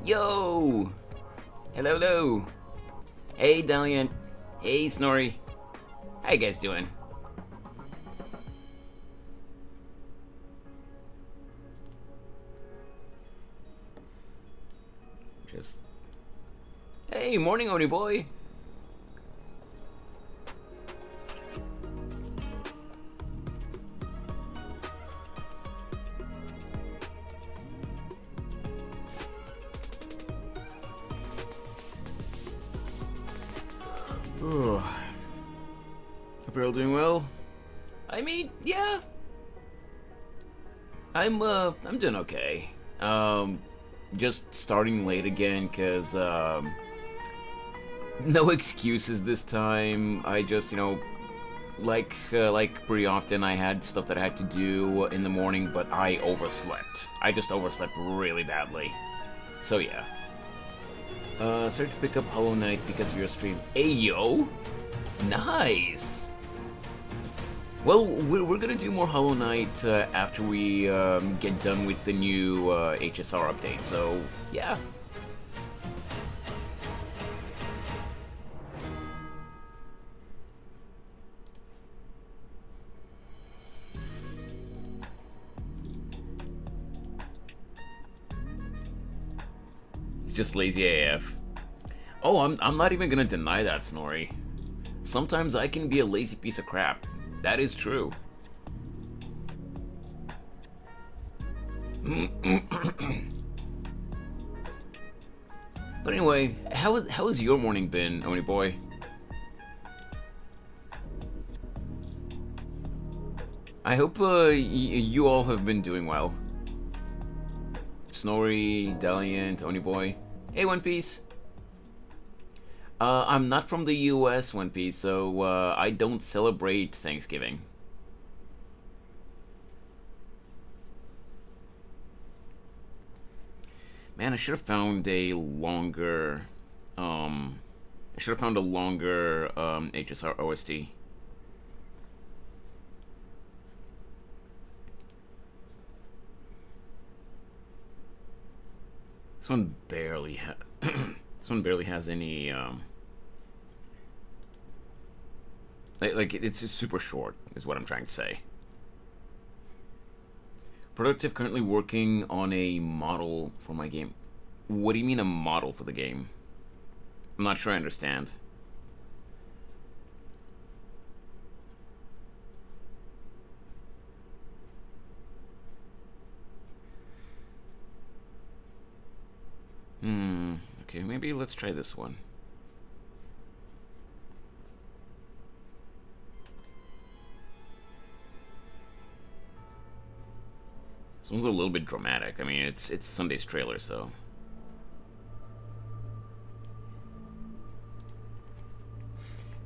Yo! Hello, hello. Hey, Dalian. Hey, Snorri. How you guys doing? Just... Hey, morning, Oni boy. Hope you're all doing well. I mean, yeah. I'm doing okay. Just starting late again, cause no excuses this time. I just, like pretty often, I had stuff that I had to do in the morning, but I overslept. I just overslept really badly. So yeah. Started to pick up Hollow Knight because of your stream. Ayo! Nice! Well, we're gonna do more Hollow Knight after we get done with the new HSR update, so yeah. Just lazy AF. Oh, I'm not even gonna deny that, Snorri. Sometimes I can be a lazy piece of crap. That is true. But anyway, how has your morning been, Oni boy? I hope you all have been doing well. Snorri, Dalian, Oni boy. Hey, One Piece. I'm not from the US, One Piece, so I don't celebrate Thanksgiving. Man, I should have found a longer, HSR OST. This one barely this one barely has any like it's super short is what I'm trying to say. Productive, currently working on a model for my game. What do you mean a model for the game? I'm not sure I understand. Okay, maybe let's try this one. This one's a little bit dramatic. I mean, it's Sunday's trailer, so.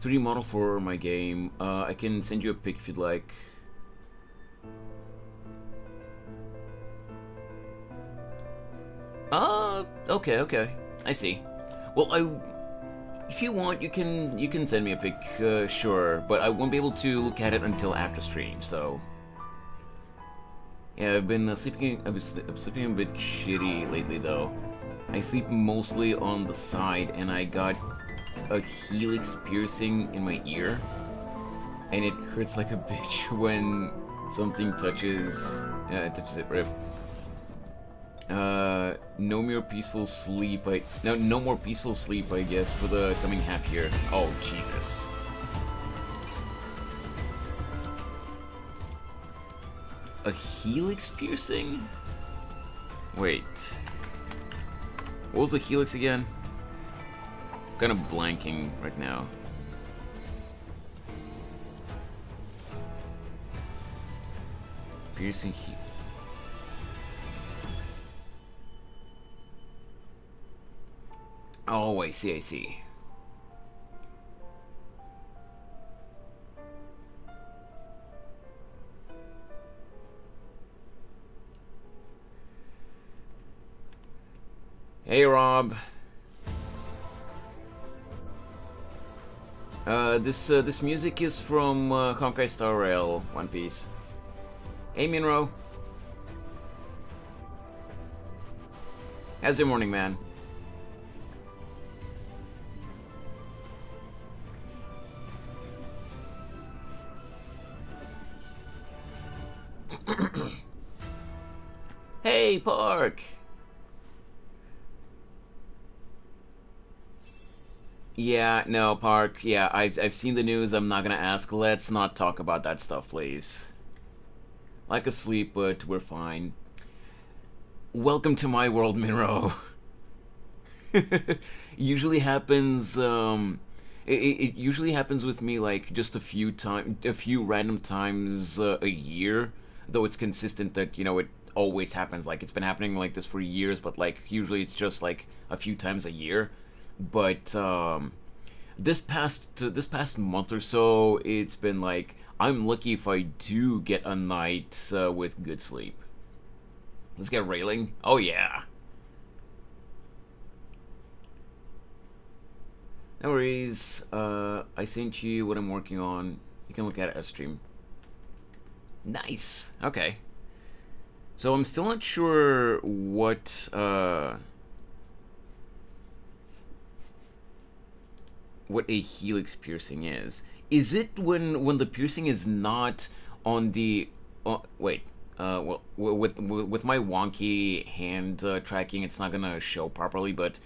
3D model for my game. I can send you a pic if you'd like. Okay. I see. Well, if you want, you can send me a pic, sure, but I won't be able to look at it until after stream, so. Yeah, I've been sleeping. I'm sleeping a bit shitty lately, though. I sleep mostly on the side, and I got a helix piercing in my ear, and it hurts like a bitch when something touches it. Rip. No more peaceful sleep. No more peaceful sleep, I guess, for the coming half year. Oh Jesus. A helix piercing? Wait. What was the helix again? I'm kind of blanking right now. Piercing helix. Oh, I see. Hey, Rob. This music is from Honkai Star Rail One Piece. Hey, Minro. How's your morning, man? Hey, Park! Yeah, no, Park. Yeah, I've seen the news. I'm not gonna ask. Let's not talk about that stuff, please. Lack of sleep, but we're fine. Welcome to my world, Miro. Usually happens. It usually happens with me like just a few random times a year. Though it's consistent that it always happens. Like it's been happening like this for years, but like usually it's just like a few times a year. But this past month or so, it's been like I'm lucky if I do get a night with good sleep. Let's get railing. Oh yeah. No worries. I sent you what I'm working on. You can look at it at stream. Nice. Okay. So I'm still not sure what a helix piercing is. Is it when the piercing is not on the? Wait. Well, with my wonky hand tracking, it's not gonna show properly. But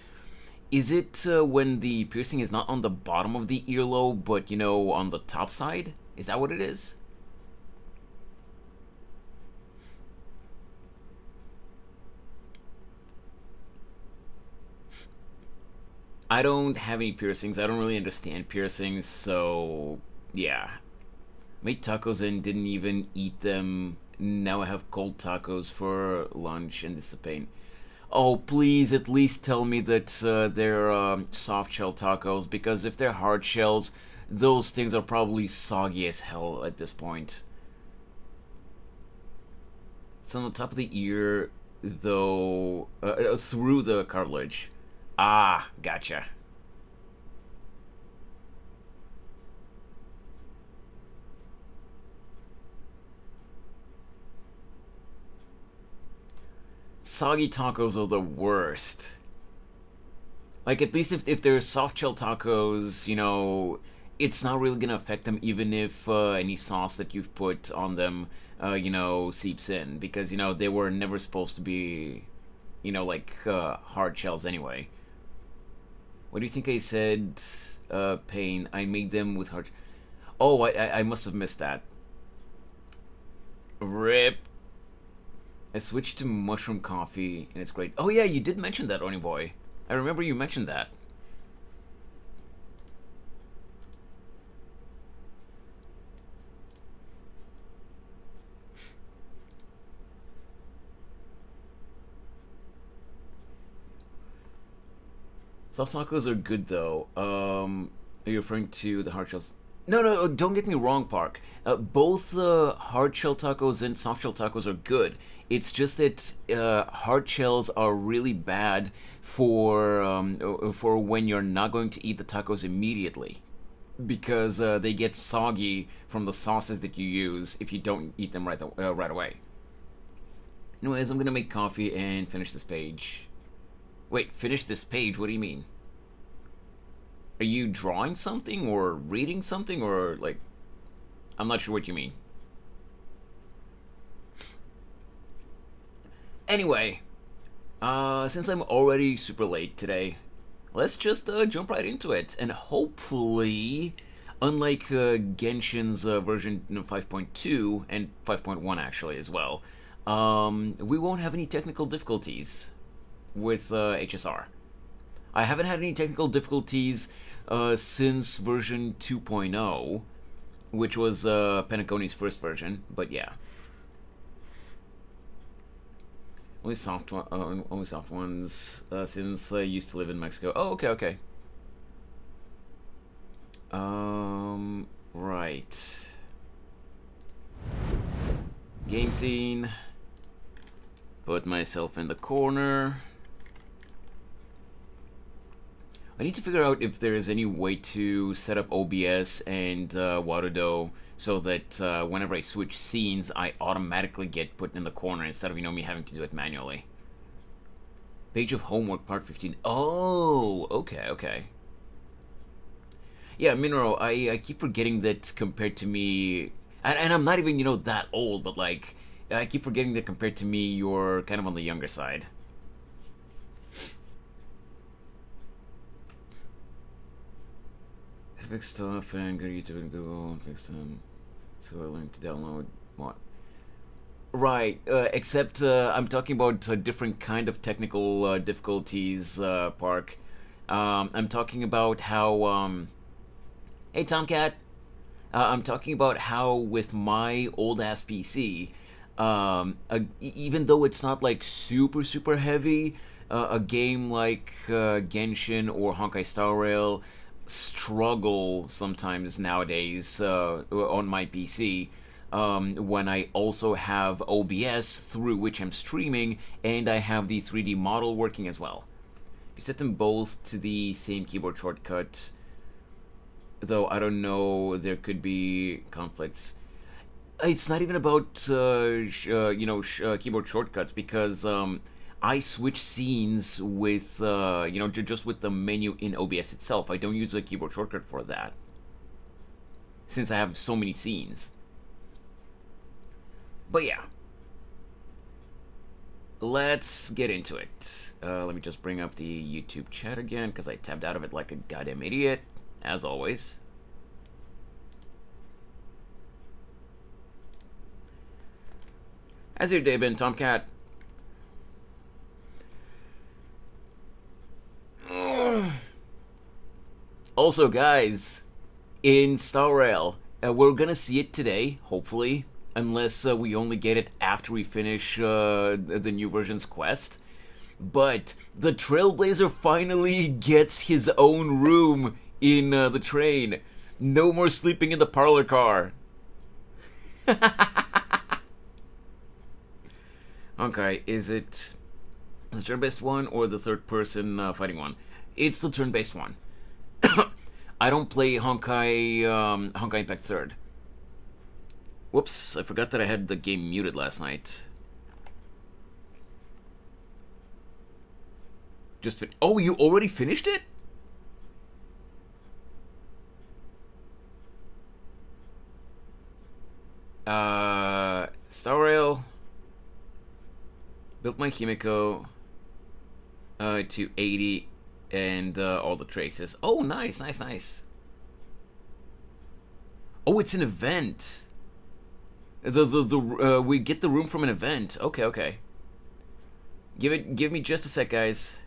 is it when the piercing is not on the bottom of the earlobe, but on the top side? Is that what it is? I don't have any piercings. I don't really understand piercings, so yeah. Made tacos and didn't even eat them. Now I have cold tacos for lunch, and this is a pain. Oh, please at least tell me that they're soft shell tacos, because if they're hard shells, those things are probably soggy as hell at this point. It's on the top of the ear, though, through the cartilage. Ah, gotcha. Soggy tacos are the worst. Like, at least if they're soft shell tacos, it's not really gonna affect them even if any sauce that you've put on them, seeps in. Because, they were never supposed to be, like, hard shells anyway. What do you think I said, pain? I made them with hard. Oh, I must have missed that. Rip. I switched to mushroom coffee, and it's great. Oh yeah, you did mention that, Oni Boy. I remember you mentioned that. Soft tacos are good though. Are you referring to the hard shells? No, no, don't get me wrong, Park. Both the hard shell tacos and soft shell tacos are good. It's just that hard shells are really bad for when you're not going to eat the tacos immediately, because they get soggy from the sauces that you use if you don't eat them right away. Anyways, I'm gonna make coffee and finish this page. Wait, finish this page? What do you mean? Are you drawing something or reading something or like? I'm not sure what you mean. Anyway, since I'm already super late today, let's just jump right into it, and hopefully, unlike Genshin's version 5.2 and 5.1 actually as well, we won't have any technical difficulties with HSR. I haven't had any technical difficulties since version 2.0, which was Penaconi's first version, but yeah. Only soft ones since I used to live in Mexico. Oh, okay, okay. Right. Game scene. Put myself in the corner. I need to figure out if there is any way to set up OBS and Warudo so that whenever I switch scenes, I automatically get put in the corner instead of, me having to do it manually. Page of homework, part 15. Oh, okay, okay. Yeah, Minero, I keep forgetting that compared to me, and I'm not even, that old, but like, I keep forgetting that compared to me, you're kind of on the younger side. Fix stuff and go to YouTube and Google and fix them. So I learned to download what? Right, except I'm talking about a different kind of technical difficulties, Park. I'm talking about how, hey Tomcat, I'm talking about how with my old ass PC, even though it's not like super heavy, a game like Genshin or Honkai Star Rail struggle sometimes nowadays on my PC. When I also have OBS through which I'm streaming, and I have the 3D model working as well. You set them both to the same keyboard shortcut, though I don't know, there could be conflicts. It's not even about keyboard shortcuts, because I switch scenes with just with the menu in OBS itself. I don't use a keyboard shortcut for that, since I have so many scenes. But yeah, let's get into it. Let me just bring up the YouTube chat again, because I tapped out of it like a goddamn idiot, as always. How's your day been, Tomcat? Also, guys, in Star Rail, we're gonna see it today, hopefully. Unless we only get it after we finish the new version's quest. But the Trailblazer finally gets his own room in the train. No more sleeping in the parlor car. Okay, is it the turn-based one or the third-person fighting one? It's the turn-based one. I don't play Honkai Impact 3rd. Whoops, I forgot that I had the game muted last night. Oh, you already finished it? Star Rail. Built my Himiko to 80 and all the traces. Oh, nice. Oh, it's an event. We get the room from an event. Okay. Give me just a sec, guys.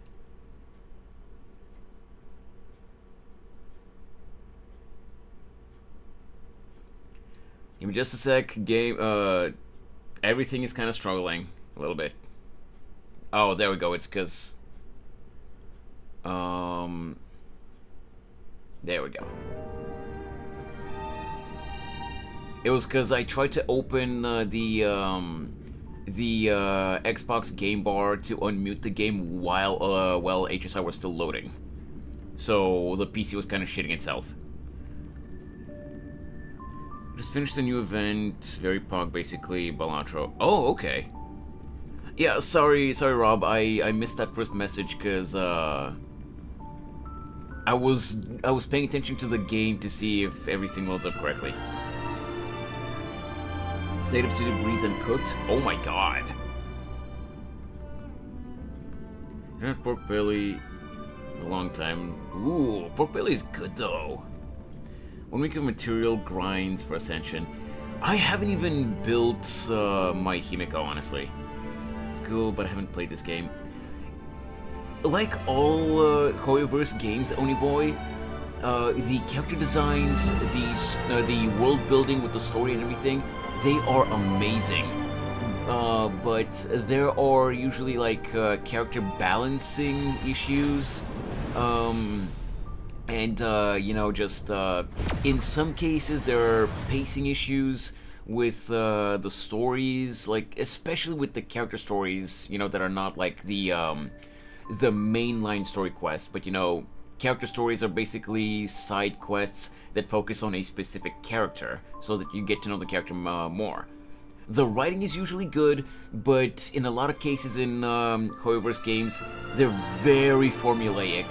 Give me just a sec. Everything is kind of struggling a little bit. Oh, there we go. It's because there we go. It was because I tried to open the Xbox game bar to unmute the game while HSI was still loading. So the PC was kind of shitting itself. Just finished the new event, very pog, basically, Balantro. Oh, okay. Yeah, sorry, Rob. I missed that first message because I was paying attention to the game to see if everything loads up correctly. State of 2 degrees and cooked. Oh my god. Had pork belly a long time. Ooh, pork belly is good though. 1 week of material grinds for Ascension. I haven't even built my Himiko, honestly. It's cool, but I haven't played this game. Like all Hoyoverse games, Oniboy, the character designs, the world building with the story and everything, they are amazing. But there are usually like character balancing issues, and just in some cases there are pacing issues with the stories, like especially with the character stories, that are not like the mainline story quests, but character stories are basically side quests that focus on a specific character so that you get to know the character more. The writing is usually good, but in a lot of cases in Hoyoverse games, they're very formulaic.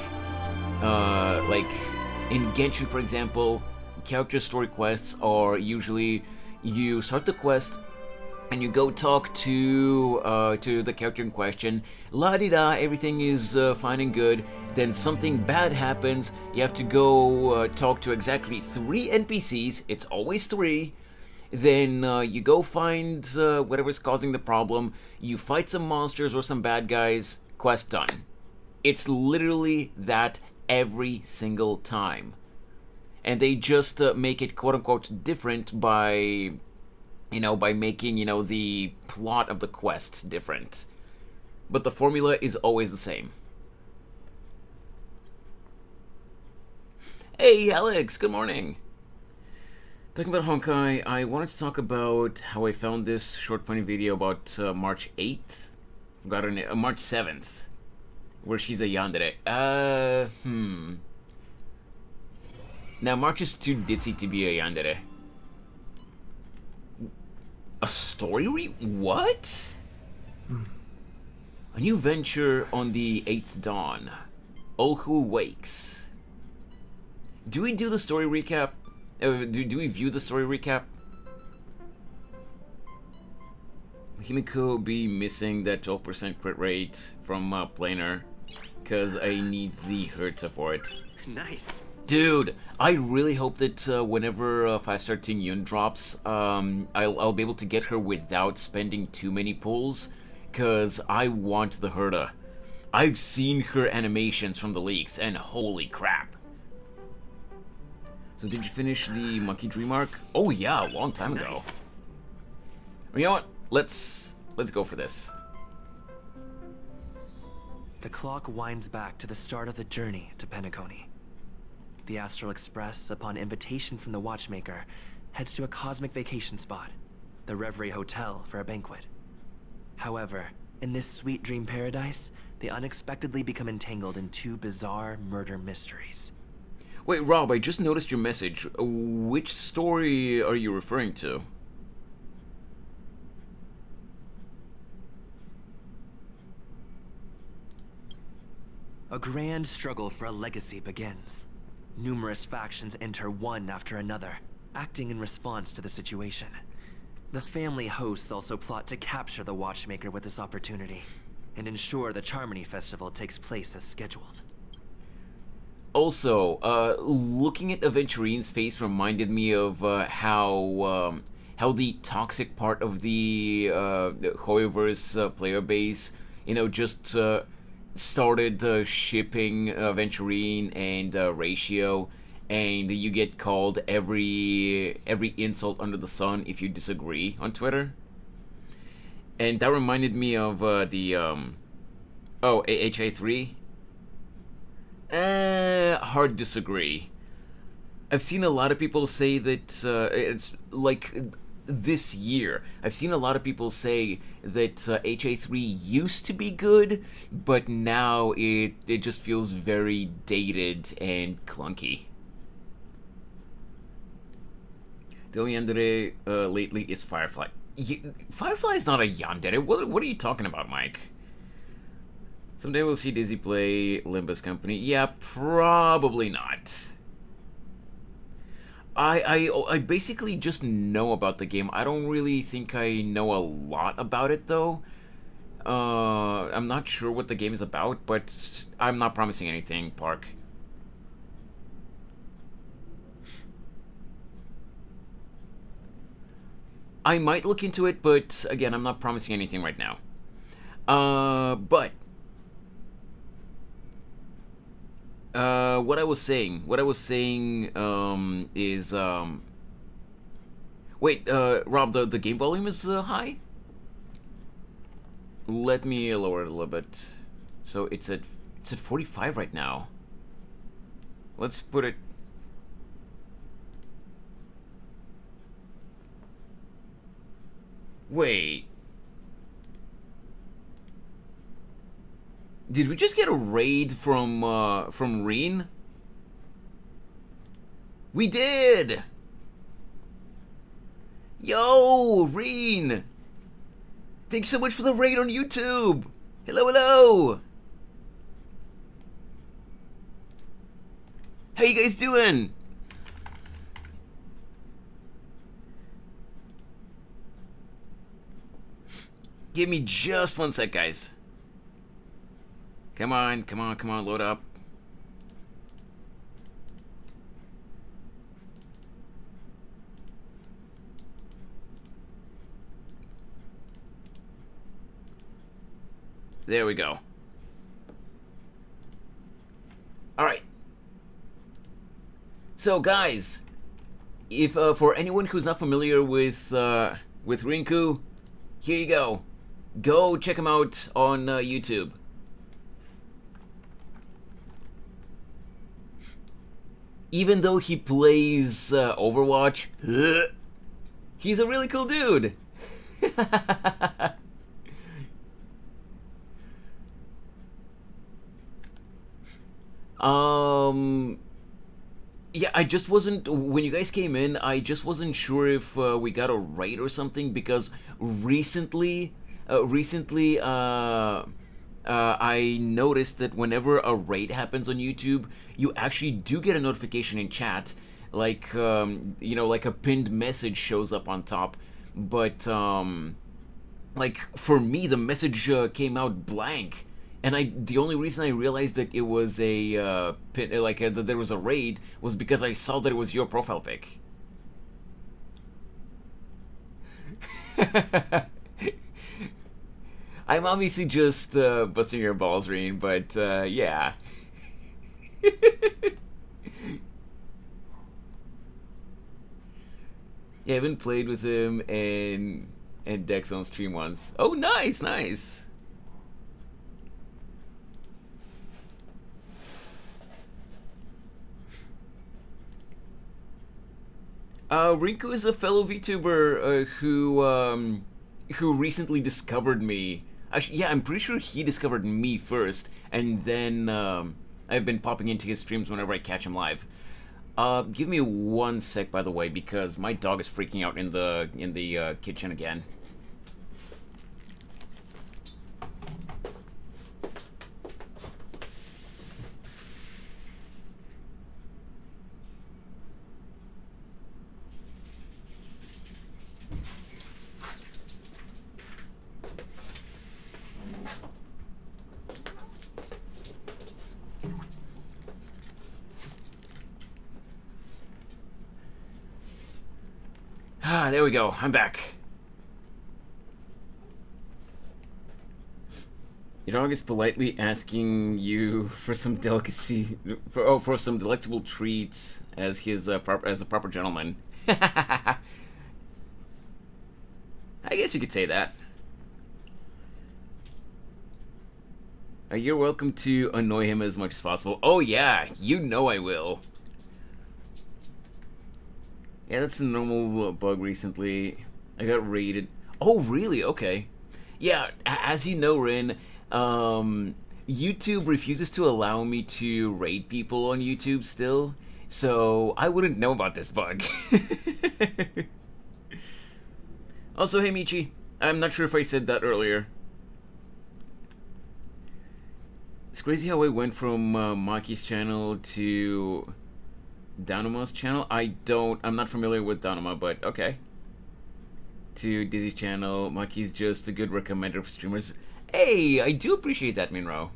Like in Genshin, for example, character story quests are usually you start the quest, and you go talk to the character in question. La-di-da, everything is fine and good. Then something bad happens. You have to go talk to exactly 3 NPCs. It's always 3. Then you go find whatever's causing the problem. You fight some monsters or some bad guys. Quest done. It's literally that every single time. And they just make it quote-unquote different by, by making, the plot of the quest different. But the formula is always the same. Hey, Alex, good morning. Talking about Honkai, I wanted to talk about how I found this short funny video about March 8th. Got her name, March 7th. Where she's a yandere. Now, March is too ditzy to be a yandere. A story what? A new venture on the 8th dawn. All who wakes. Do we do the story recap? Do we view the story recap? Himiko be missing that 12% crit rate from planar, because I need the Herta for it. Nice. Dude, I really hope that whenever 5-star Ting Yun drops, I'll be able to get her without spending too many pulls, because I want the Herta. I've seen her animations from the leaks, and holy crap. So did you finish the Monkey Dream arc? Oh yeah, a long time ago. Nice. You know what? Let's go for this. The clock winds back to the start of the journey to Penacony. The Astral Express, upon invitation from the watchmaker, heads to a cosmic vacation spot, the Reverie Hotel, for a banquet. However, in this sweet dream paradise, they unexpectedly become entangled in 2 bizarre murder mysteries. Wait, Rob, I just noticed your message. Which story are you referring to? A grand struggle for a legacy begins. Numerous factions enter one after another, acting in response to the situation. The family hosts also plot to capture the Watchmaker with this opportunity, and ensure the Charmony Festival takes place as scheduled. Also, looking at Aventurine's face reminded me of how the toxic part of the Hoyoverse player base, just started shipping Aventurine and Ratio, and you get called every insult under the sun if you disagree on Twitter. And that reminded me of the AHA3. Hard disagree. I've seen a lot of people say that it's like this year. I've seen a lot of people say that HA3 used to be good, but now it just feels very dated and clunky. The only yandere lately is Firefly. Firefly is not a yandere. What are you talking about, Mike? Someday we'll see Dizzy play Limbus Company. Yeah, probably not. I basically just know about the game. I don't really think I know a lot about it, though. I'm not sure what the game is about, but I'm not promising anything, Park. I might look into it, but again, I'm not promising anything right now. But what I was saying is wait, Rob, the game volume is high. Let me lower it a little bit. So it's at 45 right now. Let's put it. Wait. Did we just get a raid from Reen? We did! Yo, Reen! Thanks so much for the raid on YouTube! Hello, hello! How you guys doing? Give me just 1 sec, guys. Come on, load up. There we go. Alright. So, guys, if for anyone who's not familiar with Rinku, here you go. Go check him out on YouTube. Even though he plays Overwatch, he's a really cool dude. Yeah, I just wasn't, when you guys came in, I just wasn't sure if we got a raid or something, because recently, I noticed that whenever a raid happens on YouTube, you actually do get a notification in chat, like, you know, like a pinned message shows up on top, but, like, for me, the message came out blank. And the only reason I realized that it was a that there was a raid was because I saw that it was your profile pic. I'm obviously just busting your balls, Reen, but yeah. Yeah, I haven't played with him and Dex on stream once. Oh, nice, nice. Rinku is a fellow VTuber who recently discovered me. Actually, yeah, I'm pretty sure he discovered me first, and then I've been popping into his streams whenever I catch him live. Give me 1 sec, by the way, because my dog is freaking out in the kitchen again. Ah, there we go. I'm back. Your dog is politely asking you for some delicacy, for some delectable treats as his as a proper gentleman. I guess you could say that. You're welcome to annoy him as much as possible. Oh yeah, you know I will. Yeah, that's a normal bug recently. I got raided. Oh, really? Okay. Yeah, as you know, Rin, YouTube refuses to allow me to raid people on YouTube still, so I wouldn't know about this bug. Also, hey Michi, I'm not sure if I said that earlier. It's crazy how I went from Maki's channel to Danuma's channel. I'm not familiar with Danuma, but okay. To Dizzy's channel, Maki's just a good recommender for streamers. Hey, I do appreciate that, Minro.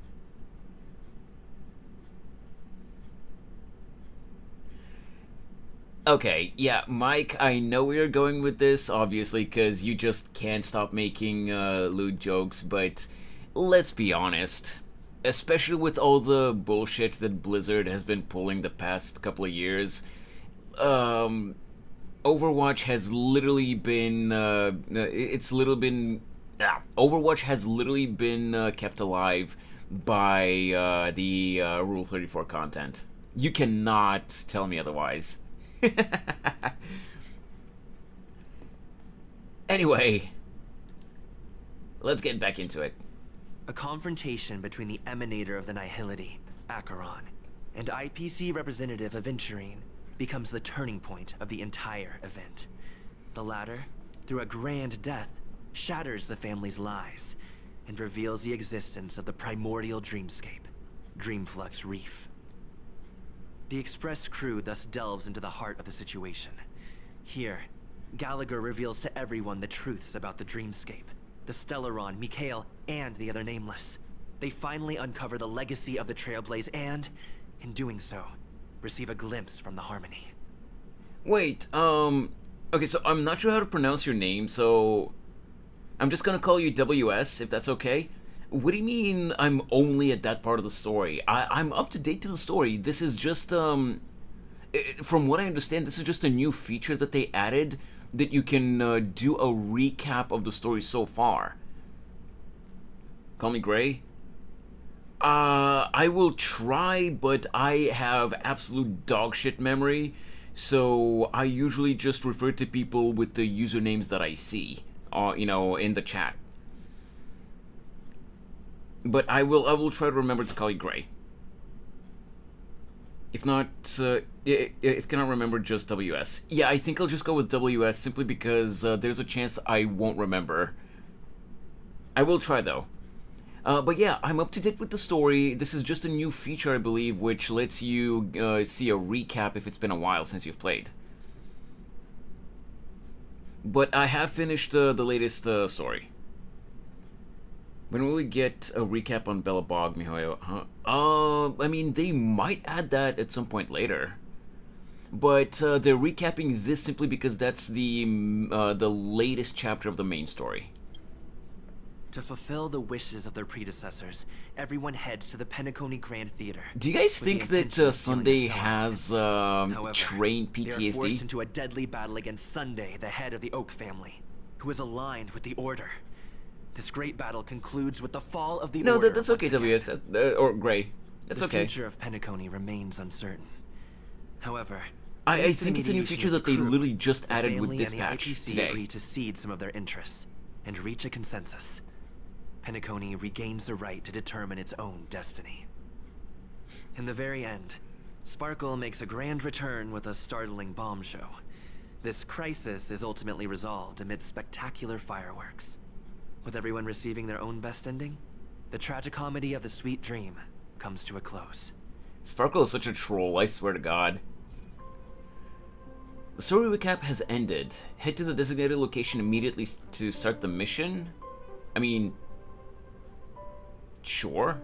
Okay, yeah, Mike, I know where you're going with this, obviously, because you just can't stop making lewd jokes, but let's be honest. Especially with all the bullshit that Blizzard has been pulling the past couple of years, Overwatch has literally been, Overwatch has literally been kept alive by the Rule 34 content. You cannot tell me otherwise. Anyway, let's get back into it. A confrontation between the emanator of the Nihility, Acheron, and IPC representative Aventurine becomes the turning point of the entire event. The latter, through a grand death, shatters the family's lies and reveals the existence of the primordial dreamscape, Dreamflux Reef. The Express crew thus delves into the heart of the situation. Here, Gallagher reveals to everyone the truths about the dreamscape, the Stellaron, Mikhail, and the other Nameless. They finally uncover the legacy of the Trailblaze and, in doing so, receive a glimpse from the Harmony. Wait, okay, so I'm not sure how to pronounce your name, so I'm just gonna call you WS, if that's okay. What do you mean I'm only at that part of the story? I'm up to date to the story. This is just, from what I understand, this is just a new feature that they added that you can do a recap of the story so far. Call me Gray? I will try, but I have absolute dogshit memory, so I usually just refer to people with the usernames that I see, you know, in the chat. But I will try to remember to call you Gray. If not, if cannot remember, just WS. Yeah, I think I'll just go with WS simply because there's a chance I won't remember. I will try though. But yeah, I'm up to date with the story. This is just a new feature, I believe, which lets you see a recap if it's been a while since you've played. But I have finished the latest story. When will we get a recap on Bella Bog, Mihoyo? Huh? I mean, they might add that at some point later. But they're recapping this simply because that's the latest chapter of the main story. To fulfill the wishes of their predecessors, everyone heads to the Penacony Grand Theater. Do you guys think that Sunday has However, train they are forced PTSD? into a deadly battle against Sunday, the head of the Oak family, who is aligned with the Order. This great battle concludes with the fall of the No, Order. that's okay, once WS. again. Or Gray. That's the okay. future of Penacony remains uncertain. However, I thanks to think the it's a new mediation feature of that the they crew, literally just the added with family this and the patch IPC today. agree to cede some of their interests and reach a consensus. Penacony regains the right to determine its own destiny. In the very end, Sparkle makes a grand return with a startling bomb show. This crisis is ultimately resolved amid spectacular fireworks. With everyone receiving their own best ending, the tragicomedy of the sweet dream comes to a close. Sparkle is such a troll, I swear to God. The story recap has ended. Head to the designated location immediately to start the mission? I mean, sure.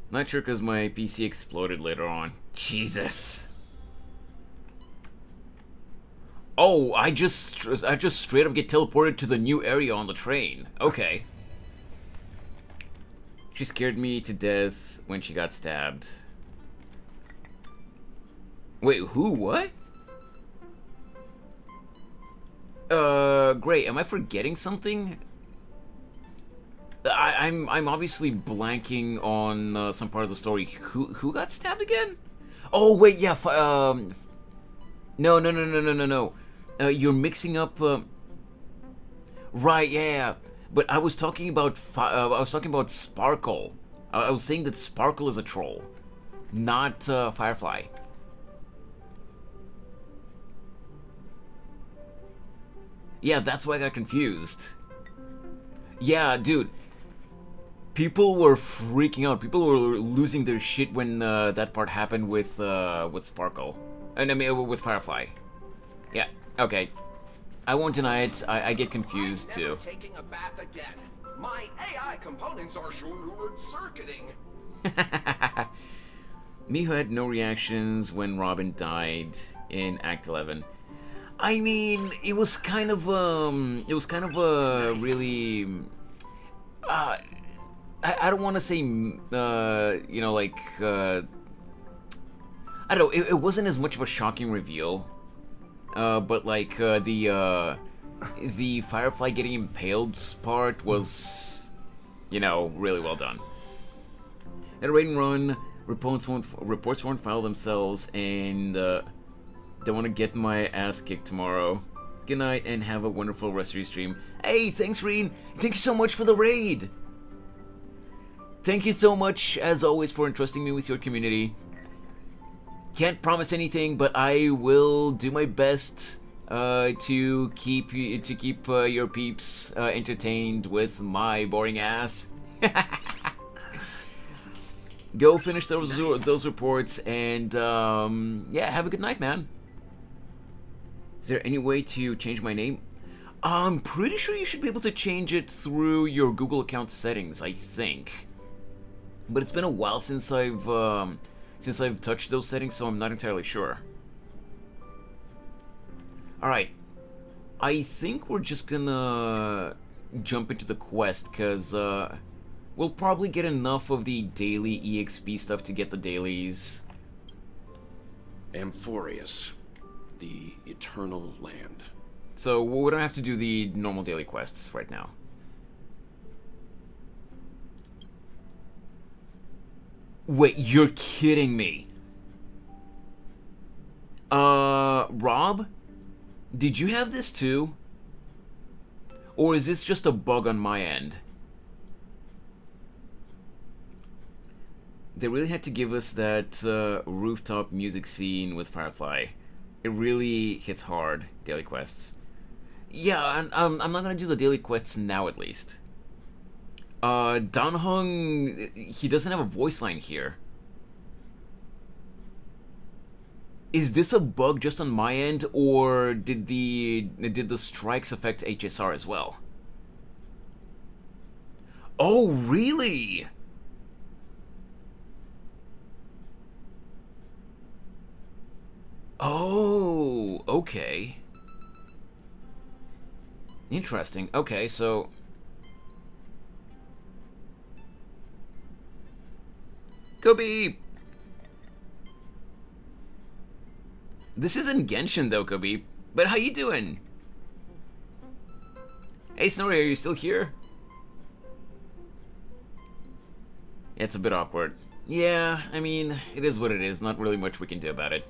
Not sure because my PC exploded later on. Jesus. Oh, I just straight up get teleported to the new area on the train. Okay. She scared me to death when she got stabbed. Wait, who? What? Great. Am I forgetting something? I'm obviously blanking on some part of the story. Who got stabbed again? Oh wait, yeah. No. You're mixing up. Right, yeah. But I was talking about Sparkle. I was saying that Sparkle is a troll, not Firefly. Yeah, that's why I got confused. Yeah, dude. People were freaking out. People were losing their shit when that part happened with Sparkle, and I mean with Firefly. Yeah. Okay. I won't deny it. I get confused too. Never taking a bath again. My AI components are short-circuiting. Me who had no reactions when Robin died in Act 11. I mean, it was kind of really. I don't want to say, you know, like, I don't know. It wasn't as much of a shocking reveal, but like the Firefly getting impaled part was, you know, really well done. At a raid and run, reports won't file themselves, and don't want to get my ass kicked tomorrow. Good night and have a wonderful rest of your stream. Hey, thanks, Reen. Thank you so much for the raid. Thank you so much, as always, for entrusting me with your community. Can't promise anything, but I will do my best to keep your peeps entertained with my boring ass. Go finish those reports, and yeah, have a good night, man. Is there any way to change my name? I'm pretty sure you should be able to change it through your Google account settings, I think. But it's been a while since I've touched those settings, so I'm not entirely sure. Alright. I think we're just gonna jump into the quest, because we'll probably get enough of the daily EXP stuff to get the dailies. Amphorius, the Eternal Land. So we don't have to do the normal daily quests right now. Wait, you're kidding me. Rob? Did you have this too? Or is this just a bug on my end? They really had to give us that rooftop music scene with Firefly. It really hits hard, daily quests. Yeah, I'm not gonna do the daily quests now, at least. Danhung, he doesn't have a voice line here. Is this a bug just on my end, or did the strikes affect HSR as well? Oh, really? Oh, okay. Interesting. Okay, so... Kobe! This isn't Genshin though, Kobe. But how you doing? Hey, Snorri, are you still here? Yeah, it's a bit awkward. Yeah, I mean, it is what it is. Not really much we can do about it.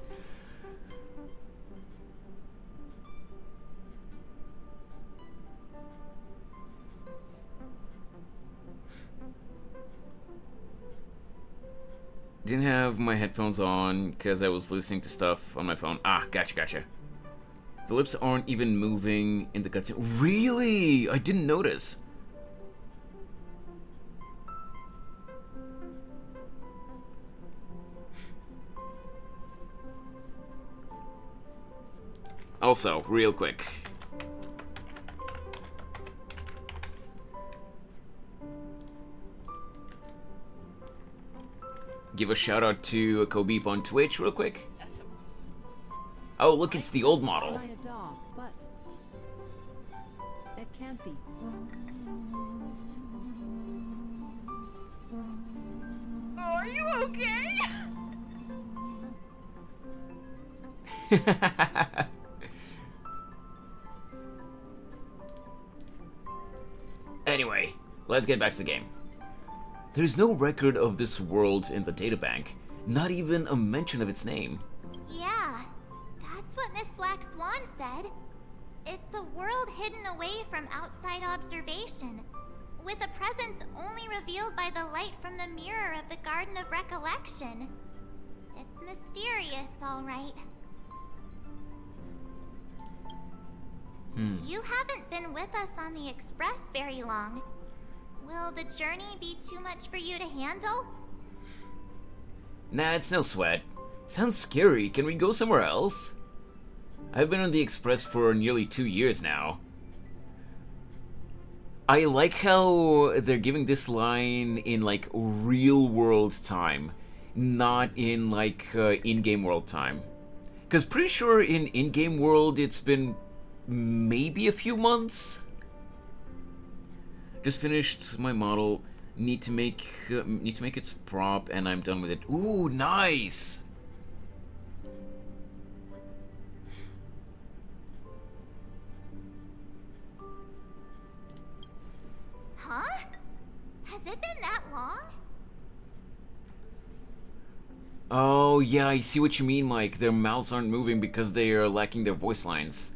Didn't have my headphones on because I was listening to stuff on my phone. Ah, gotcha. The lips aren't even moving in the cutscene. Really? I didn't notice. Also, real quick. Give a shout out to Kobip on Twitch real quick. Oh, look, it's the old model. A dog, but it can't be. Are you okay? Anyway, let's get back to the game. There's no record of this world in the databank, not even a mention of its name. Yeah, that's what Miss Black Swan said. It's a world hidden away from outside observation, with a presence only revealed by the light from the mirror of the Garden of Recollection. It's mysterious, all right. You haven't been with us on the Express very long. Will the journey be too much for you to handle? Nah, it's no sweat. Sounds scary. Can we go somewhere else? I've been on the Express for nearly 2 years now. I like how they're giving this line in, like, real-world time, not in, like, in-game world time. Because pretty sure in-game world it's been maybe a few months? Just finished my model. Need to make its prop, and I'm done with it. Ooh, nice! Huh? Has it been that long? Oh, yeah, I see what you mean, Mike. Their mouths aren't moving because they are lacking their voice lines.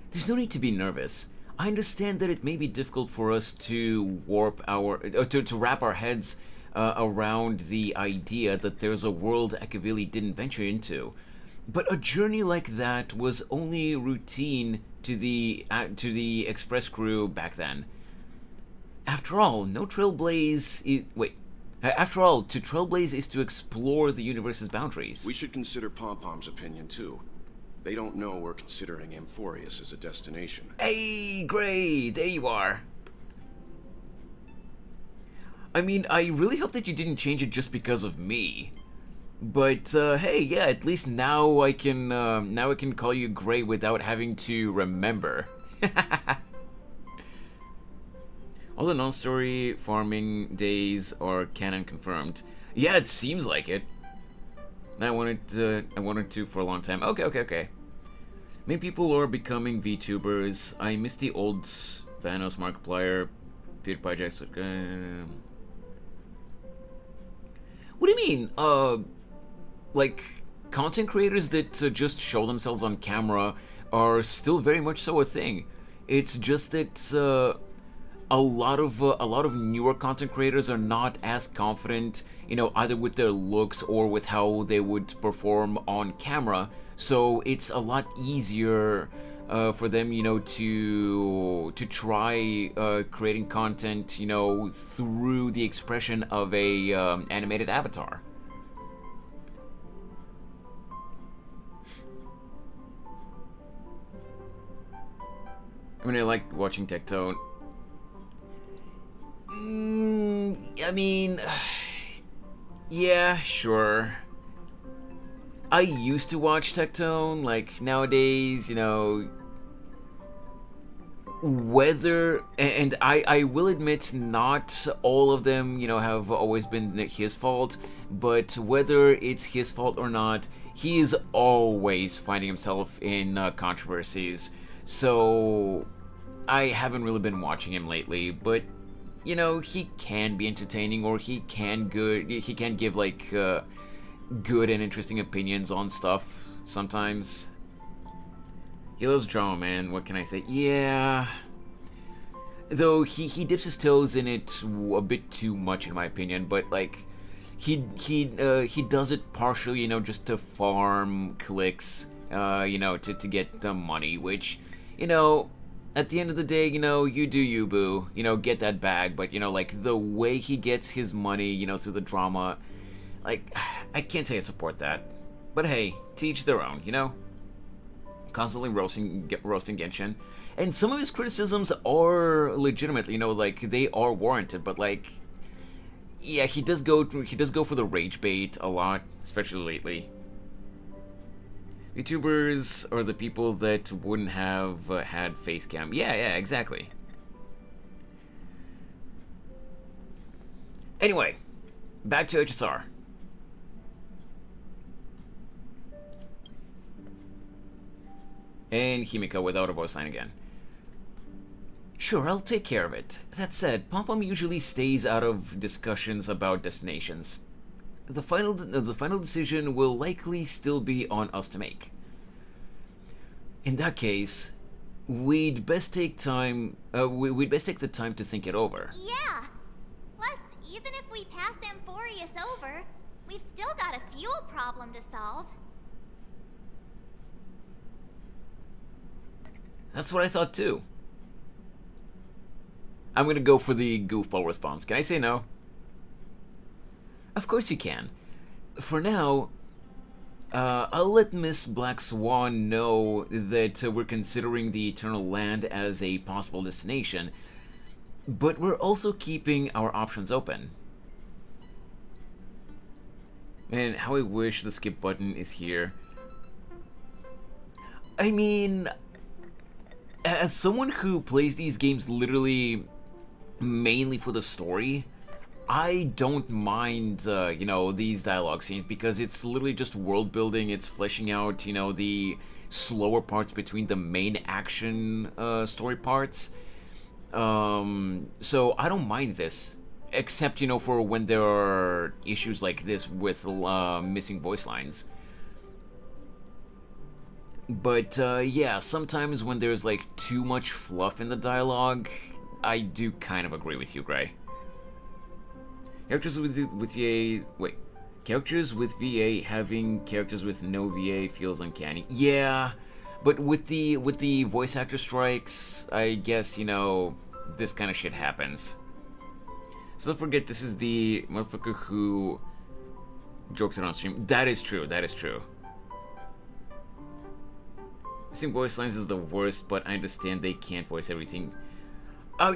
There's no need to be nervous. I understand that it may be difficult for us to to wrap our heads around the idea that there's a world Akavili didn't venture into. But a journey like that was only routine to the Express crew back then. After all, no trailblaze... Wait. After all, to trailblaze is to explore the universe's boundaries. We should consider Pom-Pom's opinion, too. They don't know we're considering Amphorius as a destination. Hey, great! There you are. I mean, I really hope that you didn't change it just because of me. But, hey, yeah, at least now I can call you Gray without having to remember. All the non-story farming days are canon confirmed. Yeah, it seems like it. I wanted to for a long time. Okay. Many people are becoming VTubers. I miss the old Vanos, Markiplier, PewDiePie, Jax, but what do you mean? Like, content creators that just show themselves on camera are still very much so a thing. It's just that a lot of newer content creators are not as confident, you know, either with their looks or with how they would perform on camera. So it's a lot easier for them, you know, to try creating content, you know, through the expression of a animated avatar. I mean, I like watching Tectone. I mean, yeah, sure. I used to watch Tectone, like, nowadays, you know, whether, and I will admit not all of them, you know, have always been his fault, but whether it's his fault or not, he is always finding himself in controversies, so I haven't really been watching him lately, but you know, he can be entertaining, or he can give like good and interesting opinions on stuff sometimes. He loves drama, man. What can I say? Yeah. Though he dips his toes in it a bit too much, in my opinion. But like, he does it partially, you know, just to farm clicks, you know, to get the money, which, you know, at the end of the day, you know, you do you, boo. You know, get that bag. But, you know, like, the way he gets his money, you know, through the drama, like, I can't say I support that. But hey, to each their own, you know? Constantly roasting Genshin. And some of his criticisms are legitimate, you know, like, they are warranted. But, like, yeah, he does go for the rage bait a lot, especially lately. YouTubers are the people that wouldn't have had face cam. Yeah, exactly. Anyway, back to HSR. And Himiko without a voice line again. Sure, I'll take care of it. That said, Pom-Pom usually stays out of discussions about destinations. The final decision will likely still be on us to make. In that case, we'd best take time. We'd best take the time to think it over. Yeah. Plus, even if we pass Amphorius over, we've still got a fuel problem to solve. That's what I thought too. I'm gonna go for the goofball response. Can I say no? Of course you can. For now, I'll let Miss Black Swan know that we're considering the Eternal Land as a possible destination, but we're also keeping our options open. Man, how I wish the skip button is here. I mean, as someone who plays these games literally mainly for the story, I don't mind, you know, these dialogue scenes, because it's literally just world building. It's fleshing out, you know, the slower parts between the main action story parts. So I don't mind this, except, you know, for when there are issues like this with missing voice lines. But yeah, sometimes when there's like too much fluff in the dialogue, I do kind of agree with you, Gray. Characters with VA... Wait. Characters with VA having characters with no VA feels uncanny. Yeah, but with the voice actor strikes, I guess, you know, this kind of shit happens. So don't forget, this is the motherfucker who joked it on stream. That is true, that is true. Missing voice lines is the worst, but I understand they can't voice everything.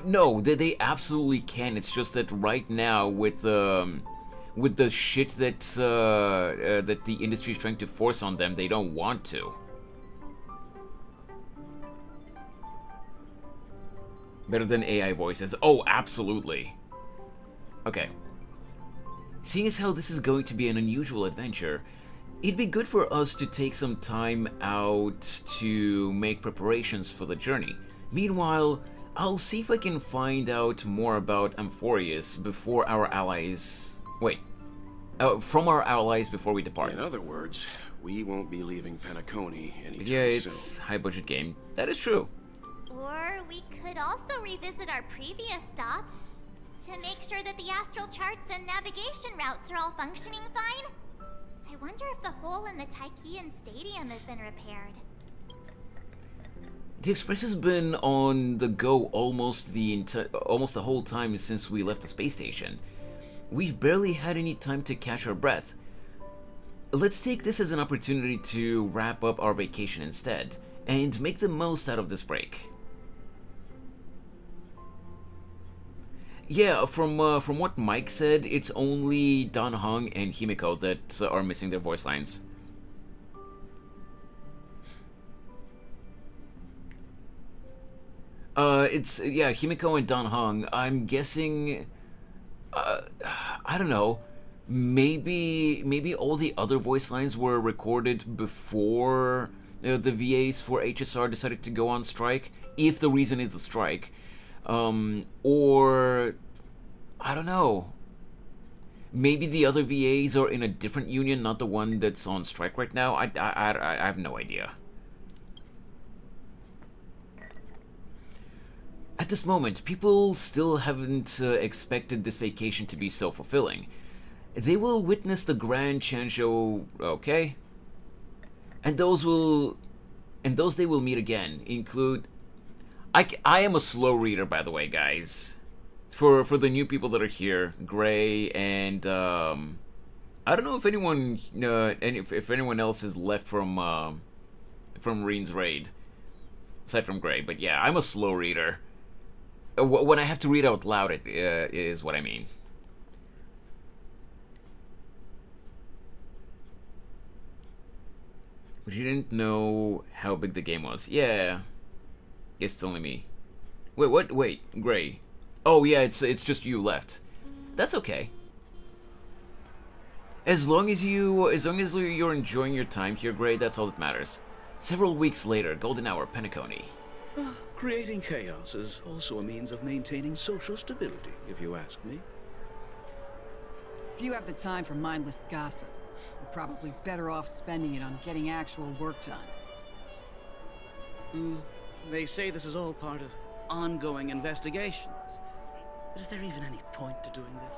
No, they absolutely can. It's just that right now, with the shit that that the industry is trying to force on them, they don't want to. Better than AI voices. Oh, absolutely. Okay. Seeing as how this is going to be an unusual adventure, it'd be good for us to take some time out to make preparations for the journey. Meanwhile, I'll see if I can find out more about Amphorius before our allies... Wait. From our allies before we depart. In other words, we won't be leaving Penacony anytime Yeah, soon. it's high-budget game. That is true. Or we could also revisit our previous stops to make sure that the astral charts and navigation routes are all functioning fine. I wonder if the hole in the Tychean Stadium has been repaired. The Express has been on the go almost the whole time since we left the space station. We've barely had any time to catch our breath. Let's take this as an opportunity to wrap up our vacation instead, and make the most out of this break. Yeah, from what Mike said, it's only Dan Heng and Himiko that are missing their voice lines. It's Himiko and Dan Heng. I'm guessing, I don't know. Maybe all the other voice lines were recorded before the VAs for HSR decided to go on strike, if the reason is the strike. Or I don't know. Maybe the other VAs are in a different union, not the one that's on strike right now. I have no idea. At this moment, people still haven't expected this vacation to be so fulfilling. They will witness the grand Chansho, okay? And those they will meet again include... I am a slow reader, by the way, guys. For the new people that are here, Gray and I don't know if anyone if anyone else is left from Reen's raid, aside from Gray. But yeah, I'm a slow reader. When I have to read out loud, it is what I mean. But you didn't know how big the game was. Yeah. Guess it's only me. Wait, what? Wait, Gray. Oh yeah, it's just you left. That's okay. As long as you're enjoying your time here, Gray, that's all that matters. Several weeks later, Golden Hour, Penacony. Creating chaos is also a means of maintaining social stability, if you ask me. If you have the time for mindless gossip, you're probably better off spending it on getting actual work done. They say this is all part of ongoing investigations. But is there even any point to doing this?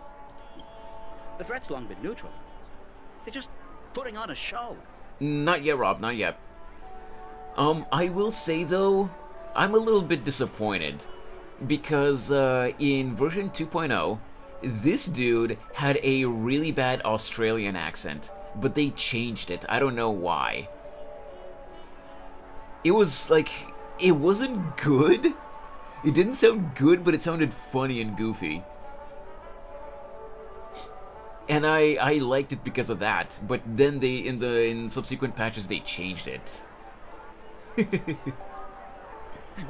The threat's long been neutralized. They're just putting on a show. Not yet, Rob, not yet. I will say, though, I'm a little bit disappointed. Because, in version 2.0, this dude had a really bad Australian accent. But they changed it. I don't know why. It was, like... It wasn't good. It didn't sound good, but it sounded funny and goofy. And I liked it because of that. But then they in subsequent patches they changed it. I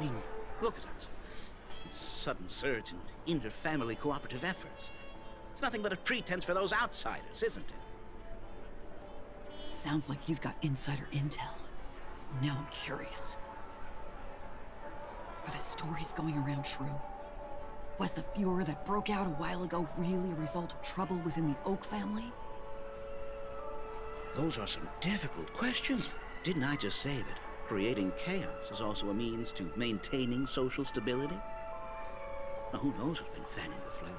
mean, look at us. This sudden surge in inter-family cooperative efforts. It's nothing but a pretense for those outsiders, isn't it? Sounds like you've got insider intel. Now I'm curious. Are the stories going around true? Was the furor that broke out a while ago really a result of trouble within the Oak family? Those are some difficult questions. Didn't I just say that creating chaos is also a means to maintaining social stability? Now, who knows who's been fanning the flames?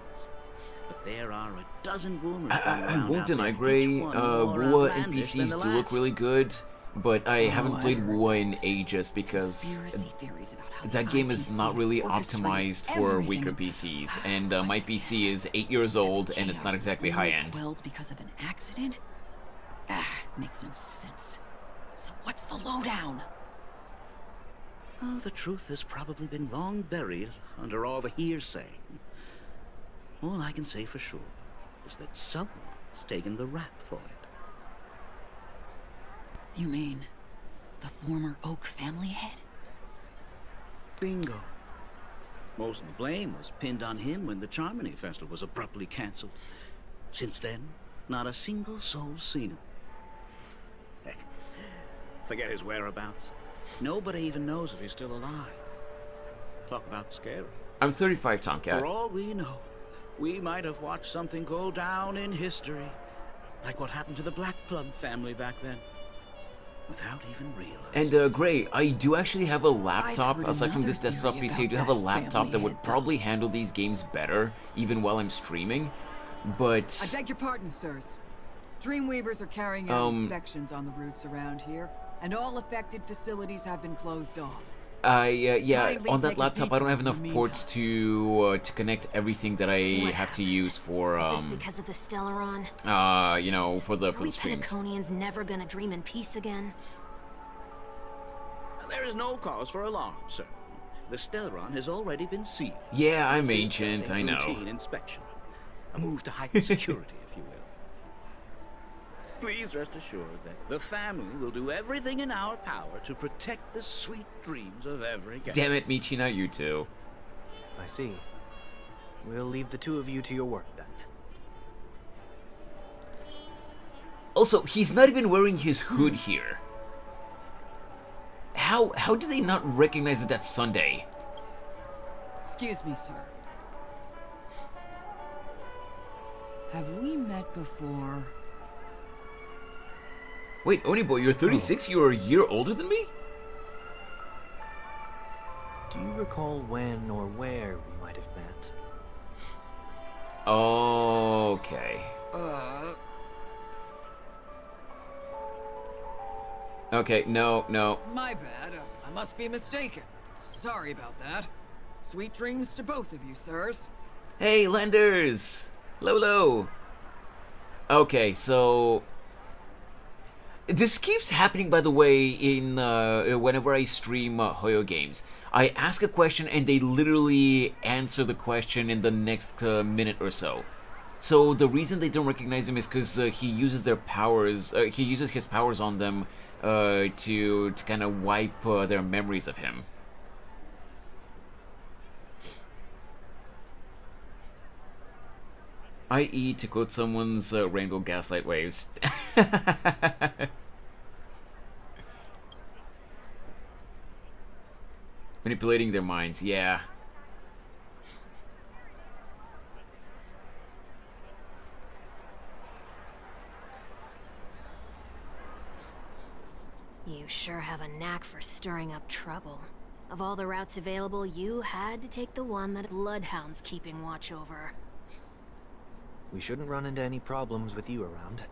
But there are a dozen rumors going around. I won't deny, Gray. Rua NPCs do look really good. but I haven't I've played heard WoW in those. ages because Conspiracy theories about how the that game eye is can not see really orchestrating optimized for everything. weaker PCs, and Was my it PC is 8 years old and it's Chaos not was exactly only high-end. quelled because of an accident? Makes no sense. So what's the lowdown? Oh, the truth has probably been long buried under all the hearsay. All I can say for sure is that someone's taken the rap for it. You mean the former Oak family head? Bingo. Most of the blame was pinned on him when the Charmony Festival was abruptly cancelled. Since then, not a single soul's seen him. Heck, forget his whereabouts. Nobody even knows if he's still alive. Talk about scary. I'm 35, Tomcat. For all we know, we might have watched something go down in history. Like what happened to the Black Plum family back then. Without even realizing. And Gray, I do actually have a laptop, heard aside from this another desktop theory PC, I do about have a that laptop family that would head, probably handle these games better, even while I'm streaming, but... I beg your pardon, sirs. Dreamweavers are carrying out inspections on the routes around here, and all affected facilities have been closed off. yeah, Kindly on that take a laptop I don't detour have in the enough ports to connect everything that I have to use for, Is this because of the Stellaron? you know, for the Are we streams. Penaconians never gonna dream in peace again? There is no cause for alarm, sir. The Stellaron has already been sealed. Yeah, I'm This is ancient, just a I know. routine inspection. A move to heighten security, if you will. Please rest assured that the family will do everything in our power to protect the sweet dreams of every guest. Damn it, Michi, not you two. I see. We'll leave the two of you to your work then. Also, he's not even wearing his hood here. How do they not recognize that that's Sunday? Excuse me, sir. Have we met before? Wait, Oniboy, you're 36? You're a year older than me? Do you recall when or where we might have met? Okay. Okay, no. My bad. I must be mistaken. Sorry about that. Sweet dreams to both of you, sirs. Hey, Lenders! Lolo! Okay, so... This keeps happening, by the way, in whenever I stream Hoyo games. I ask a question and they literally answer the question in the next minute or so. So the reason they don't recognize him is because he uses their powers. He uses his powers on them to kind of wipe their memories of him. I.e., to quote someone's rainbow gaslight waves. Manipulating their minds, yeah. You sure have a knack for stirring up trouble. Of all the routes available, you had to take the one that Bloodhound's keeping watch over. We shouldn't run into any problems with you around.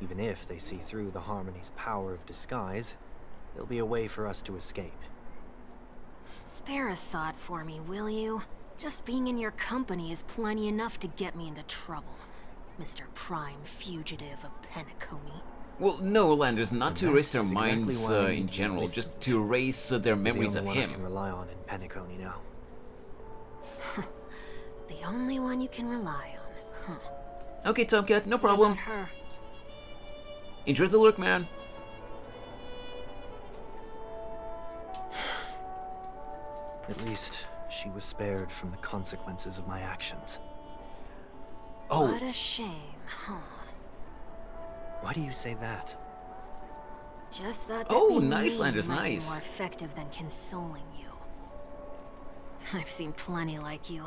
Even if they see through the Harmony's power of disguise, there'll be a way for us to escape. Spare a thought for me, will you? Just being in your company is plenty enough to get me into trouble, Mr. Prime Fugitive of Penacony. Well, no, Landers, not to And erase their that's exactly minds why I in need you general, with just me. to erase their memories the of only one him. I can rely on in Penacony now. The only one you can rely on, huh? Okay, Tomcat, no What problem. about her? Enjoy the lurk, man. At least, she was spared from the consequences of my actions. Oh, What a shame, huh? Why do you say that? Just thought that Oh, being nice, mean Landers, might be nice. more effective than consoling you. I've seen plenty like you,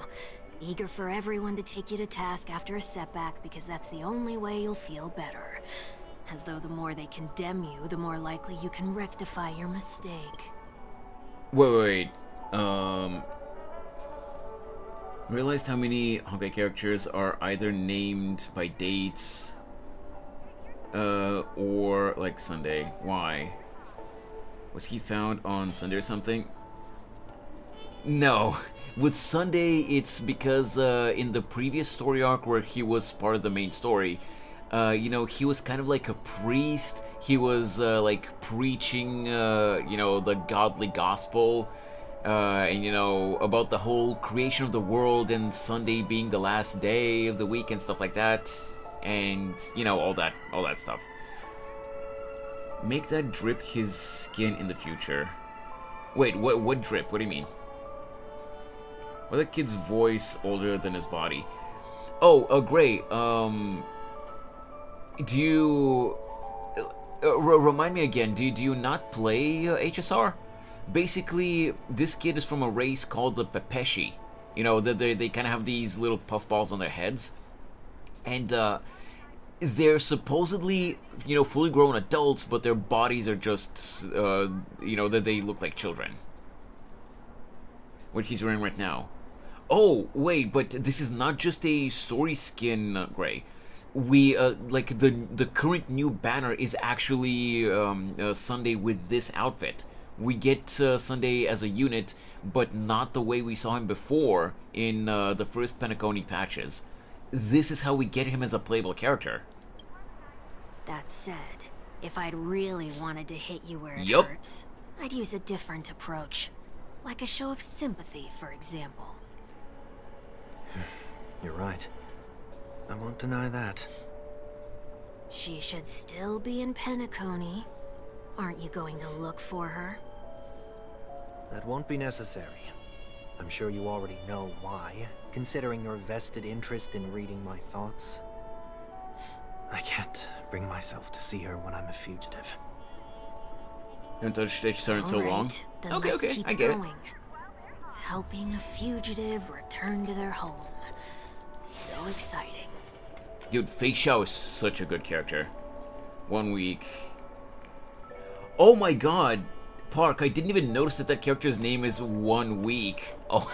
eager for everyone to take you to task after a setback because that's the only way you'll feel better. As though the more they condemn you, the more likely you can rectify your mistake. wait. Realized how many Honkai characters are either named by dates Or, like, Sunday. Why? Was he found on Sunday or something? No. With Sunday, it's because in the previous story arc where he was part of the main story, you know, he was kind of like a priest. He was like preaching, you know, the godly gospel, and you know, about the whole creation of the world and Sunday being the last day of the week and stuff like that, and you know, all that stuff. Make that drip his skin in the future. Wait, what drip? What do you mean? Why the kid's voice older than his body? Oh, Gray, do you... remind me again, do you not play HSR? Basically, this kid is from a race called the Pepeshi. You know, they kind of have these little puffballs on their heads. And, they're supposedly, you know, fully grown adults, but their bodies are just, you know, that they look like children. What he's wearing right now. Oh, wait, but this is not just a story skin, Gray. We, like, the current new banner is actually Sunday with this outfit. We get Sunday as a unit, but not the way we saw him before in the first Penacony patches. This is how we get him as a playable character. That said, if I'd really wanted to hit you where it Yup. hurts, I'd use a different approach. Like a show of sympathy, for example. You're right. I won't deny that. She should still be in Penacony. Aren't you going to look for her? That won't be necessary. I'm sure you already know why, considering your vested interest in reading my thoughts. I can't bring myself to see her when I'm a fugitive. You haven't touched HSR in so All right, long? then Okay, let's okay, keep I get going. Helping a fugitive return to their home. So exciting. it. Dude, Fei Xiao is such a good character. 1 week. Oh my god! Park, I didn't even notice that character's name is 1 week. Oh,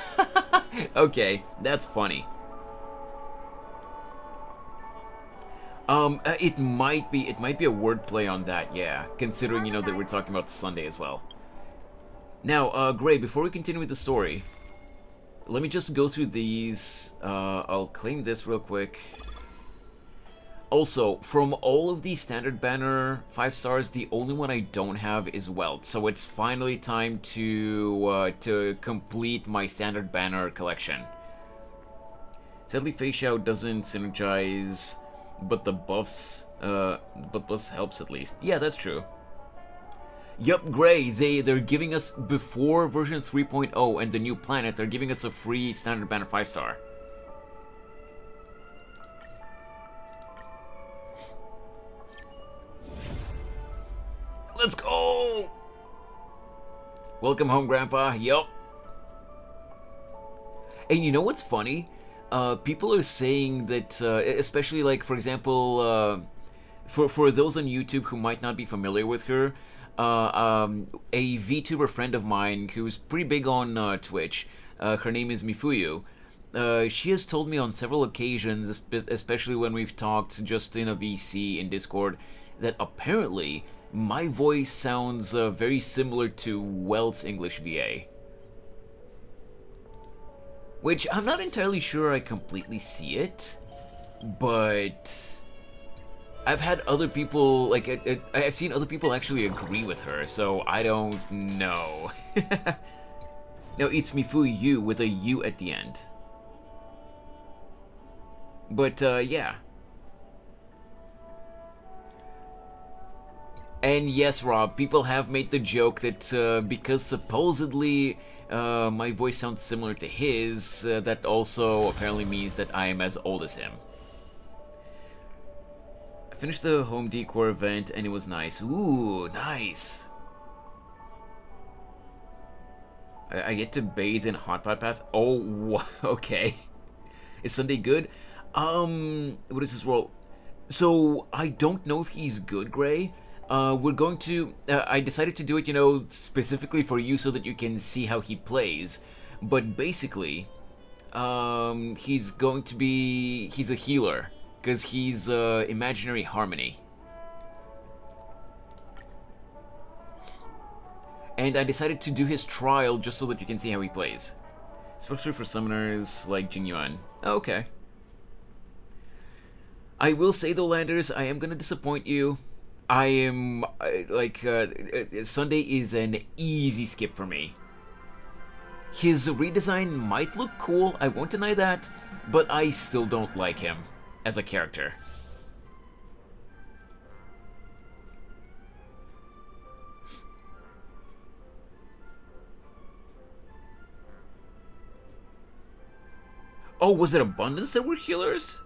okay, that's funny. It might be a wordplay on that, yeah. Considering, you know, that we're talking about Sunday as well. Now, Gray, before we continue with the story, let me just go through these. I'll claim this real quick. Also, from all of the standard banner 5 stars, the only one I don't have is Welt. So it's finally time to complete my standard banner collection. Sadly, Fei Xiao doesn't synergize, but the buffs helps at least. Yeah, that's true. Yup, Gray, they're giving us, before version 3.0 and the new planet, they're giving us a free standard banner 5 star. Let's go! Welcome home, Grandpa. Yup. And you know what's funny? People are saying that, especially like, for example, for those on YouTube who might not be familiar with her, a VTuber friend of mine who's pretty big on Twitch, her name is Mifuyu. She has told me on several occasions, especially when we've talked just in a VC in Discord, that apparently my voice sounds very similar to Welt's English VA. Which I'm not entirely sure I completely see it, but I've had other people, like, I've seen other people actually agree with her, so I don't know. No, it's Mifuyu with a U at the end. But, yeah. And yes, Rob, people have made the joke that because supposedly my voice sounds similar to his, that also apparently means that I am as old as him. I finished the home decor event and it was nice. Ooh, nice. I get to bathe in hot pot bath. Oh, okay. Is Sunday good? What is his role? So I don't know if he's good, Gray. We're going to... I decided to do it, you know, specifically for you so that you can see how he plays. But basically, he's going to be... He's a healer. Because he's imaginary harmony. and I decided to do his trial just so that you can see how he plays. Especially for summoners like Jing Yuan. Okay. I will say though, Landers, I am gonna disappoint you. I am, Sunday is an easy skip for me. His redesign might look cool, I won't deny that, but I still don't like him as a character. Oh, was it Abundance that were healers?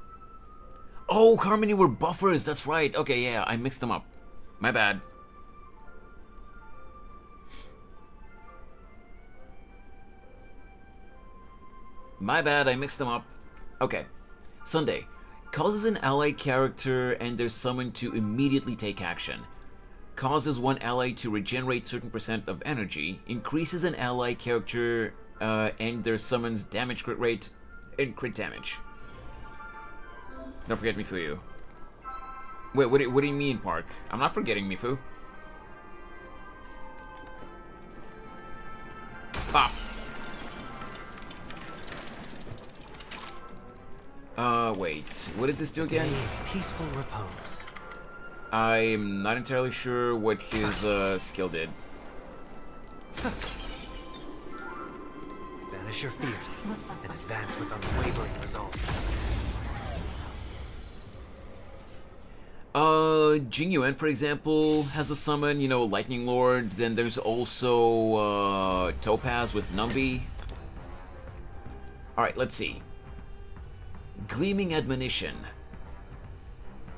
Oh, Harmony were buffers, that's right. Okay, yeah, I mixed them up. My bad. My bad, I mixed them up. Okay. Sunday. Causes an ally character and their summon to immediately take action. Causes one ally to regenerate certain percent of energy. Increases an ally character and their summon's damage crit rate and crit damage. Don't forget Mifuyu. Wait, what do you mean, Park? I'm not forgetting Mifu. Pop! Wait. What did this do again? Peaceful repose. I'm not entirely sure what his, skill did. Banish your fears and advance with unwavering resolve. Jing Yuan, for example, has a summon, you know, Lightning Lord. Then there's also, Topaz with Numbi. Alright, let's see. Gleaming Admonition.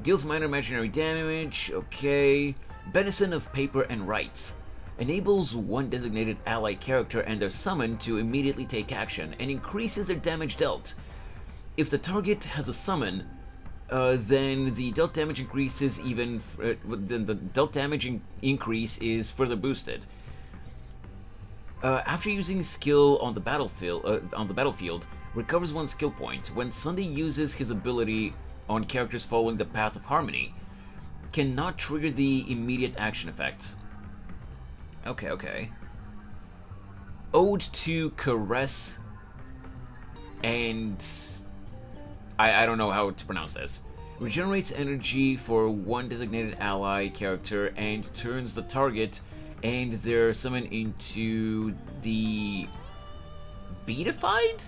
Deals minor imaginary damage, okay. Benison of Paper and Rights. Enables one designated ally character and their summon to immediately take action, and increases their damage dealt. If the target has a summon, then the dealt damage increases then the dealt damage increase is further boosted. After using skill on the battlefield, recovers one skill point. When Sunday uses his ability on characters following the path of harmony, cannot trigger the immediate action effect. Okay. Ode to Caress and I don't know how to pronounce this. Regenerates energy for one designated ally character and turns the target and their summon into the Beatified?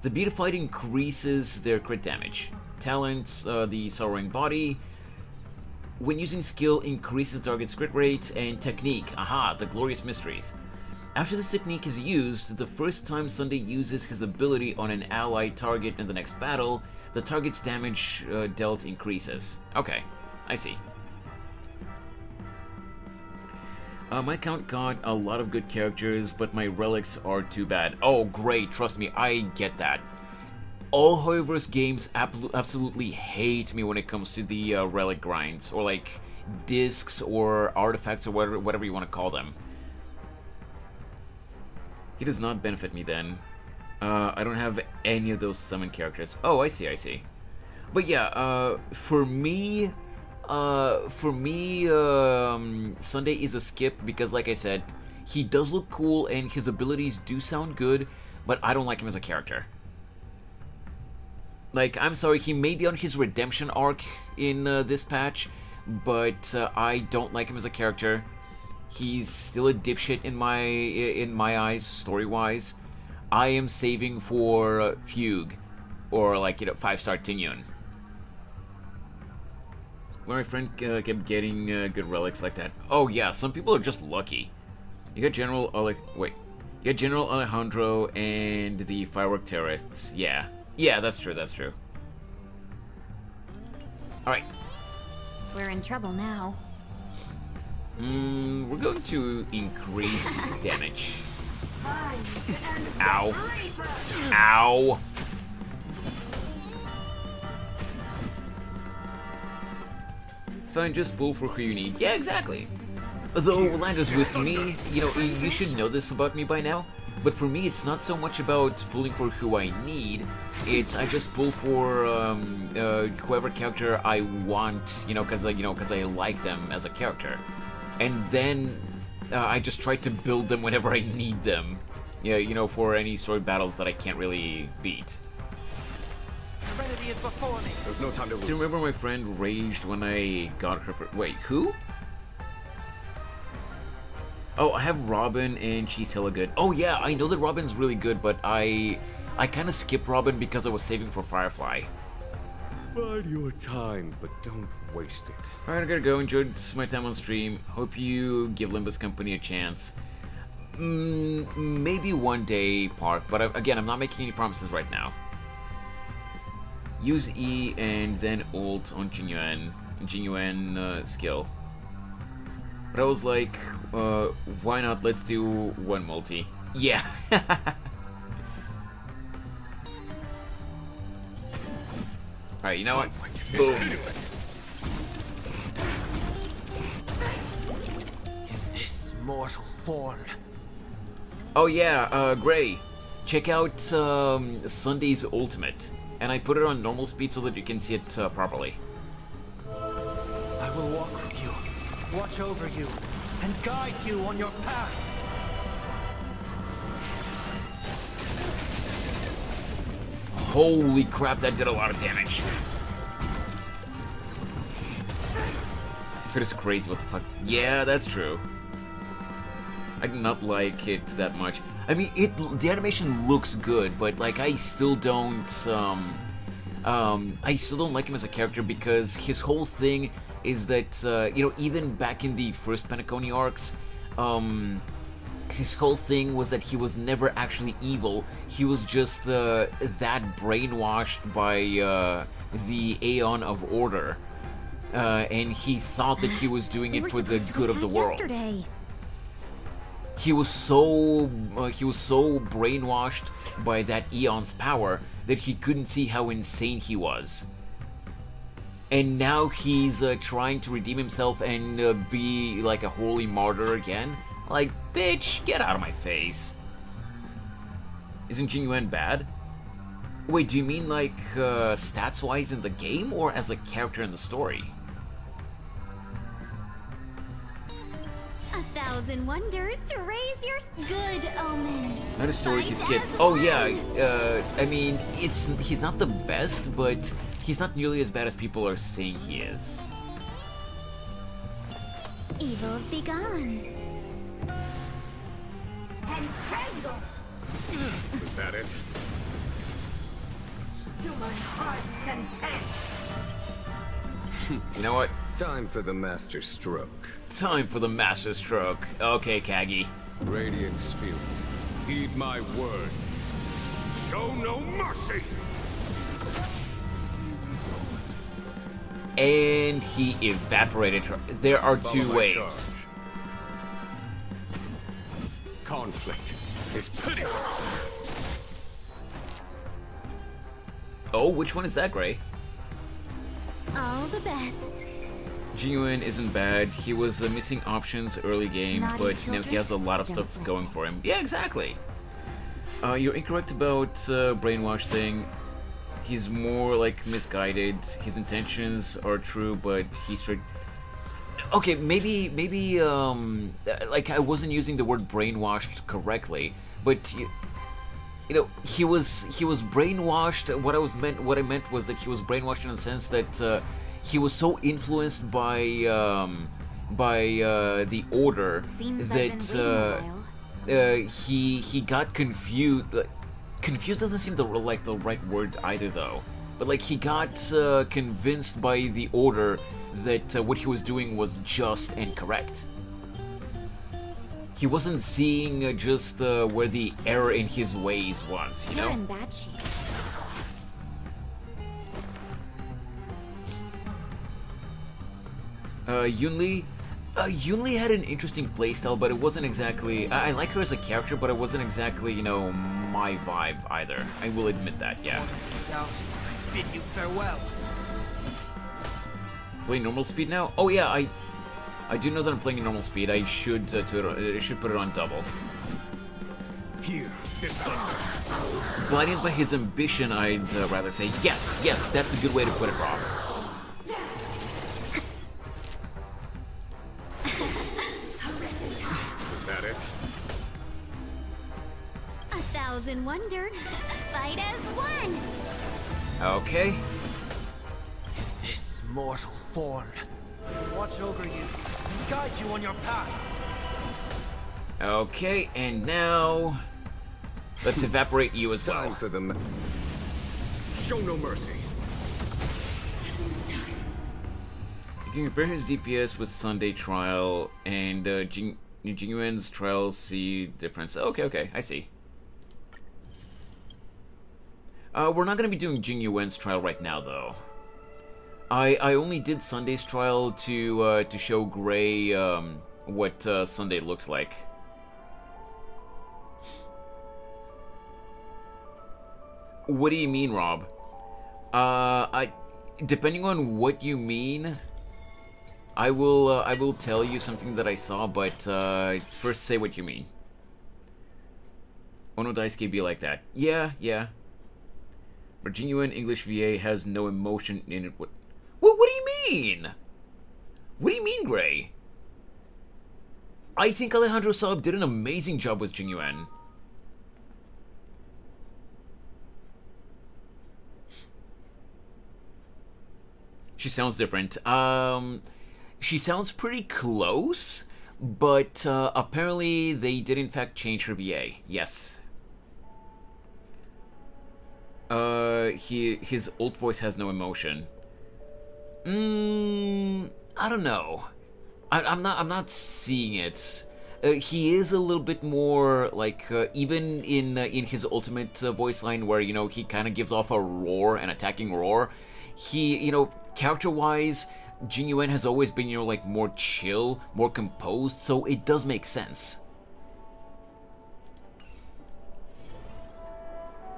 The Beatified increases their crit damage. Talents, the Sorrowing Body. When using skill, increases target's crit rate, and technique. Aha, the Glorious Mysteries. After this technique is used, the first time Sunday uses his ability on an allied target in the next battle, the target's damage dealt increases. Okay, I see. My account got a lot of good characters, but my relics are too bad. Oh, great, trust me, I get that. All Hoyoverse games absolutely hate me when it comes to the relic grinds, or like discs or artifacts or whatever you want to call them. He does not benefit me then. I don't have any of those summon characters. Oh, I see. But yeah, for me, Sunday is a skip because, like I said, he does look cool and his abilities do sound good, but I don't like him as a character. Like, I'm sorry, he may be on his redemption arc in this patch, but I don't like him as a character. He's still a dipshit in my eyes, story-wise. I am saving for Fugue, or like, 5-star Tinyun. When my friend kept getting good relics like that. Oh yeah, some people are just lucky. You got General Alejandro and the Firework Terrorists. Yeah, that's true. Alright. We're in trouble now. We're going to increase damage. Ow. Ow. It's fine, just pull for who you need. Yeah, exactly. Though, Landers, with me, you should know this about me by now, but for me, it's not so much about pulling for who I need, I just pull for whoever character I want, because I like them as a character. And then I just try to build them whenever I need them. Yeah, you know, for any story battles that I can't really beat. Trinity is before me. There's no time to Do lose. you remember my friend raged when I got her for... Wait, who? Oh, I have Robin, and she's hella good. Oh yeah, I know that Robin's really good, but I kind of skipped Robin because I was saving for Firefly. Bide your time, but don't waste it. Alright, I gotta go. Enjoyed my time on stream. Hope you give Limbus Company a chance. Maybe one day, Park, but again, I'm not making any promises right now. Use E and then ult on Genuine skill. But I was like, why not? Let's do one multi. Yeah. Alright, you know what? Boom. In this mortal form. Oh yeah, Gray. Check out Sunday's Ultimate. And I put it on normal speed so that you can see it properly. I will walk with you, watch over you, and guide you on your path. Holy crap, that did a lot of damage. This fit is crazy, what the fuck? Yeah, that's true. I do not like it that much. I mean, the animation looks good, but like I still don't like him as a character because his whole thing is that you know, even back in the first Penacony arcs, his whole thing was that he was never actually evil. He was just that brainwashed by the Aeon of Order, and he thought that he was doing it for the good of the world. He was so brainwashed by that Eon's power that he couldn't see how insane he was. And now he's trying to redeem himself and be like a holy martyr again. Like, bitch, get out of my face. Isn't Genuine bad? Wait, do you mean like stats-wise in the game or as a character in the story? 1,000 wonders to raise your good omens. Not a story he's Fight kid. as Oh one. yeah, I mean, he's not the best, but he's not nearly as bad as people are saying he is. Evils be gone. Entangle Is that it? to my heart's content. You know what? Time for the master stroke. Time for the master stroke. Okay, Kagi. Radiant spirit, heed my word. Show no mercy. And he evaporated her. There are Follow two my waves. charge. Conflict is pitiful. Oh, which one is that, Gray? All the best. Genuine isn't bad. He was missing options early game, Naughty but now he children, has a lot of don't stuff listen. going for him. Yeah, exactly. You're incorrect about brainwash thing. He's more like misguided. His intentions are true, but he's straight. Okay, maybe like I wasn't using the word brainwashed correctly, but you know, he was brainwashed. What I meant was that he was brainwashed in the sense that he was so influenced by the Order Seems I've been waiting a that while. he got confused. Confused doesn't seem the right word either, though. But like he got convinced by the Order that what he was doing was just and correct. He wasn't seeing just where the error in his ways was, you You're know? in bad shape. Yunli? Yunli had an interesting playstyle, but it wasn't exactly... I like her as a character, but it wasn't exactly, you know, my vibe either. I will admit that, yeah. Bid you farewell. Playing normal speed now? Oh yeah, I do know that I'm playing in normal speed. I should put it on double. Here is thunder. Blinded by his ambition, I'd rather say. Yes, yes, that's a good way to put it, Rob. thousand wonder. Fight as one. Okay. This mortal form will watch over you and guide you on your path. Okay, and now let's evaporate you as Time well. for them. Show no mercy. You can compare his DPS with Sunday Trial and Jinyuan's Trial, see difference. Okay, I see. We're not going to be doing Jinyuan's Trial right now, though. I only did Sunday's Trial to show Gray what Sunday looked like. What do you mean, Rob? Depending on what you mean, I will tell you something that I saw, but first say what you mean. Ono Daisuke be like that. Yeah. But genuine English VA has no emotion in it. What do you mean? What do you mean, Gray? I think Alejandro Saab did an amazing job with Jinyuan. She sounds different. She sounds pretty close, but apparently they did in fact change her VA. Yes. His old voice has no emotion. I don't know. I'm not seeing it. He is a little bit more like even in his ultimate voice line, where he kind of gives off a roar, an attacking roar. He character-wise, Jinyuan has always been like more chill, more composed, so it does make sense.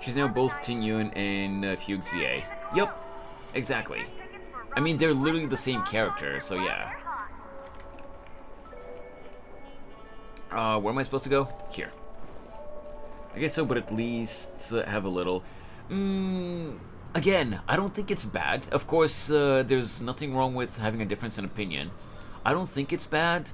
She's now both Jinyuan and Fugue's VA. Yup, exactly. I mean, they're literally the same character, so yeah. Where am I supposed to go? Here. I guess so, but at least have a little. Again, I don't think it's bad. Of course, there's nothing wrong with having a difference in opinion. I don't think it's bad,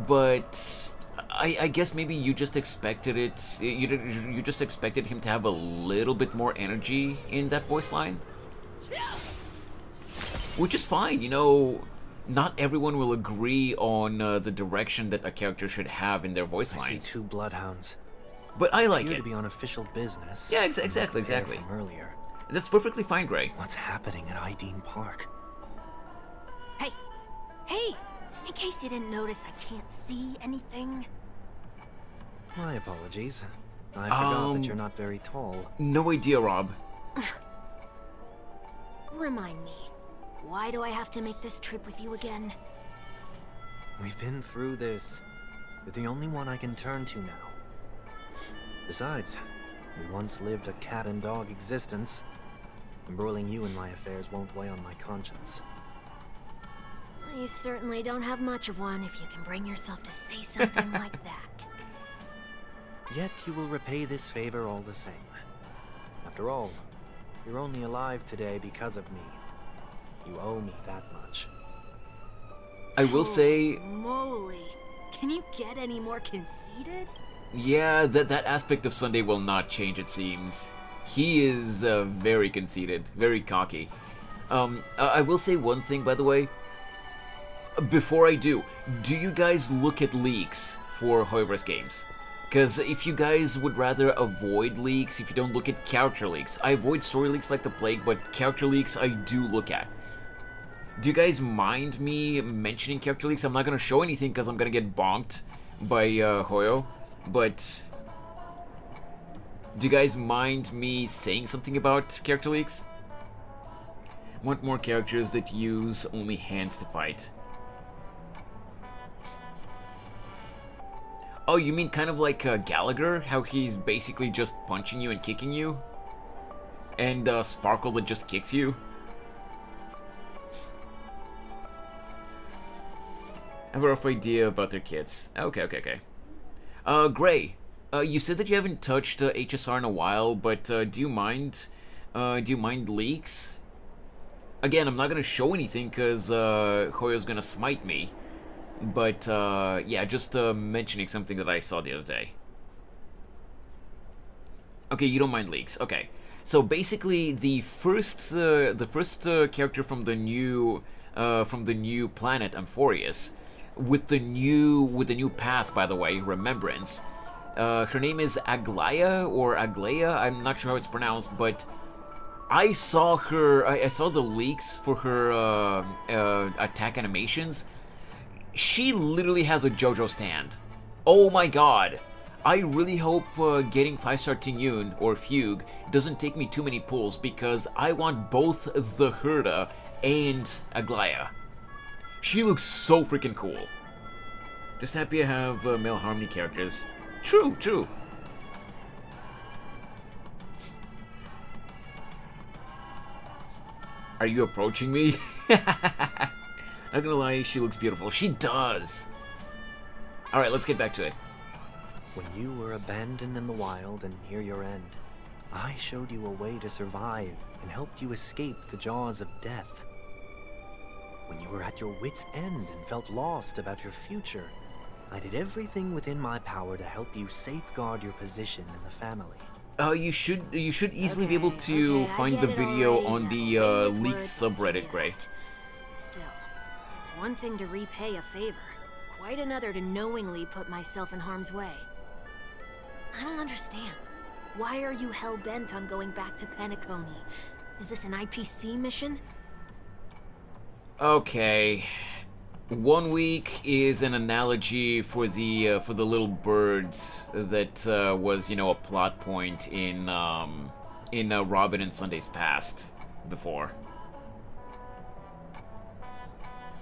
but I guess maybe you just expected it. You just expected him to have a little bit more energy in that voice line, which is fine. Not everyone will agree on the direction that a character should have in their voice lines. I see 2 bloodhounds. But I like Appear it. to be on official business. Yeah, exactly. From earlier. That's perfectly fine, Gray. What's happening at Ideen Park? Hey! In case you didn't notice, I can't see anything. My apologies. I forgot that you're not very tall. No idea, Rob. Remind me, why do I have to make this trip with you again? We've been through this. You're the only one I can turn to now. Besides, we once lived a cat and dog existence. Embroiling you in my affairs won't weigh on my conscience. You certainly don't have much of one if you can bring yourself to say something like that. Yet you will repay this favor all the same. After all, you're only alive today because of me. You owe me that much. I will say... Moly! Can you get any more conceited? Yeah, that aspect of Sunday will not change, it seems. He is very conceited, very cocky. I will say one thing, by the way. Before I do you guys look at leaks for Hoyoverse games? Because if you guys would rather avoid leaks, if you don't look at character leaks. I avoid story leaks like the plague, but character leaks I do look at. Do you guys mind me mentioning character leaks? I'm not going to show anything because I'm going to get bonked by Hoyo. But do you guys mind me saying something about character leaks? Want more characters that use only hands to fight. Oh, you mean kind of like Gallagher? How he's basically just punching you and kicking you? And Sparkle that just kicks you? I have a rough idea about their kits. Okay. Gray, you said that you haven't touched HSR in a while, but do you mind leaks? Again, I'm not gonna show anything because Hoyo's gonna smite me. But yeah, just mentioning something that I saw the other day. Okay, you don't mind leaks. Okay, so basically the first character from the new planet Amphorius, with the new path, by the way, Remembrance. Her name is Aglaya or Aglaya. I'm not sure how it's pronounced, but I saw her. I saw the leaks for her attack animations. She literally has a JoJo stand. Oh my god. I really hope getting 5-star Tingyun or Fugue doesn't take me too many pulls, because I want both the Herda and Aglaya. She looks so freaking cool. Just happy I have male harmony characters. True, true. Are you approaching me? Not gonna lie, she looks beautiful. She does. Alright, let's get back to it. When you were abandoned in the wild and near your end, I showed you a way to survive and helped you escape the jaws of death. When you were at your wit's end and felt lost about your future, I did everything within my power to help you safeguard your position in the family. You should easily be able to find the video on the leaked subreddit, Gray. Still, it's one thing to repay a favor, quite another to knowingly put myself in harm's way. I don't understand. Why are you hell-bent on going back to Penacony? Is this an IPC mission? Okay. 1 week is an analogy for the little bird that was, you know, a plot point in Robin and Sunday's Past before.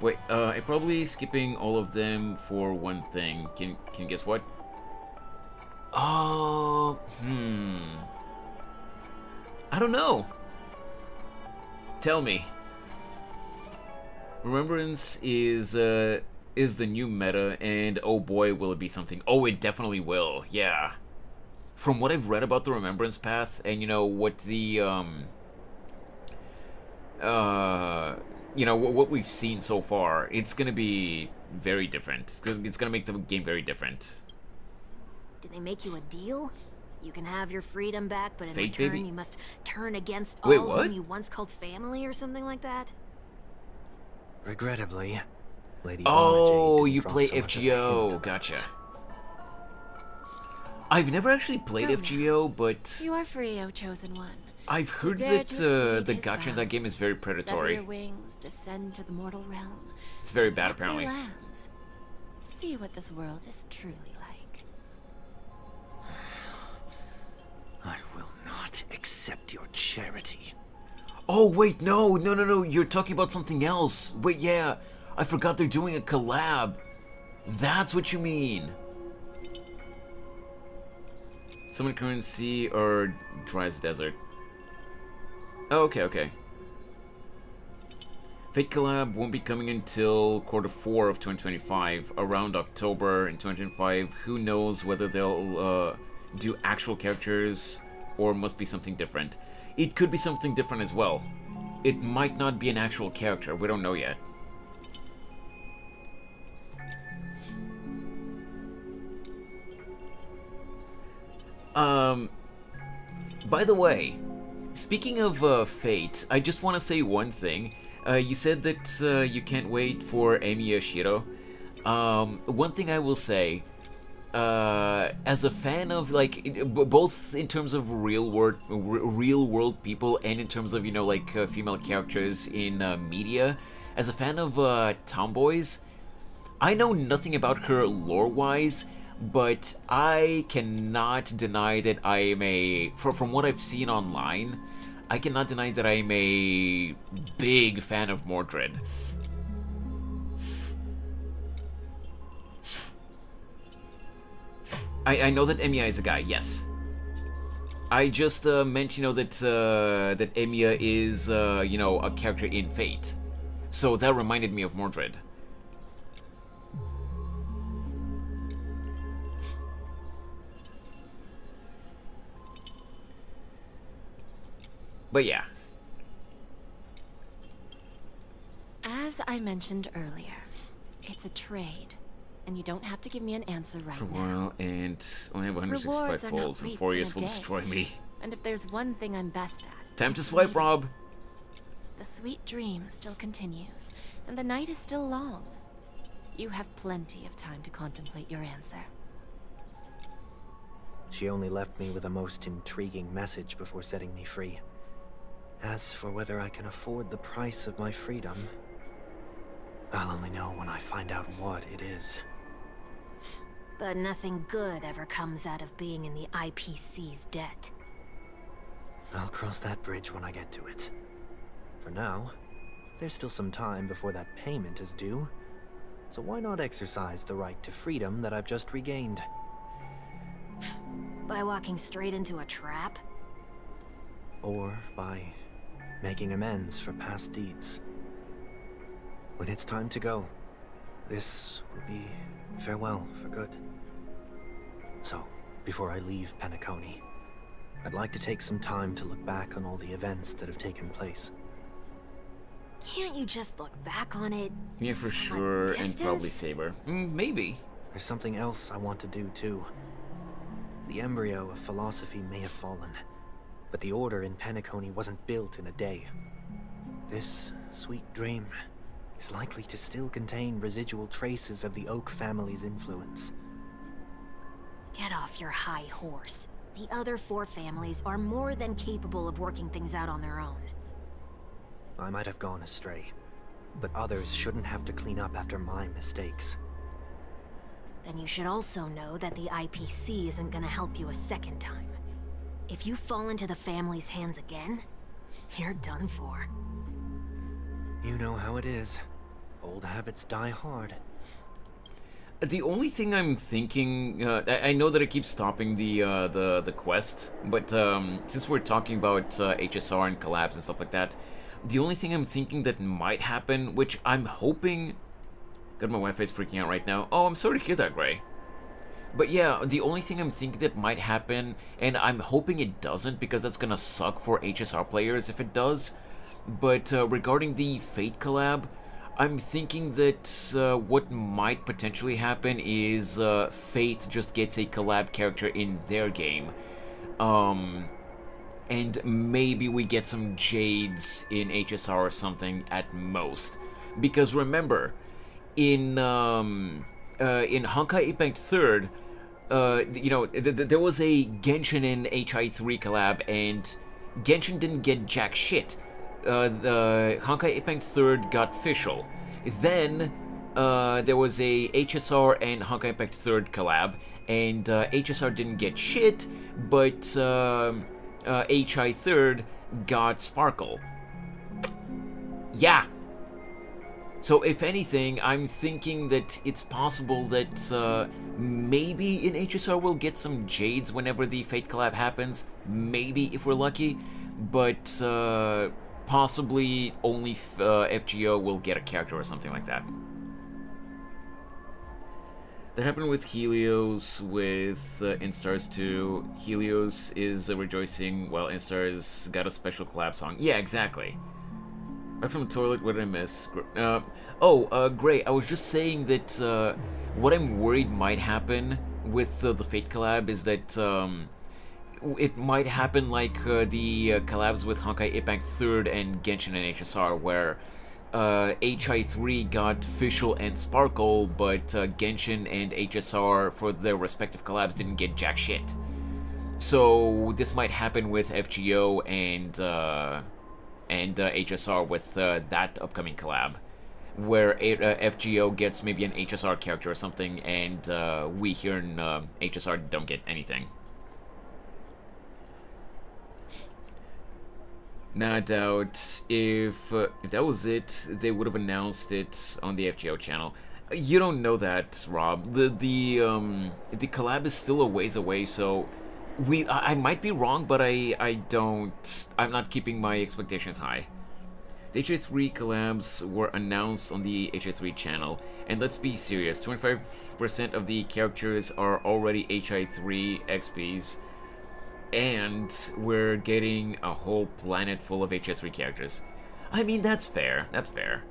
Wait, I'm probably skipping all of them for one thing. Can you guess what? Oh, I don't know. Tell me. Remembrance is the new meta, and oh boy, will it be something. Oh, it definitely will. Yeah. From what I've read about the Remembrance path, and you know what the you know what we've seen so far, it's gonna be very different. It's gonna make the game very different. Did they make you a deal? You can have your freedom back, but in Fate, return baby? you must turn against Wait, all what? whom you once called family or something like that? Regrettably, Lady Oh, Barnagate you didn't play drop so much as a hint FGO. about Gotcha. it. I've never actually played Come now. FGO, but You are free, O chosen one. I've heard Dare that to exceed the his gacha in that game is bounds. very Sever predatory. your wings, descend to the mortal realm. It's very bad, Walk their apparently. lands. See what this world is truly like. I will not accept your charity. Oh, wait, no, you're talking about something else. Wait, yeah, I forgot they're doing a collab. That's what you mean. Summon currency or dry as desert. Oh, okay. Fate collab won't be coming until Q4 of 2025, around October in 2025. Who knows whether they'll do actual characters or must be something different. It could be something different as well. It might not be an actual character, we don't know yet. By the way, speaking of Fate, I just want to say one thing. You said that you can't wait for Emiya Shiro. One thing I will say, as a fan of both in terms of real world people and in terms of female characters in media, as a fan of tomboys, I know nothing about her lore-wise, but I cannot deny that I am from what I've seen online, I cannot deny that I'm a big fan of Mordred. I know that Emiya is a guy, yes. I just meant, that Emiya is, a character in Fate. So that reminded me of Mordred. But yeah. As I mentioned earlier, it's a trade. and you don't have to give me an answer right For a now. while, and only have Rewards 165 are not polls, and rates 4 in years a will day. destroy me. And if there's one thing I'm best at, Time to it's swipe, waiting. Rob. The sweet dream still continues, and the night is still long. You have plenty of time to contemplate your answer. She only left me with a most intriguing message before setting me free. As for whether I can afford the price of my freedom, I'll only know when I find out what it is. But nothing good ever comes out of being in the IPC's debt. I'll cross that bridge when I get to it. For now, there's still some time before that payment is due. So why not exercise the right to freedom that I've just regained? By walking straight into a trap? Or by making amends for past deeds. When it's time to go, this will be farewell for good. So, before I leave Penacony, I'd like to take some time to look back on all the events that have taken place. Can't you just look back on it? Yeah, for from a sure, and probably distance? Saber. Maybe. There's something else I want to do too. The embryo of philosophy may have fallen, but the order in Penacony wasn't built in a day. This sweet dream is likely to still contain residual traces of the Oak family's influence. Get off your high horse. The other 4 families are more than capable of working things out on their own. I might have gone astray, but others shouldn't have to clean up after my mistakes. Then you should also know that the IPC isn't gonna help you a second time. If you fall into the family's hands again, you're done for. You know how it is. Old habits die hard. The only thing I'm thinking, I know that I keep stopping the quest, but since we're talking about HSR and collabs and stuff like that, the only thing I'm thinking that might happen, which I'm hoping... God, my Wi-Fi's freaking out right now. Oh, I'm sorry to hear that, Gray. But yeah, the only thing I'm thinking that might happen, and I'm hoping it doesn't, because that's gonna suck for HSR players if it does, but regarding the Fate collab, I'm thinking that what might potentially happen is Fate just gets a collab character in their game. And maybe we get some Jades in HSR or something at most. Because remember, in Honkai Impact 3rd, you know, there was a Genshin in HI3 collab, and Genshin didn't get jack shit. The Honkai Impact 3rd got official. Then there was a HSR and Honkai Impact 3rd collab, and HSR didn't get shit, but HI 3rd got Sparkle. Yeah. So if anything, I'm thinking that it's possible that maybe in HSR we'll get some Jades whenever the Fate collab happens. Maybe if we're lucky, but possibly only FGO will get a character or something like that. That happened with Helios, with Instars 2. Helios is rejoicing while Instars got a special collab song. Yeah, exactly. Back from the toilet, what did I miss? Gray, I was just saying that what I'm worried might happen with the Fate collab is that it might happen like the collabs with Honkai Impact 3rd and Genshin and HSR, where HI3 got Fischl and Sparkle, but Genshin and HSR, for their respective collabs, didn't get jack shit. So this might happen with FGO and HSR with that upcoming collab, where FGO gets maybe an HSR character or something, and we here in HSR don't get anything. Now I doubt if that was it, they would have announced it on the FGO channel. You don't know that, Rob. The collab is still a ways away, so I might be wrong, but I'm not keeping my expectations high. The HA3 collabs were announced on the HA3 channel, and let's be serious, 25% of the characters are already HI3 XPs, and we're getting a whole planet full of HS3 characters. I mean, that's fair. That's fair.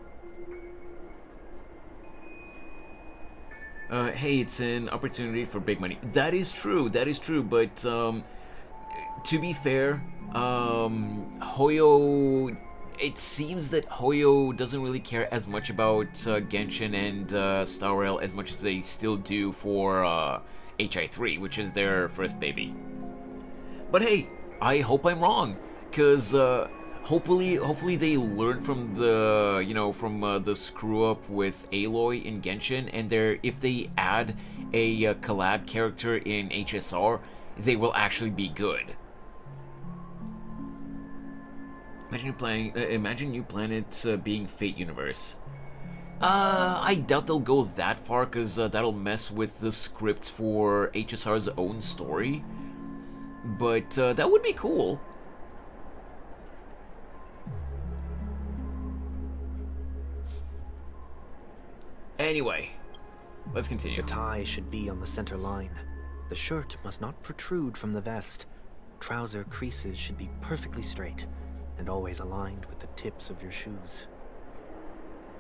Hey, it's an opportunity for big money. That is true, but to be fair, Hoyo... It seems that Hoyo doesn't really care as much about Genshin and Star Rail as much as they still do for HI3, which is their first baby. But hey, I hope I'm wrong, because hopefully they learn from the the screw up with Aloy in Genshin, and if they add a collab character in HSR, they will actually be good. Imagine New Planet being Fate Universe. I doubt they'll go that far, because that'll mess with the scripts for HSR's own story. But that would be cool. Anyway, let's continue. The tie should be on the center line. The shirt must not protrude from the vest. Trouser creases should be perfectly straight and always aligned with the tips of your shoes.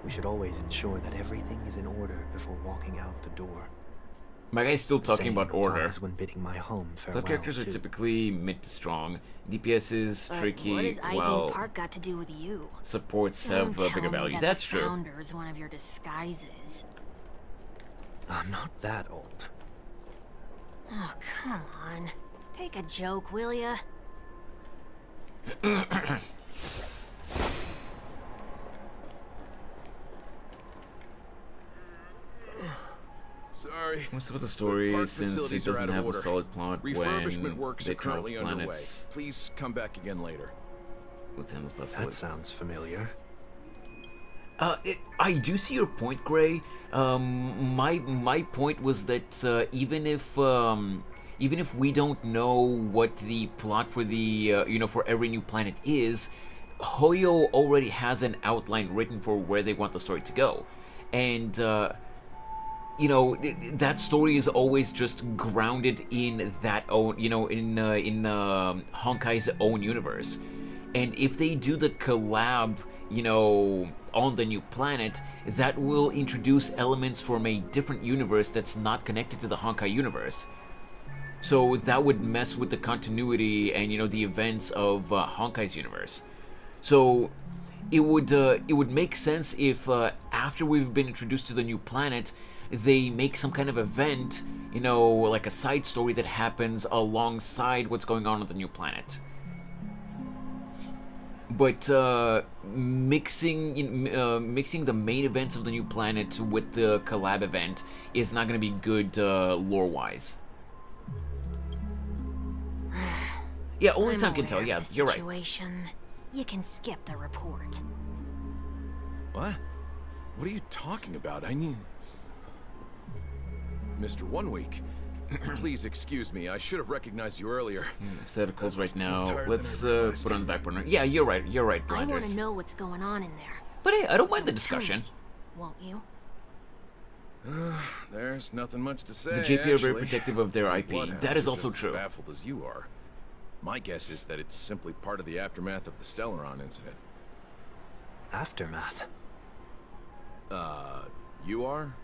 We should always ensure that everything is in order before walking out the door. My guy's still talking about order. When bidding my home farewell. Club characters are typically mid to strong. DPS is tricky. What has well, Park got to do with you? Supports have bigger value. That's true. Founder is one of your disguises. I'm not that old. Oh, come on. Take a joke, will ya? Sorry. What's with the story since it doesn't have a solid plot Refurbishment works they are currently drop underway. planets? Please come back again later. What's in this bus? That sounds familiar. I do see your point, Gray. My point was that even if we don't know what the plot for the for every new planet is, Hoyo already has an outline written for where they want the story to go, and that story is always just grounded in that own in Honkai's own universe, and if they do the collab on the new planet, that will introduce elements from a different universe that's not connected to the Honkai universe. So that would mess with the continuity and the events of Honkai's universe. So it would make sense if after we've been introduced to the new planet, they make some kind of event, like a side story that happens alongside what's going on the new planet. But mixing the main events of the new planet with the collab event is not going to be good lore-wise. Yeah, only time can tell. Yeah, you're right. You can skip the report. What? What are you talking about? I mean... Mr. 1 Week, please excuse me. I should have recognized you earlier. Hypotheticals right now. Let's put on the back burner. Yeah, you're right. You're right, Blinders. I want to know what's going on in there. But hey, I don't mind the discussion. Won't you? There's nothing much to say. The JP are very protective of their IP. That is also true. As baffled as you are. My guess is that it's simply part of the aftermath of the Stellaron incident. Aftermath? You are?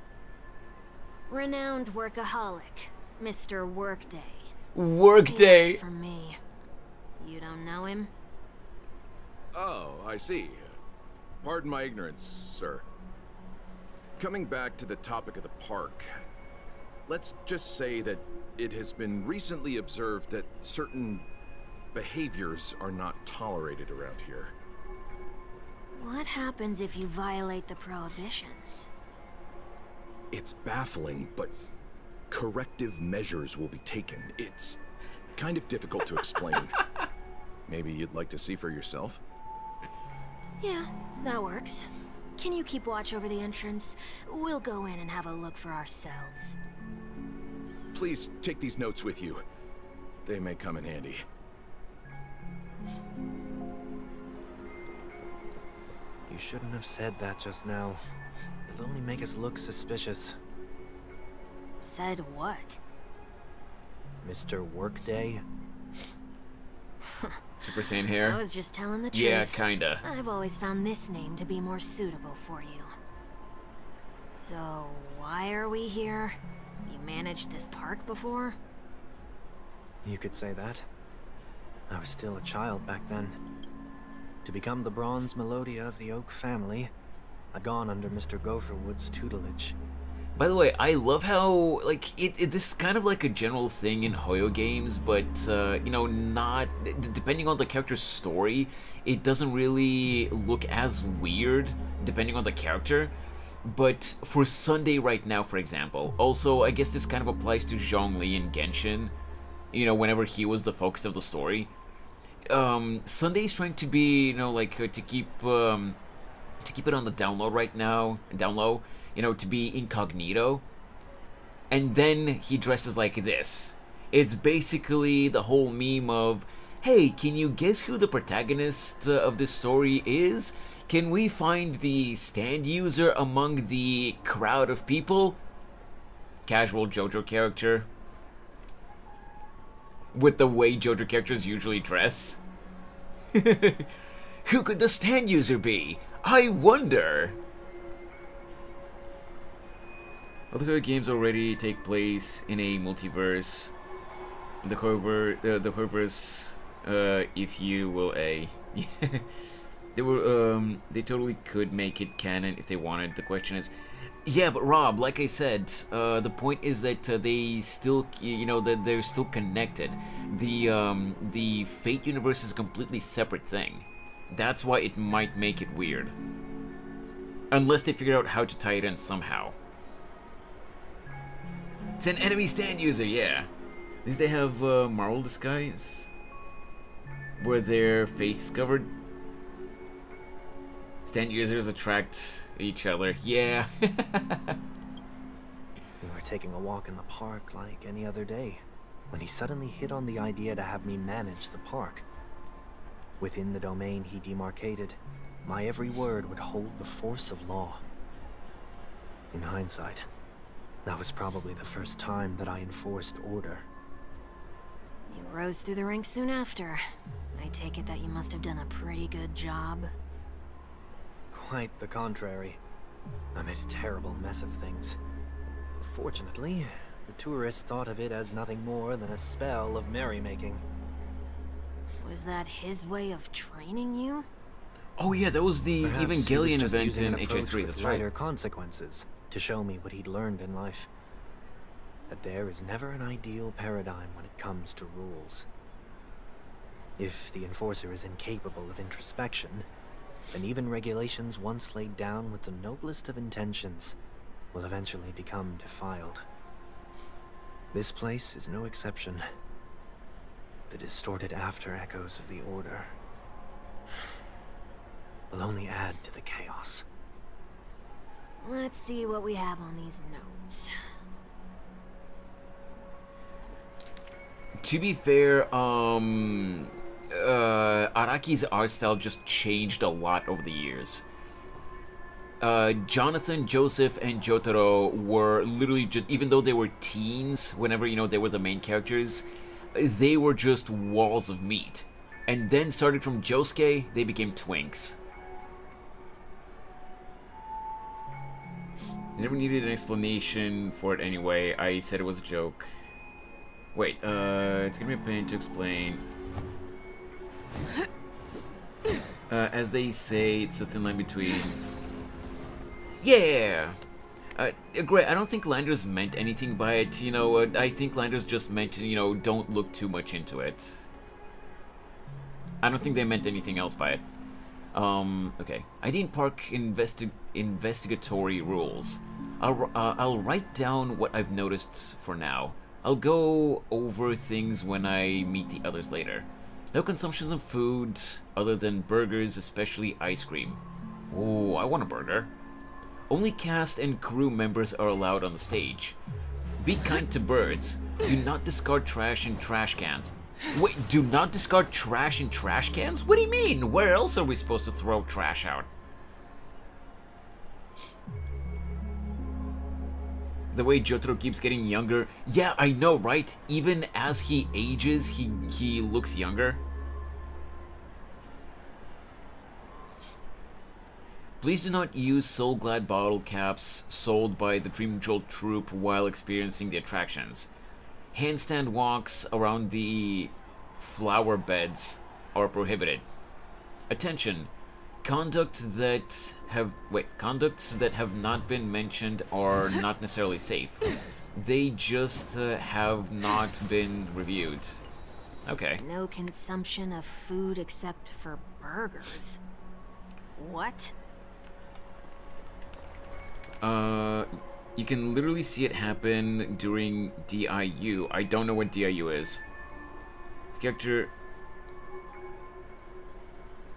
Renowned workaholic, Mr. Workday. Workday! He works for me. You don't know him? Oh, I see. Pardon my ignorance, sir. Coming back to the topic of the park, let's just say that it has been recently observed that certain behaviors are not tolerated around here. What happens if you violate the prohibitions? It's baffling, but corrective measures will be taken. It's kind of difficult to explain. Maybe you'd like to see for yourself? Yeah, that works. Can you keep watch over the entrance? We'll go in and have a look for ourselves. Please take these notes with you. They may come in handy. You shouldn't have said that just now. It'll only make us look suspicious. Said what? Mr. Workday? Super Saiyan hair? I was just telling the truth. Yeah, kinda. I've always found this name to be more suitable for you. So, why are we here? You managed this park before? You could say that. I was still a child back then. To become the bronze Melodia of the Oak family, I'd gone under Mr. Gopherwood's tutelage. By the way, I love how, like, this is kind of like a general thing in Hoyo games, but, you know, not... Depending on the character's story, it doesn't really look as weird, depending on the character. But for Sunday right now, for example, also, I guess this kind of applies to Zhongli in Genshin, you know, whenever he was the focus of the story. Sunday's trying to be, you know, like, to keep it on the down low right now, you know, to be incognito. And then he dresses like this. It's basically the whole meme of, hey, can you guess who the protagonist of this story is? Can we find the stand user among the crowd of people? Casual JoJo character. With the way JoJo characters usually dress. Who could the stand user be? I wonder. Other games already take place in a multiverse. The Hoververse, if you will, they totally could make it canon if they wanted. The question is, yeah, but Rob, like I said, the point is that they still, you know, that they're still connected. The Fate universe is a completely separate thing. That's why it might make it weird, unless they figure out how to tie it in somehow. It's an enemy stand user, yeah. At least they have Marvel disguise, where their face is covered. Stand users attract each other, yeah. We were taking a walk in the park like any other day, when he suddenly hit on the idea to have me manage the park. Within the domain he demarcated, my every word would hold the force of law. In hindsight, that was probably the first time that I enforced order. You rose through the ranks soon after. I take it that you must have done a pretty good job. Quite the contrary. I made a terrible mess of things. Fortunately, the tourists thought of it as nothing more than a spell of merrymaking. Was that his way of training you? Oh yeah, that was the Perhaps Evangelion he was just event using in an approach HA3, with that's right. lighter consequences to show me what he'd learned in life. That there is never an ideal paradigm when it comes to rules. If the enforcer is incapable of introspection, then even regulations once laid down with the noblest of intentions will eventually become defiled. This place is no exception. The distorted after echoes of the Order will only add to the chaos. Let's see what we have on these notes. To be fair, Araki's art style just changed a lot over the years. Jonathan, Joseph, and Jotaro were literally just, even though they were teens, whenever, you know, they were the main characters, they were just walls of meat. And then started from Josuke, they became twinks. I never needed an explanation for it anyway. I said it was a joke. Wait, it's gonna be a pain to explain. As they say, it's a thin line between... Yeah! Great, I don't think Landers meant anything by it, you know, I think Landers just meant, you know, don't look too much into it. I don't think they meant anything else by it. Okay. ID Park investigatory rules. I'll write down what I've noticed for now. I'll go over things when I meet the others later. No consumptions of food other than burgers, especially ice cream. Ooh, I want a burger. Only cast and crew members are allowed on the stage. Be kind to birds. Do not discard trash in trash cans. Wait, do not discard trash in trash cans? What do you mean? Where else are we supposed to throw trash out? The way Jotaro keeps getting younger. Yeah, I know, right? Even as he ages, he looks younger. Please do not use Soul-Glad bottle caps sold by the Dream Jolt troupe while experiencing the attractions. Handstand walks around the flower beds are prohibited. Attention. Conducts that have not been mentioned are not necessarily safe. They just have not been reviewed. Okay. No consumption of food except for burgers. What? You can literally see it happen during DIU. I don't know what DIU is. The character...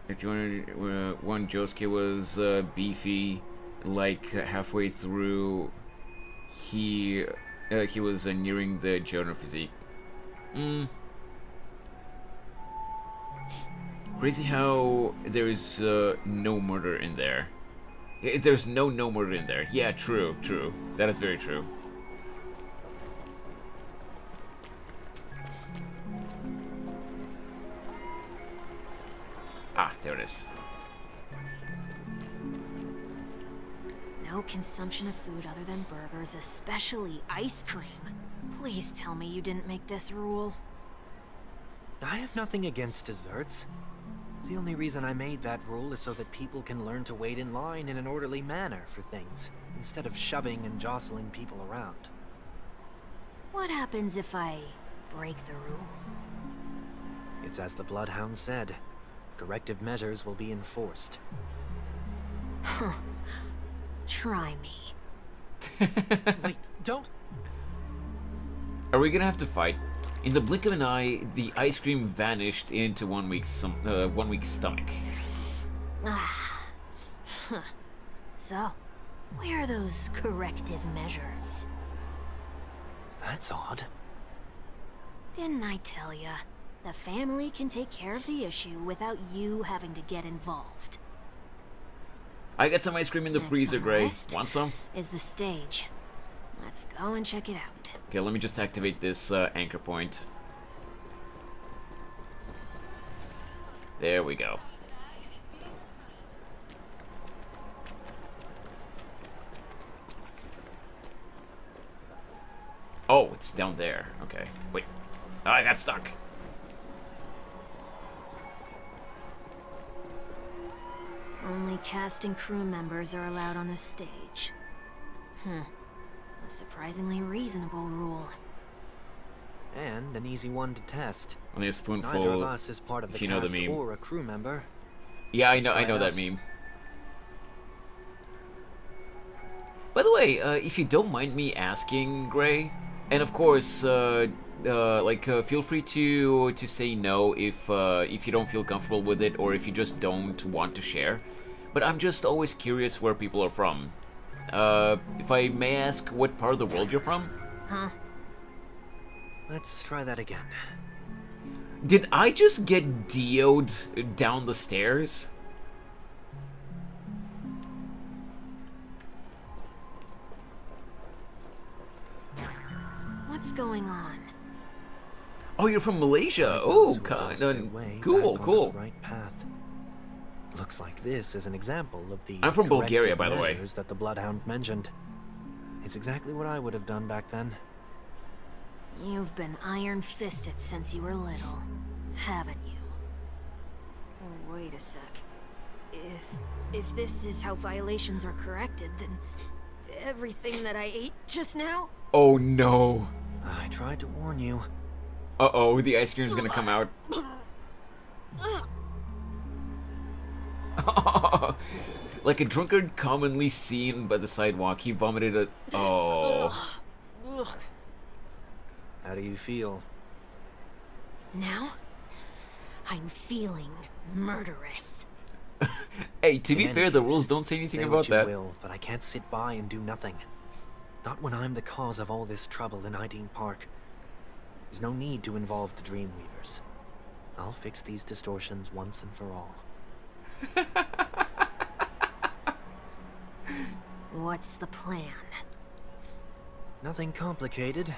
When Josuke was beefy, like halfway through, he was nearing the Jono physique. Crazy how there is no murder in there. There's no murder in there. Yeah, true. That is very true. Ah, there it is. No consumption of food other than burgers, especially ice cream. Please tell me you didn't make this rule. I have nothing against desserts. The only reason I made that rule is so that people can learn to wait in line in an orderly manner for things, instead of shoving and jostling people around. What happens if I break the rule? It's as the Bloodhound said. Corrective measures will be enforced. Huh. Try me. Wait, don't... Are we gonna have to fight? In the blink of an eye, the ice cream vanished into one week's stomach. Ah. Huh. So, where are those corrective measures? That's odd. Didn't I tell ya? The family can take care of the issue without you having to get involved. I got some ice cream in the Next freezer, on the Gray. list Want some? Is the stage. Let's go and check it out. Okay, let me just activate this anchor point. There we go. Oh, it's down there. Okay. Wait. Oh, I got stuck. Only cast and crew members are allowed on the stage. A surprisingly reasonable rule. And an easy one to test. Only a spoonful. Neither of us is part of the if you know cast the meme. or a crew member. Yeah, I Let's try know it that out. meme. By the way, if you don't mind me asking, Gray, and of course, feel free to say no if you don't feel comfortable with it, or if you just don't want to share. But I'm just always curious where people are from. If I may ask, what part of the world you're from? Huh? Let's try that again. Did I just get DO'd down the stairs? What's going on? Oh, you're from Malaysia. Those Oh, who force their way cool, back cool. onto the right path. Looks like this is an example of the I'm from Bulgaria, corrective by the way. measures that the Bloodhound mentioned. It's exactly what I would have done back then. You've been iron-fisted since you were little, haven't you? Oh, wait a sec. If this is how violations are corrected, then everything that I ate just now? Oh no. I tried to warn you. Uh-oh, the ice cream's gonna come out. Like a drunkard commonly seen by the sidewalk, he vomited a... Oh. How do you feel? Now, I'm feeling murderous. Hey, to be In any fair, the case, rules don't say anything say about what you that. will, but I can't sit by and do nothing. Not when I'm the cause of all this trouble in Ideen Park. There's no need to involve the Dreamweavers. I'll fix these distortions once and for all. What's the plan? Nothing complicated.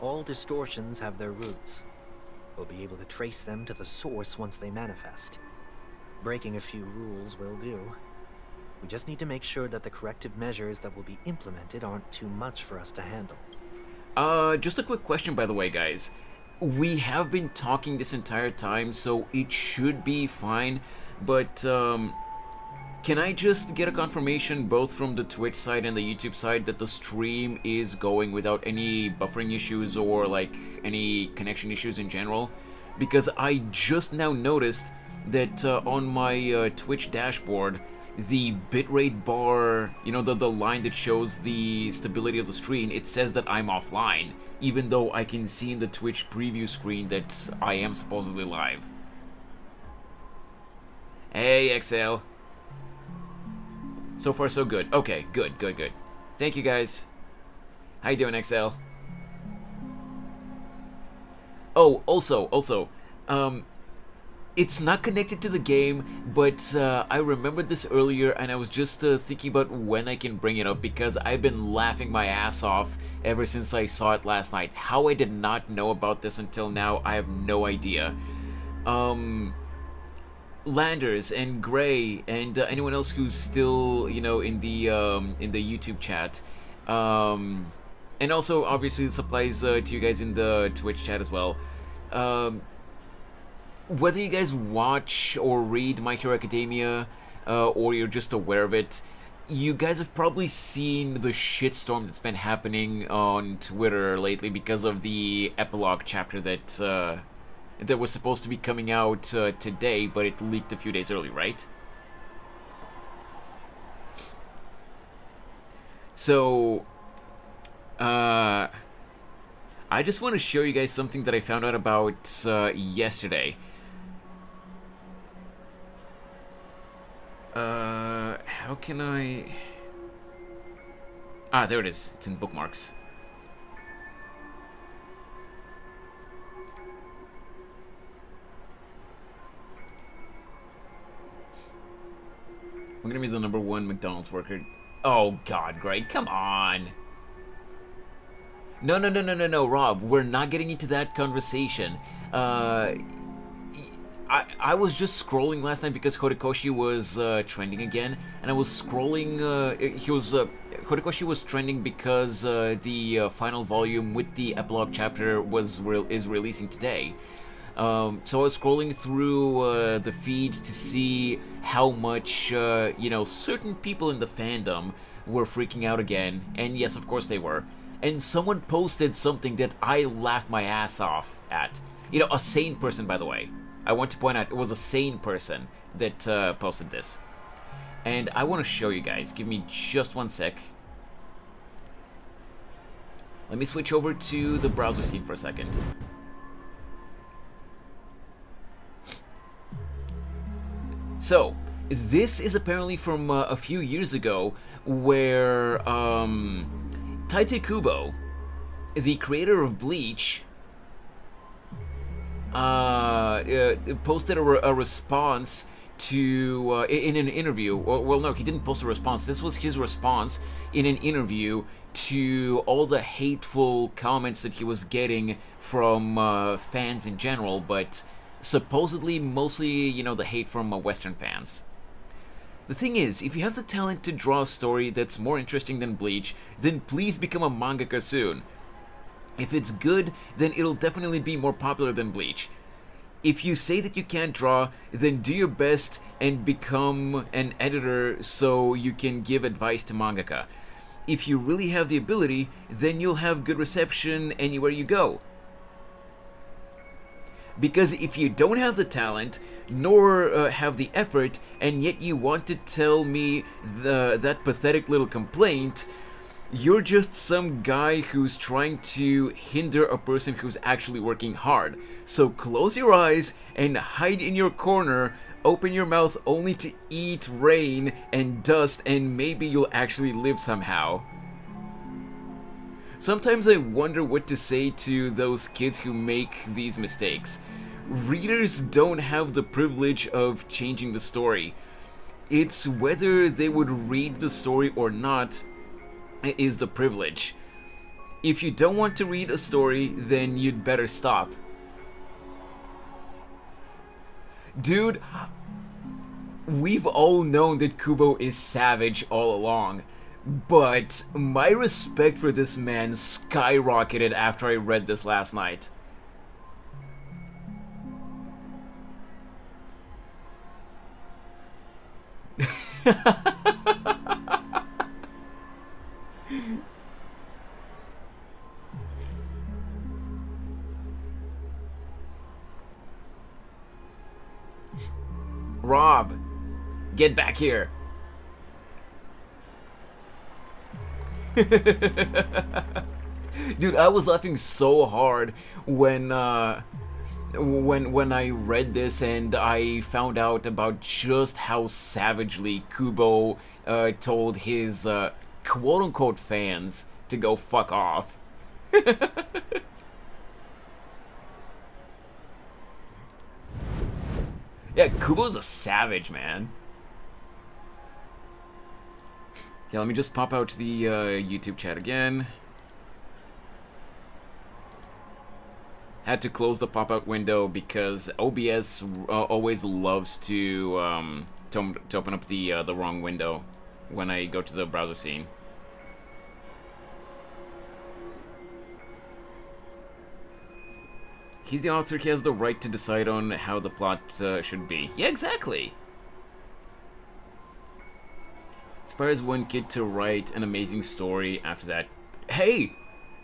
All distortions have their roots. We'll be able to trace them to the source once they manifest. Breaking a few rules will do. We just need to make sure that the corrective measures that will be implemented aren't too much for us to handle. Just a quick question, by the way, guys. We have been talking this entire time, so it should be fine, but, can I just get a confirmation both from the Twitch side and the YouTube side that the stream is going without any buffering issues or, like, any connection issues in general? Because I just now noticed that on my Twitch dashboard, the bitrate bar, you know, the line that shows the stability of the screen, it says that I'm offline, even though I can see in the Twitch preview screen that I am supposedly live. Hey, XL. So far, so good. Okay, good. Thank you, guys. How you doing, XL? Oh, also, it's not connected to the game, but I remembered this earlier, and I was just thinking about when I can bring it up, because I've been laughing my ass off ever since I saw it last night. How I did not know about this until now, I have no idea. Landers and Gray and anyone else who's still, you know, in the YouTube chat, and also obviously this applies to you guys in the Twitch chat as well. Whether you guys watch or read My Hero Academia, or you're just aware of it, you guys have probably seen the shitstorm that's been happening on Twitter lately because of the epilogue chapter that that was supposed to be coming out today, but it leaked a few days early, right? So, I just want to show you guys something that I found out about yesterday. How can I... Ah, there it is. It's in bookmarks. I'm gonna be the #1 McDonald's worker. Oh God, Greg, come on. No, Rob. We're not getting into that conversation. I was just scrolling last night because Horikoshi was trending again, and I was scrolling. Horikoshi was trending because the final volume with the epilogue chapter is releasing today. So I was scrolling through the feed to see how much certain people in the fandom were freaking out again, and yes, of course they were. And someone posted something that I laughed my ass off at. You know, a sane person, by the way. I want to point out, it was a sane person that posted this. And I want to show you guys. Give me just one sec. Let me switch over to the browser scene for a second. So, this is apparently from a few years ago, where Tite Kubo, the creator of Bleach, posted a response to in an interview. Well, no, he didn't post a response. This was his response in an interview to all the hateful comments that he was getting from fans in general, but supposedly mostly, you know, the hate from Western fans. The thing is, if you have the talent to draw a story that's more interesting than Bleach, then please become a mangaka soon. If it's good, then it'll definitely be more popular than Bleach. If you say that you can't draw, then do your best and become an editor so you can give advice to mangaka. If you really have the ability, then you'll have good reception anywhere you go. Because if you don't have the talent, nor have the effort, and yet you want to tell me that pathetic little complaint, you're just some guy who's trying to hinder a person who's actually working hard. So close your eyes and hide in your corner, open your mouth only to eat rain and dust, and maybe you'll actually live somehow. Sometimes I wonder what to say to those kids who make these mistakes. Readers don't have the privilege of changing the story. It's whether they would read the story or not is the privilege. If you don't want to read a story, then you'd better stop. Dude, we've all known that Kubo is savage all along, but my respect for this man skyrocketed after I read this last night. Rob, get back here. Dude, I was laughing so hard when I read this and I found out about just how savagely Kubo told his quote-unquote fans to go fuck off. Yeah, Kubo's a savage, man. Yeah, let me just pop out the YouTube chat again. Had to close the pop-out window because OBS always loves to open up the wrong window when I go to the browser scene. He's the author, he has the right to decide on how the plot should be. Yeah, exactly! Inspires one kid to write an amazing story after that. Hey!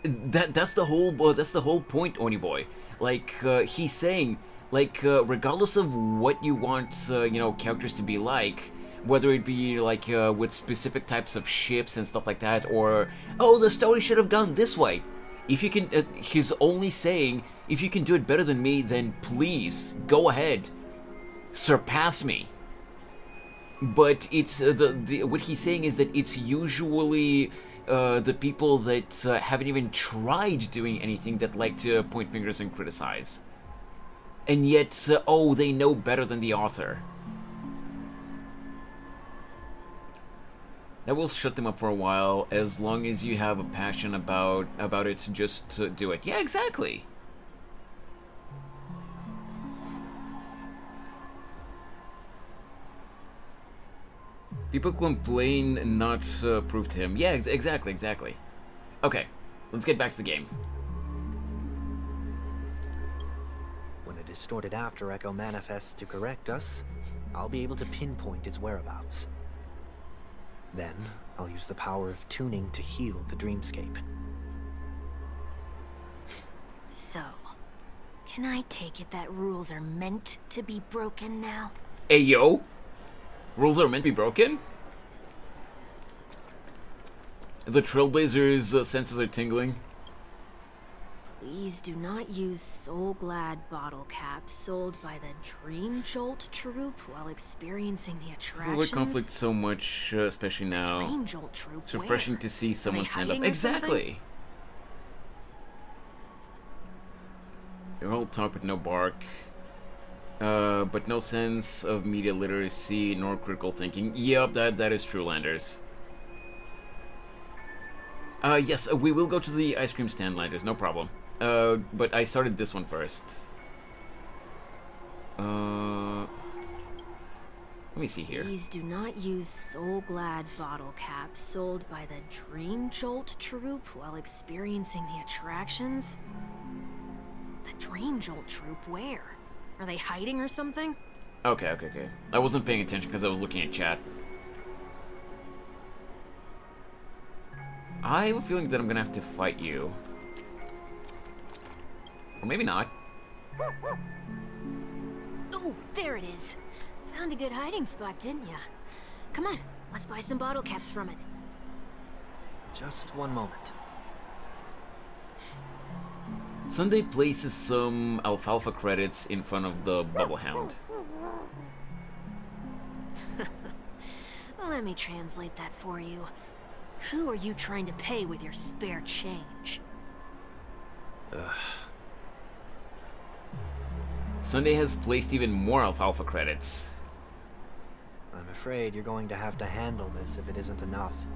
That's the whole point, Oni Boy. Like, he's saying, like, regardless of what you want, you know, characters to be like, whether it be, like, with specific types of ships and stuff like that, or, oh, the story should have gone this way. If you can, he's only saying, if you can do it better than me, then please, go ahead. Surpass me. But it's, what he's saying is that it's usually the people that haven't even tried doing anything that like to point fingers and criticize. And yet, oh, they know better than the author. That will shut them up for a while, as long as you have a passion about it, just do it. Yeah, exactly. People complain not proof to him. Yeah, exactly. Okay, let's get back to the game. When a distorted after echo manifests to correct us, I'll be able to pinpoint its whereabouts. Then, I'll use the power of tuning to heal the dreamscape. So, can I take it that rules are meant to be broken now? Hey, yo! Rules are meant to be broken? The Trailblazers' senses are tingling. Please do not use Soul Glad bottle caps sold by the Dream Jolt troupe while experiencing the attractions. Avoid conflict so much, especially now. The Dream Jolt troupe. It's refreshing to see someone stand up. Something? Exactly. You're all talk but no bark. But no sense of media literacy nor critical thinking. Yep, that is true, Landers. Yes, we will go to the ice cream stand, Landers, no problem. But I started this one first. Let me see here. Please do not use Soul Glad bottle caps sold by the Dream Jolt troupe while experiencing the attractions. The Dream Jolt troupe, where? Are they hiding or something? Okay. I wasn't paying attention because I was looking at chat. I have a feeling that I'm gonna have to fight you. Or maybe not. Oh, there it is. Found a good hiding spot, didn't ya? Come on, let's buy some bottle caps from it. Just one moment. Sunday places some alfalfa credits in front of the bubble hound. Let me translate that for you. Who are you trying to pay with your spare change? Sunday has placed even more alfalfa credits. I'm afraid you're going to have to handle this if it isn't enough.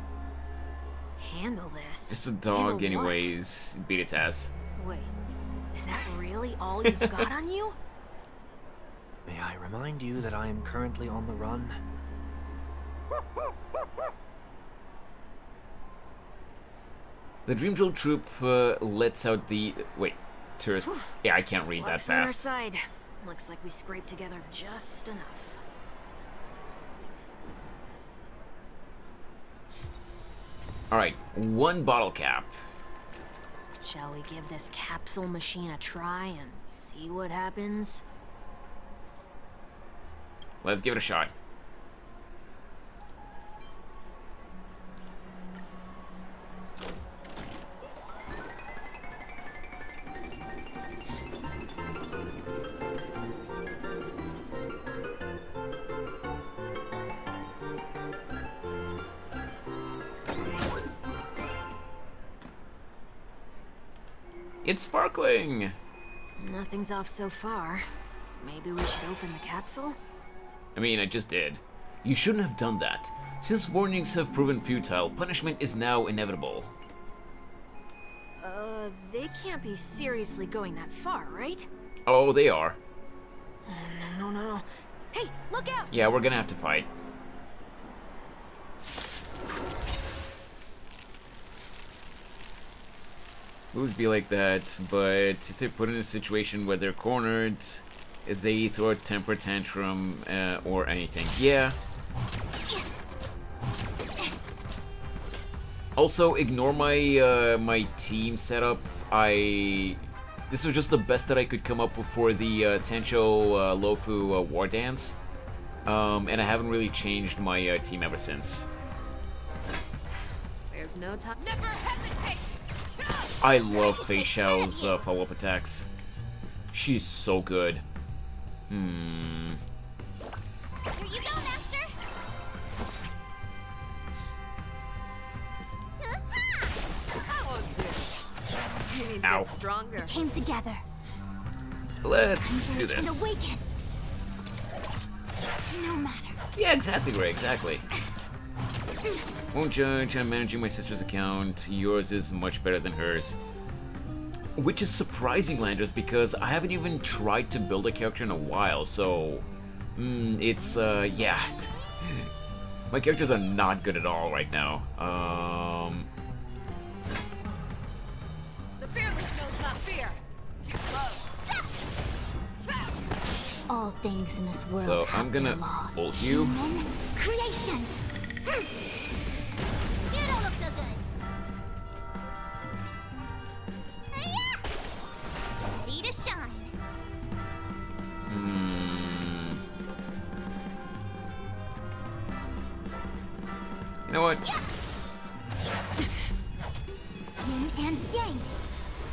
Handle this? Just a dog Handle what? anyways. Beat its ass. Wait, is that really all you've got on you? May I remind you that I am currently on the run? The Dream Drill Troop lets out the... Wait, tourist... Yeah, I can't read that Luck's on our fast. side. Looks like we scraped together just enough. Alright, 1 bottle cap. Shall we give this capsule machine a try and see what happens? Let's give it a shot. It's sparkling! Nothing's off so far. Maybe we should open the capsule? I mean, I just did. You shouldn't have done that. Since warnings have proven futile, punishment is now inevitable. They can't be seriously going that far, right? Oh, they are. No. Hey, look out! Yeah, we're gonna have to fight. Moves be like that, but if they're put in a situation where they're cornered, if they throw a temper tantrum or anything. Yeah. Also, ignore my my team setup. This was just the best that I could come up with for the Sancho Lofu war dance, and I haven't really changed my team ever since. There's no time. Never hesitate! I love Fei Xiao's follow-up attacks. She's so good. Here you go, Master! You need Ow. to get stronger. Came together. Let's do And this. awaken. No matter. Yeah, exactly, Ray, exactly. Won't judge, I'm managing my sister's account. Yours is much better than hers. Which is surprising, Landers, because I haven't even tried to build a character in a while, so... it's, yeah. My characters are not good at all right now. The fearless knows not fear. All things in this world So, have I'm gonna their laws. ult you. Human creations. You don't look so good. Hiya! Ready to shine. You know what? Yin and yang.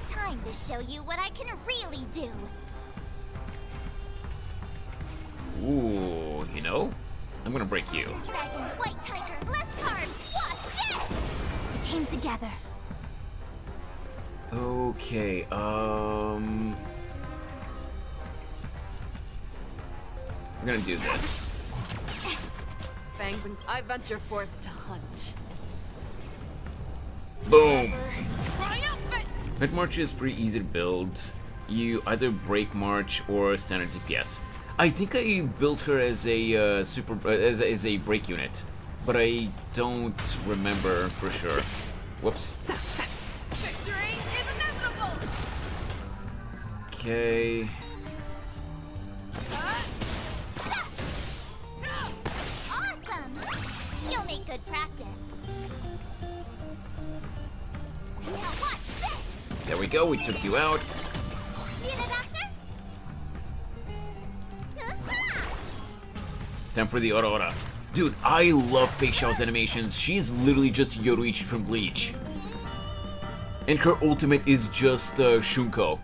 Time to show you what I can really do. Ooh, you know? I'm gonna break you. Dragon, white tiger, less cards. What's this? We came together. Okay, I'm gonna do this. Fangs and I venture forth to hunt. Boom! Triumphant! Mid March is pretty easy to build. You either break March or standard DPS. I think I built her as a as a break unit, but I don't remember for sure. Whoops. Victory is inevitable! Okay. Awesome! You'll make good practice. Now watch this! There we go, we took you out. See the doctor? Time for the Aurora. Dude, I love Fei Xiao's animations. She is literally just Yoruichi from Bleach. And her ultimate is just Shunko.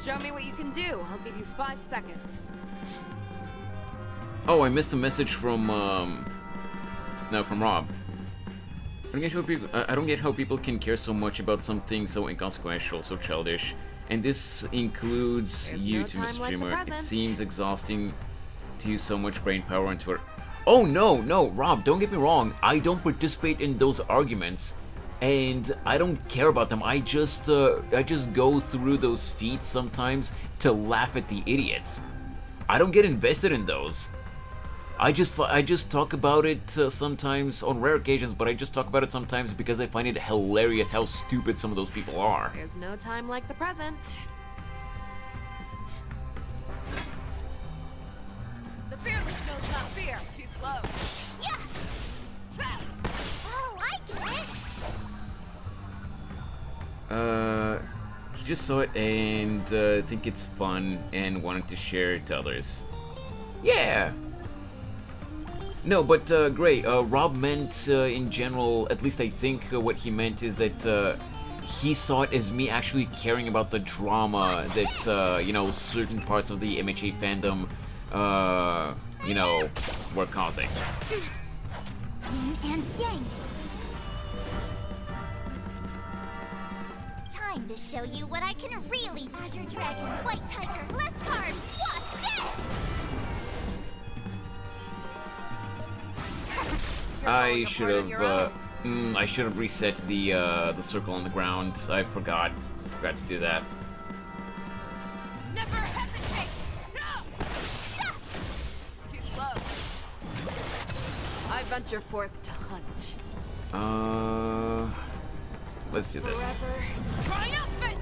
Show me what you can do. I'll give you 5 seconds. Oh, I missed a message from from Rob. I don't get how people can care so much about something so inconsequential, so childish. And this includes There's you no too, time Mr. like the Streamer. It present. seems exhausting to use so much brain power into it. Oh no, Rob, don't get me wrong. I don't participate in those arguments, and I don't care about them. I just go through those feats sometimes to laugh at the idiots. I don't get invested in those. I just talk about it sometimes on rare occasions, but I just talk about it sometimes because I find it hilarious how stupid some of those people are. There's no time like the present. The fearless knows not fear. Too slow. Yeah! Trap. Oh, I get it! He just saw it and think it's fun and wanted to share it to others. Yeah! No, but Gray, Rob meant in general, at least I think what he meant is that he saw it as me actually caring about the drama that, you know, certain parts of the MHA fandom, you know, were causing. Yin and yang. Time to show you what I can really. Azure Dragon, White Tiger, less cards. What's this? I should have reset the circle on the ground. I forgot to do that. Never hesitate. No. Too slow. I venture forth to hunt. Let's do this. Forever triumphant.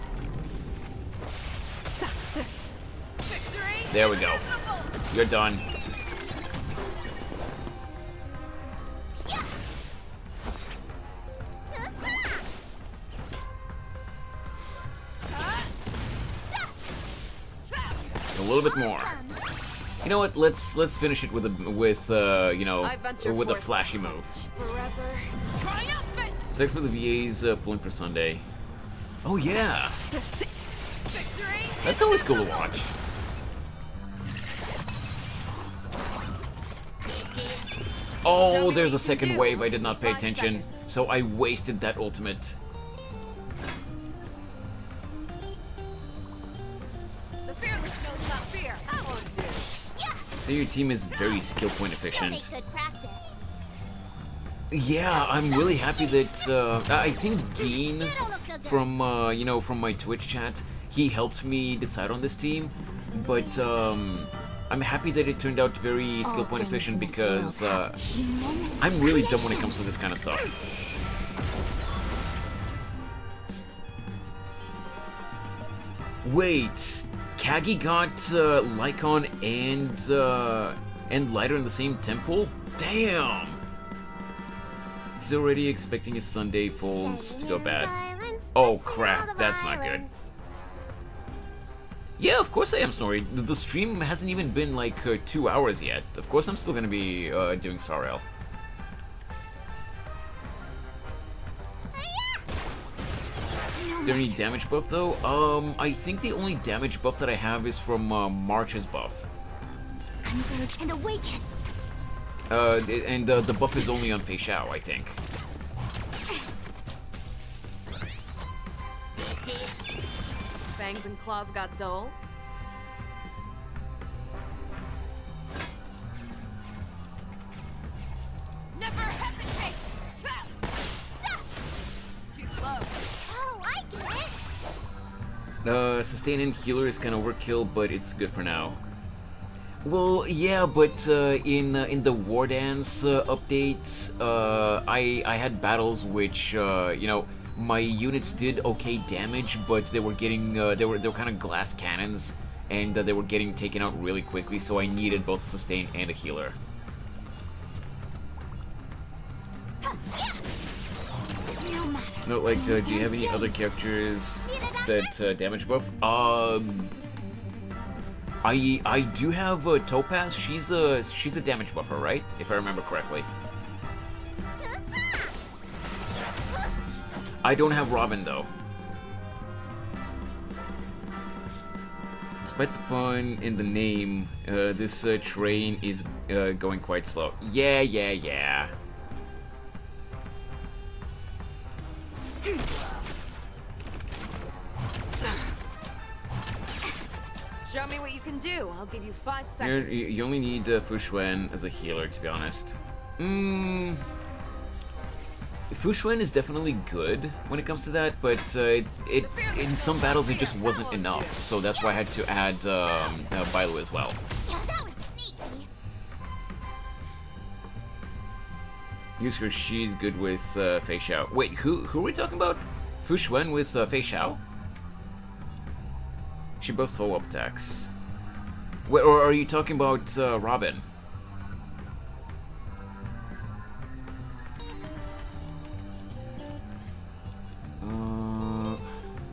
Victory. There we go. You're done. A little bit more. You know what? Let's finish it with you know, with a flashy move. Forever triumphant. Except for the VAs pulling for Sunday. Oh yeah, Victory. that's always cool to watch. Oh, there's a second wave. I did not pay attention, so I wasted that ultimate. The fearless knows not fear. I won't do. So your team is very skill point efficient. Good practice. Yeah, I'm really happy that I think Dean from you know, from my Twitch chat, he helped me decide on this team, but I'm happy that it turned out very skill point efficient because I'm really dumb when it comes to this kind of stuff. Wait, Kagi got Lycon and Lighter in the same temple? Damn! He's already expecting his Sunday polls to go bad. Oh crap, that's not good. Yeah, of course I am, Snorri. The stream hasn't even been like 2 hours yet. Of course I'm still gonna be doing Star Rail. Is there any damage buff though? I think the only damage buff that I have is from March's buff. Converge and awaken. And the buff is only on Fei Xiao, I think. Fangs and claws got dull. Never hesitate. Trap. Too slow. Oh, I get it. Sustain and healer is kind of overkill, but it's good for now. Well, yeah, but in the War Dance update, I had battles which you know, my units did okay damage, but they were getting they were kind of glass cannons, and they were getting taken out really quickly. So I needed both sustain and a healer. No, like, do you have any other characters that damage buff? I do have Topaz. She's a damage buffer, right? If I remember correctly. I don't have Robin though. Despite the pun in the name, this train is going quite slow. Yeah. Show me what you can do. I'll give you 5 You, seconds. you only need Fushuen as a healer, to be honest. Fushuen is definitely good when it comes to that, but it in some battles it just wasn't enough, so that's why I had to add Bailu as well. Yeah, that was sneaky. Use her, she's good with Fei Xiao. Wait, who are we talking about? Fushuen with Fei Xiao? She buffs follow-up attacks. Wait, or are you talking about Robin?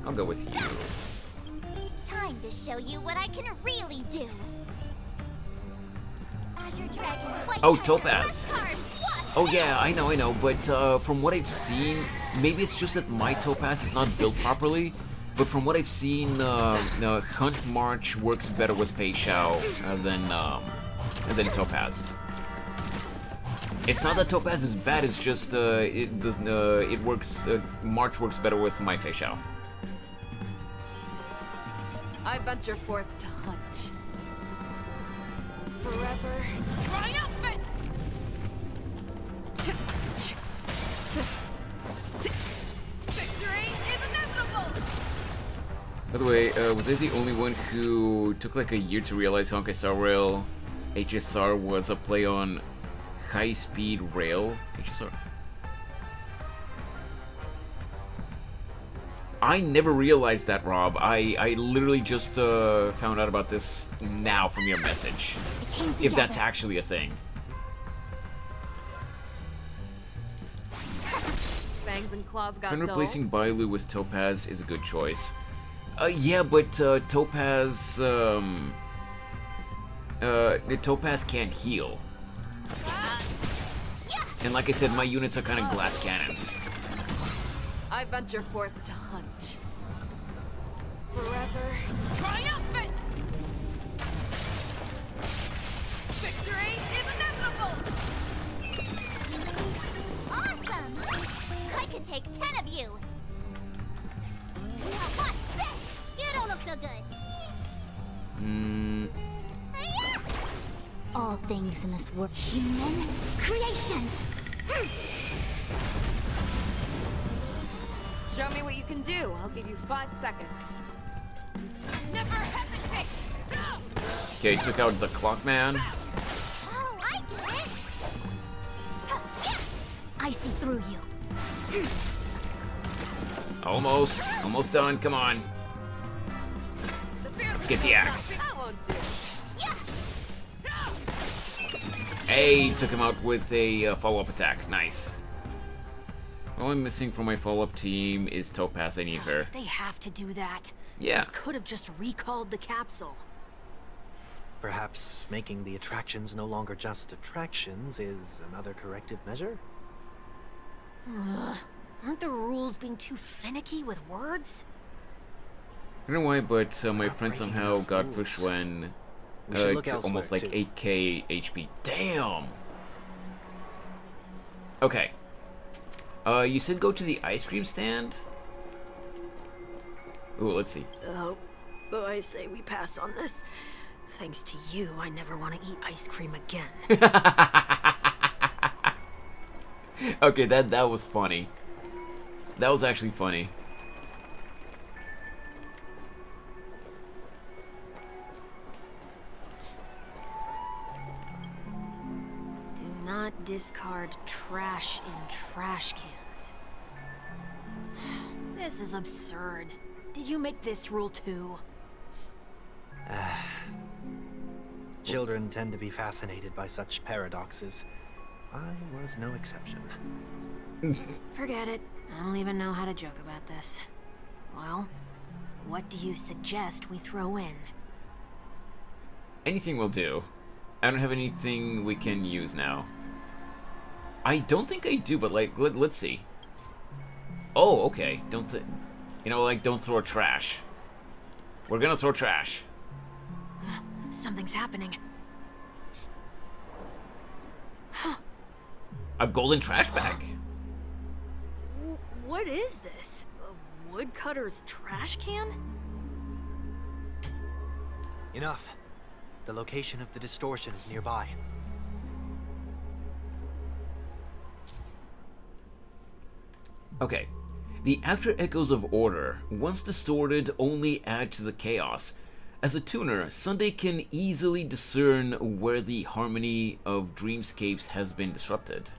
I'll go with you. Time to show you what I can really do. Azure Dragon, White Oh, Tiger, Topaz. Red Card, what? Oh yeah, I know, but from what I've seen, maybe it's just that my Topaz is not built properly, but from what I've seen, Hunt March works better with Fei Xiao than Topaz. It's not that Topaz is bad, it's just it works. March works better with my Fei Xiao. I venture forth to hunt. Forever triumphant! Victory is inevitable! By the way, was I the only one who took like a year to realize Honkai Star Rail HSR was a play on high-speed rail HSR? I never realized that, Rob. I literally just found out about this now from your message. If that's actually a thing. Fangs and claws got When dull. replacing Bailu with Topaz is a good choice. Yeah, but Topaz Topaz can't heal. And like I said, my units are kind of glass cannons. I venture forth to hunt. Forever triumphant! Victory is inevitable! Awesome! I could take 10 of you. Now watch this. You don't look so good. All things in this world, human creations. Show me what you can do. I'll give you 5 seconds. Never hesitate! Okay, took out the Clockman. Oh, I get it. I see through you. Almost done. Come on. Let's get the axe. That won't do. Hey, took him out with a follow-up attack. Nice. All I'm missing from my follow-up team is Topaz. I need her. Did they have to do that? Yeah. They could have just recalled the capsule. Perhaps making the attractions no longer just attractions is another corrective measure? Ugh. Aren't the rules being too finicky with words? I don't know why, but my Not friend breaking somehow enough got rules. Fushuen We should look to almost like elsewhere, too. 8k HP. Damn! Okay. You said go to the ice cream stand? Ooh, let's see. Oh, I say we pass on this. Thanks to you, I never want to eat ice cream again. Okay, that was funny. That was actually funny. Do not discard trash in trash cans. This is absurd. Did you make this rule too? Children tend to be fascinated by such paradoxes. I was no exception. Forget it. I don't even know how to joke about this. Well, what do you suggest we throw in? Anything will do. I don't have anything we can use now. I don't think I do, but like, let's see. Oh, okay. Don't throw trash. We're gonna throw trash. Something's happening. A golden trash bag. What is this? A woodcutter's trash can? Enough. The location of the distortion is nearby. Okay. The after echoes of order, once distorted, only add to the chaos. As a tuner, Sunday can easily discern where the harmony of dreamscapes has been disrupted.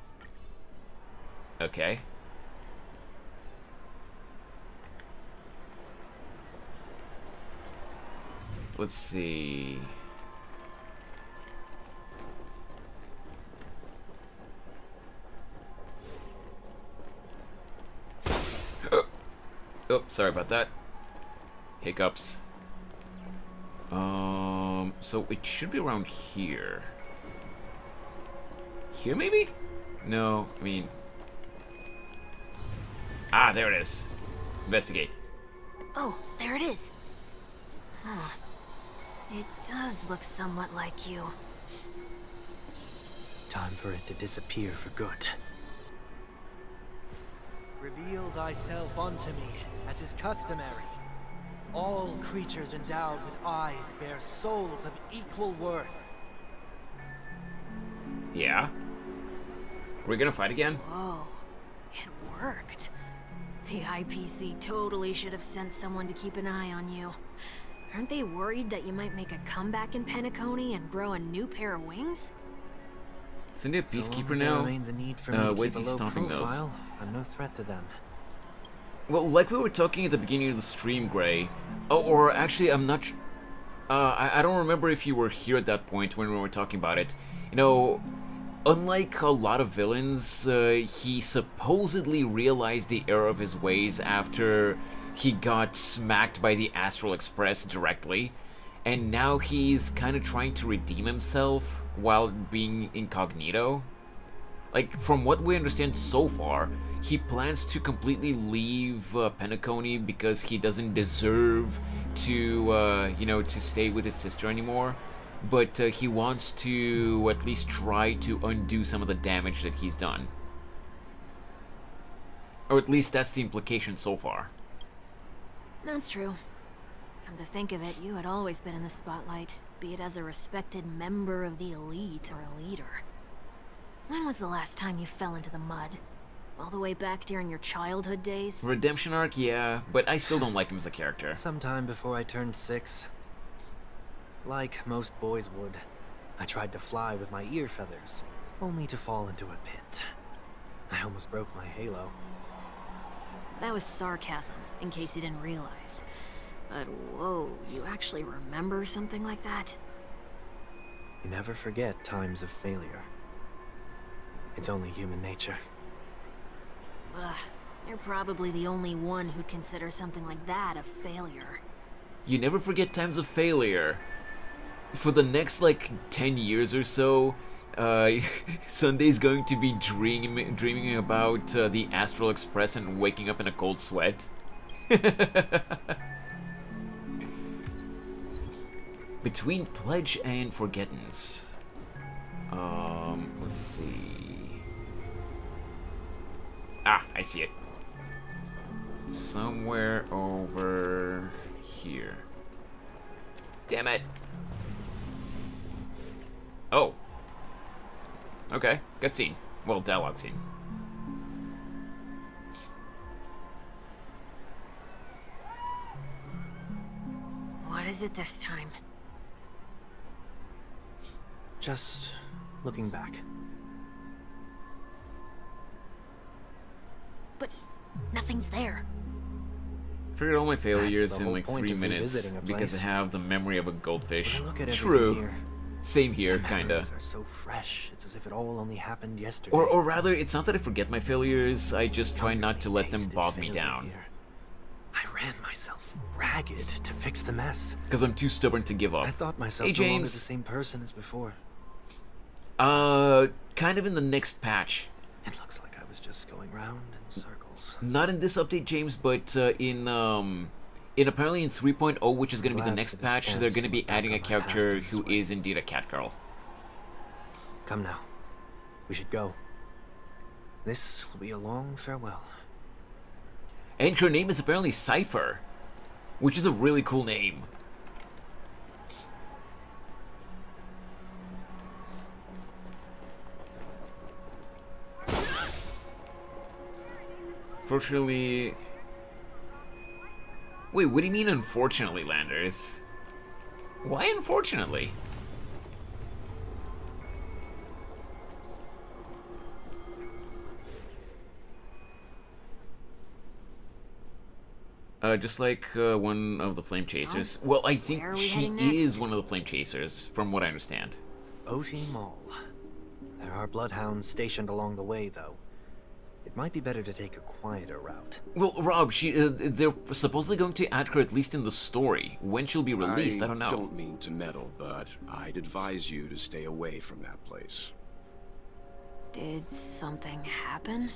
Okay. Let's see. Oh, sorry about that. Hiccups. So it should be around here. Here, maybe? No, I mean... Ah, there it is. Investigate. Oh, there it is. Huh. It does look somewhat like you. Time for it to disappear for good. Reveal thyself unto me, as is customary. All creatures endowed with eyes bear souls of equal worth. Yeah? We're gonna fight again? Whoa. It worked. The IPC totally should have sent someone to keep an eye on you. Aren't they worried that you might make a comeback in Penacony and grow a new pair of wings? Isn't he a peacekeeper There now? remains a need for me to Where's keep he a low stopping those? profile. I'm no threat to them. Well, like we were talking at the beginning of the stream, Gray. Oh, or actually, I'm not... I don't remember if you were here at that point when we were talking about it. You know, unlike a lot of villains, he supposedly realized the error of his ways after he got smacked by the Astral Express directly. And now he's kind of trying to redeem himself while being incognito. Like, from what we understand so far, he plans to completely leave Penacony because he doesn't deserve to, you know, to stay with his sister anymore. But he wants to at least try to undo some of the damage that he's done. Or at least that's the implication so far. That's true. Come to think of it, you had always been in the spotlight, be it as a respected member of the elite or a leader. When was the last time you fell into the mud? All the way back during your childhood days? Redemption arc, yeah, but I still don't like him as a character. Sometime before I turned 6. Like most boys would, I tried to fly with my ear feathers, only to fall into a pit. I almost broke my halo. That was sarcasm, in case you didn't realize. But whoa, you actually remember something like that? You never forget times of failure. It's only human nature. Ugh, you're probably the only one who'd consider something like that a failure. You never forget times of failure. For the next, like, 10 years or so, Sunday's going to be dreaming about the Astral Express and waking up in a cold sweat. Between Pledge and Forgettance. Let's see. Ah, I see it. Somewhere over here. Damn it. Oh. Okay, cutscene. Well, dialogue scene. What is it this time? Just looking back. But nothing's there. Figured all my failures the in whole like point 3 of minutes revisiting a because I place. have the memory of a goldfish. When I look at everything True. here, Same here, the kinda. memories are so fresh. It's as if it all only happened yesterday. Or rather, it's not that I forget my failures, I just try not to let them Tasted bog me failure down. here. I ran myself ragged to fix the mess. Because I'm too stubborn to give up. I thought myself Hey, no longer the James. same person as before. Kind of in the next patch. It looks like I was just going round in circles. Not in this update, James, but in apparently in 3.0, which is going to be the Glad next for this patch, they're chance going to to be look back adding a on my past character in this who way. is indeed a cat girl. Come now. We should go. This will be a long farewell. And her name is apparently Cypher, which is a really cool name. Unfortunately... Wait, what do you mean unfortunately, Landers? Why unfortunately? Just like one of the Flame Chasers. Well, I think she is one of the Flame Chasers, from what I understand. OT Mall. There are bloodhounds stationed along the way, though. It might be better to take a quieter route. Well, Rob, they're supposedly going to add her at least in the story. When she'll be released, I don't know. I don't mean to meddle, but I'd advise you to stay away from that place. Did something happen?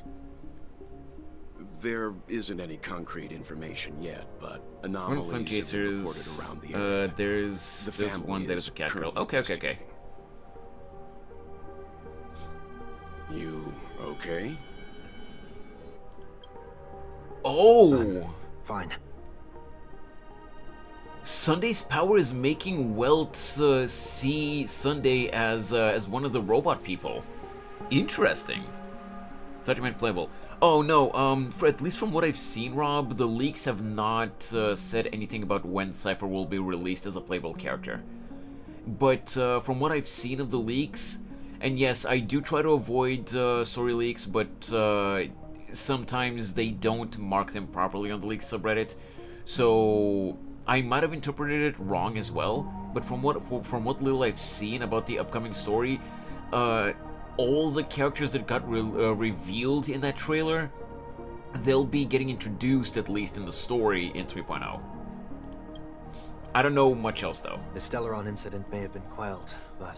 There isn't any concrete information yet, but One of anomalies the Flame have been reported Chasers. around the area. There's one that is a cat girl. Okay. You okay? Oh! Fine. Sunday's power is making Welt see Sunday as one of the robot people. Interesting. Thought you meant playable. Oh no, at least from what I've seen, Rob, the leaks have not said anything about when Cypher will be released as a playable character. But from what I've seen of the leaks, and yes, I do try to avoid story leaks, but sometimes they don't mark them properly on the leaks subreddit, so I might have interpreted it wrong as well. But from what little I've seen about the upcoming story, all the characters that got revealed in that trailer, they'll be getting introduced at least in the story in 3.0. I don't know much else though. The Stellaron incident may have been quelled, but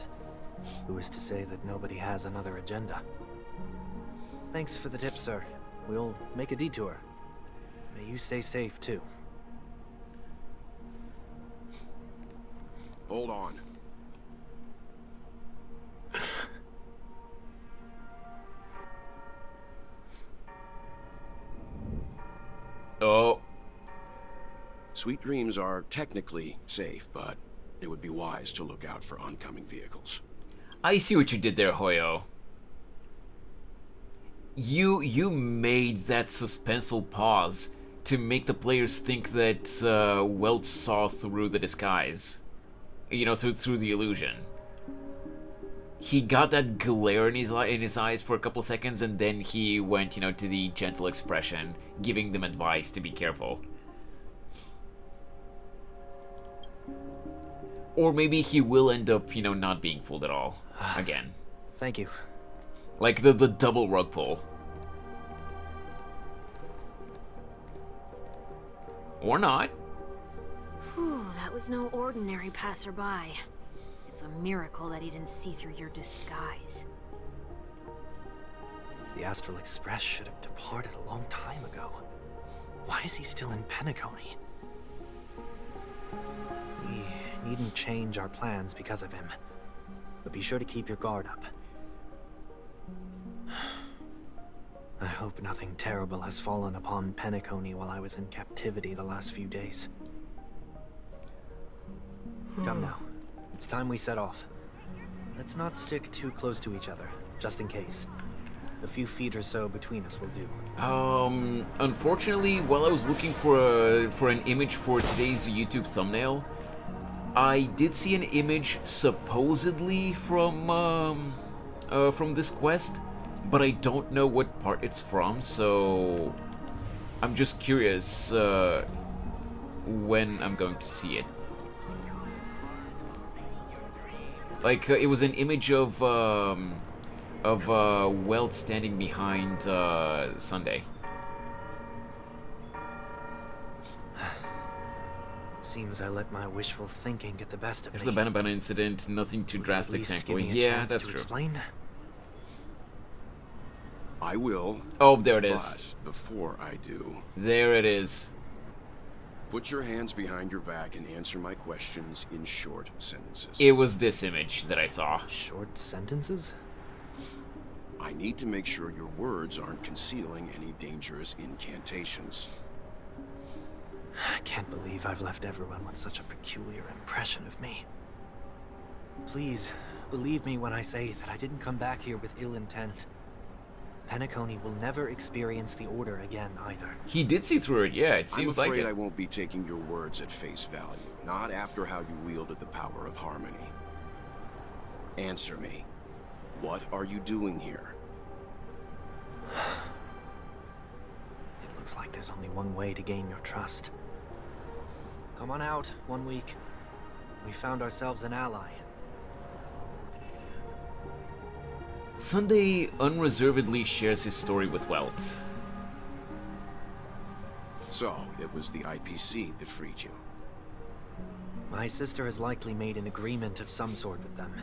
who is to say that nobody has another agenda? Thanks for the tip, sir. We'll make a detour. May you stay safe, too. Hold on. Oh. Sweet Dreams are technically safe, but it would be wise to look out for oncoming vehicles. I see what you did there, Hoyo. You made that suspenseful pause to make the players think that Welt saw through the disguise. You know, through the illusion. He got that glare in his eyes for a couple seconds, and then he went, you know, to the gentle expression, giving them advice to be careful. Or maybe he will end up, you know, not being fooled at all. Again. Thank you. Like the double rug pull. Or not. Whew, that was no ordinary passerby. It's a miracle that he didn't see through your disguise. The Astral Express should have departed a long time ago. Why is he still in Penacony? We needn't change our plans because of him. But be sure to keep your guard up. I hope nothing terrible has fallen upon Penacony while I was in captivity the last few days. Come now. It's time we set off. Let's not stick too close to each other, just in case. A few feet or so between us will do. Unfortunately, while I was looking for an image for today's YouTube thumbnail, I did see an image supposedly from this quest, but I don't know what part it's from, so I'm just curious when I'm going to see it. Like, it was an image of Welt standing behind Sunday. Seems I let my wishful thinking get the best of me. After the Banana incident, nothing too drastic, thankfully. Yeah, that's true. Explain? I will. Oh, there it is. But before I do... There it is. Put your hands behind your back and answer my questions in short sentences. It was this image that I saw. Short sentences? I need to make sure your words aren't concealing any dangerous incantations. I can't believe I've left everyone with such a peculiar impression of me. Please, believe me when I say that I didn't come back here with ill intent. Penacony will never experience the Order again either. He did see through it, yeah, it seems I'm like afraid it. I won't be taking your words at face value. Not after how you wielded the power of harmony. Answer me. What are you doing here? It looks like there's only one way to gain your trust. Come on out, 1 week. We found ourselves an ally. Sunday unreservedly shares his story with Welt. So, it was the IPC that freed you. My sister has likely made an agreement of some sort with them.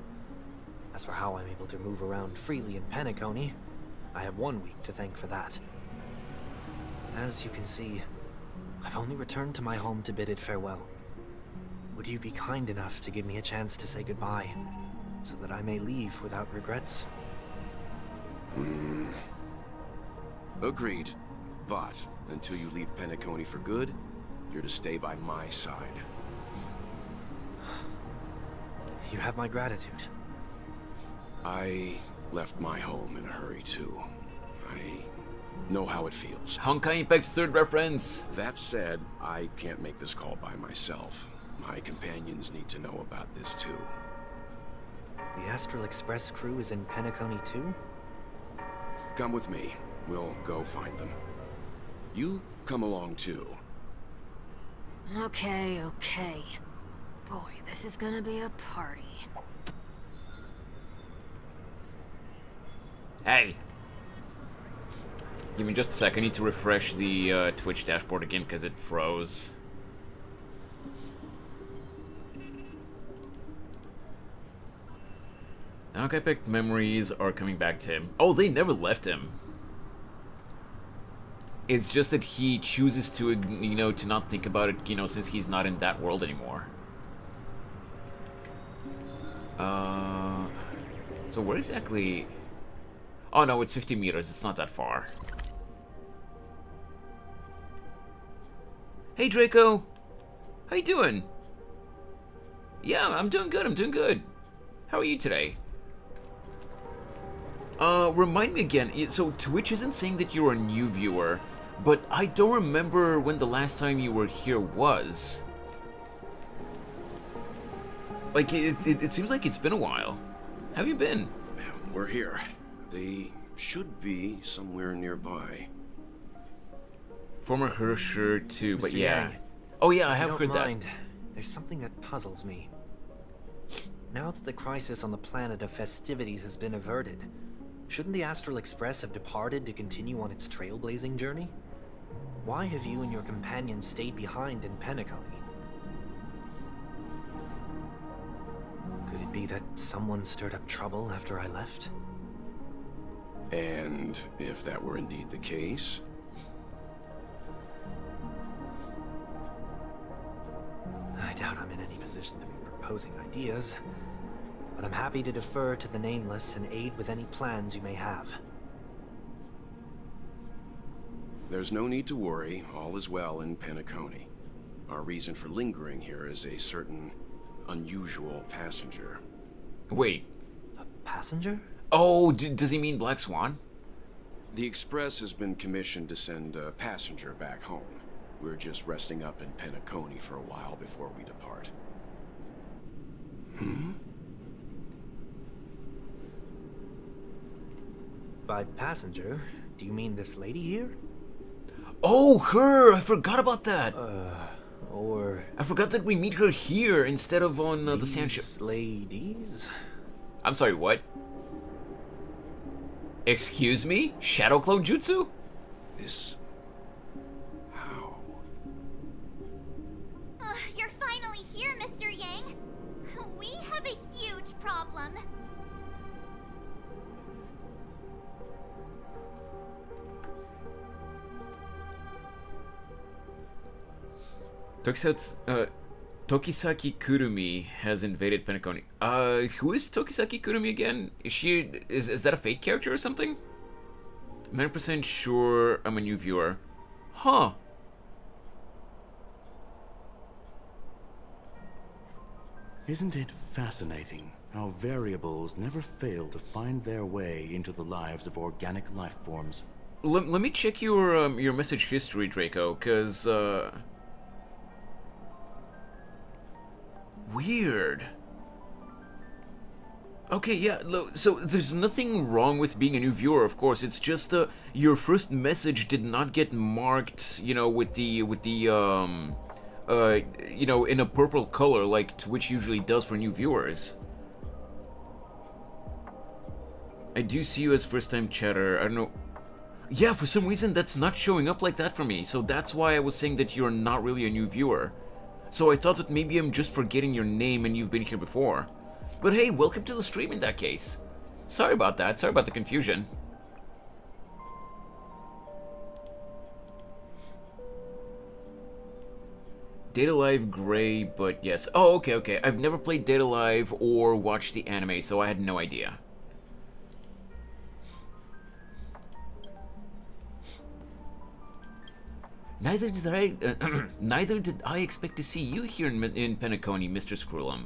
As for how I'm able to move around freely in Penacony, I have 1 week to thank for that. As you can see, I've only returned to my home to bid it farewell. Would you be kind enough to give me a chance to say goodbye, so that I may leave without regrets? Agreed. But, until you leave Penacony for good, you're to stay by my side. You have my gratitude. I left my home in a hurry too. I know how it feels. Honkai Impact 3rd reference! That said, I can't make this call by myself. My companions need to know about this too. The Astral Express crew is in Penacony too? Come with me. We'll go find them. You come along too. Okay, okay. Boy, this is gonna be a party. Hey! Give me just a sec, I need to refresh the Twitch dashboard again because it froze. Archaic memories are coming back to him. Oh, they never left him. It's just that he chooses to, you know, to not think about it, you know, since he's not in that world anymore. So where exactly... Oh no, it's 50 meters, it's not that far. Hey Draco! How you doing? Yeah, I'm doing good, I'm doing good. How are you today? Remind me again, so Twitch isn't saying that you're a new viewer, but I don't remember when the last time you were here was. Like, it seems like it's been a while. How have you been? We're here. They should be somewhere nearby. Former Hersher too, but Mr. yeah. Yang, Oh yeah, I if have you heard don't that. mind, there's something that puzzles me. Now that the crisis on the planet of festivities has been averted, shouldn't the Astral Express have departed to continue on its trailblazing journey? Why have you and your companions stayed behind in Penacony? Could it be that someone stirred up trouble after I left? And if that were indeed the case... I doubt I'm in any position to be proposing ideas, but I'm happy to defer to the Nameless and aid with any plans you may have. There's no need to worry. All is well in Penacony. Our reason for lingering here is a certain unusual passenger. Wait. A passenger? Oh, does he mean Black Swan? The Express has been commissioned to send a passenger back home. We're just resting up in Penacony for a while before we depart. By passenger, do you mean this lady here? Oh, her! I forgot about that! Or... I forgot that we meet her here instead of on the sand ship. These ladies? I'm sorry, what? Excuse me? Shadow Clone Jutsu? This... how? You're finally here, Mr. Yang. We have a huge problem. Tokisaki Kurumi has invaded Penacony. Who is Tokisaki Kurumi again? Is that a fake character or something? 9% sure I'm a new viewer. Huh. Isn't it fascinating How variables never fail to find their way into the lives of organic life forms. Let me check your message history, Draco, cause weird. Okay, yeah, so there's nothing wrong with being a new viewer, of course. It's just your first message did not get marked, you know, with the you know, in a purple color like Twitch usually does for new viewers. I do see you as first-time chatter. I don't know. Yeah, for some reason that's not showing up like that for me, so that's why I was saying that you're not really a new viewer. So I thought that maybe I'm just forgetting your name and you've been here before. But hey, welcome to the stream in that case. Sorry about that, sorry about the confusion. Data Live Gray, but yes. Oh, okay. I've never played Data Live or watched the anime, so I had no idea. Neither did I expect to see you here in Penacony, Mr. Scrollum.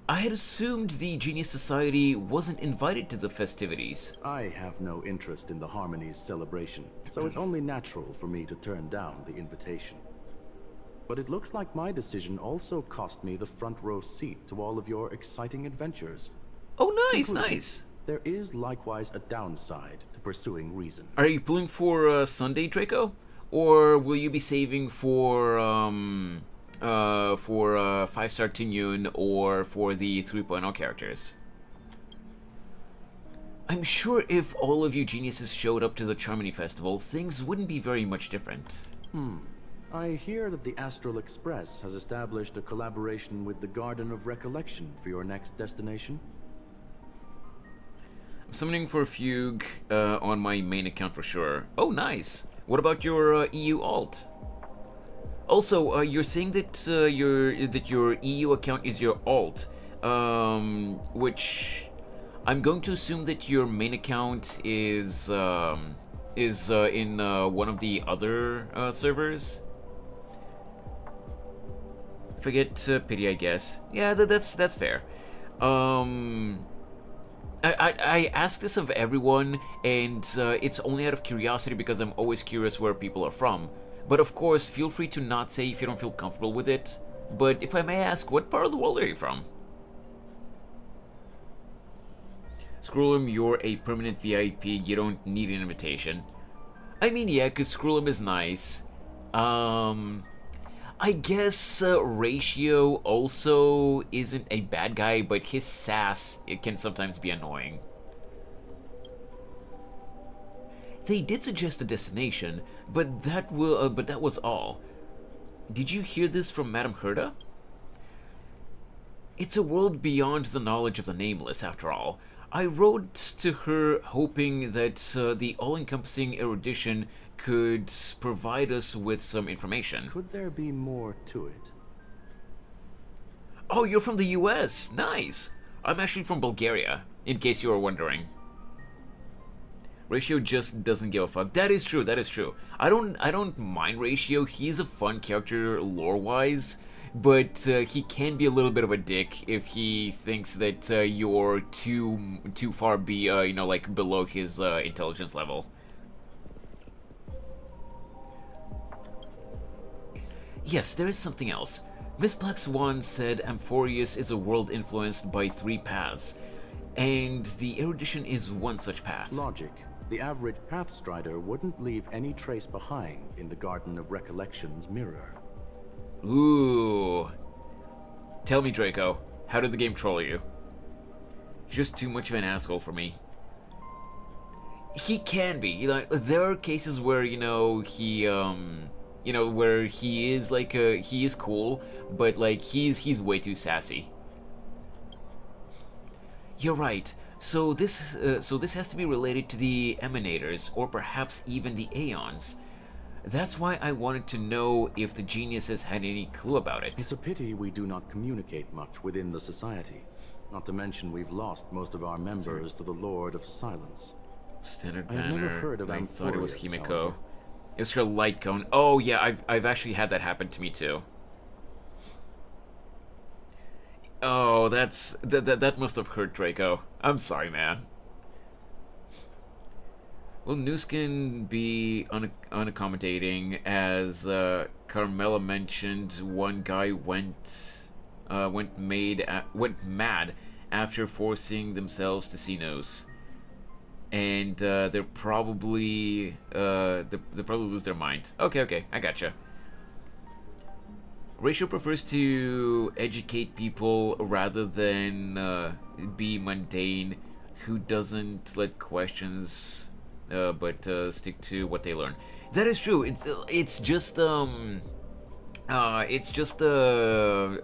I had assumed the Genius Society wasn't invited to the festivities. I have no interest in the Harmony's celebration, so it's only natural for me to turn down the invitation. But it looks like my decision also cost me the front row seat to all of your exciting adventures. Oh, nice, nice. There is likewise a downside to pursuing reason. Are you pulling for Sunday, Draco? Or will you be saving for 5-star Tinyun or for the 3.0 characters? I'm sure if all of you geniuses showed up to the Charmony Festival, things wouldn't be very much different. I hear that the Astral Express has established a collaboration with the Garden of Recollection for your next destination. I'm summoning for a Fugue on my main account for sure. Oh, nice! What about your EU alt? Also, you're saying that your EU account is your alt, which I'm going to assume that your main account is in one of the other servers. Forget pity, I guess. Yeah, that's fair. I ask this of everyone, and it's only out of curiosity because I'm always curious where people are from. But of course, feel free to not say if you don't feel comfortable with it. But if I may ask, what part of the world are you from? Scrollum, you're a permanent VIP, you don't need an invitation. I mean, yeah, because Scrollum is nice. I guess Ratio also isn't a bad guy, but his sass, it can sometimes be annoying. They did suggest a destination, but that was all. Did you hear this from Madame Herda? It's a world beyond the knowledge of the Nameless, after all. I wrote to her hoping that the all-encompassing erudition could provide us with some information. Could there be more to it? Oh, you're from the US! Nice! I'm actually from Bulgaria, in case you were wondering. Ratio just doesn't give a fuck. That is true, that is true. I don't mind Ratio, he's a fun character lore-wise, but he can be a little bit of a dick if he thinks that you're too far below his intelligence level. Yes, there is something else. Miss Black Swan said Amphorius is a world influenced by 3 paths, and the erudition is one such path. Logic. The average Pathstrider wouldn't leave any trace behind in the Garden of Recollection's mirror. Ooh. Tell me, Draco, how did the game troll you? He's just too much of an asshole for me. He can be. You know, there are cases where, where he is he is cool, but like he's way too sassy. You're right. So this has to be related to the Emanators, or perhaps even the Aeons. That's why I wanted to know if the geniuses had any clue about it. It's a pity we do not communicate much within the society. Not to mention we've lost most of our members to the Lord of Silence. Standard I have banner. never heard of I thought it was Amphorius, Himiko. however. It was her light cone. Oh yeah, I've actually had that happen to me too. Oh, that must have hurt Draco. I'm sorry, man. Well, news can be unaccommodating, as Carmela mentioned. One guy went mad after forcing themselves to see news, and they'll probably lose their mind. Okay, I gotcha. Rachel prefers to educate people rather than be mundane, who doesn't let questions but stick to what they learn. That is true. It's just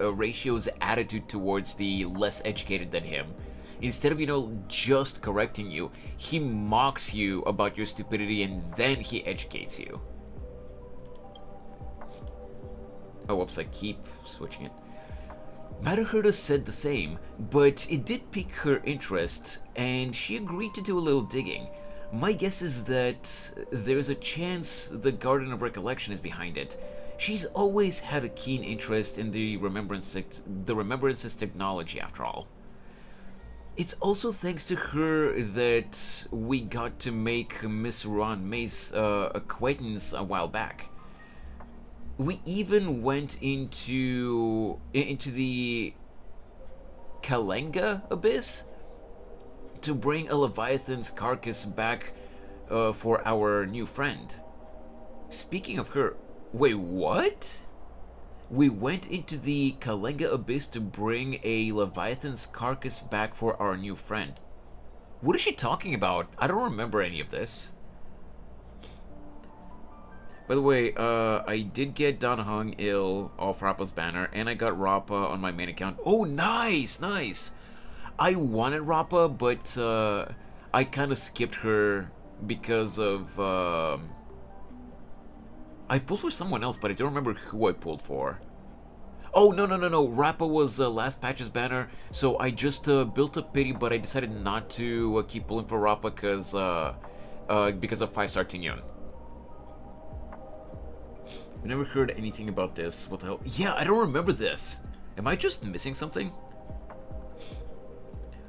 Ratio's attitude towards the less educated than him. Instead of just correcting you, he mocks you about your stupidity and then he educates you. Oh, whoops, I keep switching it. Matterhurta said the same, but it did pique her interest, and she agreed to do a little digging. My guess is that there's a chance the Garden of Recollection is behind it. She's always had a keen interest in the Remembrance's technology, after all. It's also thanks to her that we got to make Miss Ron May's acquaintance a while back. We even went into the Kalenga Abyss to bring a Leviathan's carcass back for our new friend. Speaking of her, wait, what? We went into the Kalenga Abyss to bring a Leviathan's carcass back for our new friend. What is she talking about? I don't remember any of this. By the way, I did get Don Hung ill off Rappa's banner, and I got Rappa on my main account. Oh, nice! I wanted Rappa, but I kind of skipped her because of... I pulled for someone else, but I don't remember who I pulled for. Oh, no. Rappa was last patch's banner, so I just built up pity, but I decided not to keep pulling for Rappa because of 5-star Tinyon. I've never heard anything about this. What the hell? Yeah, I don't remember this. Am I just missing something?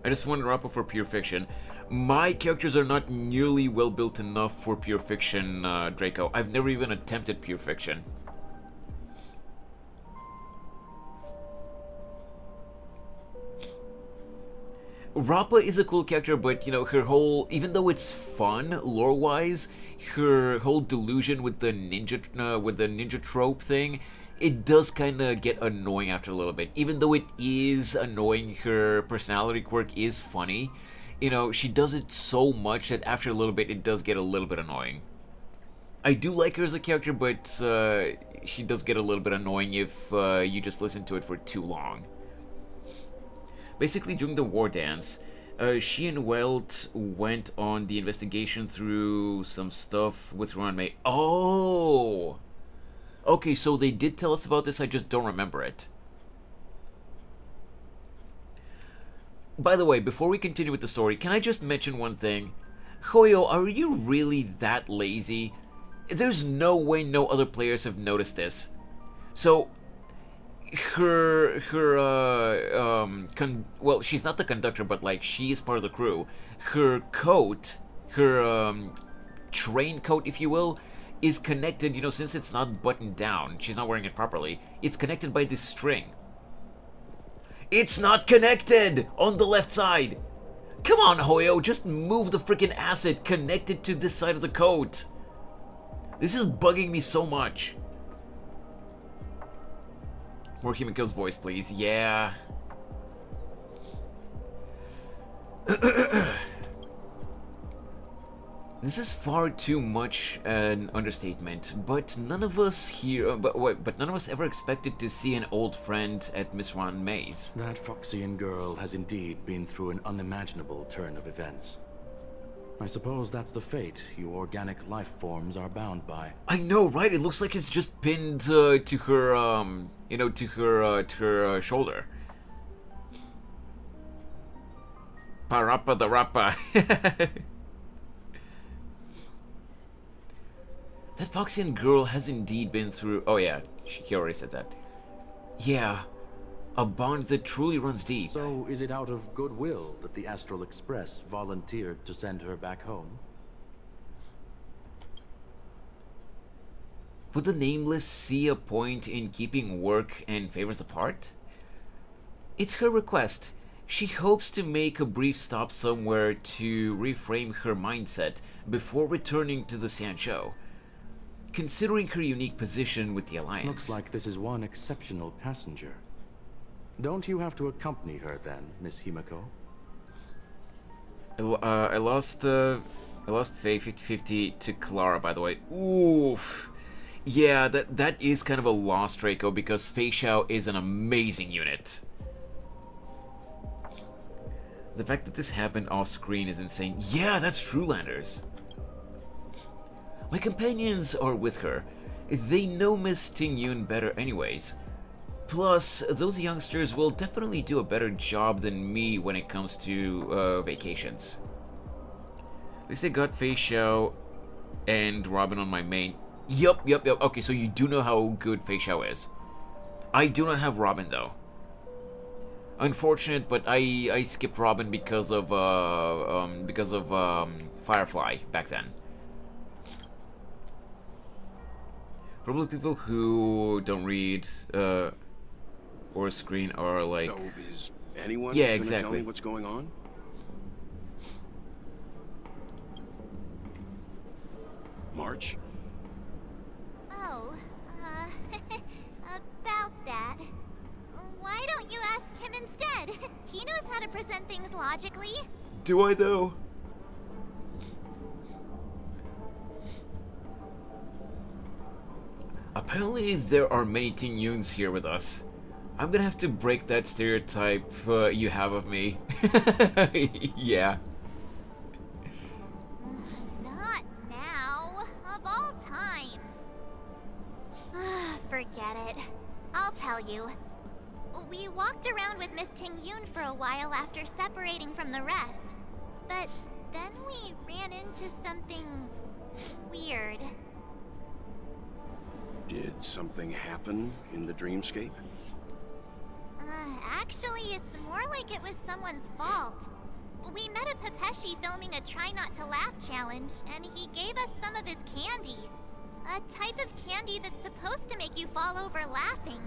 I just wanted Rappa for pure fiction. My characters are not nearly well built enough for pure fiction, Draco. I've never even attempted pure fiction. Rappa is a cool character, but her whole, even though it's fun lore-wise, her whole delusion with the ninja trope thing, it does kind of get annoying after a little bit. Even though it is annoying, her personality quirk is funny. She does it so much that after a little bit, it does get a little bit annoying. I do like her as a character, but she does get a little bit annoying if you just listen to it for too long. Basically, during the war dance, she and Welt went on the investigation through some stuff with Ron May. Oh! Okay, so they did tell us about this, I just don't remember it. By the way, before we continue with the story, can I just mention one thing? Hoyo, are you really that lazy? There's no way no other players have noticed this. So, well, she's not the conductor, but like she is part of the crew. Her coat, her train coat, if you will, is connected, since it's not buttoned down, she's not wearing it properly, it's connected by this string. It's not connected on the left side. Come on, Hoyo, just move the freaking asset connected to this side of the coat. This is bugging me so much. More Himiko's voice, please. Yeah. This is far too much an understatement, but none of us here, but none of us ever expected to see an old friend at Miss Ron May's. That Foxian girl has indeed been through an unimaginable turn of events. I suppose that's the fate you organic life forms are bound by. I know, right? It looks like it's just pinned to her, to her shoulder. Parappa the Rappa. That Foxian girl has indeed been through... Oh yeah, he already said that. Yeah. A bond that truly runs deep. So, is it out of goodwill that the Astral Express volunteered to send her back home? Would the Nameless see a point in keeping work and favors apart? It's her request. She hopes to make a brief stop somewhere to reframe her mindset before returning to the Sancho. Considering her unique position with the Alliance. Looks like this is one exceptional passenger. Don't you have to accompany her then, Miss Himiko? I lost Faye 50-50 to Clara, by the way. Oof. Yeah, that is kind of a loss, Draco, because Fei Xiao is an amazing unit. The fact that this happened off screen is insane. Yeah, that's true, Landers. My companions are with her. They know Miss Ting Yun better anyways. Plus, those youngsters will definitely do a better job than me when it comes to vacations. At least I got Fei Xiao and Robin on my main. Yup. Okay, so you do know how good Fei Xiao is. I do not have Robin though. Unfortunate, but I skipped Robin because of Firefly back then. Probably people who don't read or screen are like. So is anyone yeah, gonna exactly. tell me what's going on? March? Oh, about that. Why don't you ask him instead? He knows how to present things logically. Do I though? Apparently there are many Ting Yuns here with us. I'm gonna have to break that stereotype you have of me. Yeah. Not now. Of all times. Forget it. I'll tell you. We walked around with Miss Ting Yun for a while after separating from the rest. But then we ran into something weird. Did something happen in the dreamscape? Actually, it's more like it was someone's fault. We met a Pepeshi filming a Try Not to Laugh challenge, and he gave us some of his candy. A type of candy that's supposed to make you fall over laughing.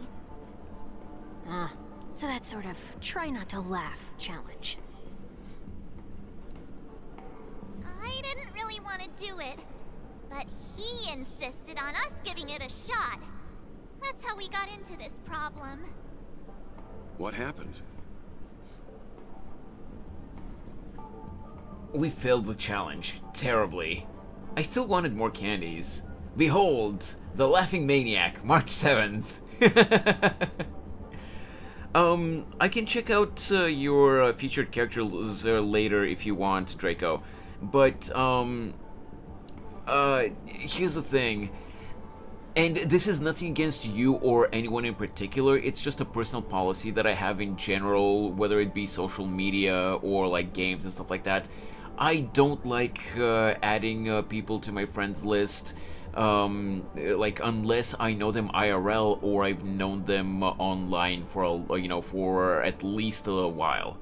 So that sort of try not to laugh challenge. I didn't really want to do it, but he insisted on us giving it a shot. That's how we got into this problem. What happened? We failed the challenge terribly. I still wanted more candies. Behold, the Laughing Maniac, March 7th. I can check out your featured characters later if you want, Draco. But, here's the thing. And this is nothing against you or anyone in particular, it's just a personal policy that I have in general, whether it be social media or like games and stuff like that. I don't like adding people to my friends list, like unless I know them IRL or I've known them online for for at least a while.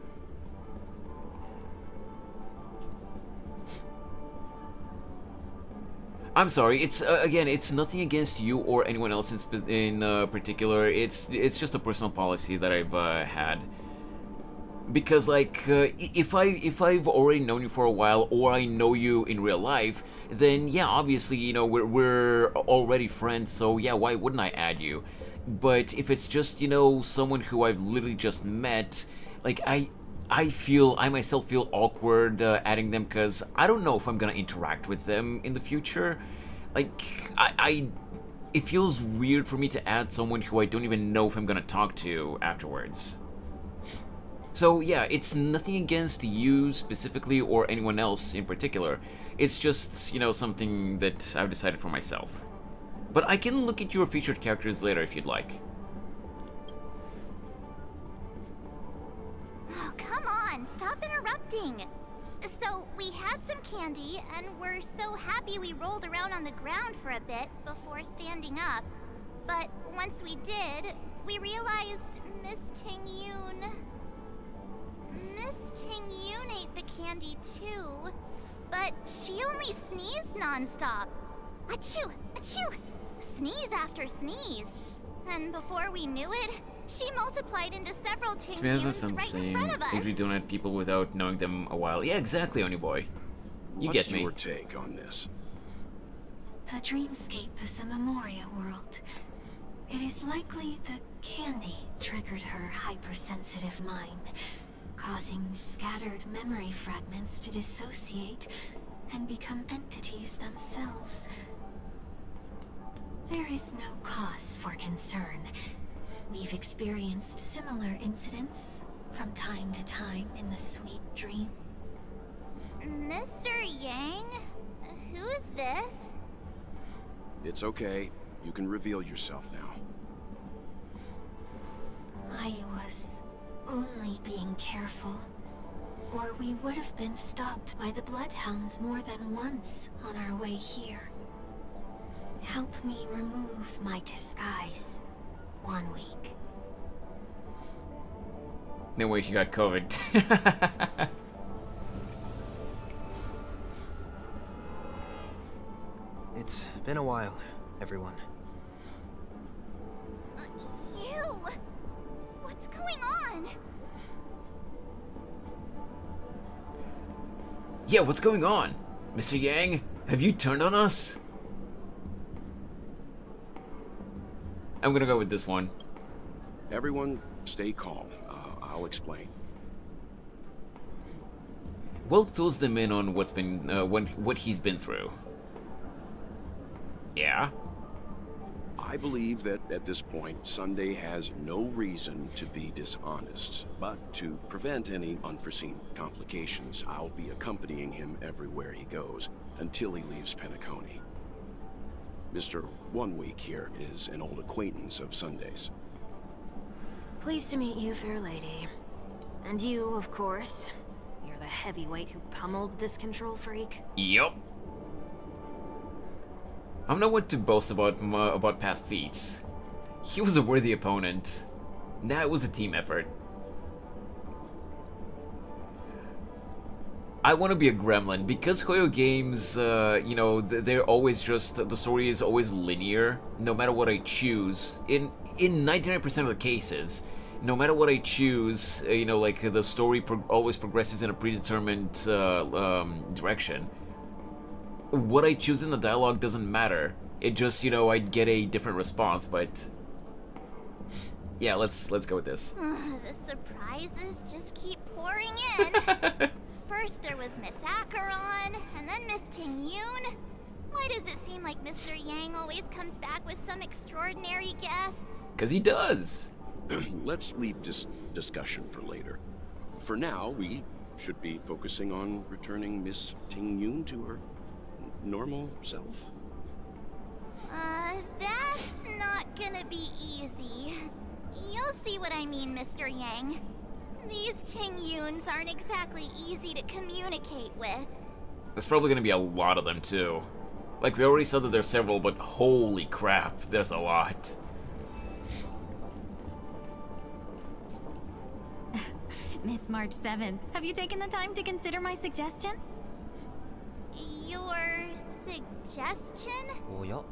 I'm sorry. It's again, it's nothing against you or anyone else in particular. It's just a personal policy that I've had. Because like, if I've already known you for a while, or I know you in real life, then yeah, obviously we're already friends. So yeah, why wouldn't I add you? But if it's just someone who I've literally just met, like I myself feel awkward adding them because I don't know if I'm gonna interact with them in the future. Like, it feels weird for me to add someone who I don't even know if I'm gonna talk to afterwards. So yeah, it's nothing against you specifically or anyone else in particular. It's just, something that I've decided for myself. But I can look at your featured characters later if you'd like. Come on, stop interrupting! So, we had some candy, and we're so happy we rolled around on the ground for a bit before standing up. But once we did, we realized Miss Ting-Yoon ate the candy too, but she only sneezed nonstop. Achoo! Achoo! Sneeze after sneeze. And before we knew it, she multiplied into several Ting-Yoons right in front of us. If you don't have people without knowing them a while. Yeah, exactly, Only Boy. You get me. What's your take on this? The dreamscape is a Memoria world. It is likely the candy triggered her hypersensitive mind, causing scattered memory fragments to dissociate and become entities themselves. There is no cause for concern. We've experienced similar incidents from time to time in the sweet dream. Mr. Yang? Who's this? It's okay. You can reveal yourself now. I was only being careful, or we would have been stopped by the Bloodhounds more than once on our way here. Help me remove my disguise. 1 week. No way she got COVID. It's been a while, everyone. You! What's going on? Yeah, what's going on? Mr. Yang, have you turned on us? I'm gonna go with this one. Everyone, stay calm. I'll explain. Will fills them in on what's been, what he's been through. Yeah? I believe that at this point, Sunday has no reason to be dishonest. But to prevent any unforeseen complications, I'll be accompanying him everywhere he goes until he leaves Penacony. Mr. 1 Week here is an old acquaintance of Sunday's. Pleased to meet you, fair lady. And you, of course. You're the heavyweight who pummeled this control freak. Yup. I'm not one to boast about past feats. He was a worthy opponent. That was a team effort. I want to be a gremlin because Hoyo games, you know, they're always just, the story is always linear, no matter what I choose. In 99% of the cases, no matter what I choose, you know, like the story always progresses in a predetermined direction. What I choose in the dialogue doesn't matter. It just, you know, I'd get a different response, but yeah, let's go with this. The surprises just keep pouring in. First there was Miss Acheron, and then Miss Ting-Yoon. Why does it seem like Mr. Yang always comes back with some extraordinary guests? 'Cause he does. Let's leave this discussion for later. For now, we should be focusing on returning Miss Ting-Yoon to her normal self. That's not gonna be easy. You'll see what I mean, Mr. Yang. These Ting-Yoons aren't exactly easy to communicate with. There's probably gonna be a lot of them too. Like, we already saw that there's several, but holy crap, there's a lot. Miss March 7th, have you taken the time to consider my suggestion? Your suggestion? Oh, yeah.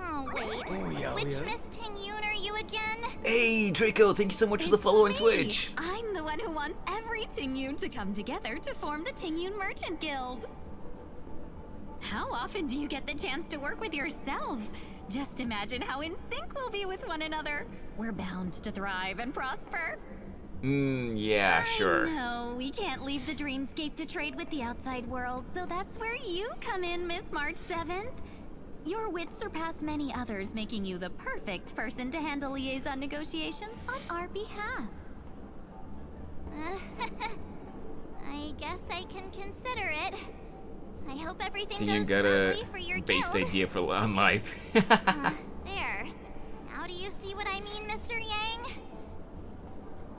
Oh, wait. Which Miss Ting-Yoon are you again? Hey, Draco, thank you so much for the follow on Twitch. I'm the one who wants every Ting-Yoon to come together to form the Ting-Yoon Merchant Guild. How often do you get the chance to work with yourself? Just imagine how in sync we'll be with one another. We're bound to thrive and prosper. Yeah, sure. No, we can't leave the dreamscape to trade with the outside world, so that's where you come in, Miss March 7th. Your wits surpass many others, making you the perfect person to handle liaison negotiations on our behalf. I guess I can consider it. I hope everything Ting-Yoon goes got a smoothly for your based guild. idea for on life. There. Now do you see what I mean, Mr. Yang?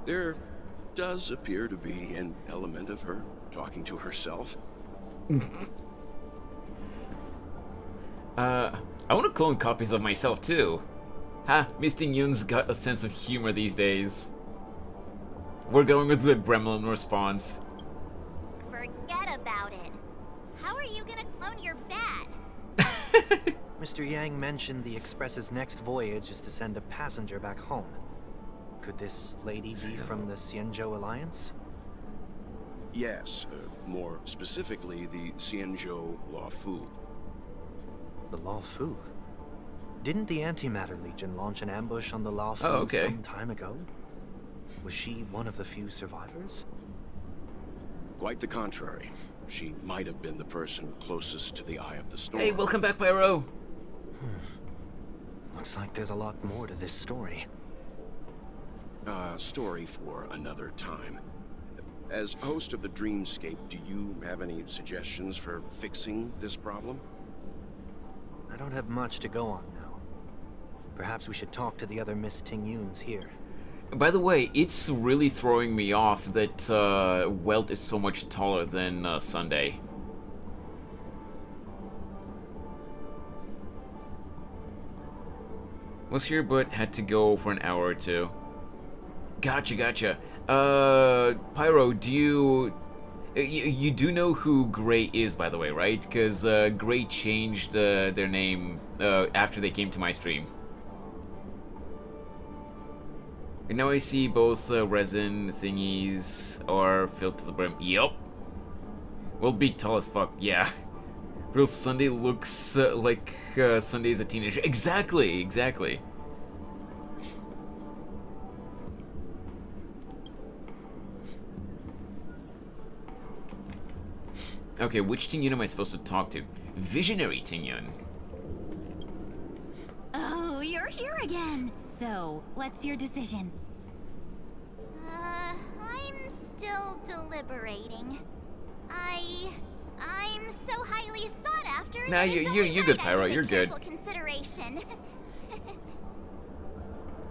There does appear to be an element of her talking to herself. I want to clone copies of myself too. Ha, Misty Yoon's got a sense of humor these days. We're going with the gremlin response. Forget about it. How are you gonna clone your bat? Mr. Yang mentioned the Express's next voyage is to send a passenger back home. Could this lady be from the Xianzhou Alliance? Yes, more specifically, the Xianzhou Luofu. The Luofu? Didn't the Antimatter Legion launch an ambush on the Luofu some time ago? Was she one of the few survivors? Quite the contrary. She might have been the person closest to the eye of the storm. Hey, welcome back, Pyro! Looks like there's a lot more to this story. Story for another time. As host of the Dreamscape, do you have any suggestions for fixing this problem? I don't have much to go on now. Perhaps we should talk to the other Miss Ting-Yuns here. By the way, it's really throwing me off that Welt is so much taller than Sunday. Was here but had to go for an hour or two. Gotcha. Pyro, do you do know who Gray is, by the way, right? Because Gray changed their name after they came to my stream. And now I see both resin thingies are filled to the brim. Yup. We'll be tall as fuck, yeah. Real Sunday looks like Sunday's a teenager. Exactly. Okay, which Ting-Yun am I supposed to talk to? Visionary Ting-Yun. Oh, you're here again. So, what's your decision? I'm still deliberating. I'm so highly sought after. Nah, you're good, Pyro. You're good. Consideration.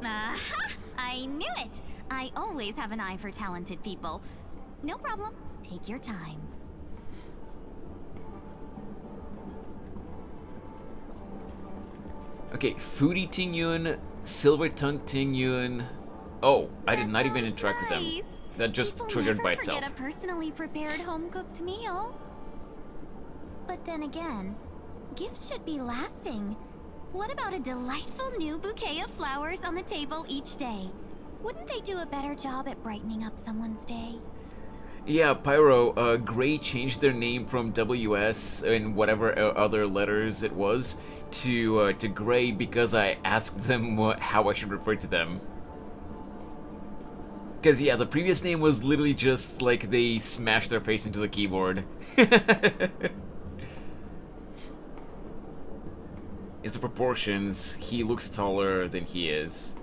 Aha! I knew it. I always have an eye for talented people. No problem. Take your time. Okay, Foodie Ting-Yun, Silver Tongue Ting-Yun. Oh, I did not even interact with them. That just triggered by itself. Forget a personally prepared home-cooked meal. But then again, gifts should be lasting. What about a delightful new bouquet of flowers on the table each day? Wouldn't they do a better job at brightening up someone's day? Yeah, Pyro, Gray changed their name from WS and whatever other letters it was to Gray because I asked them how I should refer to them. Because, yeah, the previous name was literally just like they smashed their face into the keyboard. It's the proportions. He looks taller than he is.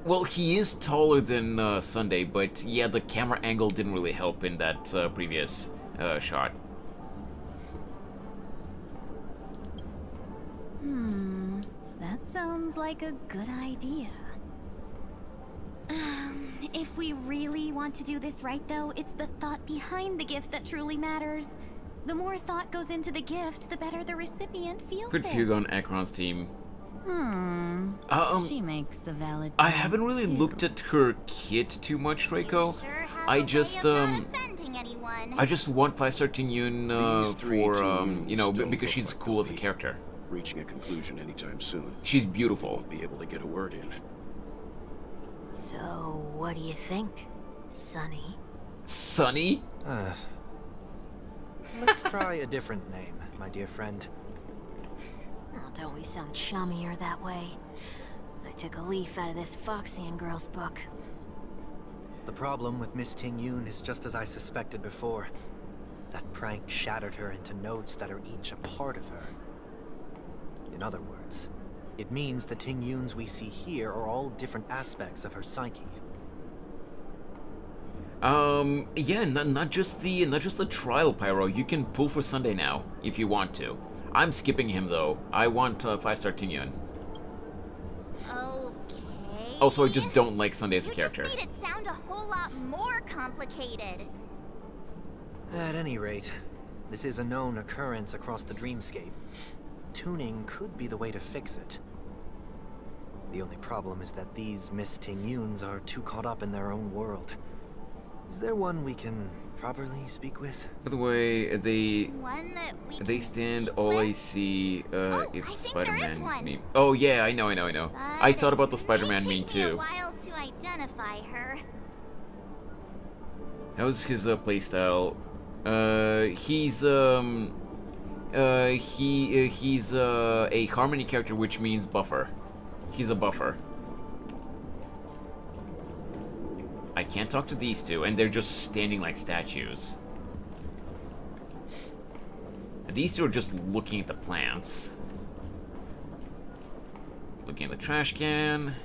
Well, he is taller than Sunday, but yeah, the camera angle didn't really help in that previous shot. That sounds like a good idea. If we really want to do this right, though, it's the thought behind the gift that truly matters. The more thought goes into the gift, the better the recipient feels Good it. Fugue on Akron's team. She makes a valid point. I haven't really looked at her kit too much, Draco. I just want 5-star Ting-Yun for you know, because she's cool as a character. Reaching a conclusion anytime soon. She's beautiful. Won't be able to get a word in. So, what do you think, Sonny? Sonny? Let's try a different name, my dear friend. Oh, don't we sound chummier that way? I took a leaf out of this Foxian girl's book. The problem with Miss Ting-Yun is just as I suspected before. That prank shattered her into notes that are each a part of her. In other words, it means the Ting-Yuns we see here are all different aspects of her psyche. Yeah, not just the trial, Pyro. You can pull for Sunday now, if you want to. I'm skipping him, though. I want 5-star Ting-Yun. Okay. Also, I just don't like Sunday as a character. You just made it sound a whole lot more complicated. At any rate, this is a known occurrence across the Dreamscape. Tuning could be the way to fix it. The only problem is that these Miss Ting-Yuns are too caught up in their own world. Is there one we can properly speak with? By the way, One that we they can stand speak all with? I see I if think there is Spider-Man one. meme. Oh yeah, I know. I thought about the Spider-Man It meme may take me too. a while to identify her. How's his playstyle? He's a harmony character, which means buffer. He's a buffer. I can't talk to these two, and they're just standing like statues. These two are just looking at the plants. Looking at the trash can.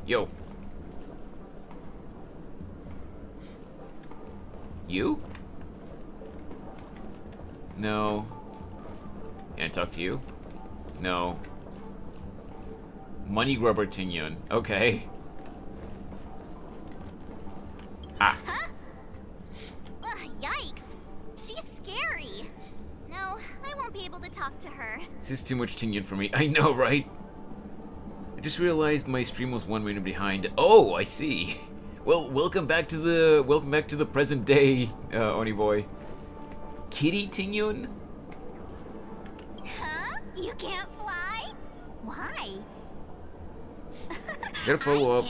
Yo. You? No. Can I talk to you? No. Money grubber Ting-Yun. Okay. Ah. Huh? Ugh, yikes. She's scary. No, I won't be able to talk to her. This is too much Ting-Yun for me. I know, right? I just realized my stream was 1 minute behind. Oh, I see. Well, welcome back to the present day, Oni boy. Kitty Ting-Yun? Huh? You can't fly? Why? Gotta follow up.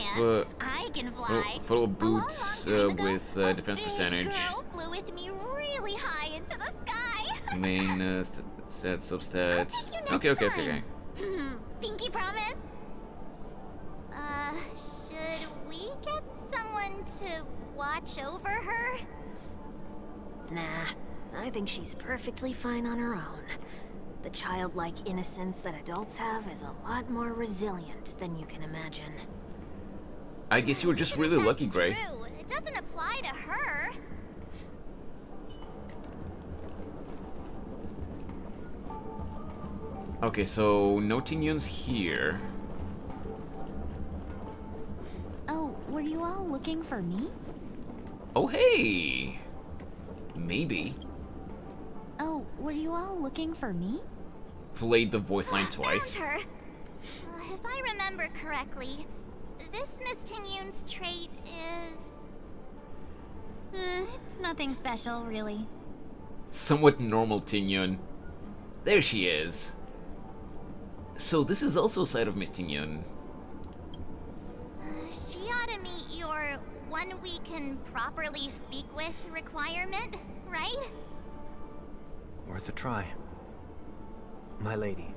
I can fly. Follow boots with defense percentage. Girl flew with me really high into the sky. Main stat substat. Okay. Pinky promise. Should we get someone to watch over her? Nah, I think she's perfectly fine on her own. The childlike innocence that adults have is a lot more resilient than you can imagine. I guess you were just really lucky, Gray. True. It doesn't apply to her. Okay, so no Ting-Yuns here. Oh, were you all looking for me? Oh, hey! Maybe. Oh, were you all looking for me? Played the voice line twice. Found her. If I remember correctly, this Miss Ting-Yun's trait is... It's nothing special, really. Somewhat normal Ting-Yun. There she is. So this is also a side of Miss Ting-Yun. She ought to meet your one we can properly speak with requirement, right? Worth a try. My lady,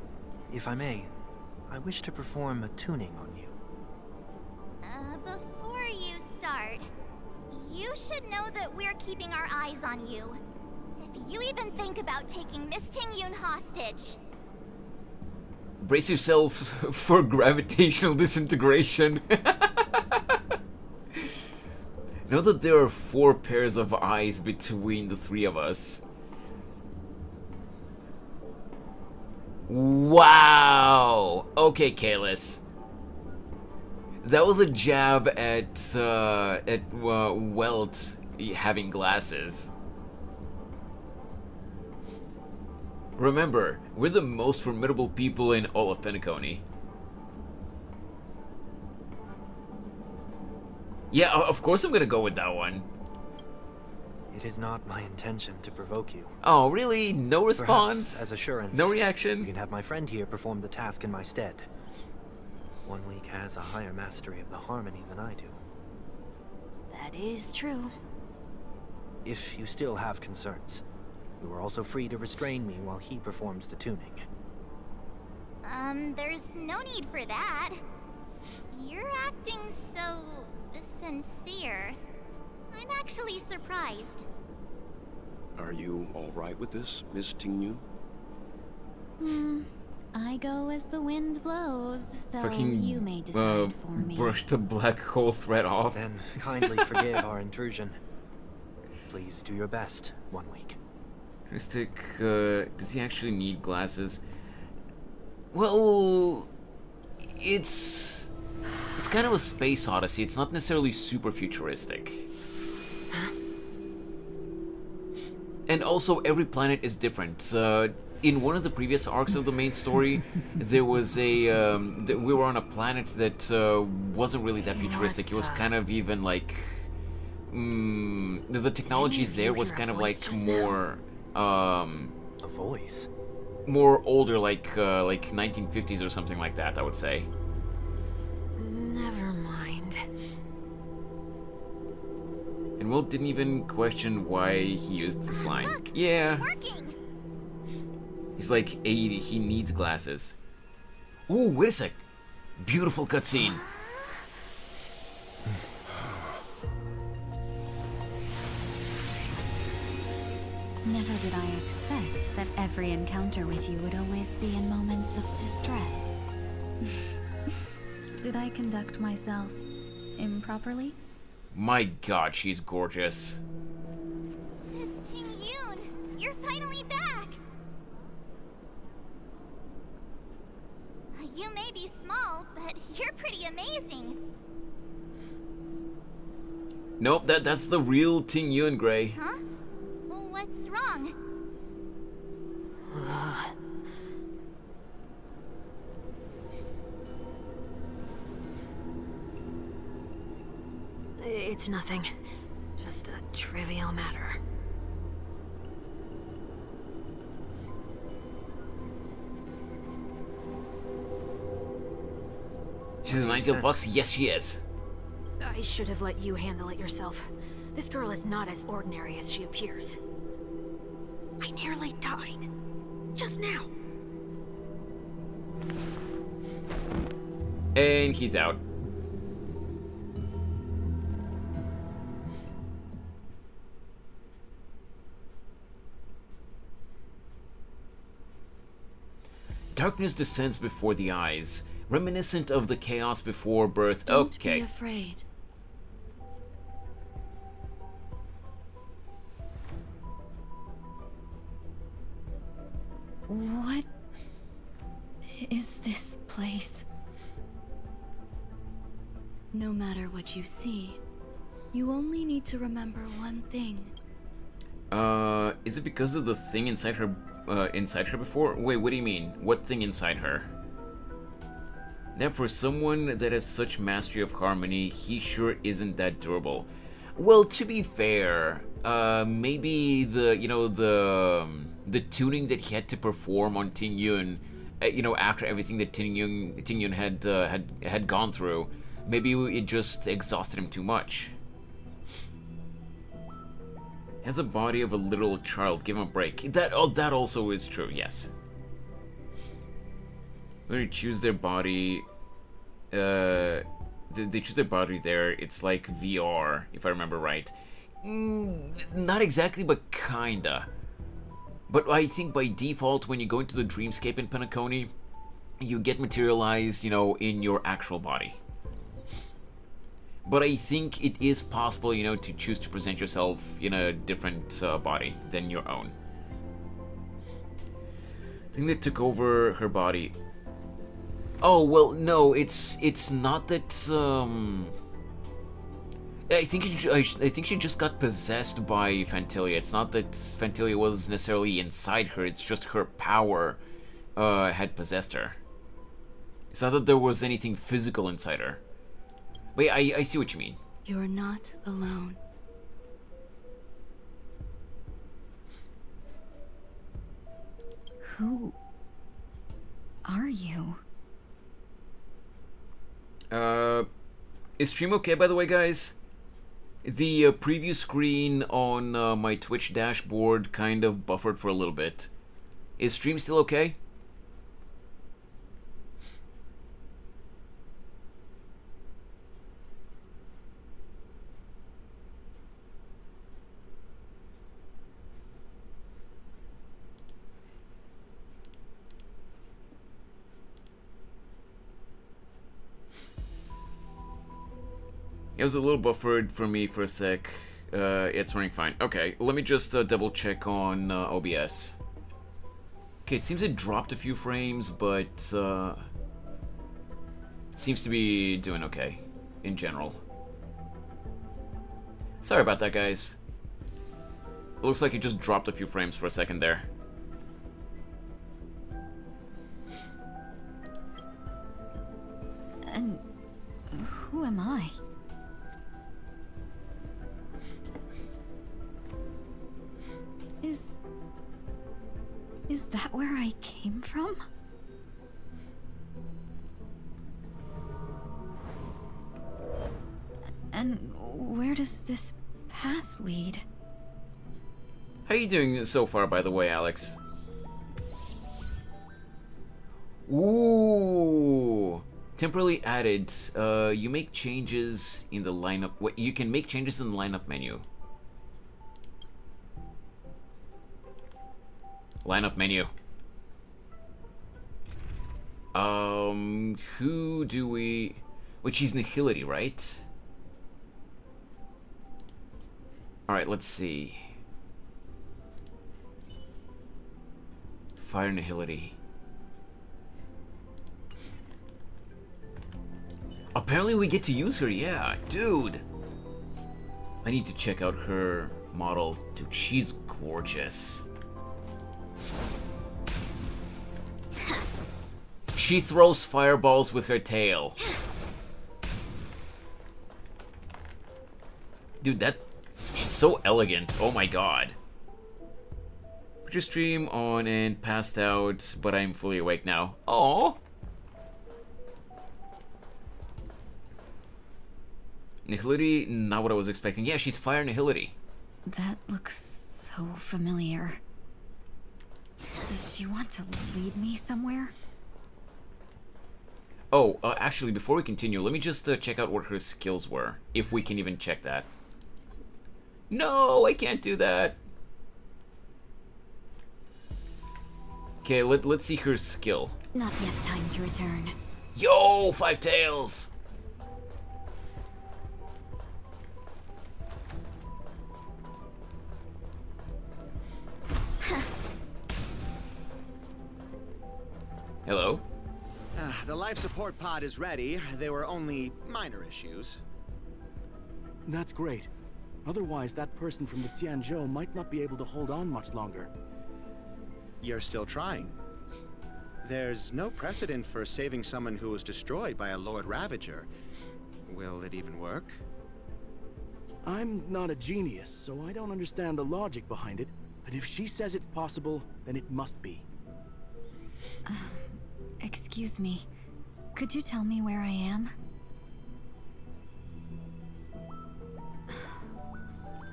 if I may, I wish to perform a tuning on you. Before you start, you should know that we're keeping our eyes on you. If you even think about taking Miss Ting-Yun hostage... Brace yourself for gravitational disintegration. Know that there are 4 pairs of eyes between the 3 of us. Wow! Okay, Kalis. That was a jab at Welt having glasses. Remember, we're the most formidable people in all of Penacony. Yeah, of course I'm gonna go with that one. It is not my intention to provoke you. Oh, really? No response? Perhaps, as assurance, no reaction? You can have my friend here perform the task in my stead. 1 week has a higher mastery of the harmony than I do. That is true. If you still have concerns, you are also free to restrain me while he performs the tuning. There's no need for that. You're acting so... sincere. I'm actually surprised. Are you all right with this, Miss Ting-Yun? I go as the wind blows, so Fucking, you may decide for me. Brush the black hole thread off. Then kindly forgive our intrusion. Please do your best, 1 week. Christic, does he actually need glasses? Well, it's kind of a space odyssey. It's not necessarily super futuristic. And also, every planet is different. in one of the previous arcs of the main story, there was a we were on a planet that wasn't really that futuristic. It was kind of even like the technology there was kind of like more A voice. more older, like 1950s or something like that, I would say. Never mind. And Will didn't even question why he used this line. Look, Yeah. it's working. He's like 80, he needs glasses. Ooh, wait a sec. Beautiful cutscene. Never did I expect that every encounter with you would always be in moments of distress. Did I conduct myself improperly? My god, she's gorgeous. Miss Ting Yoon, you're finally back. You may be small, but you're pretty amazing. Nope, that's the real Ting Yun, Gray. Huh? What's wrong? It's nothing. Just a trivial matter. She's an ideal fox? Yes, she is. I should have let you handle it yourself. This girl is not as ordinary as she appears. I nearly died. Just now. And he's out. Darkness descends before the eyes, reminiscent of the chaos before birth. Don't Okay. be afraid. What is this place? No matter what you see, you only need to remember one thing. Is it because of the thing inside her before? Wait, what do you mean? What thing inside her? Now, for someone that has such mastery of harmony, he sure isn't that durable. Well, to be fair, maybe the tuning that he had to perform on Ting Yun, after everything that Ting Yun had gone through, maybe it just exhausted him too much. Has a body of a literal child. Give him a break. That also is true. Yes. When you choose their body, they choose their body there. It's like VR, if I remember right. Not exactly, but kinda. But I think by default, when you go into the dreamscape in Penacony, you get materialized, in your actual body. But I think it is possible, to choose to present yourself in a different body than your own. I think they took over her body. Oh, well, no, it's not that, I think she just got possessed by Phantilia. It's not that Phantilia was necessarily inside her, it's just her power had possessed her. It's not that there was anything physical inside her. Wait, I see what you mean. You're not alone. Who are you? Is stream okay, by the way, guys? The preview screen on my Twitch dashboard kind of buffered for a little bit. Is stream still okay? It was a little buffered for me for a sec. It's running fine. Okay, let me just double check on OBS. Okay, it seems it dropped a few frames, but it seems to be doing okay in general. Sorry about that, guys. It looks like it just dropped a few frames for a second there. am I? Is that where I came from? And where does this path lead? How you doing so far, by the way, Alex? Ooh! Temporarily added. You make changes in the lineup. Wait, you can make changes in the lineup menu. Lineup menu. Who do we... Which is Nihility, right? Alright, let's see. Fire Nihility. Apparently we get to use her, yeah. Dude! I need to check out her model. Dude, she's gorgeous. She throws fireballs with her tail. Dude, she's so elegant. Oh my god. Put your stream on and passed out, but I'm fully awake now. Oh. Nihility, not what I was expecting. Yeah, she's Fire Nihility. That looks so familiar. Does she want to lead me somewhere? Oh, actually, before we continue, let me just check out what her skills were. If we can even check that. No, I can't do that. Okay, let's see her skill. Not yet time to return. Yo, 5 tails! Hello? The life support pod is ready. There were only minor issues. That's great. Otherwise, that person from the Xianzhou might not be able to hold on much longer. You're still trying. There's no precedent for saving someone who was destroyed by a Lord Ravager. Will it even work? I'm not a genius, so I don't understand the logic behind it. But if she says it's possible, then it must be. Excuse me. Could you tell me where I am?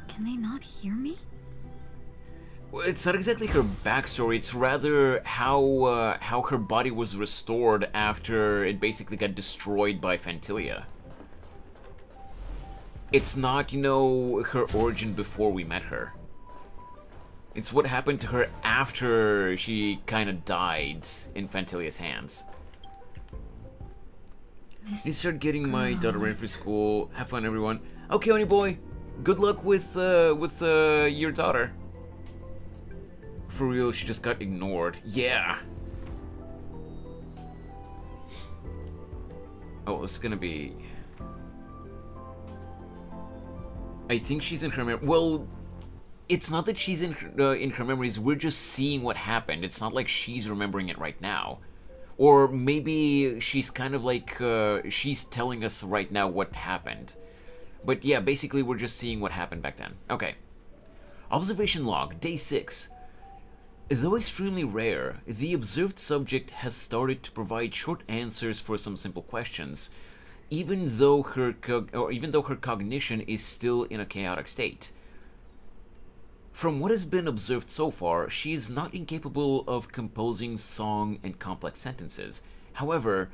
Can they not hear me? Well, it's not exactly her backstory, it's rather how her body was restored after it basically got destroyed by Phantilia. It's not, you know, her origin before we met her. It's what happened to her after she kind of died in Phantilia's hands. You start getting my daughter ready for school. Have fun, everyone. Okay, honey boy. Good luck with your daughter. For real, she just got ignored. Yeah. Oh, this is gonna be... I think she's in her memory. Well, it's not that she's in her memories. We're just seeing what happened. It's not like she's remembering it right now. Or maybe she's kind of like, she's telling us right now what happened. But yeah, basically we're just seeing what happened back then. Okay. Observation log, day 6. Though extremely rare, the observed subject has started to provide short answers for some simple questions, even though her cognition is still in a chaotic state. From what has been observed so far, she is not incapable of composing song and complex sentences. However,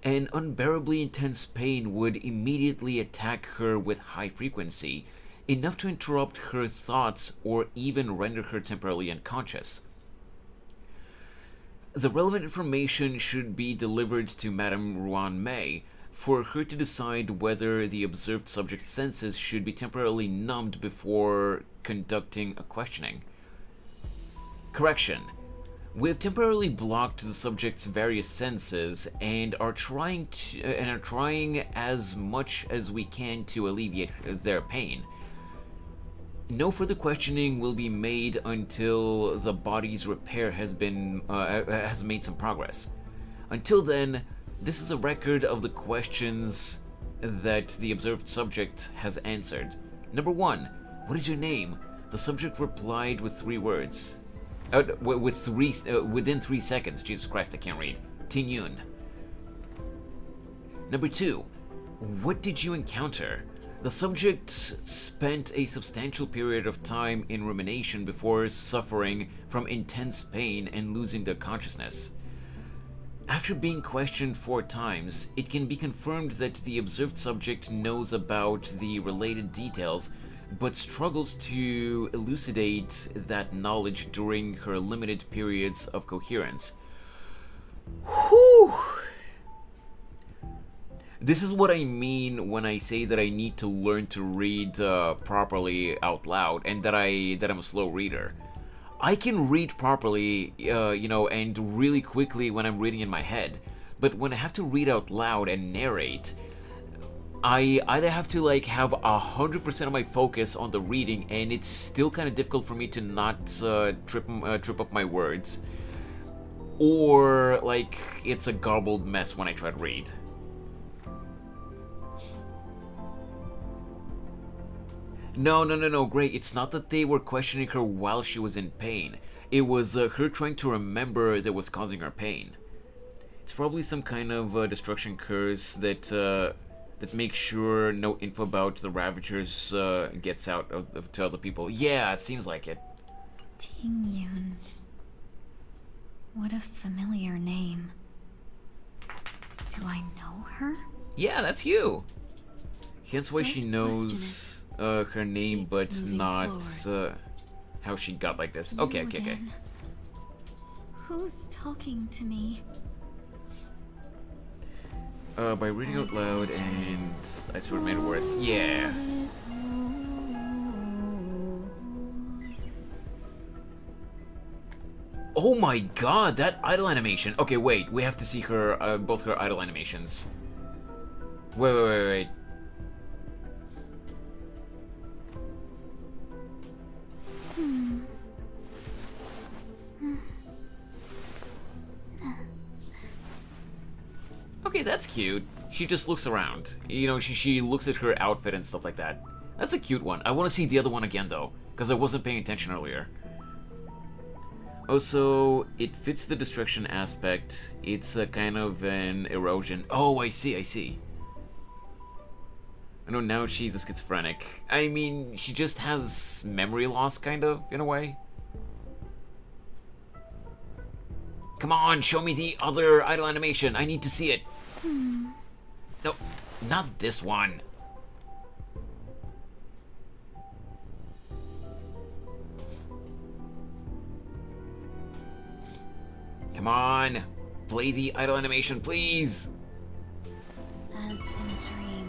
an unbearably intense pain would immediately attack her with high frequency, enough to interrupt her thoughts or even render her temporarily unconscious. The relevant information should be delivered to Madame Ruan Mei for her to decide whether the observed subject's senses should be temporarily numbed before conducting a questioning. Correction. We have temporarily blocked the subject's various senses and are trying as much as we can to alleviate their pain. No further questioning will be made until the body's repair has made some progress. Until then, this is a record of the questions that the observed subject has answered. Number 1. What is your name? The subject replied with 3 words. Within 3 seconds. Jesus Christ, I can't read. Tingyun. Number 2. What did you encounter? The subject spent a substantial period of time in rumination before suffering from intense pain and losing their consciousness. After being questioned 4 times, it can be confirmed that the observed subject knows about the related details, but struggles to elucidate that knowledge during her limited periods of coherence. Whew! This is what I mean when I say that I need to learn to read properly out loud, and that I'm a slow reader. I can read properly, and really quickly when I'm reading in my head, but when I have to read out loud and narrate, I either have to have 100% of my focus on the reading, and it's still kind of difficult for me to not trip up my words, or it's a garbled mess when I try to read. No, Gray, it's not that they were questioning her while she was in pain. It was her trying to remember that was causing her pain. It's probably some kind of destruction curse that makes sure no info about the Ravagers gets out to other people. Yeah, it seems like it. Tingyun. What a familiar name. Do I know her? Yeah, that's you. Hence why she knows her name, but not how she got like this. Okay. Who's talking to me? By reading out loud, and I swear it made it worse. Yeah. Oh my god, that idle animation. Okay, wait, we have to see her, both her idle animations. Wait. Okay, that's cute. She just looks around. She looks at her outfit and stuff like that. That's a cute one. I want to see the other one again, though, because I wasn't paying attention earlier. Also, it fits the destruction aspect. It's a kind of an erosion. Oh, I see. I know now she's a schizophrenic. I mean, she just has memory loss, kind of, in a way. Come on, show me the other idle animation. I need to see it. No, not this one. Come on, play the idle animation, please. As in a dream.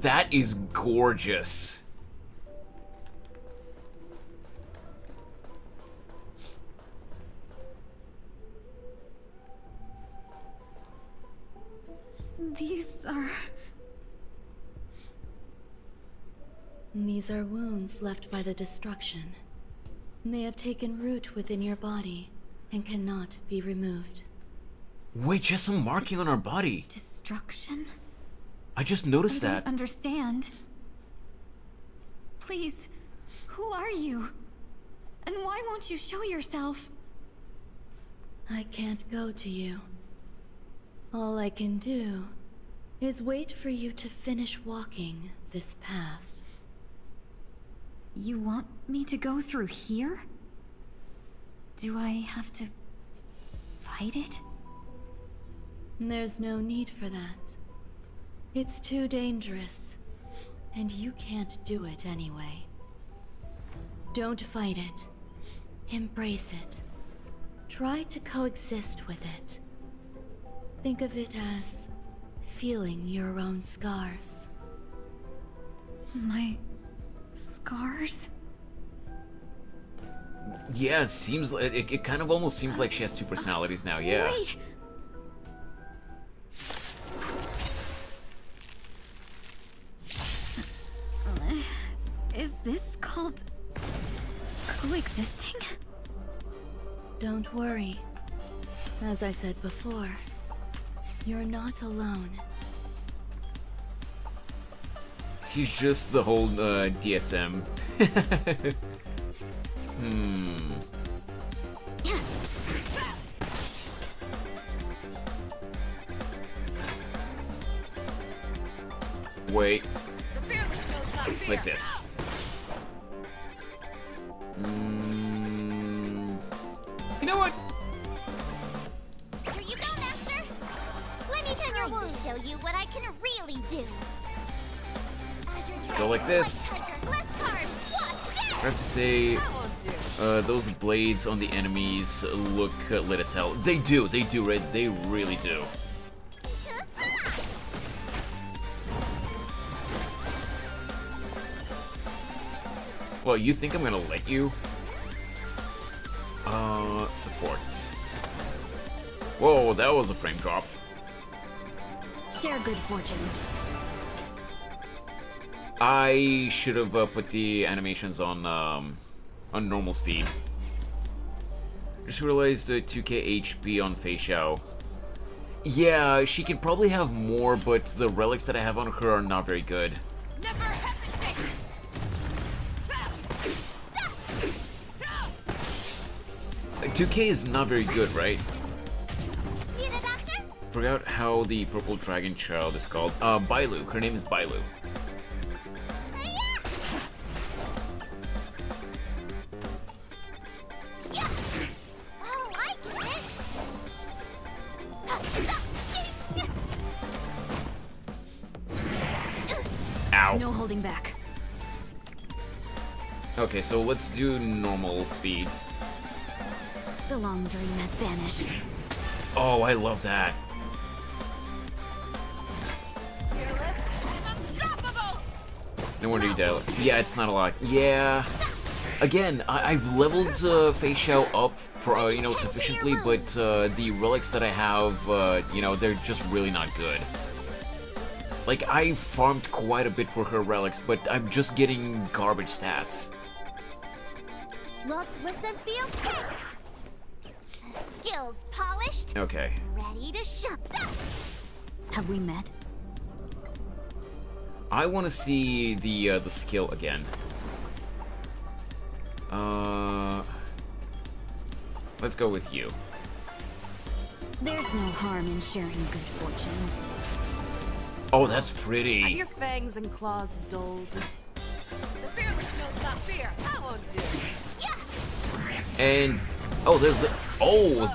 That is gorgeous. These are wounds left by the destruction. They have taken root within your body and cannot be removed. Wait, she has some marking on her body. Destruction? I just noticed I that. don't understand. Please, who are you? And why won't you show yourself? I can't go to you. All I can do is wait for you to finish walking this path. You want me to go through here? Do I have to fight it? There's no need for that. It's too dangerous, and you can't do it anyway. Don't fight it. Embrace it. Try to coexist with it. Think of it as feeling your own scars. My scars? Yeah, it seems like it kind of almost seems like she has 2 personalities now. Yeah. Wait. Is this called coexisting? Don't worry. As I said before, you're not alone. She's just the whole DSM. Wait. Like this. You know what? Here you go, Master. Let me tend your wounds to show you what I can really do. Let's go like this. I have to say, those blades on the enemies look lit as hell. They do, Red. They really do. Well, you think I'm gonna let you? Support. Whoa, that was a frame drop. Share good fortunes. I should have put the animations on normal speed. Just realized 2k HP on Fei Xiao. Yeah, she can probably have more, but the relics that I have on her are not very good. Never hesitate. 2k is not very good, right? Forgot how the purple dragon child is called. Bailu. Her name is Bailu. Ow. No holding back. Okay, so let's do normal speed. The long dream has vanished. Oh, I love that. No wonder you dial it. Yeah, it's not a lot. Yeah. Again, I've leveled Fei Xiao up, you know, sufficiently, but the relics that I have, you know, they're just really not good. Like, I farmed quite a bit for her relics, but I'm just getting garbage stats. Look, listen, feel. Skills polished. Okay. Ready to show. Have we met? I want to see the skill again. Let's go with you. There's no harm in sharing good fortunes. Oh, that's Have pretty. your fangs and claws dulled. The fearless knows not fear. I won't do. And oh,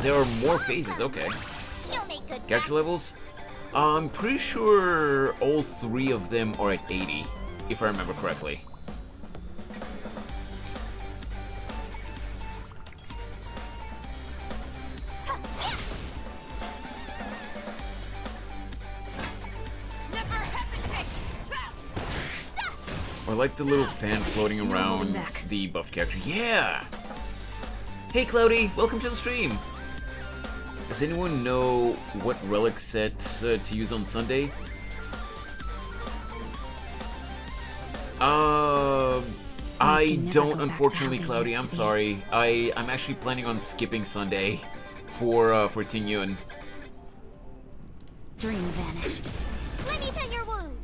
there are more phases. Okay. You'll make good. Character levels. I'm pretty sure all 3 of them are at 80, if I remember correctly. I like the little fan floating around the buffed character. Yeah! Hey Cloudy, welcome to the stream! Does anyone know what relic set to use on Sunday? I don't, unfortunately, Cloudy. I'm sorry. I'm actually planning on skipping Sunday for Ting Yun. Dream vanished. Let me tend your wounds.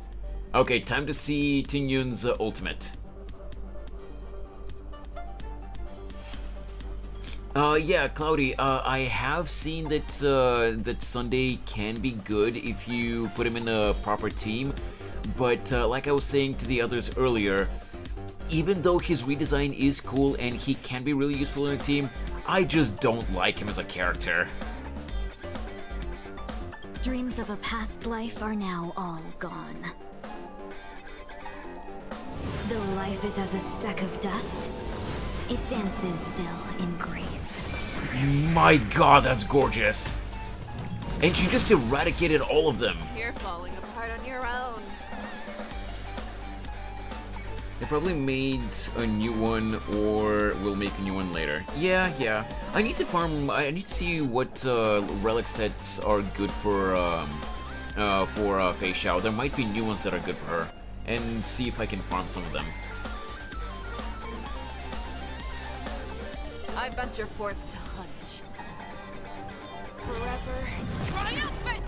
Okay, time to see Ting Yun's ultimate. Yeah, Cloudy, I have seen that that Sunday can be good if you put him in a proper team, but like I was saying to the others earlier, even though his redesign is cool and he can be really useful in a team, I just don't like him as a character. Dreams of a past life are now all gone. Though life is as a speck of dust, it dances still in grace. My god, that's gorgeous! And she just eradicated all of them. You're falling apart on your own. They probably made a new one, or will make a new one later. Yeah. I need to farm. I need to see what relic sets are good for Fei Xiao. There might be new ones that are good for her, and see if I can farm some of them. I venture forth to hunt. Forever triumphant!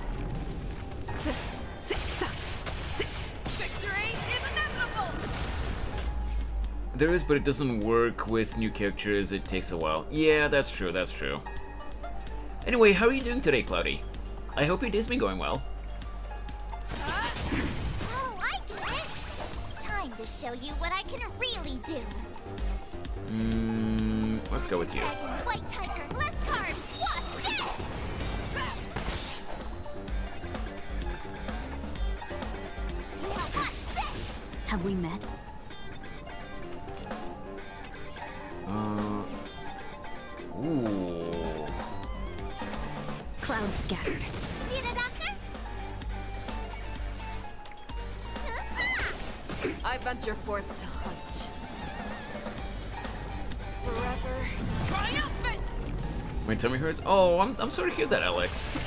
Victory is inevitable! There is, but it doesn't work with new characters. It takes a while. Yeah, that's true, that's true. Anyway, how are you doing today, Cloudy? I hope your day's been going well. Oh, I get it! Time to show you what I can really do. Let's go with you. Dragon, White Tiger, less cards! What's this? Now what's this? Have we met? Ooh. Cloud scattered. Need a doctor? I venture forth to hunt. Forever triumphant! My tummy hurts? Oh, I'm sorry to hear that, Alex.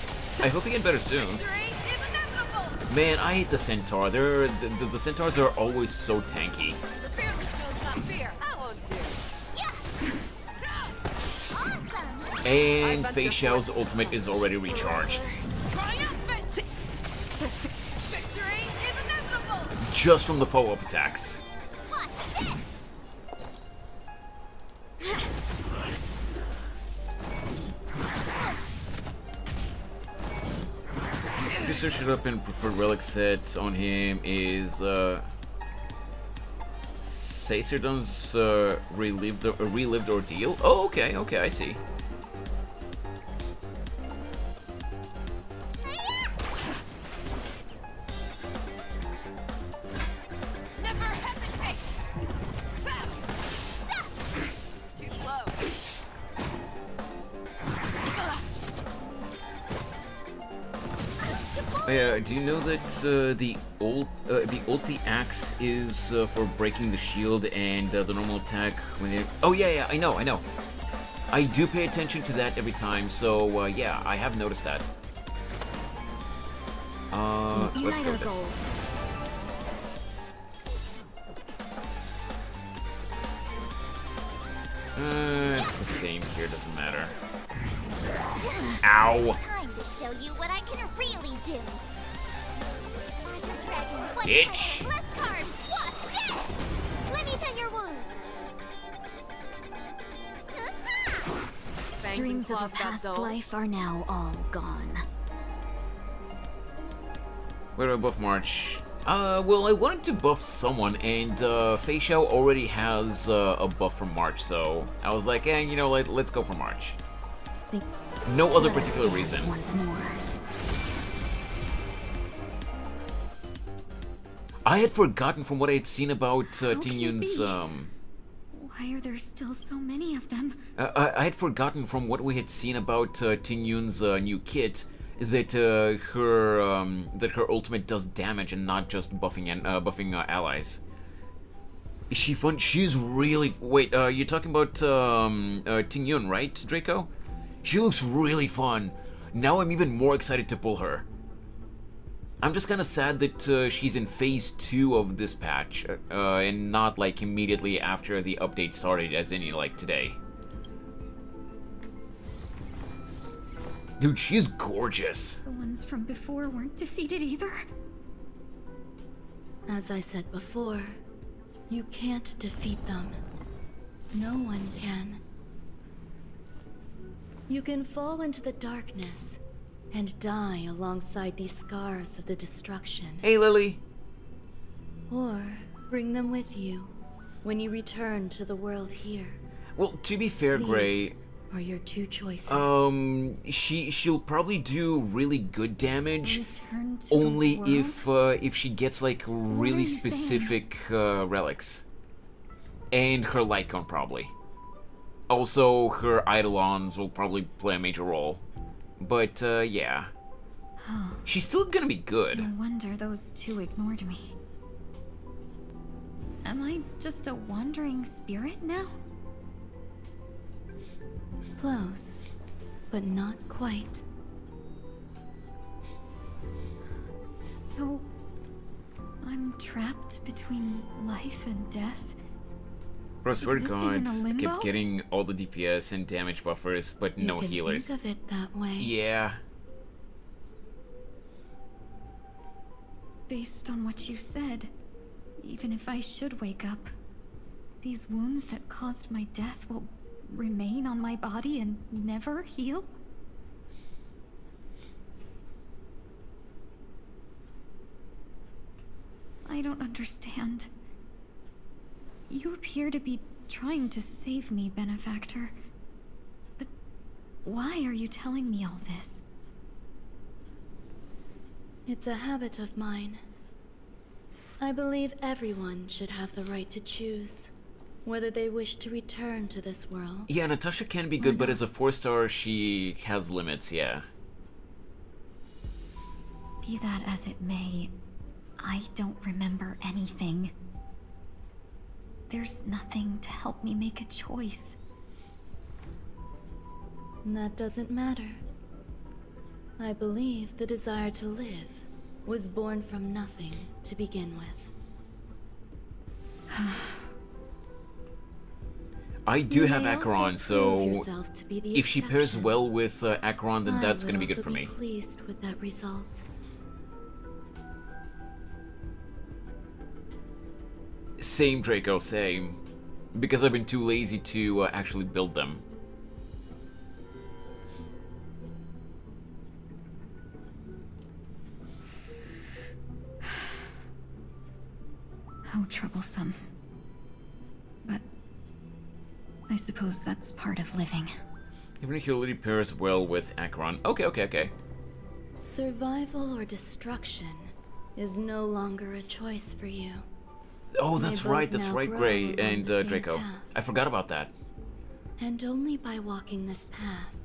I hope you get better soon. Victory is inevitable! Man, I hate the centaur. The centaurs are always so tanky. The fearless knows not fear. I won't do. Awesome! And Fei Xiao's ultimate is already recharged. Triumphant! Victory is inevitable! Just from the follow-up attacks. What's this? If you search it up in preferred relic set on him is Caesardon's relived ordeal. Oh, okay, I see. Never hesitate! Too slow. Do you know that the ulti axe is for breaking the shield and the normal attack when it... Oh yeah, I know. I do pay attention to that every time, so yeah, I have noticed that. Let's go with this. It's the same here, doesn't matter. Ow! Time to show you what I can really do. Azure Dragon, White Bitch. Tiger, less cards. What's this? Let me tend your wounds. Fangs Dreams and of a claws got past dull. life are now all gone. Where do I buff March? Well, I wanted to buff someone, and Fei Xiao already has a buff from March, so I was like, you know, let's go for March. No other Let us particular dance reason. Once more. I had forgotten from what I had seen about Ting can it Yun's, be? Why are there still so many of them? I had forgotten from what we had seen about Ting Yun's new kit that her ultimate does damage and not just buffing allies. Is she fun? She's really... Wait, you're talking about Ting Yun, right, Draco? She looks really fun. Now I'm even more excited to pull her. I'm just kind of sad that she's in phase 2 of this patch, and not like immediately after the update started, as in like today. Dude, she's gorgeous. The ones from before weren't defeated either. As I said before, you can't defeat them. No one can. You can fall into the darkness and die alongside these scars of the destruction. Hey, Lily. Or bring them with you when you return to the world here. Well, to be fair, Gray, These are your two choices. she'll probably do really good damage Return to only the world? if she gets like really you specific relics, and her Lycon probably. Also, her Eidolons will probably play a major role, but yeah, she's still gonna be good. No wonder those two ignored me. Am I just a wandering spirit now? Close, but not quite. So, I'm trapped between life and death? Bro, swear to Existing in God, a I limbo? kept getting all the DPS and damage buffers, but You no can healers. think of it that way. Yeah. Based on what you said, even if I should wake up, these wounds that caused my death will remain on my body and never heal? I don't understand. You appear to be trying to save me, Benefactor. But why are you telling me all this? It's a habit of mine. I believe everyone should have the right to choose whether they wish to return to this world. Yeah, Natasha can be good, but as a 4-star, she has limits, yeah. Be that as it may, I don't remember anything. There's nothing to help me make a choice. That doesn't matter. I believe the desire to live was born from nothing to begin with. I do You have may also Acheron, prove so yourself to be the if she pairs exception. well with Acheron, then I that's would gonna be good also for me. Pleased with that result. Same, Draco, same. Because I've been too lazy to actually build them. How troublesome. But I suppose that's part of living. Even if Humility pairs well with Acheron. Okay. Survival or destruction is no longer a choice for you. Oh, They that's both right, now Gray grow and along the same Draco. path. I forgot about that. And only by walking this path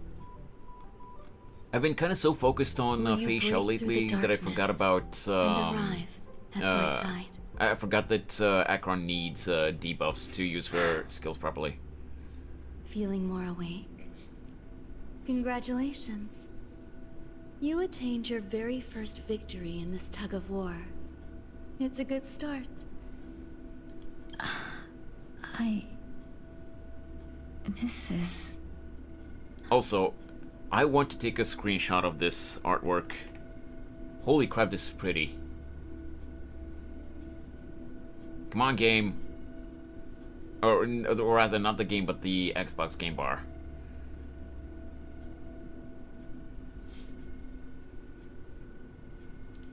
I've been kind of so focused on will you facial break through lately the that I forgot darkness about and arrive at my side. I forgot that Acheron needs debuffs to use her skills properly. Feeling more awake? Congratulations. You attained your very first victory in this tug of war. It's a good start. This is... Also, I want to take a screenshot of this artwork. Holy crap, this is pretty. Come on, game. Or rather, not the game, but the Xbox game bar.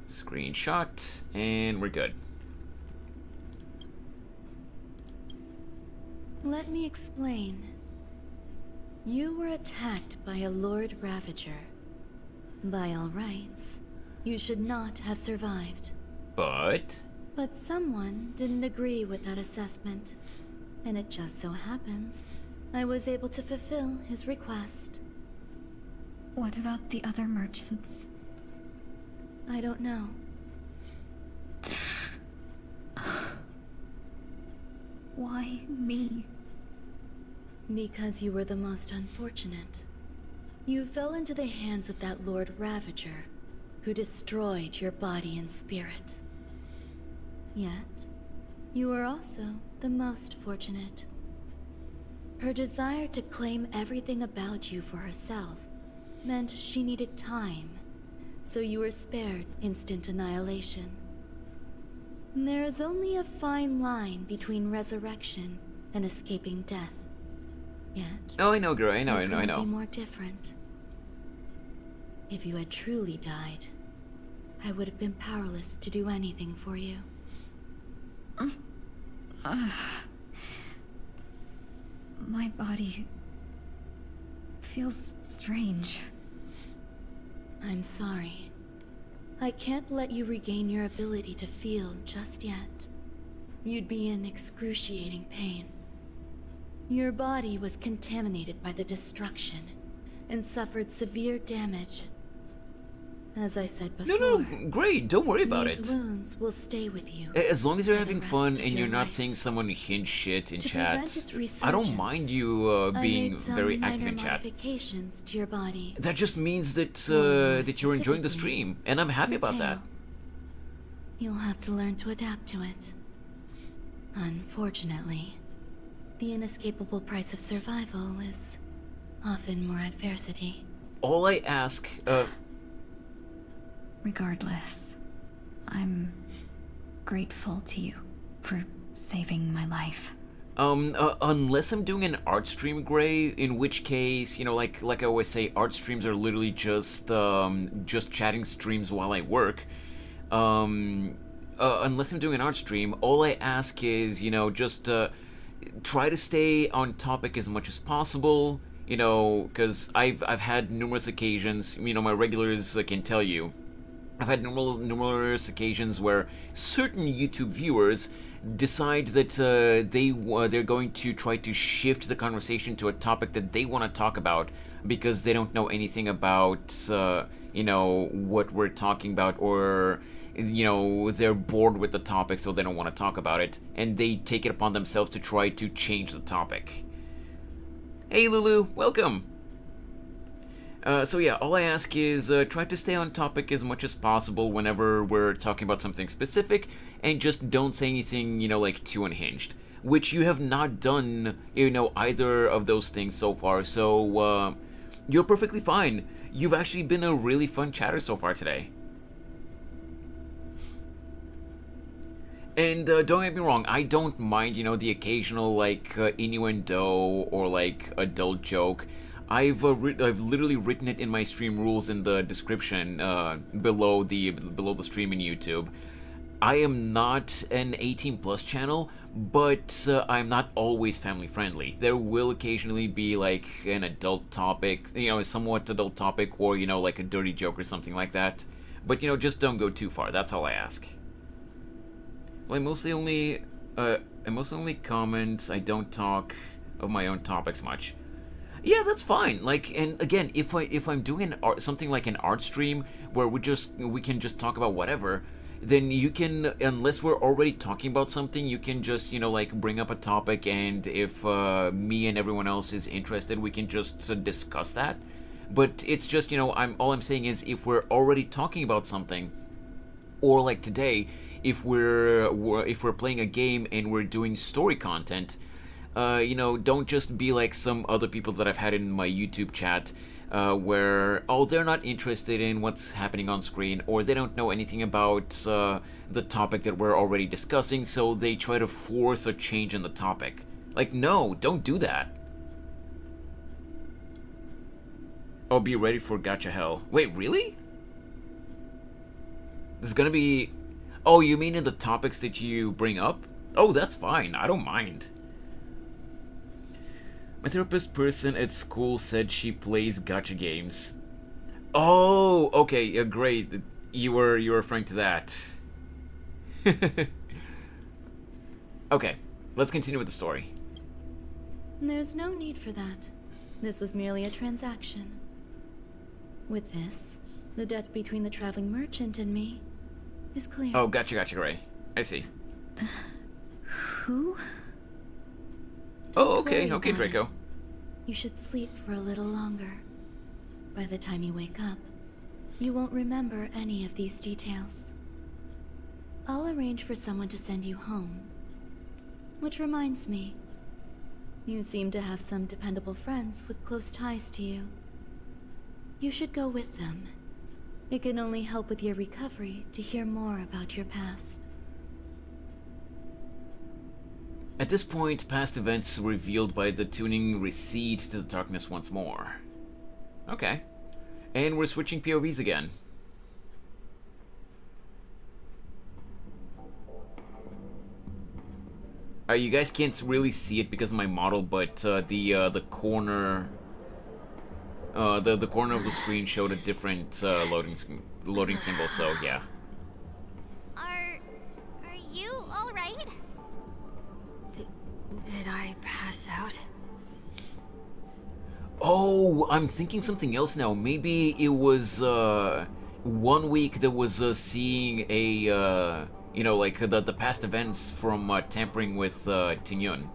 Screenshot, and we're good. Let me explain. You were attacked by a Lord Ravager. By all rights, you should not have survived. But someone didn't agree with that assessment. And it just so happens, I was able to fulfill his request. What about the other merchants? I don't know. Why me? Because you were the most unfortunate. You fell into the hands of that Lord Ravager, who destroyed your body and spirit. Yet, you were also the most fortunate. Her desire to claim everything about you for herself meant she needed time, so you were spared instant annihilation. There is only a fine line between resurrection and escaping death. Yet, oh, I know, Gray. I it couldn't know. be more different. If you had truly died, I would have been powerless to do anything for you. My body feels strange. I'm sorry. I can't let you regain your ability to feel just yet. You'd be in excruciating pain. Your body was contaminated by the destruction and suffered severe damage. As I said before, No, great. Don't worry about these it. wounds will stay with you. As long as you're for the having rest fun of and your you're not life. saying someone hinge shit in To chat, prevent its I don't resurgence, mind you I being made some very active minor in chat. modifications to your body. That just means that More that you're enjoying the specifically, stream, and I'm happy about that. tail. You'll have to learn to adapt to it. Unfortunately, The inescapable price of survival is often more adversity. All I ask, Regardless, I'm grateful to you for saving my life. Unless I'm doing an art stream, Gray, in which case, you know, like I always say, art streams are literally just chatting streams while I work. Unless I'm doing an art stream, all I ask is, you know, just try to stay on topic as much as possible, you know, because I've had numerous occasions, you know, my regulars can tell you, I've had numerous occasions where certain YouTube viewers decide that they're going to try to shift the conversation to a topic that they want to talk about because they don't know anything about, you know, what we're talking about, or, you know, they're bored with the topic so they don't want to talk about it, and they take it upon themselves to try to change the topic. Hey Lulu, welcome! So yeah, all I ask is try to stay on topic as much as possible whenever we're talking about something specific, and just don't say anything, you know, like too unhinged. Which you have not done, you know, either of those things so far, so you're perfectly fine. You've actually been a really fun chatter so far today. And don't get me wrong, I don't mind, you know, the occasional, like, innuendo or, like, adult joke. I've literally written it in my stream rules in the description below the stream in YouTube. I am not an 18+ channel, but I'm not always family friendly. There will occasionally be like an adult topic, you know, a somewhat adult topic, or, you know, like a dirty joke or something like that. But, you know, just don't go too far. That's all I ask. Well, I mostly only comment. I don't talk of my own topics much. Yeah, that's fine. Like, and again, if I'm doing something like an art stream where we can just talk about whatever, then you can, unless we're already talking about something, you can just, you know, like, bring up a topic, and if me and everyone else is interested, we can just discuss that. But it's just, you know, all I'm saying is, if we're already talking about something, or like today, if we're playing a game and we're doing story content, you know, don't just be like some other people that I've had in my YouTube chat, where, oh, they're not interested in what's happening on screen, or they don't know anything about the topic that we're already discussing, so they try to force a change in the topic. Like, no, don't do that. Oh, be ready for gacha hell. Wait, really? This is gonna be... Oh, you mean in the topics that you bring up? Oh, that's fine. I don't mind. My therapist person at school said she plays gacha games. Oh, okay, great. You were referring to that. Okay, let's continue with the story. There's no need for that. This was merely a transaction. With this, the debt between the traveling merchant and me is clear. Oh, gotcha, Gray. I see. Who? Oh, okay, Draco. You should sleep for a little longer. By the time you wake up, you won't remember any of these details. I'll arrange for someone to send you home. Which reminds me, you seem to have some dependable friends with close ties to you. You should go with them. It can only help with your recovery to hear more about your past. At this point, past events revealed by the tuning recede to the darkness once more. Okay. And we're switching POVs again. You guys can't really see it because of my model, but the corner... the corner of the screen showed a different loading symbol, so yeah. Are you alright? Did I pass out? Oh, I'm thinking something else now. Maybe it was 1 week that was seeing a you know, like the past events from tampering with Tingyun.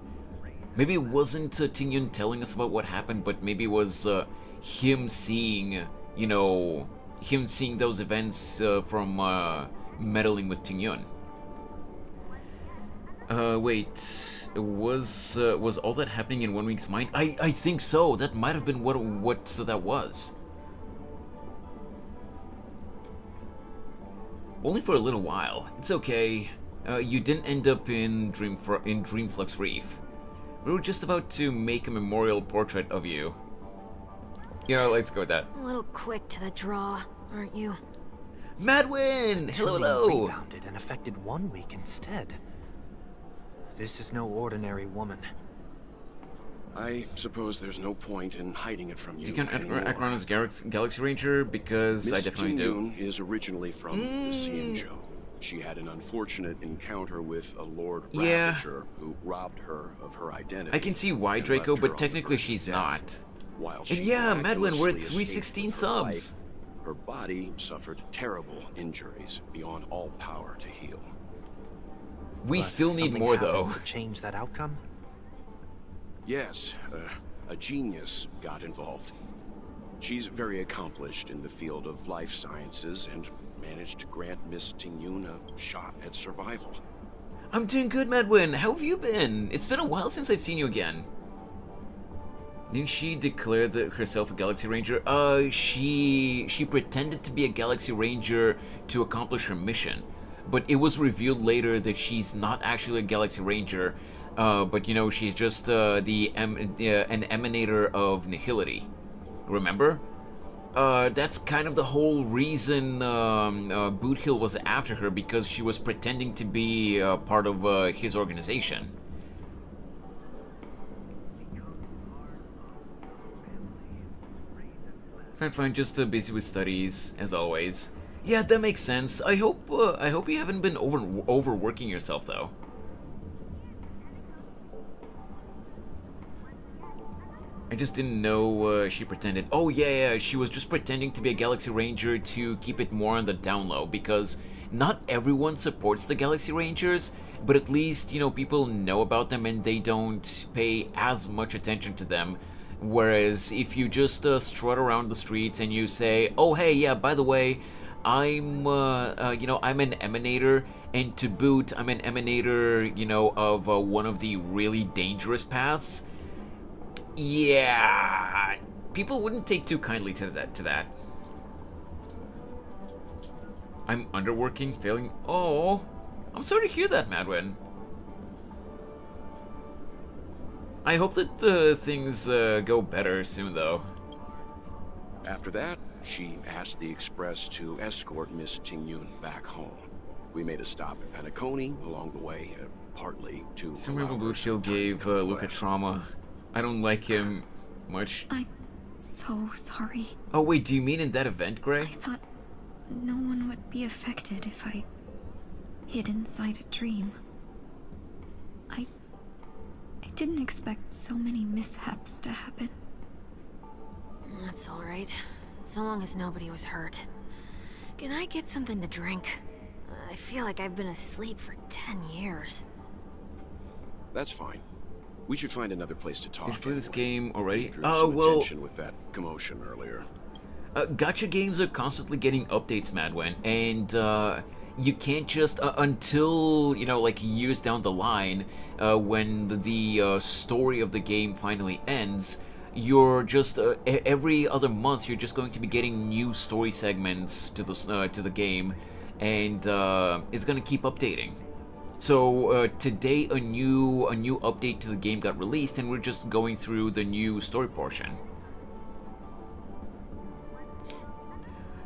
Maybe it wasn't Tingyun telling us about what happened, but maybe it was him seeing, you know, him seeing those events from meddling with Tingyun. Wait. Was all that happening in 1 week's mind? I think so. That might have been what that was. Only for a little while. It's okay. You didn't end up in Dreamflux Reef. We were just about to make a memorial portrait of you. You know, let's go with that. A little quick to the draw, aren't you? Madwin! Hello. Rebounded and affected 1 week instead. This is no ordinary woman. I suppose there's no point in hiding it from you. Do you count Akron as Galaxy Ranger? Because I definitely do. Miss is originally from the Cienjo. She had an unfortunate encounter with a Lord Ravager who robbed her of her identity. I can see why, Draco, but technically she's not. While And she yeah, Madwin, we're at miraculously 316 escaped with her subs. life, her body suffered terrible injuries beyond all power to heal. We still need Something more, happened though. to change that outcome? Yes, a genius got involved. She's very accomplished in the field of life sciences and managed to grant Miss Tingyun a shot at survival. I'm doing good, Madwin. How have you been? It's been a while since I've seen you again. Didn't she declare herself a Galaxy Ranger? She pretended to be a Galaxy Ranger to accomplish her mission. But it was revealed later that she's not actually a Galaxy Ranger, but you know, she's just an emanator of nihility. Remember? That's kind of the whole reason Boot Hill was after her, because she was pretending to be part of his organization. Fine, just busy with studies, as always. Yeah, that makes sense. I hope you haven't been overworking yourself, though. I just didn't know she pretended. Oh yeah, she was just pretending to be a Galaxy Ranger to keep it more on the down low, because not everyone supports the Galaxy Rangers, but at least, you know, people know about them and they don't pay as much attention to them. Whereas if you just strut around the streets and you say, oh hey, yeah, by the way, I'm I'm an emanator, and to boot, I'm an emanator, you know, of one of the really dangerous paths. Yeah, people wouldn't take too kindly to that. I'm underworking, failing. Oh, I'm sorry to hear that, Madwin. I hope that things go better soon, though. After that, she asked the Express to escort Miss Tingyun back home. We made a stop at Penacony along the way, partly to... Remember Boot Hill gave Luca trauma. I don't like him much. I'm so sorry. Oh wait, do you mean in that event, Gray? I thought no one would be affected if I hid inside a dream. I didn't expect so many mishaps to happen. That's alright. So long as nobody was hurt. Can I get something to drink? I feel like I've been asleep for 10 years. That's fine. We should find another place to talk. Did you play this game already? Oh, well, attention with that commotion earlier. Gacha games are constantly getting updates, Madwin, and you can't just until, you know, like years down the line, when the story of the game finally ends, you're just every other month you're just going to be getting new story segments to the game, and it's going to keep updating. So today a new update to the game got released, and we're just going through the new story portion.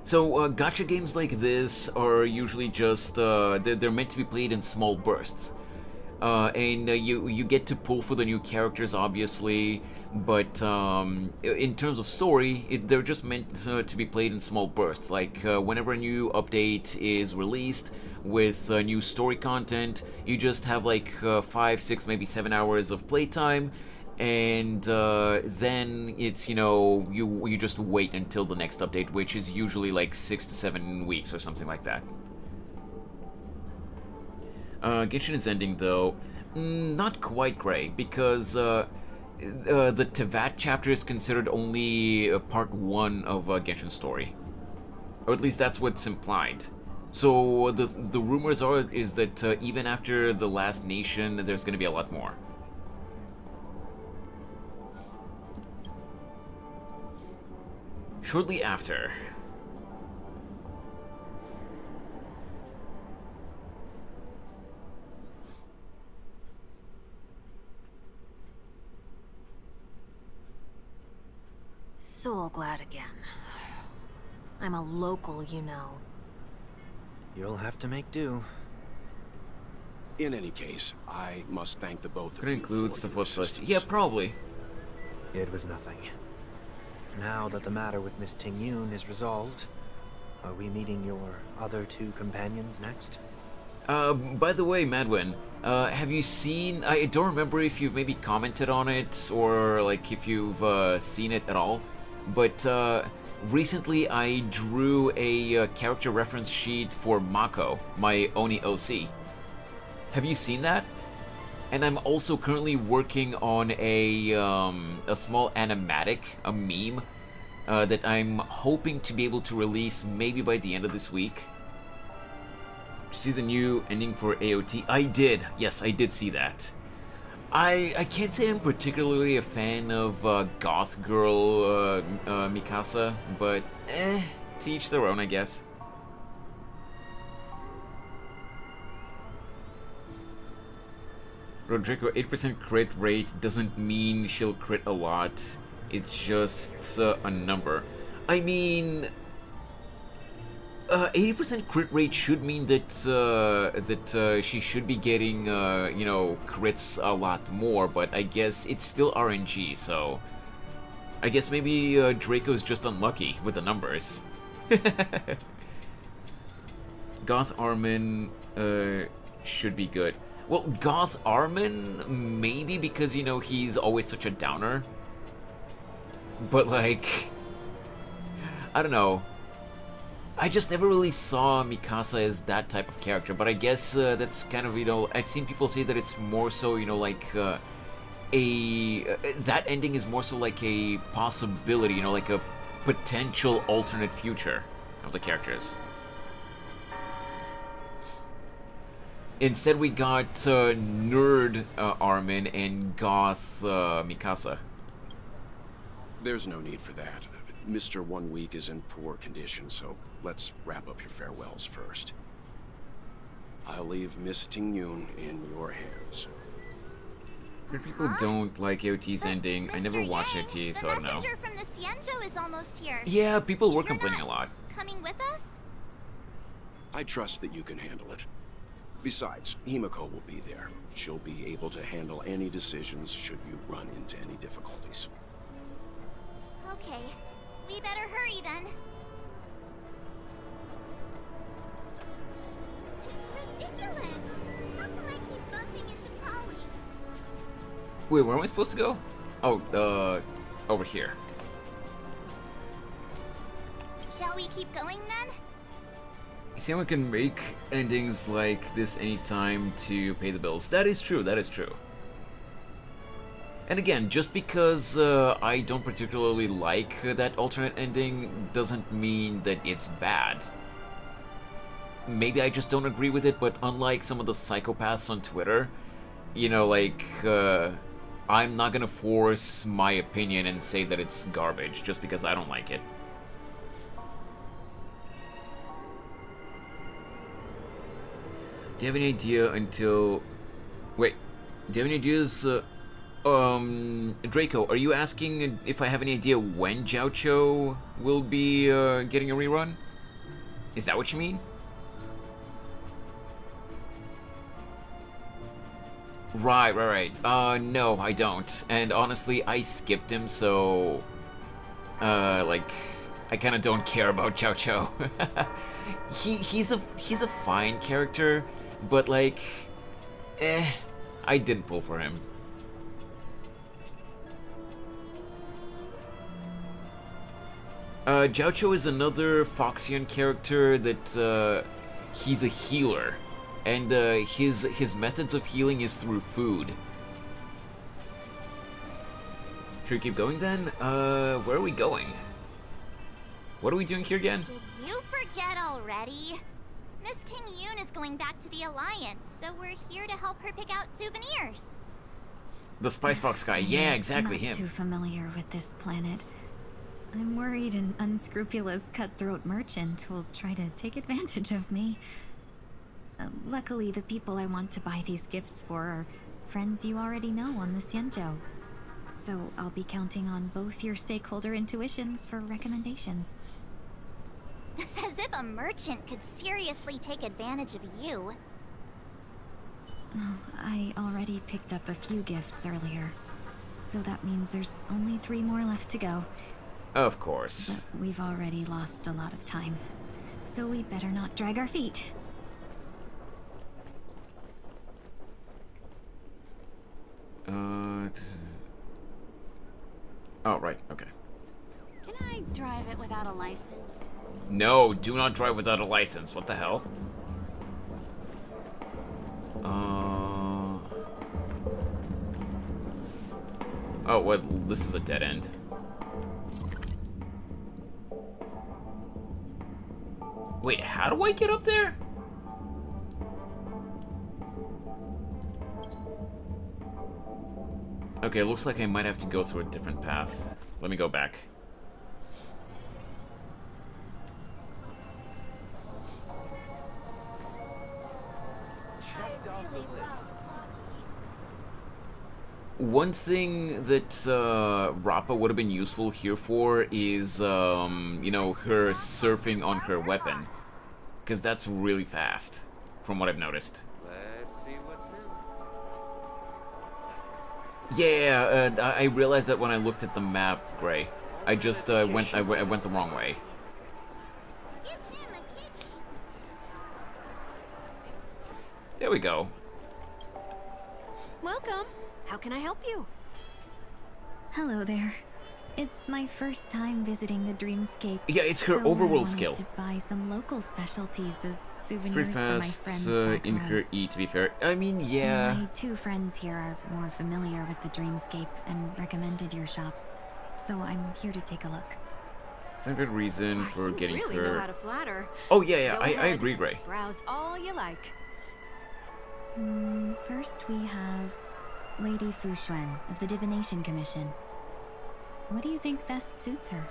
So gacha games like this are usually just they're meant to be played in small bursts, and you get to pull for the new characters, obviously, but in terms of story, they're just meant to be played in small bursts. Like whenever a new update is released with new story content, you just have like 5, 6, maybe 7 hours of playtime, and then it's, you know, you just wait until the next update, which is usually like 6 to 7 weeks or something like that. Genshin is ending though. Not quite, Gray, because the Tevat chapter is considered only part 1 of Genshin's story. Or at least that's what's implied. So the rumors is that even after the last nation, there's going to be a lot more. Shortly after. So glad again. I'm a local, you know. You'll have to make do. In any case, I must thank the both Could of you include for stuff your was list. assistance. Yeah, probably. It was nothing. Now that the matter with Miss Ting-Yun is resolved, are we meeting your other two companions next? By the way, Madwin, have you seen... I don't remember if you've maybe commented on it, or, like, if you've seen it at all, but, recently I drew a character reference sheet for Mako, my Oni OC. Have you seen that? And I'm also currently working on a small animatic, a meme, that I'm hoping to be able to release maybe by the end of this week. See the new ending for AOT? I did. Yes, I did see that. I can't say I'm particularly a fan of goth girl Mikasa, but to each their own, I guess. Rodrigo, 8% crit rate doesn't mean she'll crit a lot. It's just a number. I mean, 80% crit rate should mean that she should be getting you know, crits a lot more, but I guess it's still RNG, so I guess maybe Draco's just unlucky with the numbers. Goth Armin should be good. Well, Goth Armin, maybe because, you know, he's always such a downer. But, like, I don't know. I just never really saw Mikasa as that type of character, but I guess that's kind of, you know, I've seen people say that it's more so, you know, like, that ending is more so like a possibility, you know, like a potential alternate future of the characters. Instead, we got nerd Armin and goth Mikasa. There's no need for that. Mr. 1 Week is in poor condition, so let's wrap up your farewells first. I'll leave Miss Ting-Yun in your hands. Heard people don't like AOT's ending. I never watched Yang, AOT, so I don't know. The messenger from the Xianzhou is almost here. Yeah, people were You're complaining not a lot. Coming with us? I trust that you can handle it. Besides, Himiko will be there. She'll be able to handle any decisions should you run into any difficulties. Okay. We better hurry then. It's ridiculous. How come I keep bumping into colleagues? Wait, where am I supposed to go? Oh, over here. Shall we keep going then? Someone can make endings like this anytime to pay the bills. That is true, that is true. And again, just because I don't particularly like that alternate ending doesn't mean that it's bad. Maybe I just don't agree with it, but unlike some of the psychopaths on Twitter, you know, like, I'm not gonna force my opinion and say that it's garbage just because I don't like it. Do you have any idea until... Wait, do you have any ideas... Draco, are you asking if I have any idea when Jiaoqiu will be getting a rerun? Is that what you mean? Right. No, I don't. And honestly, I skipped him, so... like, I kind of don't care about Jiaoqiu. He's a fine character, but like, I didn't pull for him. Jiaoqiu is another Foxian character that he's a healer, and his methods of healing is through food. Should we keep going then? Where are we going? What are we doing here again? Did you forget already? Miss Ting Yun is going back to the Alliance, so we're here to help her pick out souvenirs. The Spice Fox guy. Yeah, exactly Not him. too familiar with this planet. I'm worried an unscrupulous cutthroat merchant will try to take advantage of me. Luckily, the people I want to buy these gifts for are friends you already know on the Xianzhou. So I'll be counting on both your stakeholder intuitions for recommendations. As if a merchant could seriously take advantage of you. Oh, I already picked up a few gifts earlier. So that means there's only 3 more left to go. Of course. But we've already lost a lot of time. So we better not drag our feet. Oh, right, okay. Can I drive it without a license? No, do not drive without a license. What the hell? Oh, well, this is a dead end. Wait, how do I get up there? Okay, looks like I might have to go through a different path. Let me go back. One thing that Rappa would have been useful here for is, you know, her surfing on her weapon. Because that's really fast, from what I've noticed. Let's see what's new. Yeah, I realized that when I looked at the map, Gray. I just went the wrong way. There we go. Welcome. How can I help you? Hello there. It's my first time visiting the Dreamscape. Yeah, it's her so overworld I skill. wanted to buy some local specialties as It's souvenirs pretty for my fast friends back in home. her E, to be fair. I mean, yeah. My 2 friends here are more familiar with the Dreamscape and recommended your shop, so I'm here to take a look. It's a good reason for You getting really her. know how to flatter. Oh yeah, Go I ahead. agree, Gray. Browse all you like. First we have Lady Fu Xuan of the Divination Commission. What do you think best suits her?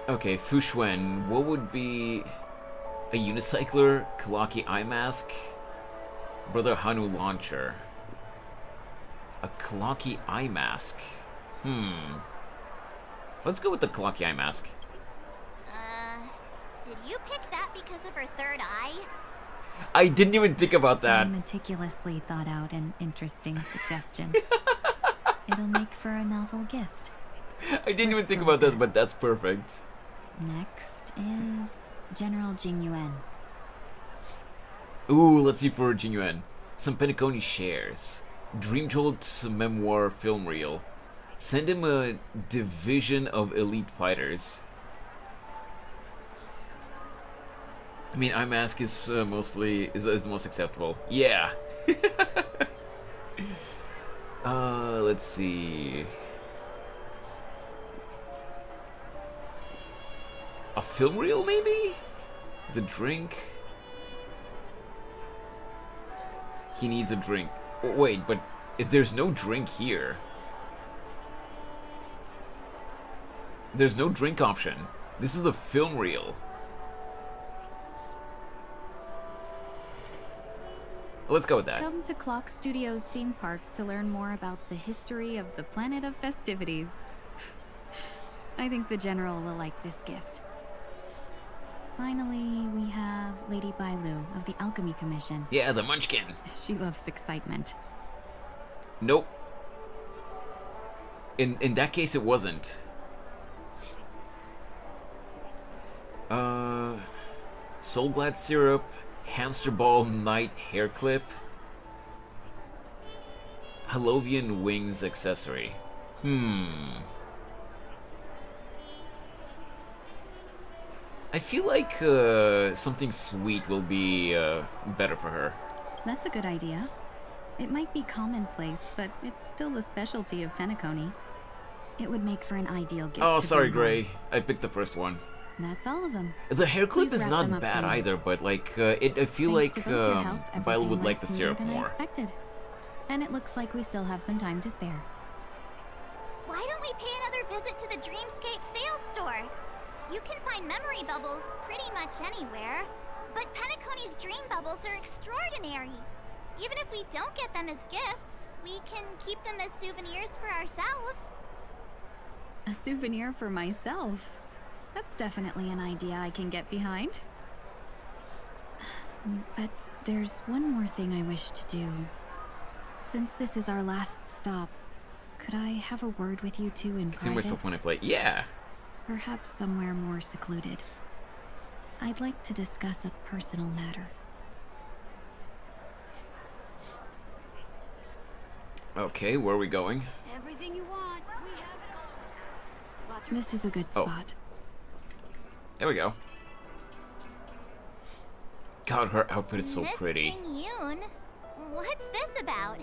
Okay, Fu Xuan, what would be a unicycler, Kalaki eye mask, Brother Hanu launcher, a Kalaki eye mask? Let's go with the Kalaki eye mask. Did you pick that because of her third eye? I didn't even think about that. A meticulously thought out and interesting suggestion. It'll make for a novel gift. I didn't even think about that, but that's perfect. Next is General Jing Yuan. Ooh, let's see for Jing Yuan. Some Penacony shares. Dreamjolt memoir film reel. Send him a division of elite fighters. I mean, eye mask is mostly is the most acceptable. Yeah. Let's see. A film reel, maybe? The drink. He needs a drink. Oh, wait, but if there's no drink here, there's no drink option. This is a film reel. Let's go with that. Come to Clock Studios theme park to learn more about the history of the planet of festivities. I think the General will like this gift. Finally, we have Lady Bailu of the Alchemy Commission. Yeah, the Munchkin. She loves excitement. Nope. In that case, it wasn't. Soulblad syrup, hamster ball night hair clip, Halovian wings accessory. I feel like something sweet will be better for her. That's a good idea. It might be commonplace, but it's still the specialty of Penacony. It would make for an ideal gift. Oh, to sorry, bring home. Gray. I picked the first one. That's all of them. The hair clip Please is wrap not them up bad for me. either, but like, I feel Thanks like to both your help, Violet would everything like went the smoother syrup than I more. expected. And it looks like we still have some time to spare. Why don't we pay another visit to the Dreamscape sales store? You can find memory bubbles pretty much anywhere. But Penacony's dream bubbles are extraordinary. Even if we don't get them as gifts, we can keep them as souvenirs for ourselves. A souvenir for myself? That's definitely an idea I can get behind. But there's one more thing I wish to do. Since this is our last stop, could I have a word with you two in See private? myself when I play. Yeah. Perhaps somewhere more secluded. I'd like to discuss a personal matter. Okay, where are we going? Everything you want, we have it all. Lots of This is a good Oh. spot. There we go. God, her outfit is so Miss pretty. Ting-Yoon, what's this about?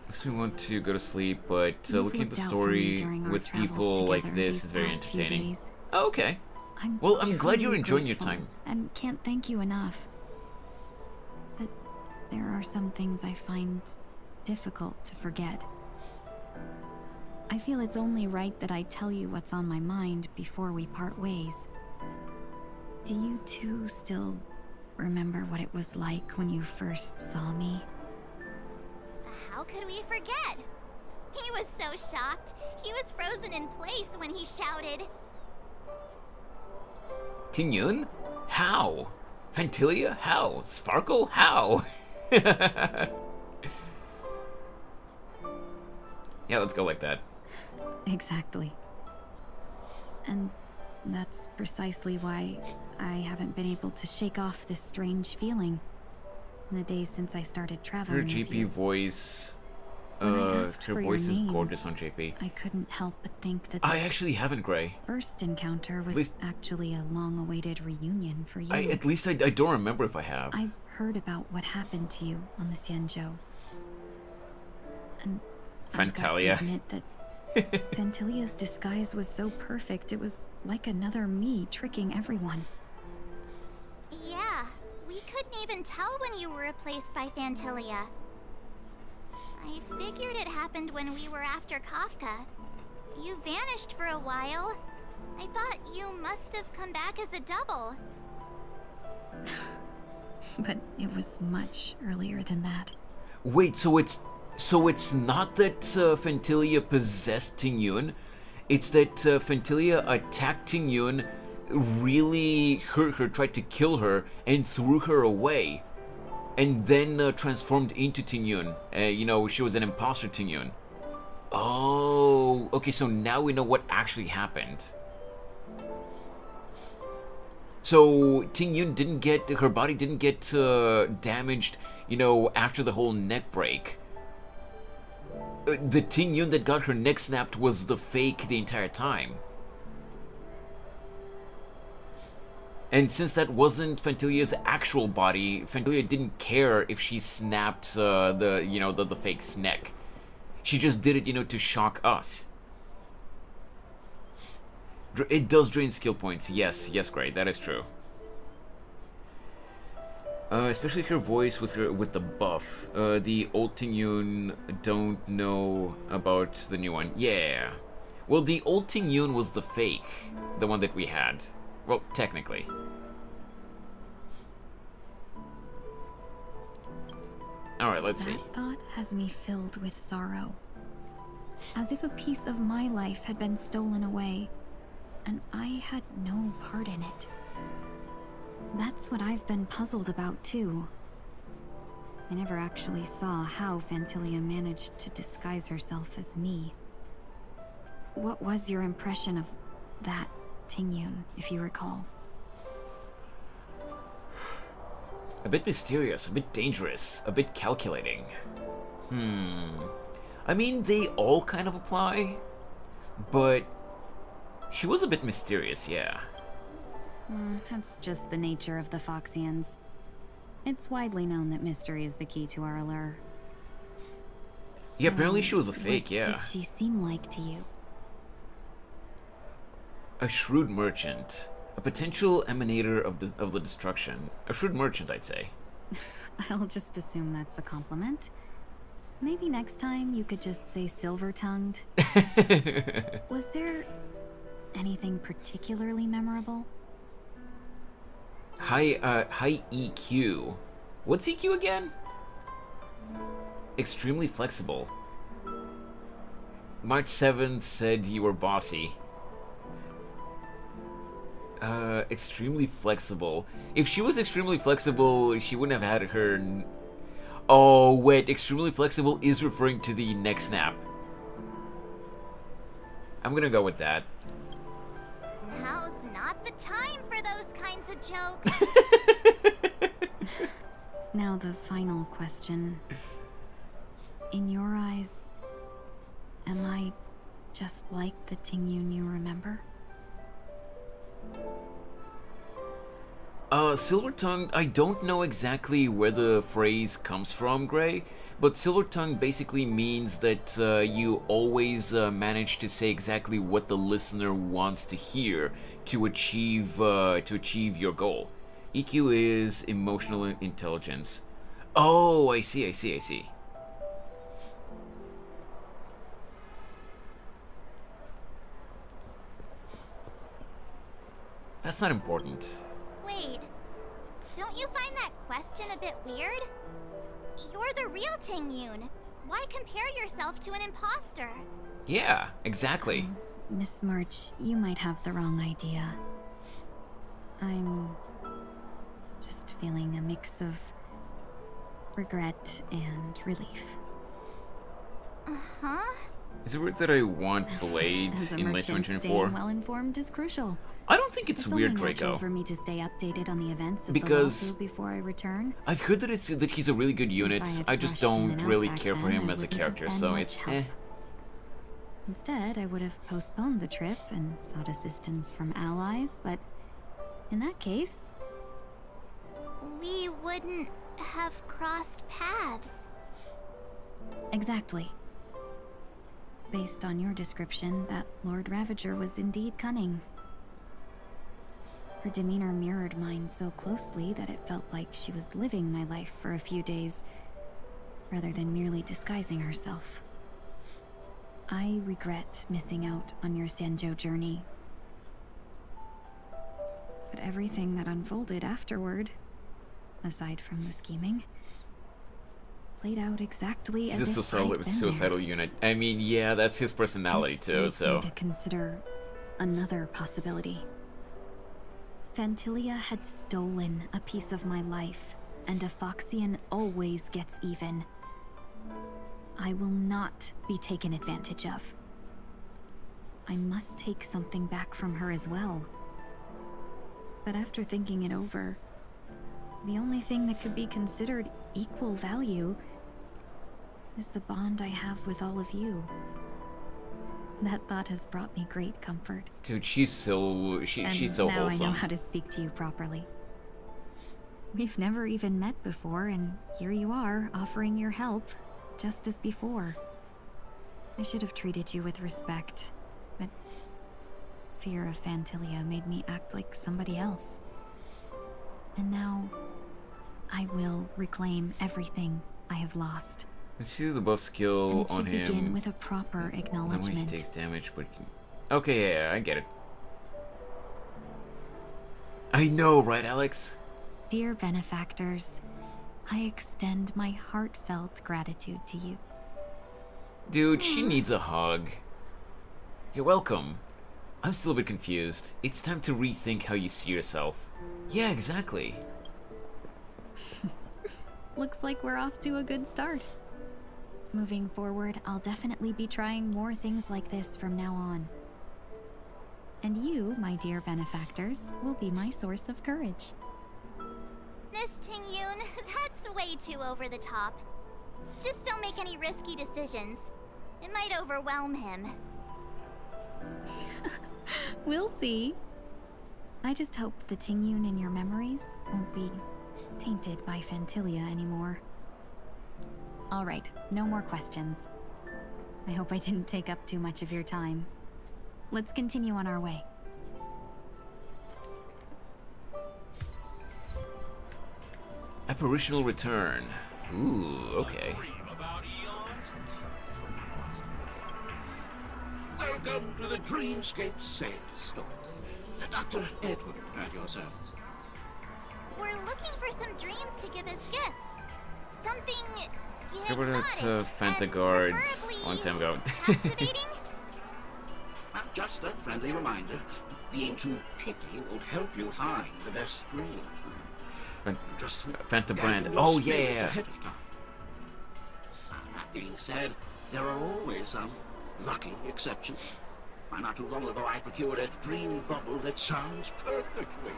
Makes me want to go to sleep, but You've looking at the looked out for me story during our with travels people like together this these is very past few entertaining. days. Oh, okay. I'm Well, I'm glad you're truly enjoying your grateful time. And can't thank you enough. But there are some things I find difficult to forget. I feel it's only right that I tell you what's on my mind before we part ways. Do you two still remember what it was like when you first saw me? How could we forget? He was so shocked. He was frozen in place when he shouted. Ting-Yoon? How? Fantilia? How? Sparkle? How? Yeah, let's go like that. Exactly. And that's precisely why I haven't been able to shake off this strange feeling in the days since I started traveling Her with GP you. voice. When I asked Her for your voice is names, gorgeous on JP. I couldn't help but think that I this actually haven't, Gray. first encounter was least- actually a long-awaited reunion for you. At least I don't remember if I have. I've heard about what happened to you on the Xianzhou. And I've got to Fantalia. admit that Fantilia's disguise was so perfect, it was like another me tricking everyone. Yeah, we couldn't even tell when you were replaced by Fantilia. I figured it happened when we were after Kafka. You vanished for a while. I thought you must have come back as a double. But it was much earlier than that. Wait, so it's not that Fantilia possessed Ting-Yoon. It's that Fantilia attacked Ting-Yoon, really hurt her, tried to kill her, and threw her away. And then transformed into Ting-Yoon. You know, she was an imposter Ting-Yoon. Oh, okay, so now we know what actually happened. So Ting-Yoon didn't get, her body didn't get damaged, you know, after the whole neck break. The Ting-Yoon that got her neck snapped was the fake the entire time. And since that wasn't Fantilia's actual body, Fantilia didn't care if she snapped the fake's neck. She just did it, you know, to shock us. It does drain skill points. Yes, great, that is true. Especially her voice with the buff. The old Ting-Yoon don't know about the new one. Yeah. Well, the old Ting-Yoon was the fake, the one that we had. Well, technically. Alright, let's see. That thought has me filled with sorrow. As if a piece of my life had been stolen away, and I had no part in it. That's what I've been puzzled about, too. I never actually saw how Fantilia managed to disguise herself as me. What was your impression of that Ting-Yoon, if you recall? A bit mysterious, a bit dangerous, a bit calculating. I mean, they all kind of apply, but she was a bit mysterious, yeah. That's just the nature of the Foxians. It's widely known that mystery is the key to our allure. Yeah, apparently she was a So, fake, what yeah. did she seem like to you? A shrewd merchant. A potential emanator of the destruction. A shrewd merchant, I'd say. I'll just assume that's a compliment. Maybe next time you could just say silver-tongued. Was there anything particularly memorable? High EQ. What's EQ again? Extremely flexible. March 7th said you were bossy. Extremely flexible. If she was extremely flexible, she wouldn't have had her... Oh, wait, extremely flexible is referring to the neck snap. I'm gonna go with that. Now's not the time for those kinds of jokes. Now the final question. In your eyes, am I just like the Tingyun you remember? Silver-tongued, I don't know exactly where the phrase comes from, Gray, but silver-tongued basically means that you always manage to say exactly what the listener wants to hear to achieve your goal. EQ is emotional intelligence. Oh, I see. That's not important. Wait, don't you find that question a bit weird? You're the real Tingyun. Why compare yourself to an imposter? Yeah, exactly. Miss March, you might have the wrong idea. I'm just feeling a mix of regret and relief. Uh-huh. Is it weird that I want Blade As a in late merchant, 2024? staying well-informed is crucial. I don't think it's weird, only natural Draco. for me to stay updated on the events of Because the lawsuit before I return. I've heard that he's a really good unit. I just don't really care for him as a wouldn't have character, been so much it's help. Instead, I would have postponed the trip and sought assistance from allies, but in that case... We wouldn't have crossed paths. Exactly. Based on your description, that Lord Ravager was indeed cunning. Her demeanor mirrored mine so closely that it felt like she was living my life for a few days, rather than merely disguising herself. I regret missing out on your Sanjo journey. But everything that unfolded afterward, aside from the scheming, played out exactly as he's a if I'd been suicidal unit. I mean, yeah, that's his personality this too. makes So me to consider another possibility. Fantilia had stolen a piece of my life, and a Foxian always gets even. I will not be taken advantage of. I must take something back from her as well. But after thinking it over, the only thing that could be considered equal value is the bond I have with all of you. That thought has brought me great comfort. dude, she's so she's so now wholesome. I know how to speak to you properly. We've never even met before, and here you are, offering your help, just as before. I should have treated you with respect, but fear of Fantilia made me act like somebody else. And now, I will reclaim everything I have lost. Let's see the buff skill And it on should begin him. with a proper Not when he acknowledgement. takes damage, but okay, yeah, I get it. I know, right, Alex? Dear benefactors, I extend my heartfelt gratitude to you. Dude, she needs a hug. You're welcome. I'm still a bit confused. It's time to rethink how you see yourself. Yeah, exactly. Looks like we're off to a good start. Moving forward, I'll definitely be trying more things like this from now on. And you, my dear benefactors, will be my source of courage. Miss Tingyun, that's way too over the top. Just don't make any risky decisions. It might overwhelm him. We'll see. I just hope the Tingyun in your memories won't be tainted by Fantilia anymore. Alright, no more questions. I hope I didn't take up too much of your time. Let's continue on our way. Apparitional return. Ooh, okay. Welcome to the Dreamscape Sales Store. Dr. Edward at your service. We're looking for some dreams to give as gifts. Something How about exotic Fanta and Guard preferably on time ago? captivating. Just a friendly reminder. Being too picky won't help you find the best dream. Just Fanta Brand. gather your Oh spirits yeah. ahead of time. That being said, there are always some lucky exceptions. Not too long ago, I procured a dream bubble that sounds perfectly.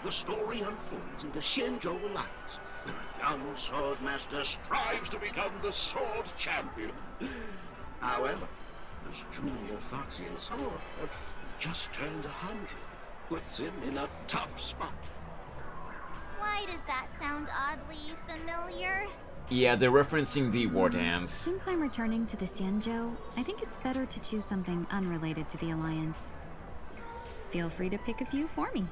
The story unfolds in the Shenjo Alliance, where a young sword master strives to become the sword champion. However, this junior Foxian sword just turned 100, puts him in a tough spot. Why does that sound oddly familiar? Yeah, they're referencing the war dance. Since I'm returning to the Xianzhou, I think it's better to choose something unrelated to the Alliance. Feel free to pick a few for me.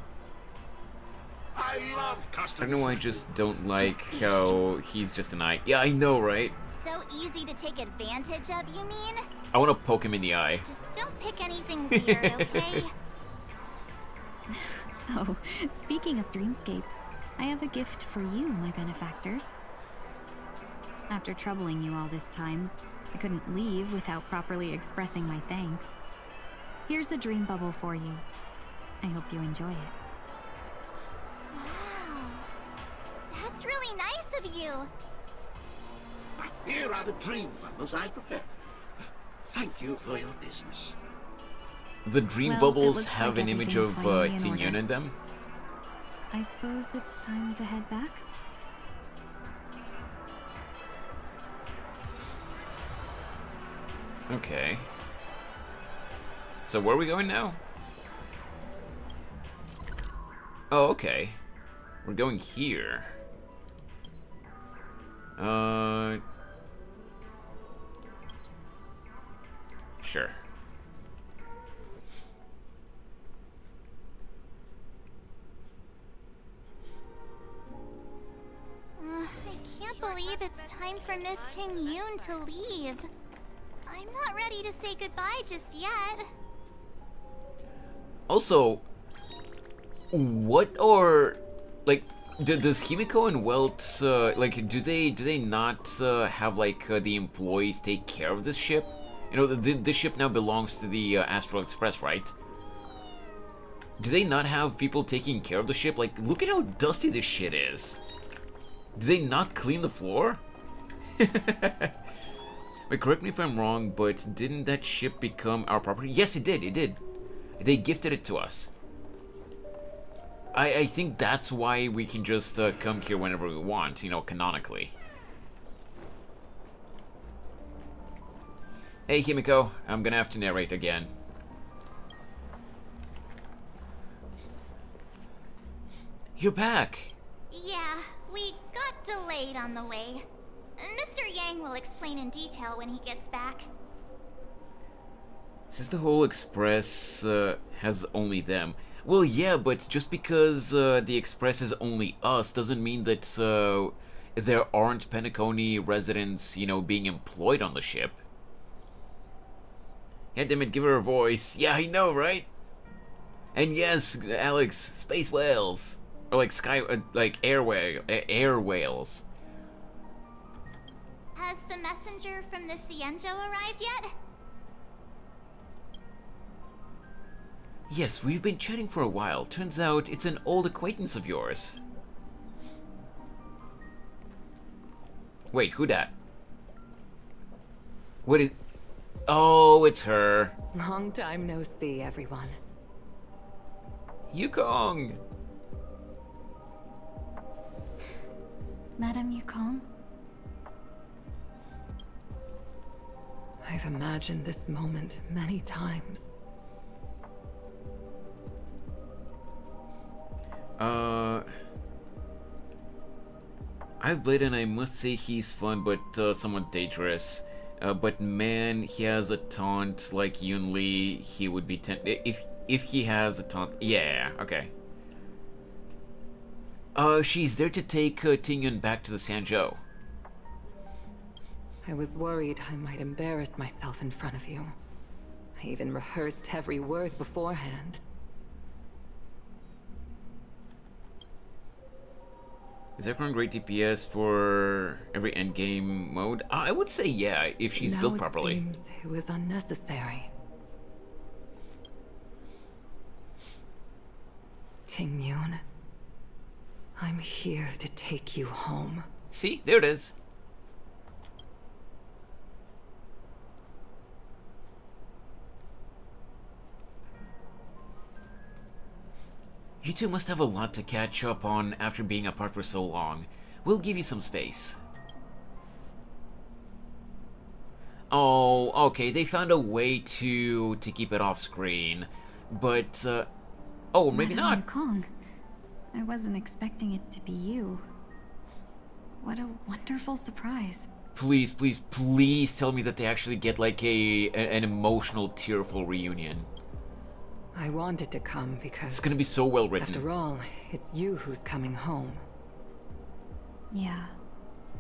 I love I custom. don't know why I just don't like how he's just a knight. Yeah, I know, right? So easy to take advantage of, you mean? I want to poke him in the eye. Just don't pick anything weird, okay? Oh, speaking of dreamscapes, I have a gift for you, my benefactors. After troubling you all this time, I couldn't leave without properly expressing my thanks. Here's a dream bubble for you. I hope you enjoy it. Wow. That's really nice of you. Here are the dream bubbles I prepared. Thank you for your business. The dream Well, it bubbles looks have like an image of everything's finally in Ting Yun order. in them. I suppose it's time to head back? Okay. So where are we going now? Oh, okay. We're going here. Sure. I can't believe it's time for Miss Ting Yun to leave. I'm not ready to say goodbye just yet. Also, what are like? Does Himiko and Welt like? Do they not have like the employees take care of this ship? You know, this ship now belongs to the Astral Express, right? Do they not have people taking care of the ship? Like, look at how dusty this shit is. Do they not clean the floor? Wait, correct me if I'm wrong, but didn't that ship become our property? Yes, it did. It did. They gifted it to us. I think that's why we can just come here whenever we want, you know, canonically. Hey, Himiko, I'm gonna have to narrate again. You're back! Yeah, we got delayed on the way. Mr. Yang will explain in detail when he gets back. Since the whole Express has only them. Well, yeah, but just because the Express is only us doesn't mean that there aren't Penacony residents, you know, being employed on the ship. Yeah, damn it, give her a voice. Yeah, I know, right? And yes, Alex, space whales. Or like air whales. Has the messenger from the Xianzhou arrived yet? Yes, we've been chatting for a while. Turns out it's an old acquaintance of yours. Wait, who dat? What is... Oh, it's her. Long time no see, everyone. Yukong! Madame Yukong? I've imagined this moment many times. I've played and I must say he's fun, but somewhat dangerous. But man, he has a taunt like Yun Li. He would be if he has a taunt. Yeah, okay. She's there to take Tingyun back to the Sanzhou. I was worried I might embarrass myself in front of you. I even rehearsed every word beforehand. Is everyone great DPS for every endgame mode? I would say yeah, if she's built properly. It seems it was unnecessary. Tingyun, I'm here to take you home. See, there it is. You two must have a lot to catch up on after being apart for so long. We'll give you some space. Oh, okay, they found a way to keep it off screen. But, oh, maybe Madame not. Yukong, I wasn't expecting it to be you. What a wonderful surprise. Please, please, please tell me that they actually get like an emotional, tearful reunion. I wanted to come because... It's gonna be so well written. After all, it's you who's coming home. Yeah,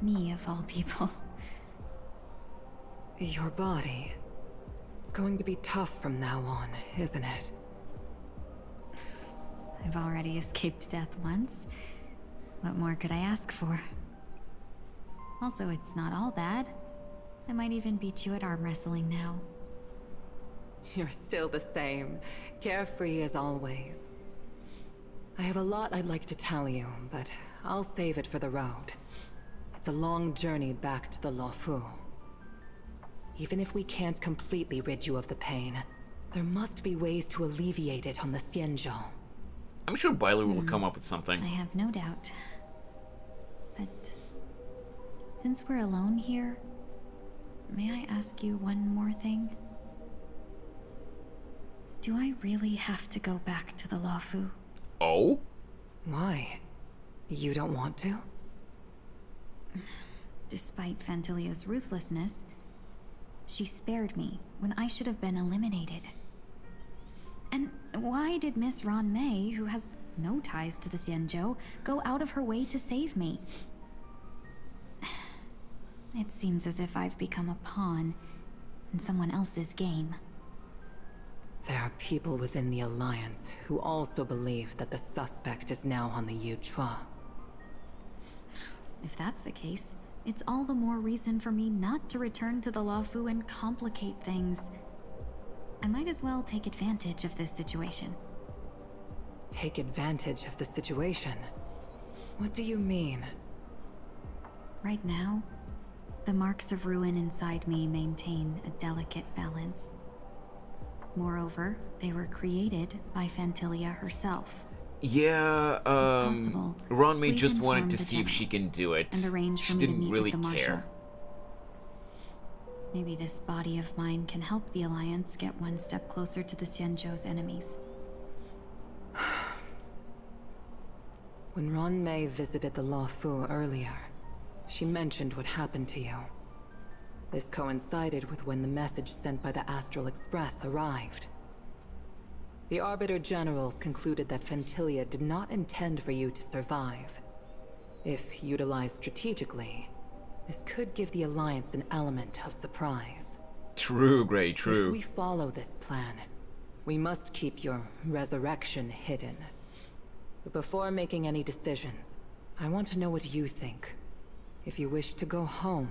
me of all people. Your body. It's going to be tough from now on, isn't it? I've already escaped death once. What more could I ask for? Also, it's not all bad. I might even beat you at arm wrestling now. You're still the same, carefree as always. I have a lot I'd like to tell you, but I'll save it for the road. It's a long journey back to the Luofu. Even if we can't completely rid you of the pain, there must be ways to alleviate it on the Xianzhou. I'm sure Byler will come up with something. I have no doubt. But since we're alone here, may I ask you one more thing? Do I really have to go back to the Luofu? Oh? Why? You don't want to? Despite Fantilia's ruthlessness, she spared me when I should have been eliminated. And why did Miss Ron Mei, who has no ties to the Xianzhou, go out of her way to save me? It seems as if I've become a pawn in someone else's game. There are people within the Alliance who also believe that the suspect is now on the Yuchua. If that's the case, it's all the more reason for me not to return to the Luofu and complicate things. I might as well take advantage of this situation. Take advantage of the situation? What do you mean? Right now, the marks of ruin inside me maintain a delicate balance. Moreover, they were created by Fantilia herself. Yeah, possible, Ron Mei please just wanted inform to the see if general she can do it. and arrange for She me to didn't meet really with the Marshal. care. Maybe this body of mine can help the Alliance get one step closer to the Xianzhou's enemies. When Ron Mei visited the Luofu earlier, she mentioned what happened to you. This coincided with when the message sent by the Astral Express arrived. The Arbiter Generals concluded that Fantilia did not intend for you to survive. If utilized strategically, this could give the Alliance an element of surprise. True, Gray, true. If we follow this plan, we must keep your resurrection hidden. But before making any decisions, I want to know what you think. If you wish to go home,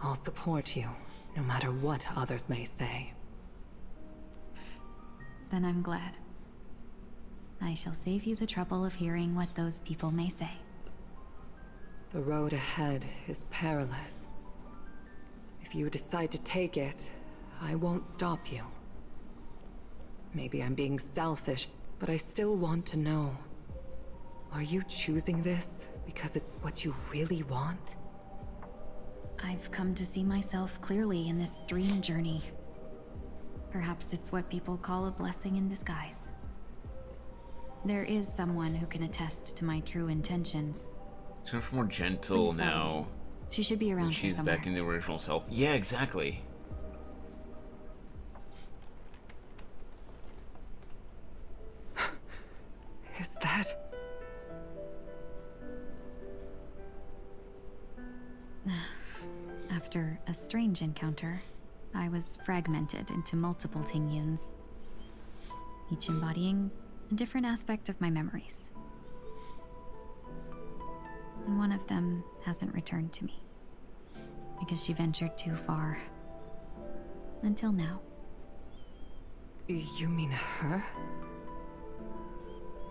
I'll support you, no matter what others may say. Then I'm glad. I shall save you the trouble of hearing what those people may say. The road ahead is perilous. If you decide to take it, I won't stop you. Maybe I'm being selfish, but I still want to know. Are you choosing this because it's what you really want? I've come to see myself clearly in this dream journey. Perhaps it's what people call a blessing in disguise. There is someone who can attest to my true intentions. She's much more gentle Please follow now. me. She should be around here She's somewhere. back in the original self. Yeah, exactly. Is that... After a strange encounter, I was fragmented into multiple Tingyuns, each embodying a different aspect of my memories. And one of them hasn't returned to me, because she ventured too far. Until now. You mean her?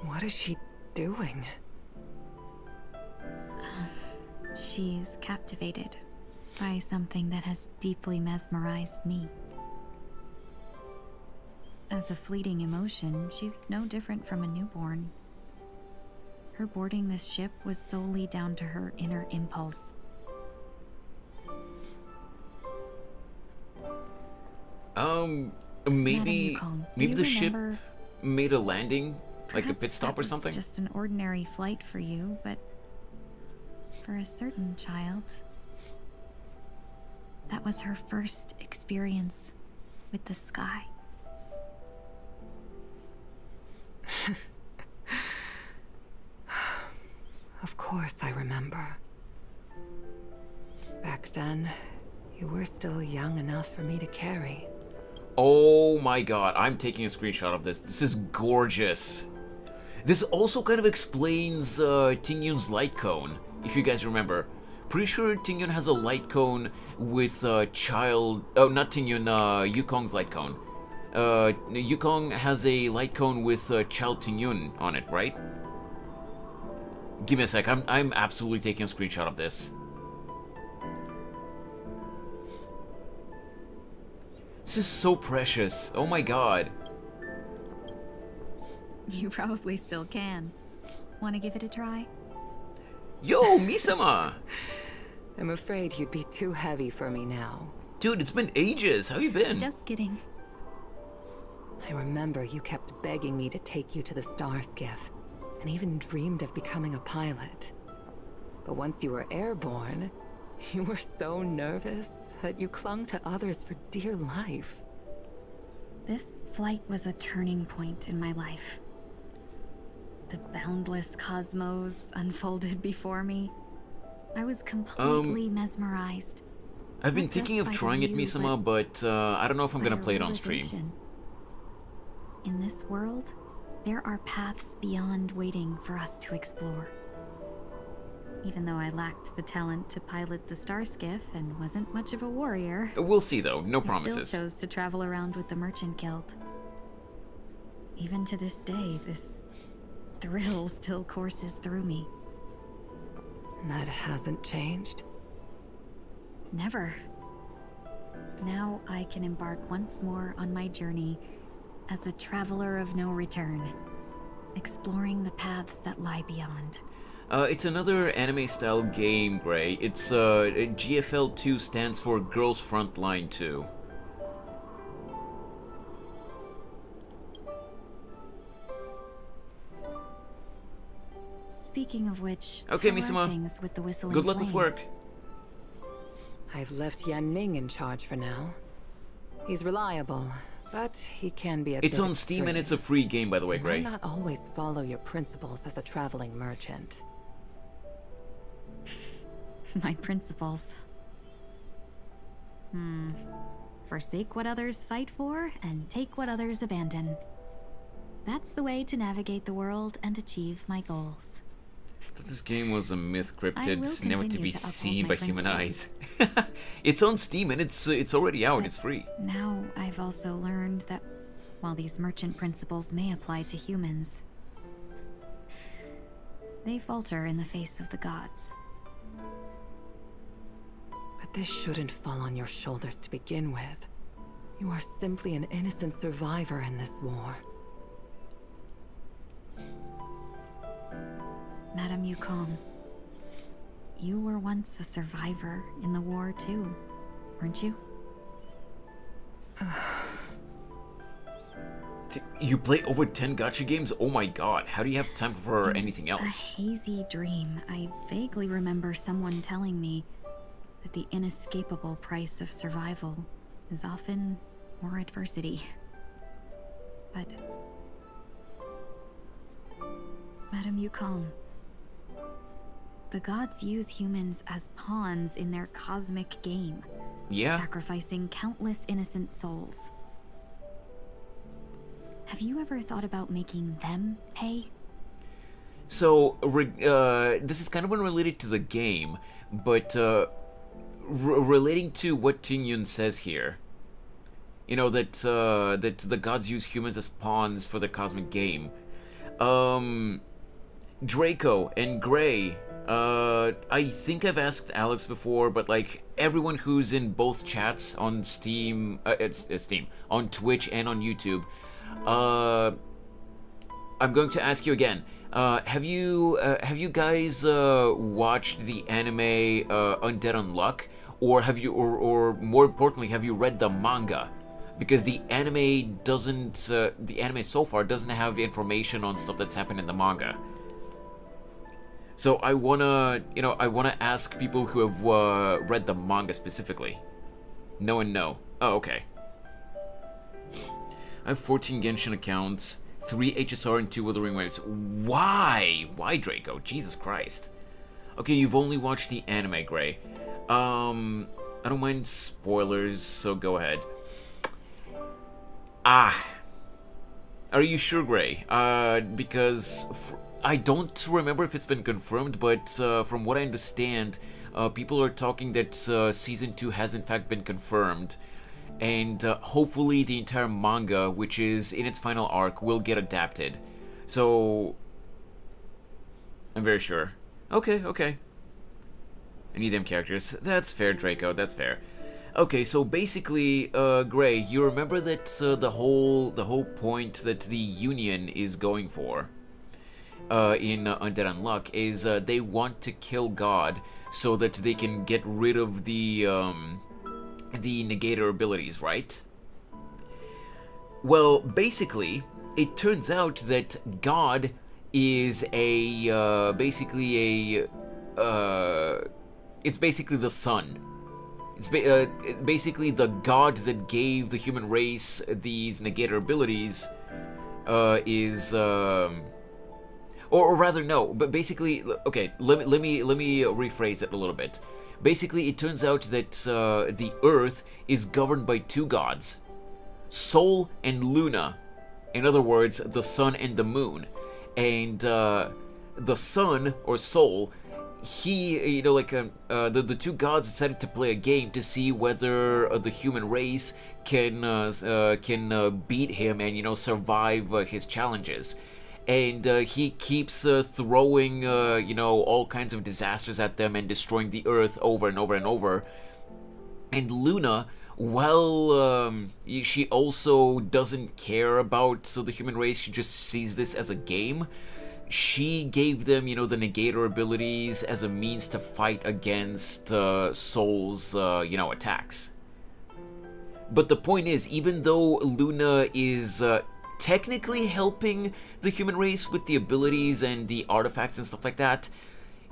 What is she doing? She's captivated by something that has deeply mesmerized me. As a fleeting emotion, she's no different from a newborn. Her boarding this ship was solely down to her inner impulse. Maybe Yukong, maybe the ship made a landing, like a perhaps pit stop that or was something. just an ordinary flight for you, but for a certain child, that was her first experience with the sky. Of course I remember. Back then, you were still young enough for me to carry. Oh my god, I'm taking a screenshot of this. This is gorgeous. This also kind of explains Tingyun's light cone, if you guys remember. Pretty sure Tingyun has a light cone with child... Oh, not Tingyun, Yukong's light cone. Yukong has a light cone with child Tingyun on it, right? Give me a sec, I'm absolutely taking a screenshot of this. This is so precious. Oh my god. You probably still can. Want to give it a try? Yo, Misama! I'm afraid you'd be too heavy for me now. Dude, it's been ages. How you been? Just kidding. I remember you kept begging me to take you to the star skiff, and even dreamed of becoming a pilot. But once you were airborne, you were so nervous that you clung to others for dear life. This flight was a turning point in my life. The boundless cosmos unfolded before me. I was completely mesmerized. I've been thinking of trying it, Misama, but I don't know if I'm gonna play it on stream. In this world, there are paths beyond waiting for us to explore. Even though I lacked the talent to pilot the star skiff and wasn't much of a warrior, We'll see though, no I promises. still chose to travel around with the Merchant Guild. Even to this day, this thrill still courses through me. That hasn't changed? Never. Now I can embark once more on my journey as a traveler of no return, exploring the paths that lie beyond. It's another anime-style game, Gray. It's GFL 2 stands for Girls Frontline 2. Speaking of which, okay, how are Misama. things with the whistling Good luck flames? with work. I've left Yan Ming in charge for now. He's reliable, but he can be a It's bit on Steam and extreme. it's a free game, by the way, You Gray. might not always follow your principles as a traveling merchant. My principles. Forsake what others fight for, and take what others abandon. That's the way to navigate the world and achieve my goals. This game was a myth I will cryptid, never to continue be to uphold seen my by human eyes. principles. It's on Steam and it's already out, it's free. Now I've also learned that while these merchant principles may apply to humans, they falter in the face of the gods. But this shouldn't fall on your shoulders to begin with. You are simply an innocent survivor in this war. Madame Yukong, you were once a survivor in the war too, weren't you? You play over 10 gacha games? Oh my god, how do you have time for anything A else? hazy dream. I vaguely remember someone telling me that the inescapable price of survival is often more adversity. But Madame Yukong, The gods use humans as pawns in their cosmic game, sacrificing countless innocent souls. Have you ever thought about making them pay? So, this is kind of unrelated to the game, but relating to what Tingyun says here. You know, that the gods use humans as pawns for the cosmic game. Draco and Gray, I think I've asked Alex before, but like everyone who's in both chats on Steam, on Twitch and on YouTube, I'm going to ask you again. Have you guys watched the anime Undead Unluck, or have you, or more importantly, have you read the manga? Because the anime doesn't, the anime so far doesn't have information on stuff that's happened in the manga. So I wanna ask people who have read the manga specifically. No and no. Oh, okay. I have 14 Genshin accounts, 3 HSR and 2 Wuthering Waves. Why? Why, Draco? Jesus Christ. Okay, you've only watched the anime, Gray. I don't mind spoilers, so go ahead. Are you sure, Gray? Because I don't remember if it's been confirmed, but from what I understand, people are talking that Season 2 has in fact been confirmed. And hopefully the entire manga, which is in its final arc, will get adapted. So, I'm very sure. Okay. I need them characters. That's fair, Draco, that's fair. Okay, so basically, Gray, you remember that the whole point that the Union is going for in Undead Unluck is they want to kill God so that they can get rid of the negator abilities, right? Well, basically, it turns out that God is it's basically the sun. It's basically the god that gave the human race these negator abilities or rather no, but basically, okay, let me rephrase it a little bit. Basically, it turns out that the Earth is governed by two gods, Sol and Luna. In other words, the sun and the moon. And the sun, or Sol, he, the two gods decided to play a game to see whether the human race can beat him and, survive his challenges. And he keeps throwing, all kinds of disasters at them and destroying the Earth over and over and over. And Luna, well, she also doesn't care about the human race. She just sees this as a game. She gave them, the negator abilities as a means to fight against Sol's, attacks. But the point is, even though Luna is technically helping the human race with the abilities and the artifacts and stuff like that,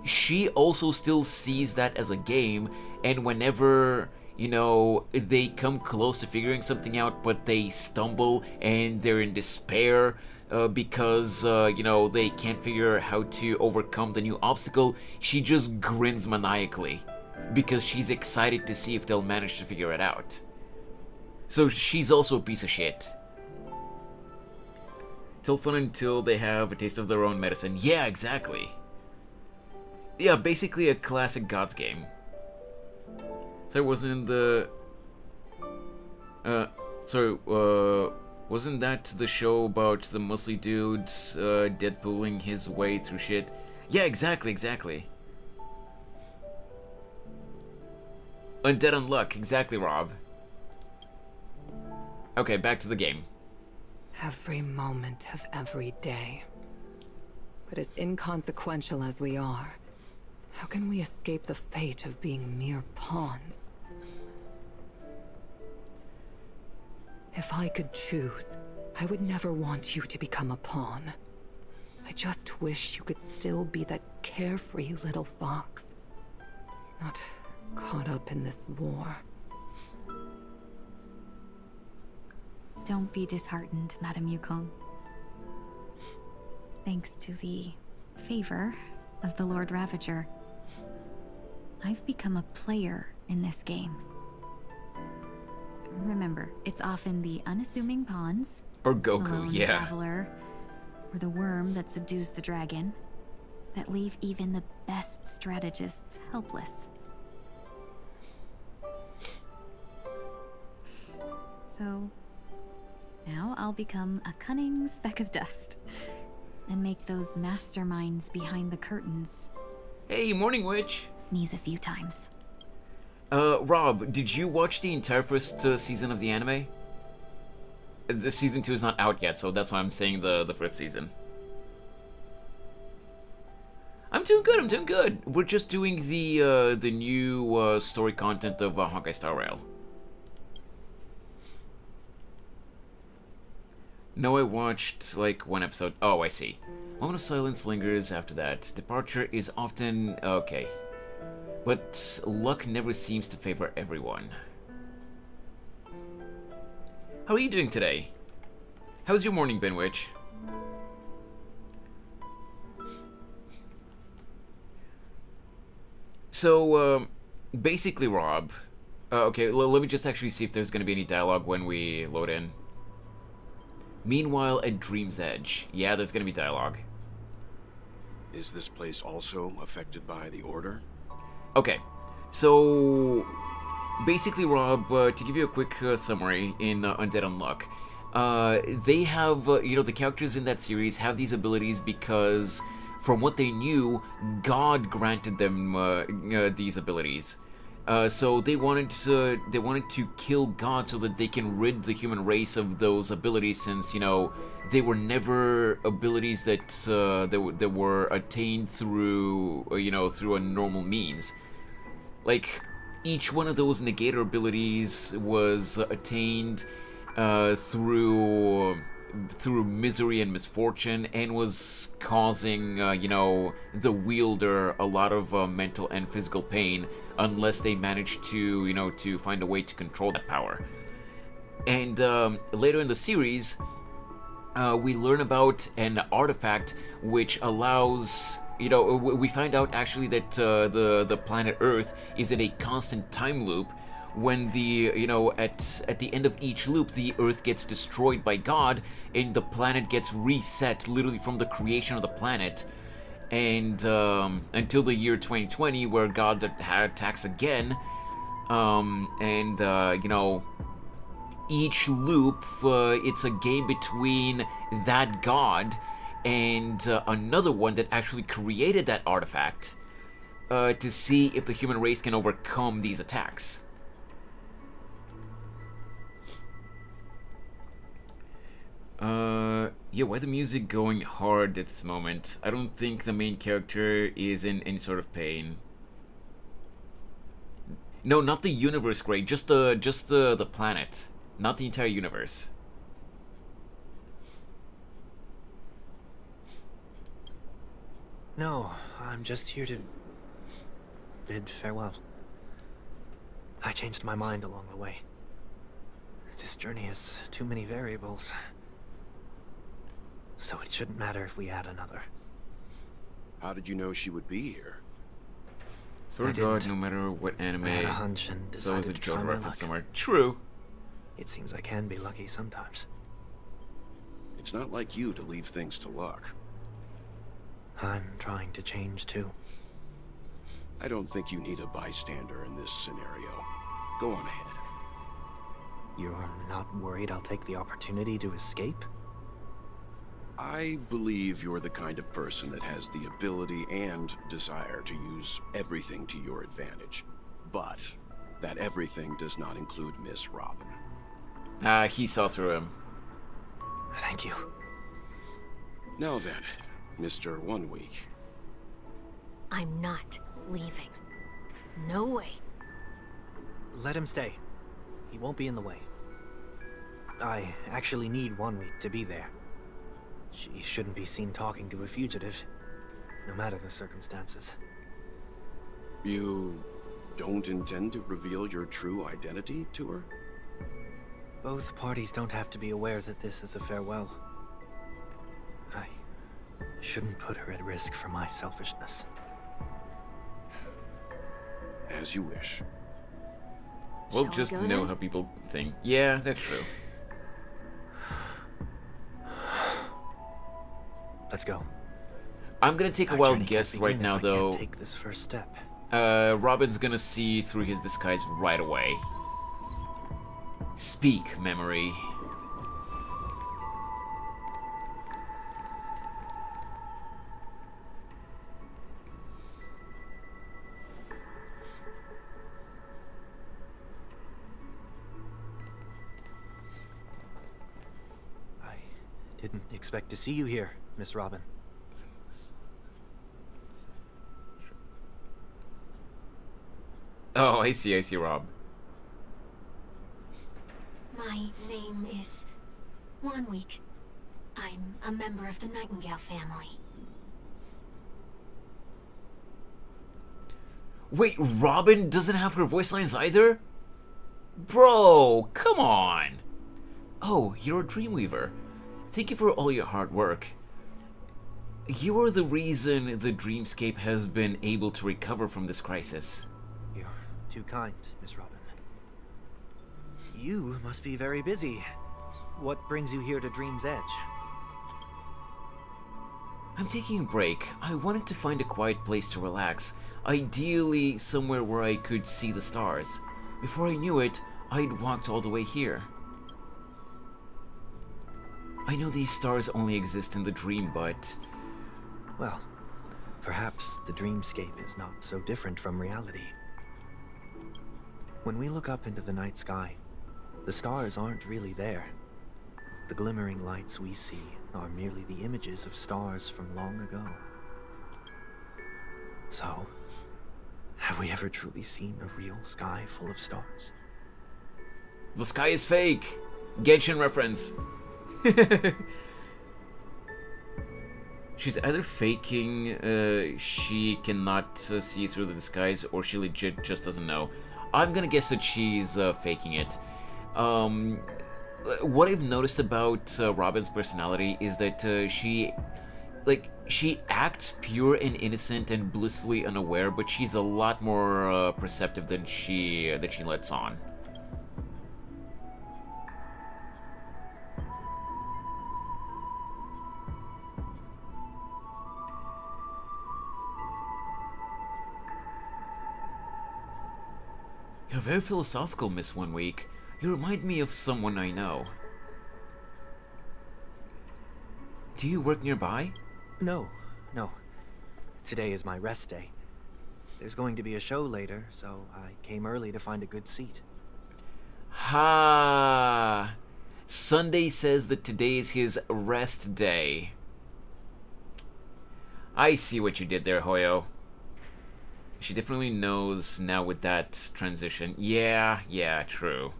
she also still sees that as a game, and whenever, they come close to figuring something out, but they stumble and they're in despair because, they can't figure how to overcome the new obstacle, she just grins maniacally because she's excited to see if they'll manage to figure it out. So she's also a piece of shit. Till fun until they have a taste of their own medicine. Yeah, exactly. Yeah, basically a classic Gods game. So it wasn't in the... wasn't that the show about the muscly dude Deadpooling his way through shit? Yeah, exactly. Undead Unluck, exactly, Rob. Okay, back to the game. Every moment of every day. But as inconsequential as we are, how can we escape the fate of being mere pawns? If I could choose, I would never want you to become a pawn. I just wish you could still be that carefree little fox. Not caught up in this war. Don't be disheartened, Madame Yukong. Thanks to the favor of the Lord Ravager, I've become a player in this game. Remember, it's often the unassuming pawns, Or the Goku, lone yeah. traveler, or the worm that subdues the dragon, that leave even the best strategists helpless. So, now I'll become a cunning speck of dust, and make those masterminds behind the curtains Hey, Morning Witch! sneeze a few times. Rob, did you watch the entire first season of the anime? The season 2 is not out yet, so that's why I'm saying the first season. I'm doing good, I'm doing good. We're just doing the new story content of Honkai Star Rail. No, I watched like one episode. Oh, I see. Moment of silence lingers after that. Departure is often okay. But luck never seems to favor everyone. How are you doing today? How's your morning been, Witch? So, basically, Rob... okay, let me just actually see if there's going to be any dialogue when we load in. Meanwhile, at Dream's Edge. Yeah, there's going to be dialogue. Is this place also affected by the Order? Okay, so... basically, Rob, to give you a quick summary in Undead Unluck, they have, you know, the characters in that series have these abilities because, from what they knew, God granted them these abilities. So they wanted to kill God so that they can rid the human race of those abilities, since, you know, they were never abilities that were attained through, you know, through a normal means. Like, each one of those negator abilities was attained through misery and misfortune, and was causing, you know, the wielder a lot of mental and physical pain, unless they managed to, you know, to find a way to control that power. And later in the series, we learn about an artifact which allows, you know, we find out actually that the planet Earth is in a constant time loop. When the, you know, at the end of each loop, the Earth gets destroyed by God, and the planet gets reset literally from the creation of the planet, and until the year 2020, where God attacks again, you know, each loop, it's a game between that God and another one that actually created that artifact, to see if the human race can overcome these attacks. Yeah, why the music going hard at this moment? I don't think the main character is in any sort of pain. No, not the universe, Gray, just the planet. Not the entire universe. No, I'm just here to bid farewell. I changed my mind along the way. This journey has too many variables. So it shouldn't matter if we add another. How did you know she would be here? Swear to God, no matter what anime, I had a hunch and it's always a decided to try Joker my reference luck. somewhere. True. It seems I can be lucky sometimes. It's not like you to leave things to luck. I'm trying to change too. I don't think you need a bystander in this scenario. Go on ahead. You're not worried I'll take the opportunity to escape? I believe you're the kind of person that has the ability and desire to use everything to your advantage. But that everything does not include Miss Robin. He saw through him. Thank you. Now then, Mr. 1 Week. I'm not leaving. No way. Let him stay. He won't be in the way. I actually need 1 week to be there. She shouldn't be seen talking to a fugitive, no matter the circumstances. You don't intend to reveal your true identity to her? Both parties don't have to be aware that this is a farewell. I shouldn't put her at risk for my selfishness. As you wish. We'll Shall we just go know then? how people think. Yeah, that's true. Let's go. I'm gonna take a Our wild journey guess can't right begin if now, I though. can't take this first step. Robin's gonna see through his disguise right away. Speak, memory. I didn't expect to see you here, Miss Robin. Oh, I see, Rob. My name is Wanweek. I'm a member of the Nightingale family. Wait, Robin doesn't have her voice lines either? Bro, come on! Oh, you're a Dreamweaver. Thank you for all your hard work. You are the reason the Dreamscape has been able to recover from this crisis. You're too kind, Miss Robin. You must be very busy. What brings you here to Dream's Edge? I'm taking a break. I wanted to find a quiet place to relax, ideally somewhere where I could see the stars. Before I knew it, I'd walked all the way here. I know these stars only exist in the dream, but... Well, perhaps the dreamscape is not so different from reality. When we look up into the night sky, the stars aren't really there. The glimmering lights we see are merely the images of stars from long ago. So, have we ever truly seen a real sky full of stars? The sky is fake! Genshin reference! She's either faking she cannot see through the disguise, or she legit just doesn't know. I'm gonna guess that she's faking it. What I've noticed about Robin's personality is that she acts pure and innocent and blissfully unaware, but she's a lot more perceptive than she lets on. You're very philosophical, Miss One Week. You remind me of someone I know. Do you work nearby? No. Today is my rest day. There's going to be a show later, so I came early to find a good seat. Ha! Sunday says that today is his rest day. I see what you did there, Hoyo. She definitely knows now with that transition. Yeah, true.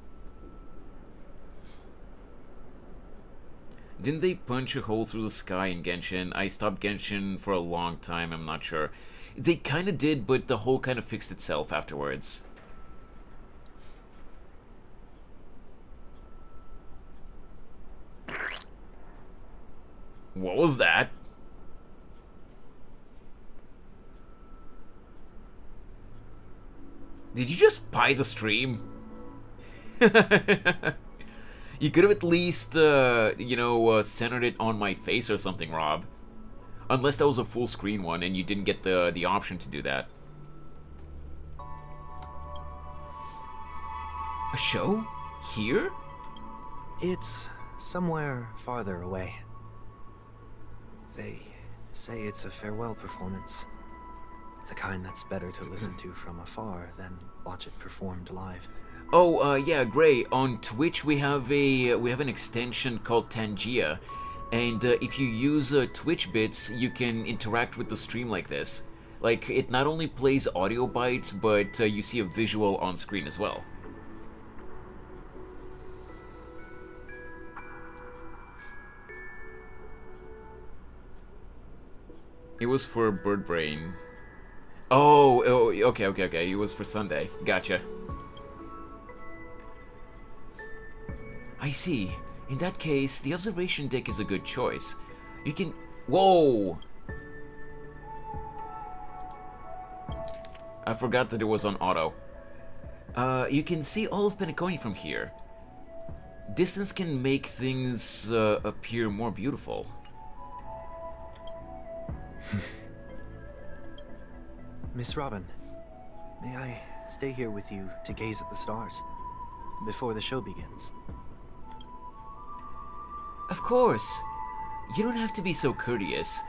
Didn't they punch a hole through the sky in Genshin? I stopped Genshin for a long time, I'm not sure. They kind of did, but the hole kind of fixed itself afterwards. What was that? Did you just buy the stream? You could have at least, centered it on my face or something, Rob. Unless that was a full screen one and you didn't get the option to do that. A show? Here? It's somewhere farther away. They say it's a farewell performance. The kind that's better to listen to from afar than watch it performed live. Oh, yeah, Gray. On Twitch, we have an extension called Tangia, and if you use Twitch bits, you can interact with the stream like this. Like, it not only plays audio bites, but you see a visual on screen as well. It was for Bird Brain. Oh, okay. It was for Sunday. Gotcha. I see. In that case, the observation deck is a good choice. You can... Whoa! I forgot that it was on auto. You can see all of Penacony from here. Distance can make things appear more beautiful. Miss Robin, may I stay here with you to gaze at the stars before the show begins? Of course. You don't have to be so courteous.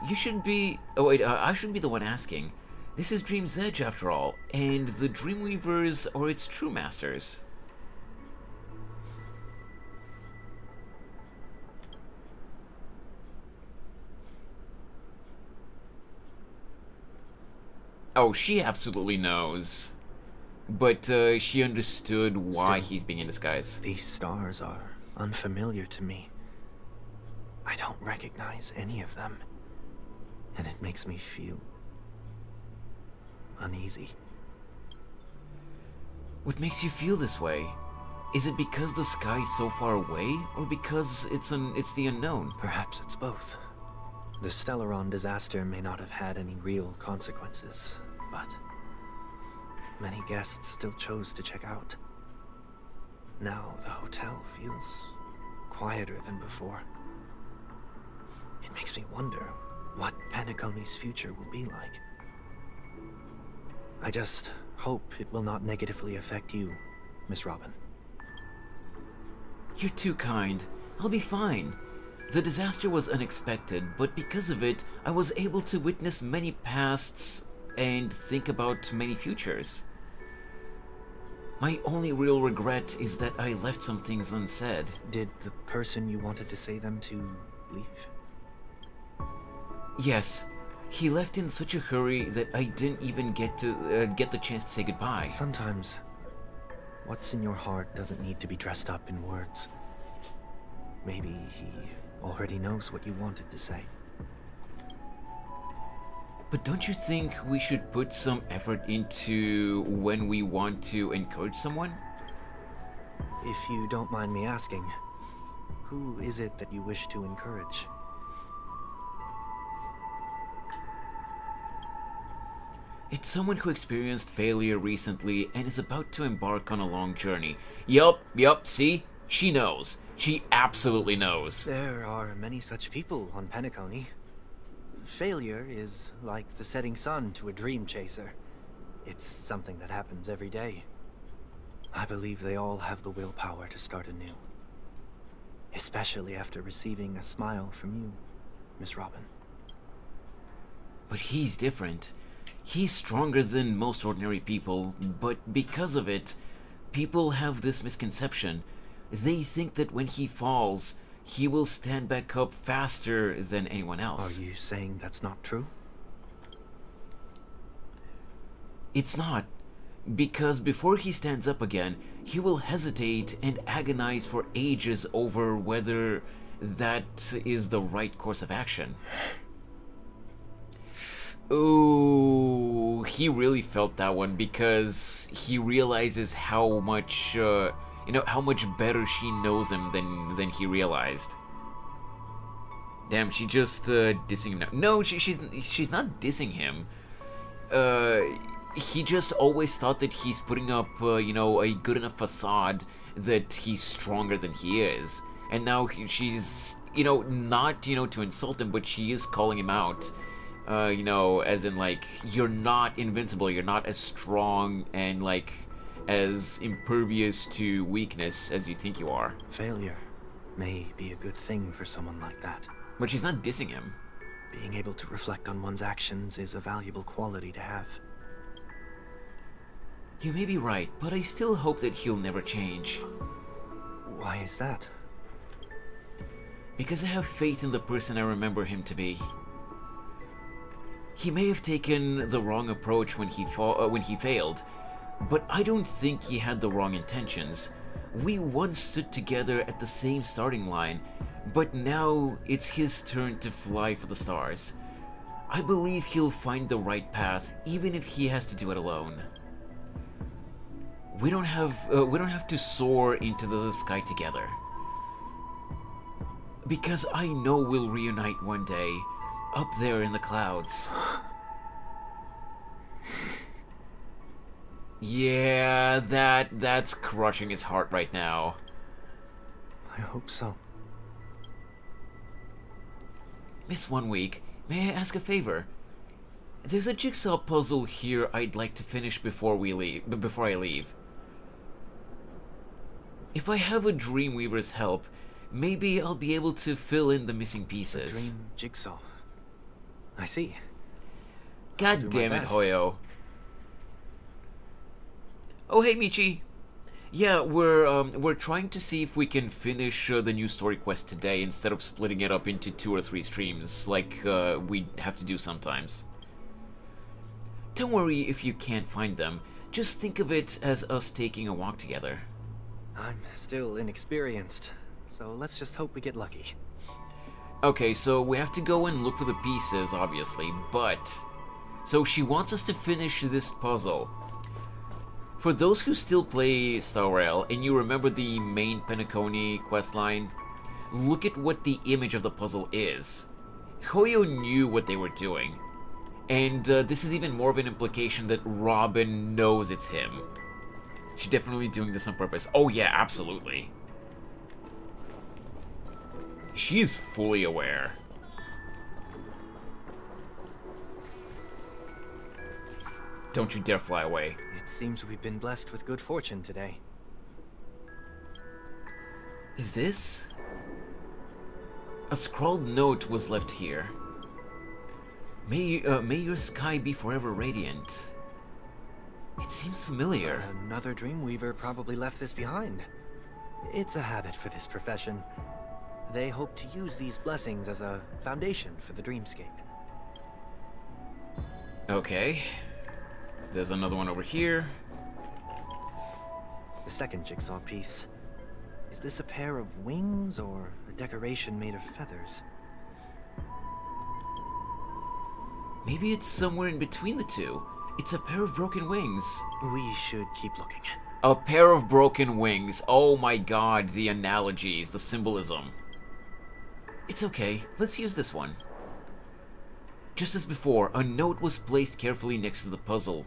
You should be... Oh wait, I should be the one asking. This is Dream's Edge after all, and the Dreamweavers are its true masters. Oh, she absolutely knows. But she understood why he's being in disguise. These stars are unfamiliar to me. I don't recognize any of them. And it makes me feel uneasy. What makes you feel this way? Is it because the sky is so far away, or because it's the unknown? Perhaps it's both. The Stellaron disaster may not have had any real consequences, but many guests still chose to check out. Now the hotel feels quieter than before. It makes me wonder what Penacony's future will be like. I just hope it will not negatively affect you, Miss Robin. You're too kind. I'll be fine. The disaster was unexpected, but because of it, I was able to witness many pasts and think about many futures. My only real regret is that I left some things unsaid. Did the person you wanted to say them to leave? Yes. He left in such a hurry that I didn't even get the chance to say goodbye. Sometimes, what's in your heart doesn't need to be dressed up in words. Maybe he already knows what you wanted to say. But don't you think we should put some effort into when we want to encourage someone? If you don't mind me asking, who is it that you wish to encourage? It's someone who experienced failure recently and is about to embark on a long journey. Yup, see? She knows. She absolutely knows. There are many such people on Penacony. Failure is like the setting sun to a dream chaser. It's something that happens every day. I believe they all have the willpower to start anew. Especially after receiving a smile from you, Miss Robin. But he's different. He's stronger than most ordinary people, but because of it, people have this misconception. They think that when he falls, he will stand back up faster than anyone else. Are you saying that's not true? It's not. Because before he stands up again, he will hesitate and agonize for ages over whether that is the right course of action. Ooh, he really felt that one because he realizes how much, how much better she knows him than he realized. Damn, she just dissing him now. No, she's not dissing him. He just always thought that he's putting up, a good enough facade that he's stronger than he is. And now she's, not, to insult him, but she is calling him out. As in, like, you're not invincible, you're not as strong and, like, as impervious to weakness as you think you are. Failure may be a good thing for someone like that. But she's not dissing him. Being able to reflect on one's actions is a valuable quality to have. You may be right, but I still hope that he'll never change. Why is that? Because I have faith in the person I remember him to be. He may have taken the wrong approach when he failed, but I don't think he had the wrong intentions. We once stood together at the same starting line, but now it's his turn to fly for the stars. I believe he'll find the right path, even if he has to do it alone. We don't have to soar into the sky together. Because I know we'll reunite one day, up there in the clouds. Yeah, that's crushing his heart right now. I hope so. Miss 1 Week, may I ask a favor? There's a jigsaw puzzle here I'd like to finish before I leave. If I have a Dreamweaver's help, maybe I'll be able to fill in the missing pieces. Dream jigsaw. I see. God damn it, Hoyo. Oh, hey, Michi. Yeah, we're trying to see if we can finish the new story quest today instead of splitting it up into 2 or 3 streams, like we have to do sometimes. Don't worry if you can't find them. Just think of it as us taking a walk together. I'm still inexperienced, so let's just hope we get lucky. Okay, so we have to go and look for the pieces, obviously, but... So she wants us to finish this puzzle. For those who still play Star Rail, and you remember the main Penacony questline, look at what the image of the puzzle is. Hoyo knew what they were doing. And this is even more of an implication that Robin knows it's him. She's definitely doing this on purpose. Oh yeah, absolutely. She is fully aware. Don't you dare fly away. It seems we've been blessed with good fortune today. Is this? A scrawled note was left here. May your sky be forever radiant. It seems familiar. Another Dreamweaver probably left this behind. It's a habit for this profession. They hope to use these blessings as a foundation for the dreamscape. Okay. There's another one over here. The second jigsaw piece. Is this a pair of wings or a decoration made of feathers? Maybe it's somewhere in between the two. It's a pair of broken wings. We should keep looking. A pair of broken wings. Oh my god, the analogies, the symbolism. It's okay, let's use this one. Just as before, a note was placed carefully next to the puzzle.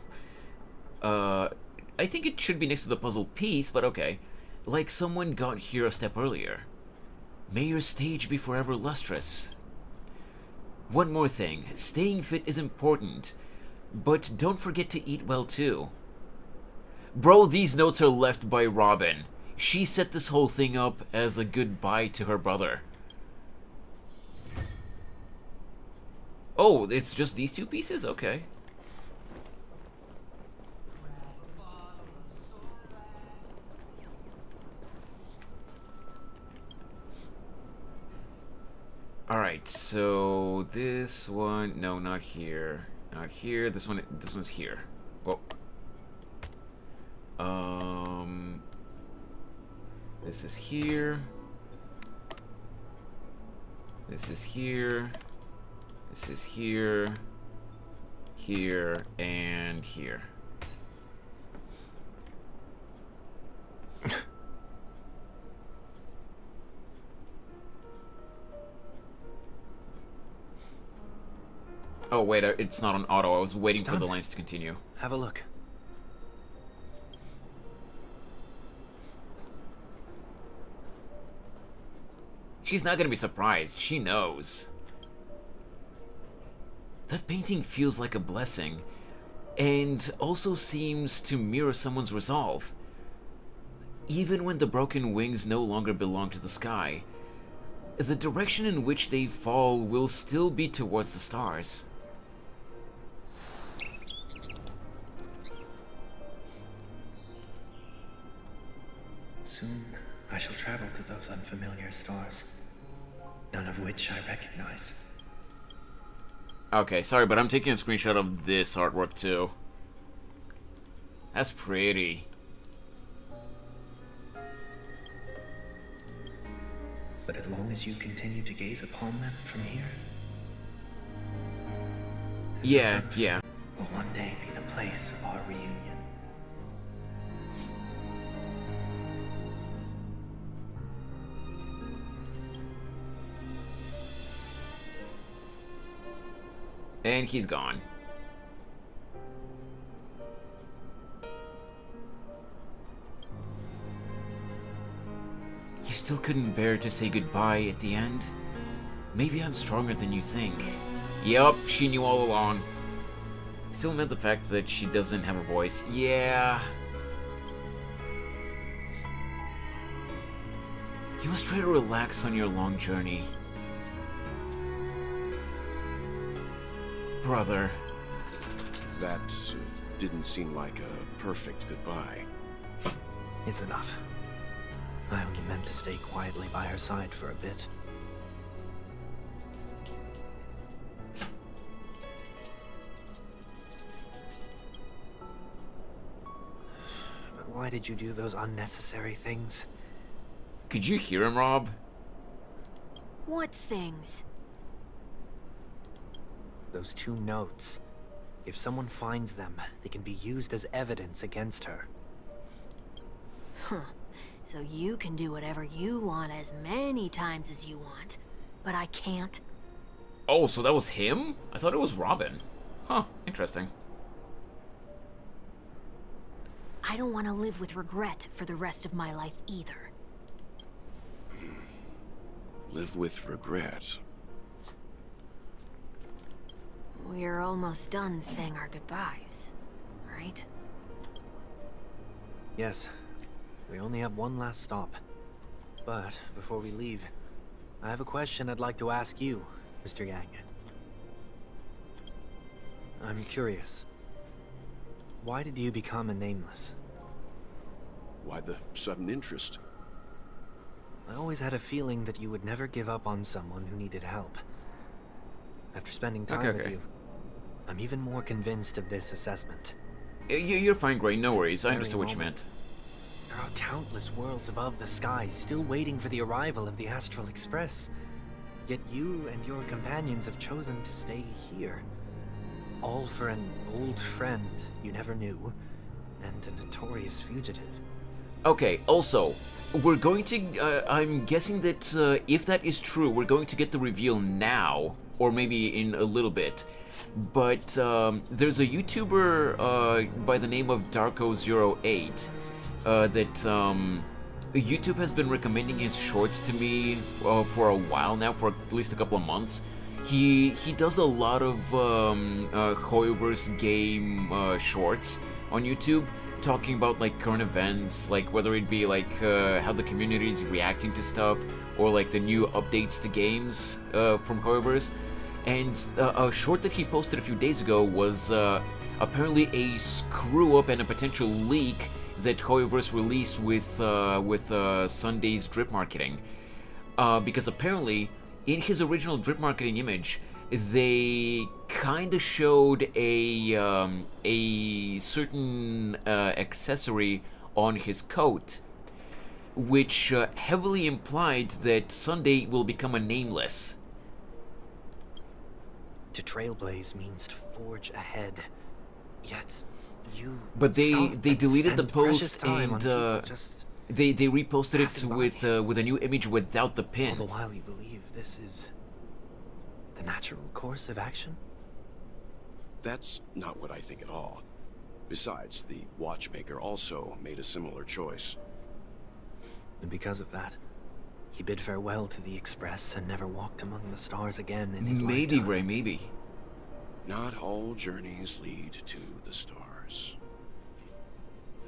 I think it should be next to the puzzle piece, but okay. Like someone got here a step earlier. May your stage be forever lustrous. One more thing, staying fit is important, but don't forget to eat well too. Bro, these notes are left by Robin. She set this whole thing up as a goodbye to her brother. Oh, it's just these 2 pieces? Okay. Alright, so this one, no, not here. Not here. This one's here. Whoa. This is here. This is here. This is here. Here and here. Oh wait, it's not on auto. I was waiting for the lines to continue. Have a look. She's not gonna be surprised. She knows. That painting feels like a blessing, and also seems to mirror someone's resolve. Even when the broken wings no longer belong to the sky, the direction in which they fall will still be towards the stars. Soon, I shall travel to those unfamiliar stars, none of which I recognize. Okay, sorry, but I'm taking a screenshot of this artwork too. That's pretty. But as long as you continue to gaze upon them from here, yeah. will one day be the place of our reunion. And he's gone. still couldn't bear to say goodbye at the end. Maybe I'm stronger than you think. Yup, she knew all along. Still meant the fact that she doesn't have a voice. Yeah. You must try to relax on your long journey. Brother. That didn't seem like a perfect goodbye. It's enough. I only meant to stay quietly by her side for a bit. But why did you do those unnecessary things? Could you hear him, Rob? What things? Those 2 notes. If someone finds them, they can be used as evidence against her. Huh. So you can do whatever you want as many times as you want, but I can't? Oh, so that was him? I thought it was Robin. Huh, interesting. I don't want to live with regret for the rest of my life either. Live with regret. We're almost done saying our goodbyes, right? Yes. We only have one last stop. But before we leave, I have a question I'd like to ask you, Mr. Yang. I'm curious. Why did you become a nameless? Why the sudden interest? I always had a feeling that you would never give up on someone who needed help. After spending time with you, I'm even more convinced of this assessment. You're fine, Gray. No worries. I understood what you meant. There are countless worlds above the sky still waiting for the arrival of the Astral Express. Yet you and your companions have chosen to stay here. All for an old friend you never knew, and a notorious fugitive. Okay, also, we're going to... I'm guessing that if that is true, we're going to get the reveal now, or maybe in a little bit. But there's a YouTuber by the name of Darko08 that YouTube has been recommending his shorts to me for a while now, for at least a couple of months. He does a lot of Hoyoverse game shorts on YouTube, talking about like current events, like whether it be like how the community is reacting to stuff, or like the new updates to games from Hoyoverse. And a short that he posted a few days ago was apparently a screw-up and a potential leak that Hoyoverse released with Sunday's drip marketing. Because apparently, in his original drip marketing image, they kind of showed a certain accessory on his coat, which heavily implied that Sunday will become a nameless. To trailblaze means to forge ahead. Yet, you... But they deleted the post and they reposted it with a new image without the pin. All the while you believe this is the natural course of action? That's not what I think at all. Besides, the watchmaker also made a similar choice. And because of that, he bid farewell to the Express and never walked among the stars again in his Maybe, lifetime. Ray, maybe. Not all journeys lead to the stars.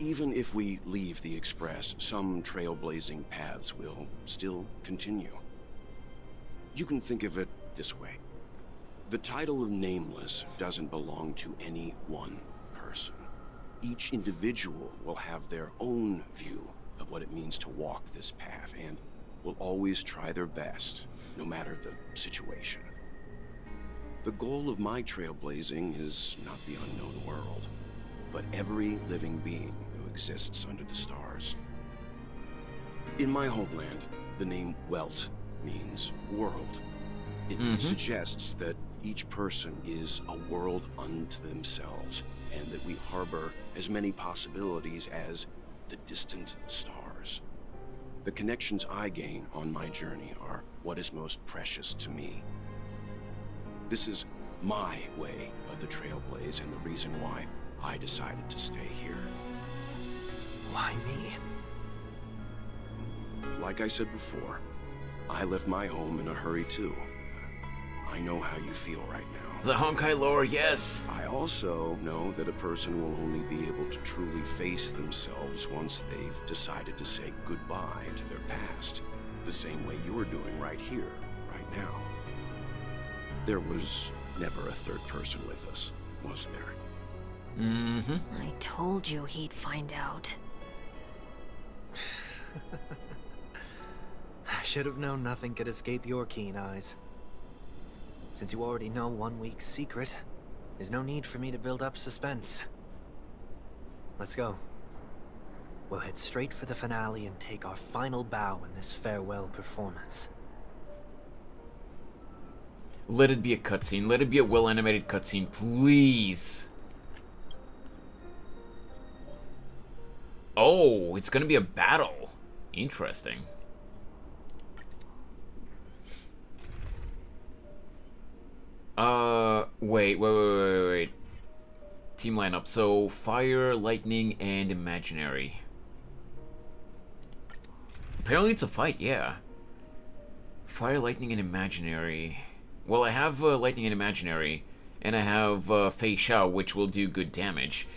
Even if we leave the Express, some trailblazing paths will still continue. You can think of it this way. The title of Nameless doesn't belong to any one person. Each individual will have their own view of what it means to walk this path, and will always try their best, no matter the situation. The goal of my trailblazing is not the unknown world, but every living being who exists under the stars. In my homeland, the name Welt means world. It suggests that each person is a world unto themselves, and that we harbor as many possibilities as the distant stars. The connections I gain on my journey are what is most precious to me. This is my way of the trailblaze, and the reason why I decided to stay here. Why me? like I said before, I left my home in a hurry too. I know how you feel right now. The Honkai lore, yes! I also know that a person will only be able to truly face themselves once they've decided to say goodbye to their past. The same way you're doing right here, right now. There was never a third person with us, was there? Mm-hmm. I told you he'd find out. I should have known nothing could escape your keen eyes. Since you already know 1 week's secret, there's no need for me to build up suspense. Let's go. We'll head straight for the finale and take our final bow in this farewell performance. Let it be a cutscene. Let it be a well-animated cutscene, please. Oh, it's gonna be a battle. Interesting. Wait. Team lineup. So, fire, lightning, and imaginary. Apparently it's a fight, yeah. Fire, lightning, and imaginary. Well, I have lightning and imaginary, and I have Fei Xiao, which will do good damage.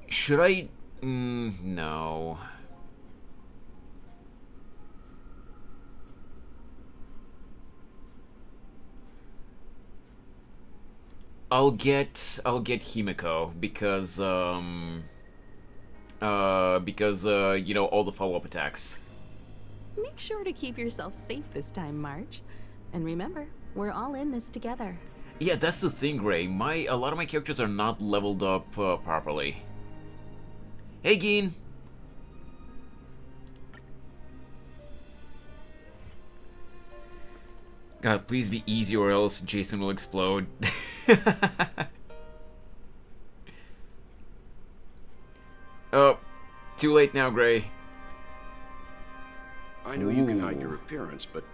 Should I? No. I'll get Himiko because you know, all the follow-up attacks. Make sure to keep yourself safe this time, March. And remember, we're all in this together. Yeah, that's the thing, Gray. A lot of my characters are not leveled up properly. Hey, Geen. God, please be easy or else Jason will explode. Oh, too late now, Gray. I know you can hide your appearance, but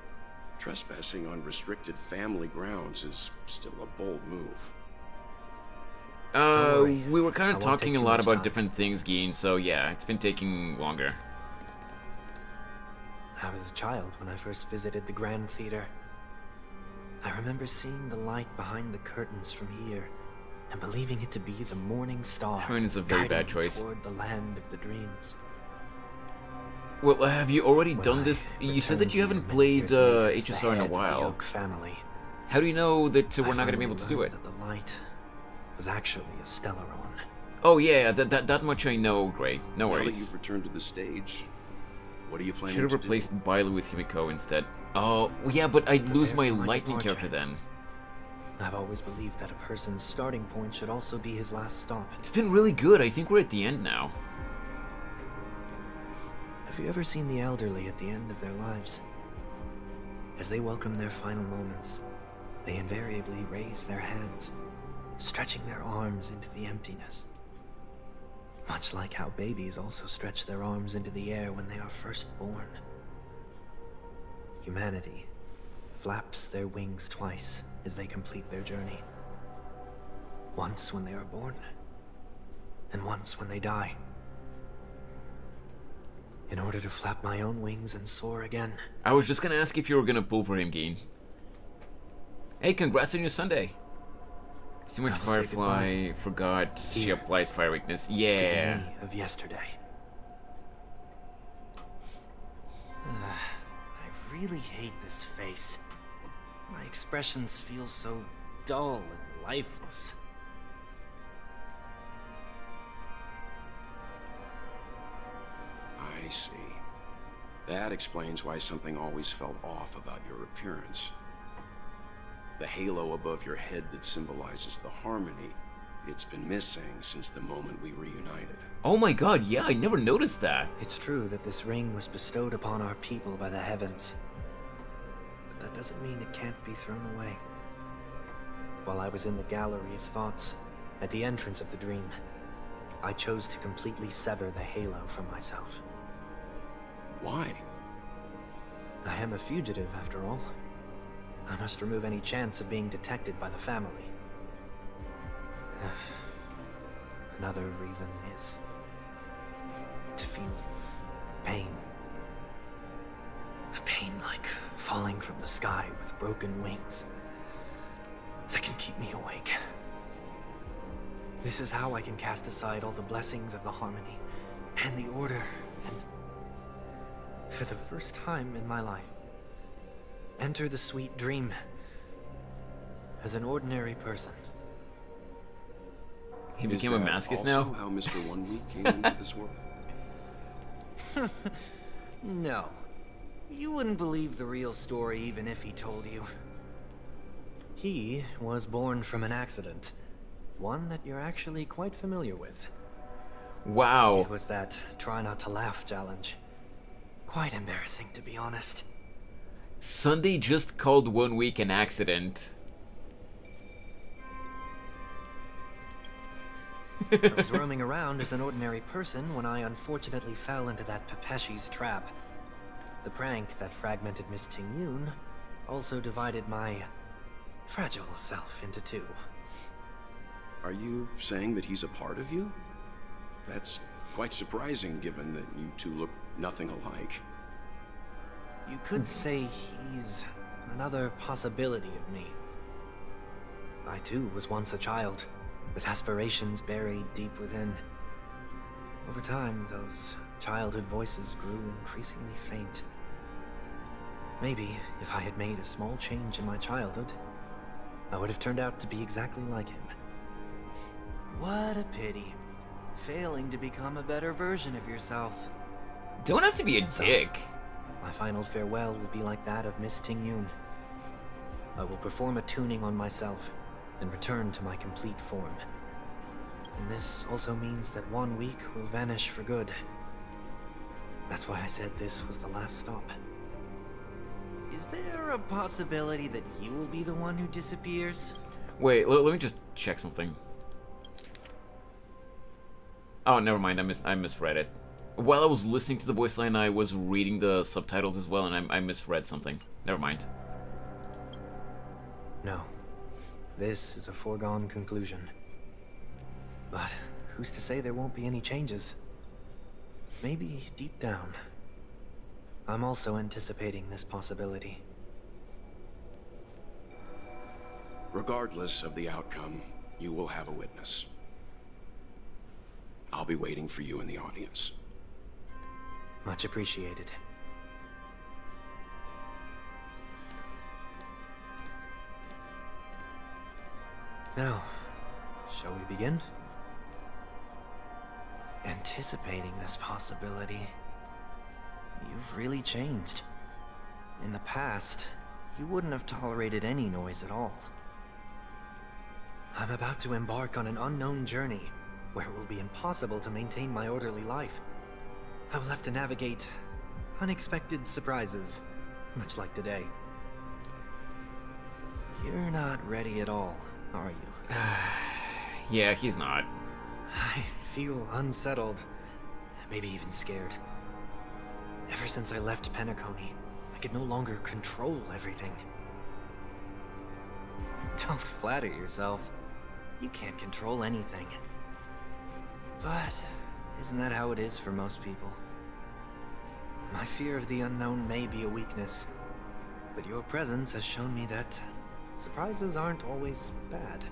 trespassing on restricted family grounds is still a bold move. We were kind of talking a lot about different things, Geen, so yeah, it's been taking longer. I was a child when I first visited the Grand Theater. I remember seeing the light behind the curtains from here and believing it to be the morning star. I mean, it's a very bad guiding me choice. Toward the land of the dreams. Well, have you already done this? You said that you haven't played HSR in a while. Family. How do you know that we're not going to be able to do it? That the light was actually a Stellaron. Oh yeah, that much I know, Gray. No Now that worries. you've returned to the stage, what are you planning Should have to replaced Bailu with Himiko instead. Oh, yeah, but I'd lose my lightning departure. character then. I've always believed that a person's starting point should also be his last stop. It's been really good. I think we're at the end now. Have you ever seen the elderly at the end of their lives? As they welcome their final moments, they invariably raise their hands, stretching their arms into the emptiness. Much like how babies also stretch their arms into the air when they are first born. Humanity flaps their wings twice as they complete their journey. Once when they are born, and once when they die. In order to flap my own wings and soar again. I was just gonna ask if you were gonna pull for him, Geen. Hey, congrats on your Sunday. Too much Firefly forgot she applies fire weakness. Yeah. To me of yesterday. I really hate this face. My expressions feel so dull and lifeless. I see. That explains why something always felt off about your appearance. The halo above your head that symbolizes the harmony, it's been missing since the moment we reunited. Oh my god, yeah, I never noticed that. It's true that this ring was bestowed upon our people by the heavens. But that doesn't mean it can't be thrown away. While I was in the gallery of thoughts, at the entrance of the dream, I chose to completely sever the halo from myself. Why? I am a fugitive, after all. I must remove any chance of being detected by the family. Another reason is to feel pain. A pain like falling from the sky with broken wings that can keep me awake. This is how I can cast aside all the blessings of the harmony and the order and, for the first time in my life, enter the sweet dream as an ordinary person. He became a masochist now? How Mr. 1 Week came into this world? No. You wouldn't believe the real story even if he told you. He was born from an accident. One that you're actually quite familiar with. Wow. It was that try not to laugh challenge. Quite embarrassing, to be honest. Sunday just called 1 week an accident. I was roaming around as an ordinary person when I unfortunately fell into that Pepeshi's trap. The prank that fragmented Miss Ting-Yun also divided my fragile self into two. Are you saying that he's a part of you? That's quite surprising given that you two look nothing alike. You could say he's another possibility of me. I too was once a child, with aspirations buried deep within. Over time, those childhood voices grew increasingly faint. Maybe if I had made a small change in my childhood, I would have turned out to be exactly like him. What a pity. Failing to become a better version of yourself. Don't have to be a dick. My final farewell will be like that of Miss Ting-Yun. I will perform a tuning on myself and return to my complete form. And this also means that 1 week will vanish for good. That's why I said this was the last stop. Is there a possibility that you will be the one who disappears? Wait, let me just check something. Oh, never mind. I misread it. While I was listening to the voice line, I was reading the subtitles as well, and I misread something. Never mind. No. This is a foregone conclusion. But who's to say there won't be any changes? Maybe deep down, I'm also anticipating this possibility. Regardless of the outcome, you will have a witness. I'll be waiting for you in the audience. Much appreciated. Now, shall we begin? Anticipating this possibility, you've really changed. In the past, you wouldn't have tolerated any noise at all. I'm about to embark on an unknown journey, where it will be impossible to maintain my orderly life. I will have to navigate unexpected surprises, much like today. You're not ready at all, are you? Yeah, he's not. I feel unsettled, maybe even scared. Ever since I left Penacony, I could no longer control everything. Don't flatter yourself. You can't control anything. But isn't that how it is for most people? My fear of the unknown may be a weakness, but your presence has shown me that surprises aren't always bad.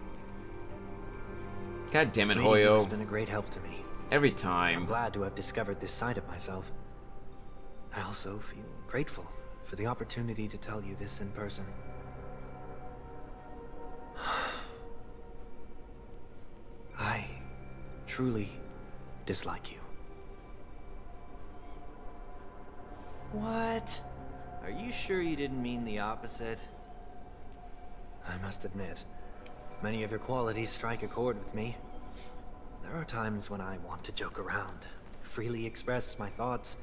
God damn it, Meeting you Hoyo. has been a great help to me. Every time. I'm glad to have discovered this side of myself. I also feel grateful for the opportunity to tell you this in person. I truly dislike you. What? Are you sure you didn't mean the opposite? I must admit, many of your qualities strike a chord with me. There are times when I want to joke around, freely express my thoughts,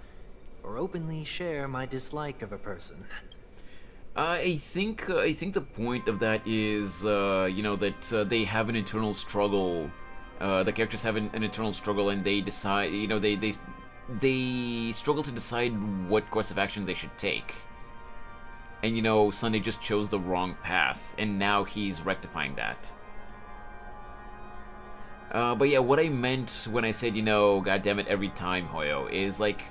or openly share my dislike of a person. I think the point of that is, you know, that they have an internal struggle. The characters have an internal struggle, and they decide, you know, they struggle to decide what course of action they should take. And, you know, Sunday just chose the wrong path, and now he's rectifying that. But yeah, what I meant when I said, you know, goddammit every time, Hoyo, is like,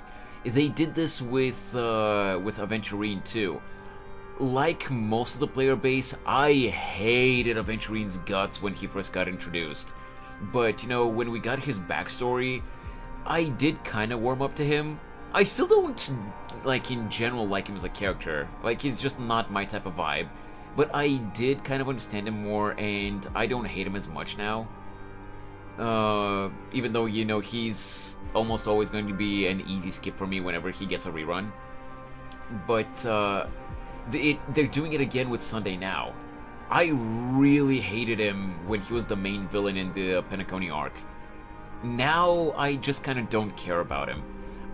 they did this with Aventurine too. Like most of the player base, I hated Aventurine's guts when he first got introduced. But, you know, when we got his backstory, I did kind of warm up to him. I still don't, like, in general, like him as a character. Like, he's just not my type of vibe. But I did kind of understand him more, and I don't hate him as much now. Even though, you know, he's almost always going to be an easy skip for me whenever he gets a rerun. But, they're doing it again with Sunday now. I really hated him when he was the main villain in the Penacony arc. Now, I just kind of don't care about him.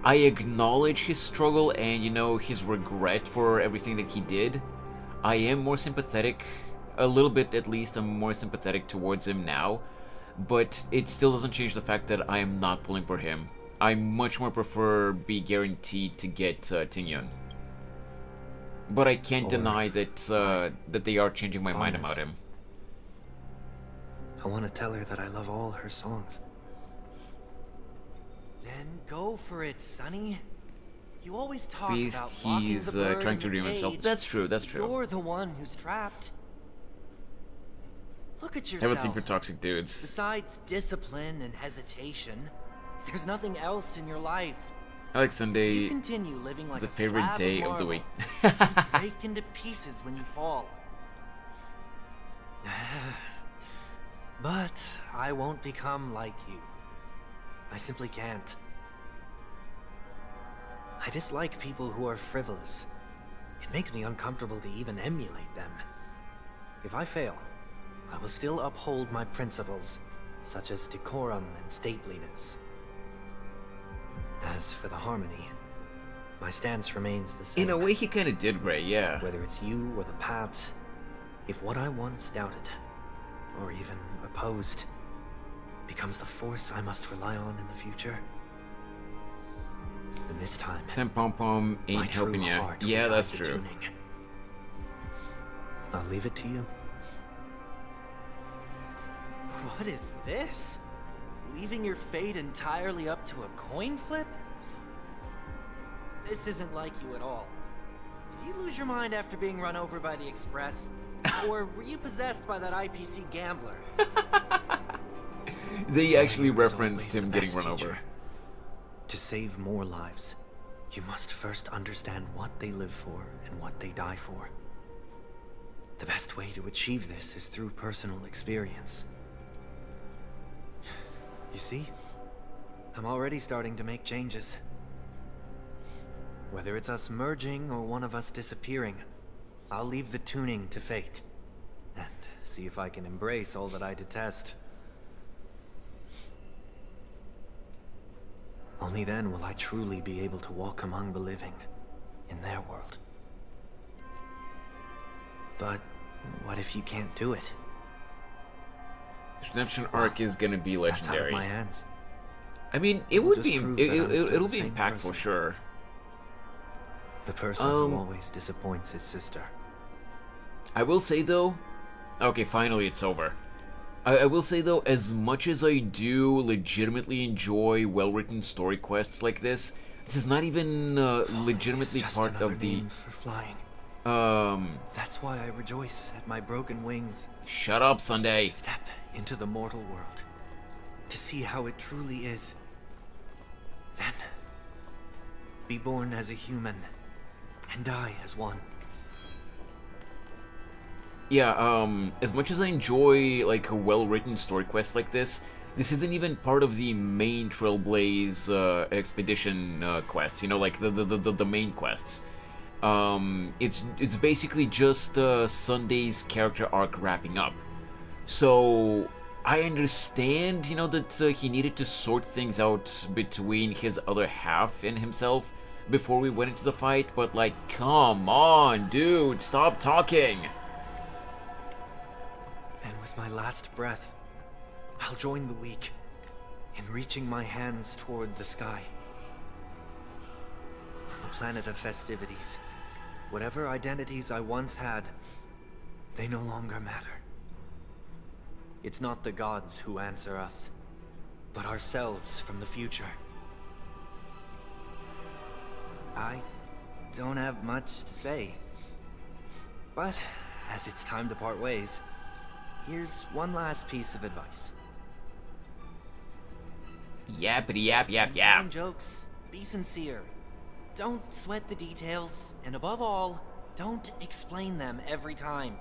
I acknowledge his struggle and, you know, his regret for everything that he did. I am more sympathetic, a little bit at least, I'm more sympathetic towards him now. But it still doesn't change the fact that I am not pulling for him. I much more prefer be guaranteed to get Tingyun. But I can't deny that that they are changing my mind about him. I want to tell her that I love all her songs. Then go for it, Sonny. You always talk Beast, about locking he's the bird trying in to the redeem himself. cage. That's true, that's true. You're the one who's trapped. Look at yourself. Everything for toxic dudes. Besides discipline and hesitation, there's nothing else in your life. I like Sunday, You continue living like the a favorite slab day of of the marble. week. You break into pieces when you fall. But I won't become like you. I simply can't. I dislike people who are frivolous. It makes me uncomfortable to even emulate them. If I fail, I will still uphold my principles, such as decorum and stateliness. As for the harmony, my stance remains the same. In a way, he kind of did great, yeah. Whether it's you or the paths, if what I once doubted, or even opposed, becomes the force I must rely on in the future, then this time, Sam Pom Pom my ain't true helping you. heart will Yeah, guide that's the true. tuning. I'll leave it to you. What is this? Leaving your fate entirely up to a coin flip? This isn't like you at all. Did you lose your mind after being run over by the Express? Or were you possessed by that IPC gambler? They actually Failure is referenced always him the getting best run teacher. over. To save more lives, you must first understand what they live for and what they die for. The best way to achieve this is through personal experience. You see? I'm already starting to make changes. Whether it's us merging or one of us disappearing, I'll leave the tuning to fate. And see if I can embrace all that I detest. Only then will I truly be able to walk among the living, in their world. But what if you can't do it? This redemption arc is gonna be That's out of legendary. my hands. I mean, it It'll would just be, prove that I'm still it'll the be same impactful, person. sure. The person who always disappoints his sister. I will say though, okay, finally it's over. I will say though, as much as I do legitimately enjoy well-written story quests like this is not even legitimately Just part another of the. name for flying. That's why I rejoice at my broken wings. Shut up, Sunday. Step into the mortal world to see how it truly is. Then, be born as a human and die as one. Yeah, as much as I enjoy, like, a well-written story quest like this isn't even part of the main Trailblaze, expedition, quests, you know, like, the main quests. It's basically just, Sunday's character arc wrapping up. So, I understand, you know, that, he needed to sort things out between his other half and himself before we went into the fight, but, like, come on, dude, stop talking! And with my last breath, I'll join the weak in reaching my hands toward the sky. On a planet of festivities, whatever identities I once had, they no longer matter. It's not the gods who answer us, but ourselves from the future. I don't have much to say. But, as it's time to part ways, here's one last piece of advice. Yappity yap yap When yap. telling jokes, be sincere. Don't sweat the details, and above all, don't explain them every time.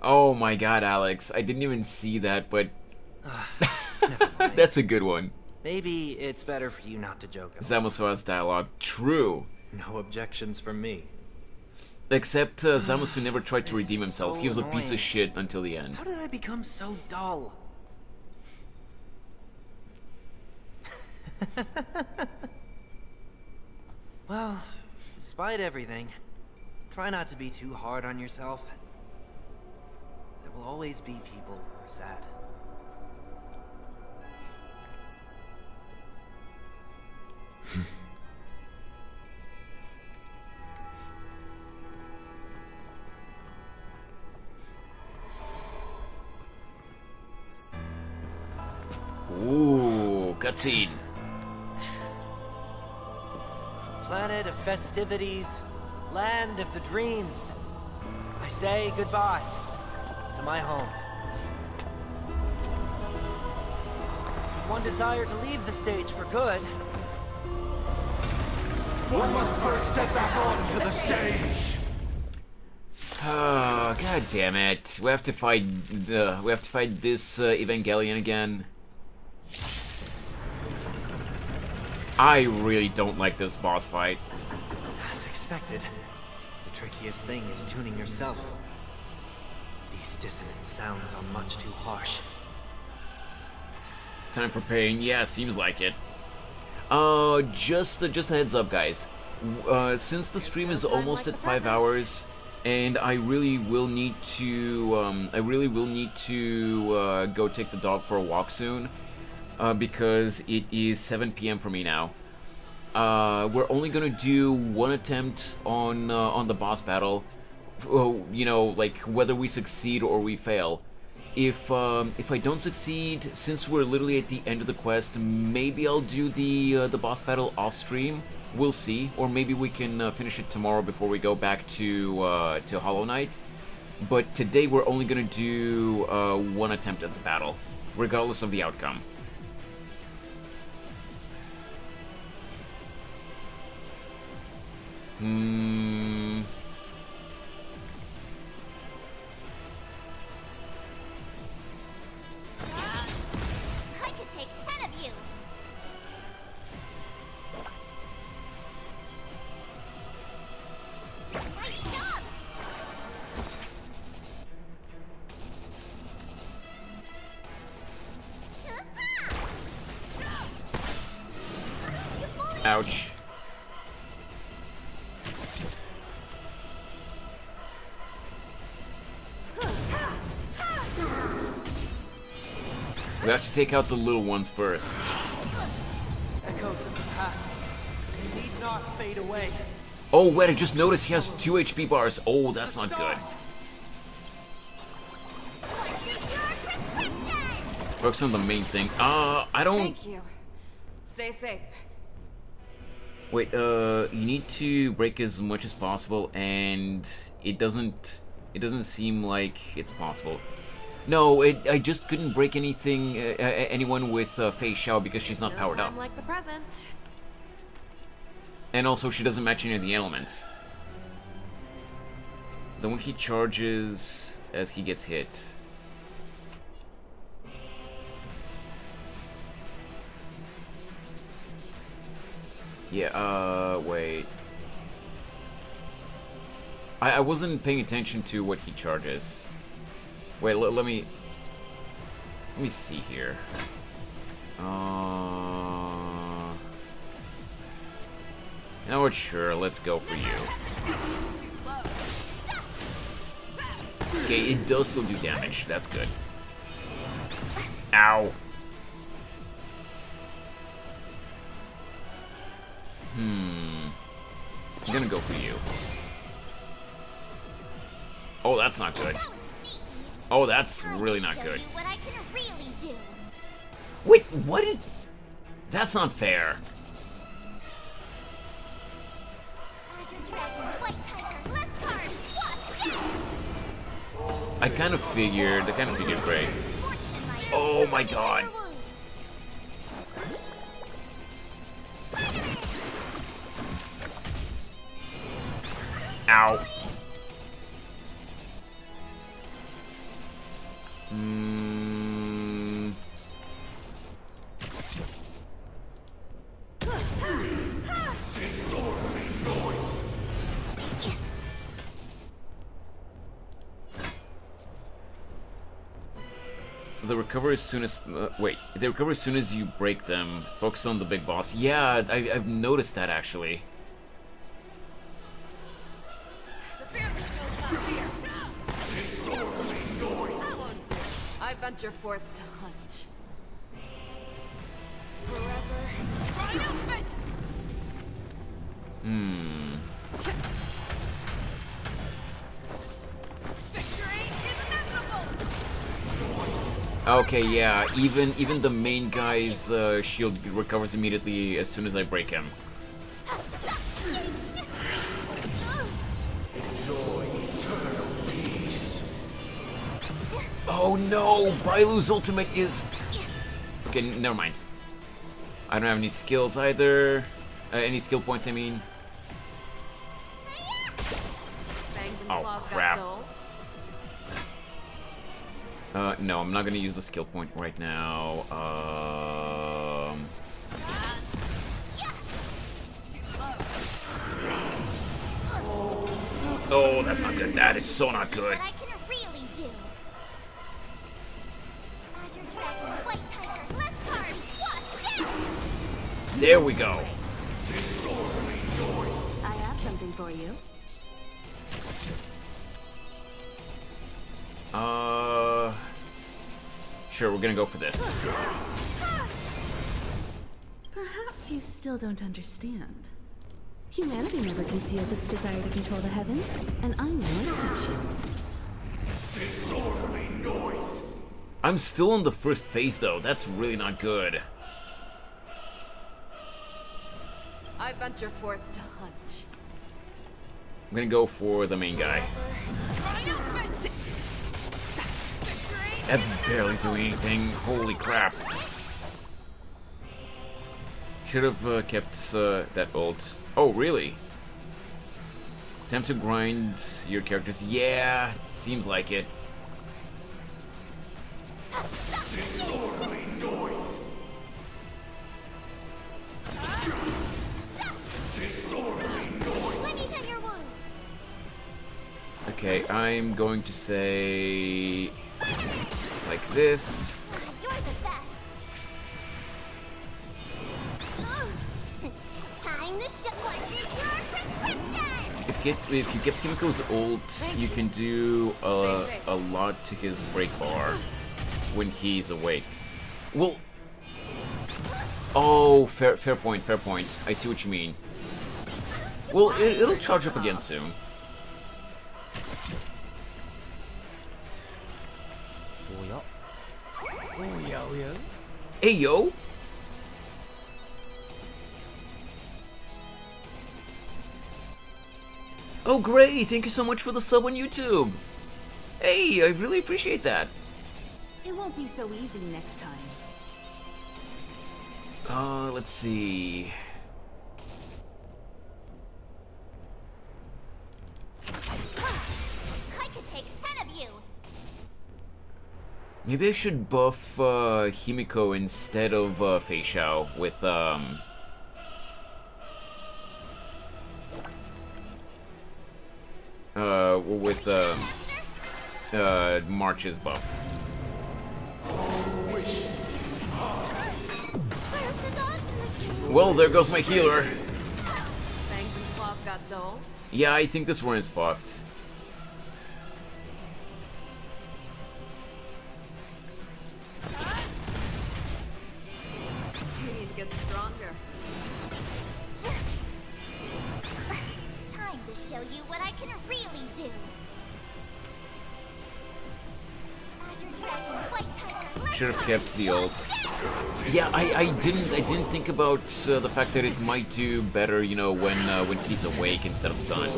Oh my god, Alex. I didn't even see that, but that's a good one. Maybe it's better for you not to joke. Zamosua's dialogue. True. No objections from me. Except Zamosu never tried to redeem himself. so He was a piece annoying. of shit until the end. How did I become so dull? Well, despite everything, try not to be too hard on yourself. There will always be people who are sad. Ooh, cutscene. Planet of festivities, land of the dreams. I say goodbye to my home. Should one desire to leave the stage for good, One must first step back onto the stage. Oh, god damn it. We have to fight this Evangelion again. I really don't like this boss fight. as expected, the trickiest thing is tuning yourself. These dissonant sounds are much too harsh. Time for pain. Yeah, seems like it. Just a heads up, guys. Since the stream is almost at 5 hours, and I really will need to, go take the dog for a walk soon, because it is 7 p.m. for me now. We're only gonna do one attempt on the boss battle. You know, like whether we succeed or we fail. If I don't succeed, since we're literally at the end of the quest, maybe I'll do the boss battle off stream. We'll see, or maybe we can finish it tomorrow before we go back to Hollow Knight. But today we're only gonna do one attempt at the battle, regardless of the outcome. I could take 10 of you. Nice job. Ouch. We have to take out the little ones first. Echoes of the past need not fade away. Oh, wait, I just noticed he has 2 HP bars. Oh, that's not good. Works on the main thing. I don't... Thank you. Stay safe. Wait, you need to break as much as possible, and it doesn't seem like it's possible. No, I just couldn't break anything, anyone with Fei Xiao because she's not powered up. Like the present. And also, she doesn't match any of the elements. The one he charges as he gets hit. Yeah, wait. I wasn't paying attention to what he charges. Wait, let me see here. You know what, sure, let's go for you. Okay, it does still do damage, that's good. Ow. I'm gonna go for you. Oh, that's not good. Oh, that's really not Show good. you what I can really do. Wait, what did... That's not fair. Azure Dragon, White Tiger, less cards, what? I kind of figured Gray. Oh my god. Ow. They recover as soon as wait. They recover as soon as you break them. Focus on the big boss. Yeah, I've noticed that actually. I venture forth to hunt. Forever triumphant! Victory is inevitable! Okay, yeah. Even the main guy's shield recovers immediately as soon as I break him. Oh no! Bailu's ultimate is... Okay, never mind. I don't have any skills either. Any skill points, I mean. Oh, crap. No, I'm not gonna use the skill point right now. Oh, that's not good. That is so not good. What I can really do. Azure Dragon, White Tiger, less cards, what? Yeah! There we go. I have something for you. Sure, we're gonna go for this. Perhaps you still don't understand. Humanity never conceals its desire to control the heavens, and I'm no exception. I'm still in the first phase though. That's really not good. I venture forth to hunt. I'm gonna go for the main guy. Triumphant! That's barely doing anything. Holy crap. Should have kept that ult. Oh, really? Time to grind your characters. Yeah, seems like it. Okay, I'm going to say like this. You're the best. Time to show what's in your prescription. If you get Kimiko's ult, you can do a lot to his break bar when he's awake. Well, oh, fair point, fair point. I see what you mean. Well, it'll charge up again soon. Hey, yo! Oh, great! Thank you so much for the sub on YouTube! Hey, I really appreciate that! It won't be so easy next time. Let's see... I could take 10 of you. Maybe I should buff Himiko instead of Fei Xiao with March's buff. Well, there goes my healer. Fangs and claws got dull. Yeah, I think this one is fucked. You need to get stronger. Time to show you what I can really do. Should have kept the ult. Yeah, I didn't think about the fact that it might do better, you know, when he's awake instead of stunned.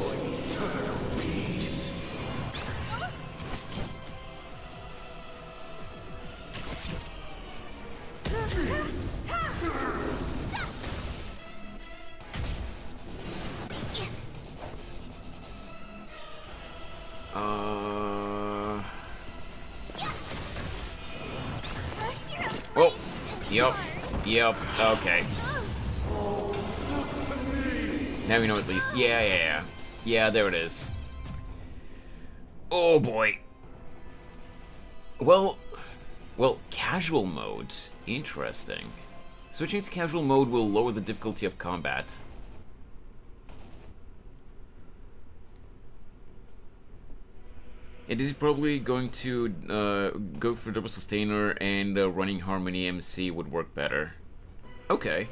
Oh, yep, okay. Now we know at least. Yeah, there it is. Oh boy. Well, casual mode. Interesting. Switching to casual mode will lower the difficulty of combat. It is probably going to go for double sustainer, and running Harmony MC would work better. Okay.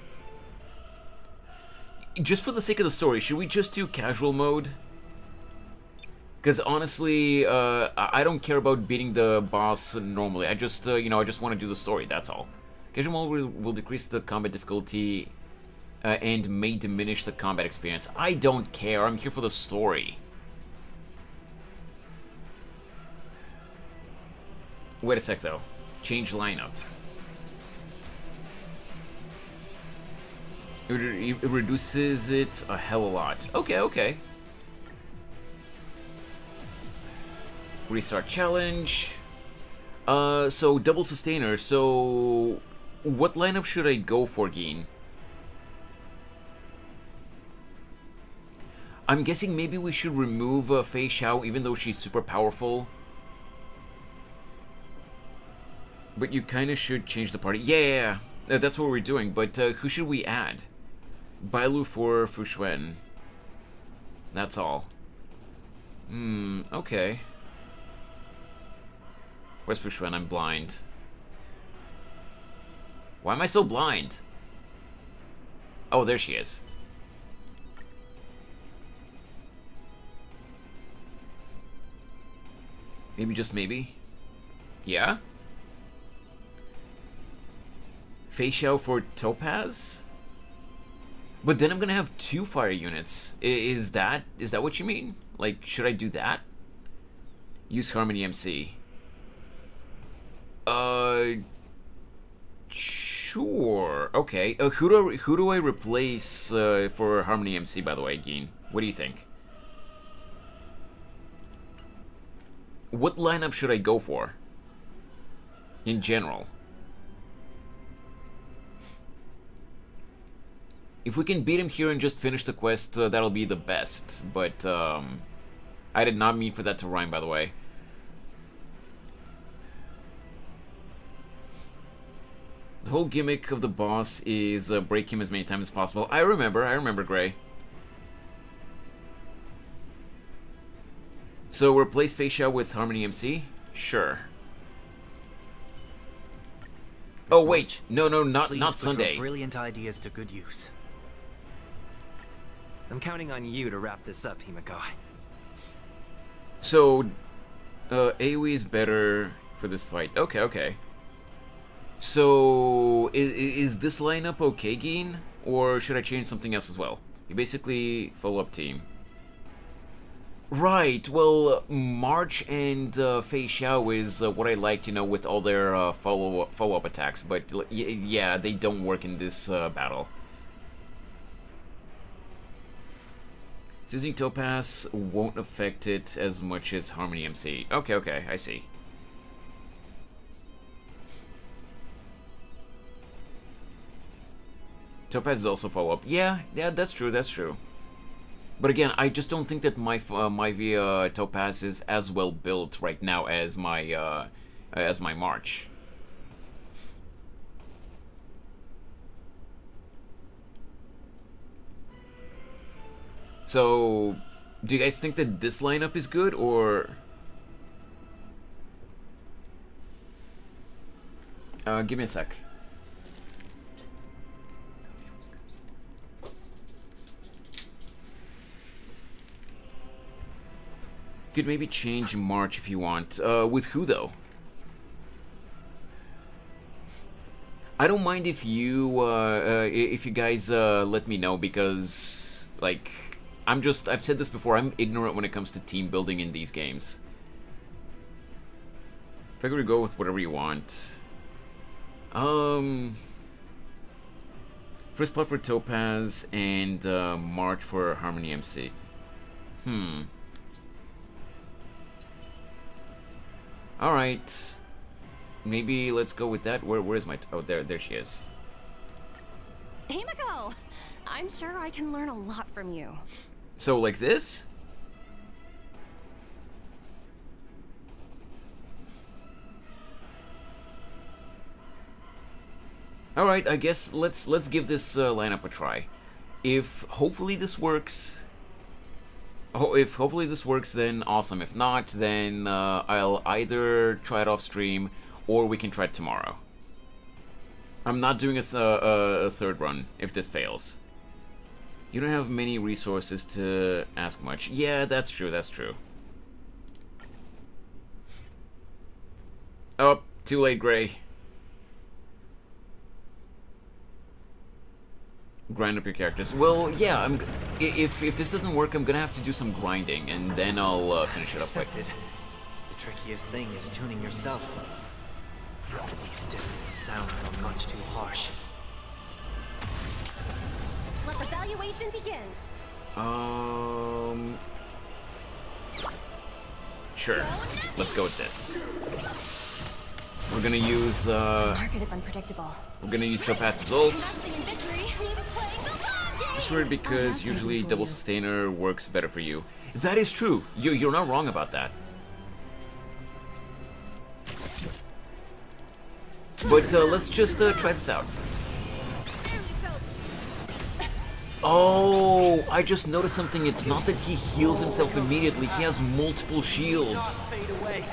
Just for the sake of the story, should we just do casual mode? Because honestly, I don't care about beating the boss normally. I just, you know, I just want to do the story, that's all. Casual mode will decrease the combat difficulty and may diminish the combat experience. I don't care, I'm here for the story. Wait a sec, though. Change lineup. It reduces it a hell of a lot. Okay. Restart challenge. So double sustainer. So what lineup should I go for, Geen? I'm guessing maybe we should remove Fei Xiao, even though she's super powerful. But you kind of should change the party. Yeah, that's what we're doing. But who should we add? Bailu for Fu Xuan. That's all. Okay. Where's Fu Xuan? I'm blind. Why am I so blind? Oh, there she is. Maybe, just maybe? Yeah? Fei Xiao for Topaz? But then I'm gonna have 2 fire units. Is that what you mean? Like, should I do that? Use Harmony MC. Sure. Okay. Who do I replace for Harmony MC, by the way, Geen? What do you think? What lineup should I go for? In general. If we can beat him here and just finish the quest, that'll be the best. But, I did not mean for that to rhyme, by the way. The whole gimmick of the boss is break him as many times as possible. I remember, Gray. So, replace Fei Xiao with Harmony MC? Sure. Oh, wait. No, not Sunday. Put your brilliant ideas to good use. I'm counting on you to wrap this up, Himiko. So, AoE is better for this fight. Okay. So, is this lineup okay, Geen? Or should I change something else as well? You basically follow-up team. Right, well, March and Fei Xiao is what I liked, you know, with all their follow-up attacks. But, yeah, they don't work in this battle. Using Topaz won't affect it as much as Harmony MC. Okay, I see. Topaz is also follow-up. Yeah, that's true. But again, I just don't think that my Topaz is as well built right now as my March. So, do you guys think that this lineup is good, or... give me a sec. You could maybe change March if you want. With who, though? I don't mind if you guys let me know, because like I've said this before, I'm ignorant when it comes to team building in these games. Figure we go with whatever you want. First spot for Topaz and March for Harmony MC. Alright. Maybe let's go with that. Where's my... Oh, there she is. Hey, Miko! I'm sure I can learn a lot from you. So, like this? Alright, I guess let's give this lineup a try. If hopefully this works... if hopefully this works, then awesome. If not, then I'll either try it off stream, or we can try it tomorrow. I'm not doing a third run if this fails. You don't have many resources to ask much. Yeah, that's true, that's true. Oh, too late, Gray. Grind up your characters. Well, yeah, if this doesn't work, I'm gonna have to do some grinding, and then I'll finish it up quick. The trickiest thing is tuning yourself. These dissonant sounds are much too harsh. Let the valuation begin. Sure. Let's go with this. We're gonna use Market is unpredictable. we're gonna use Topaz's ult. Just weird because usually double sustainer works better for you. That is true. You're not wrong about that. But let's just try this out. Oh, I just noticed something. It's not that he heals himself immediately. He has multiple shields. Fade away.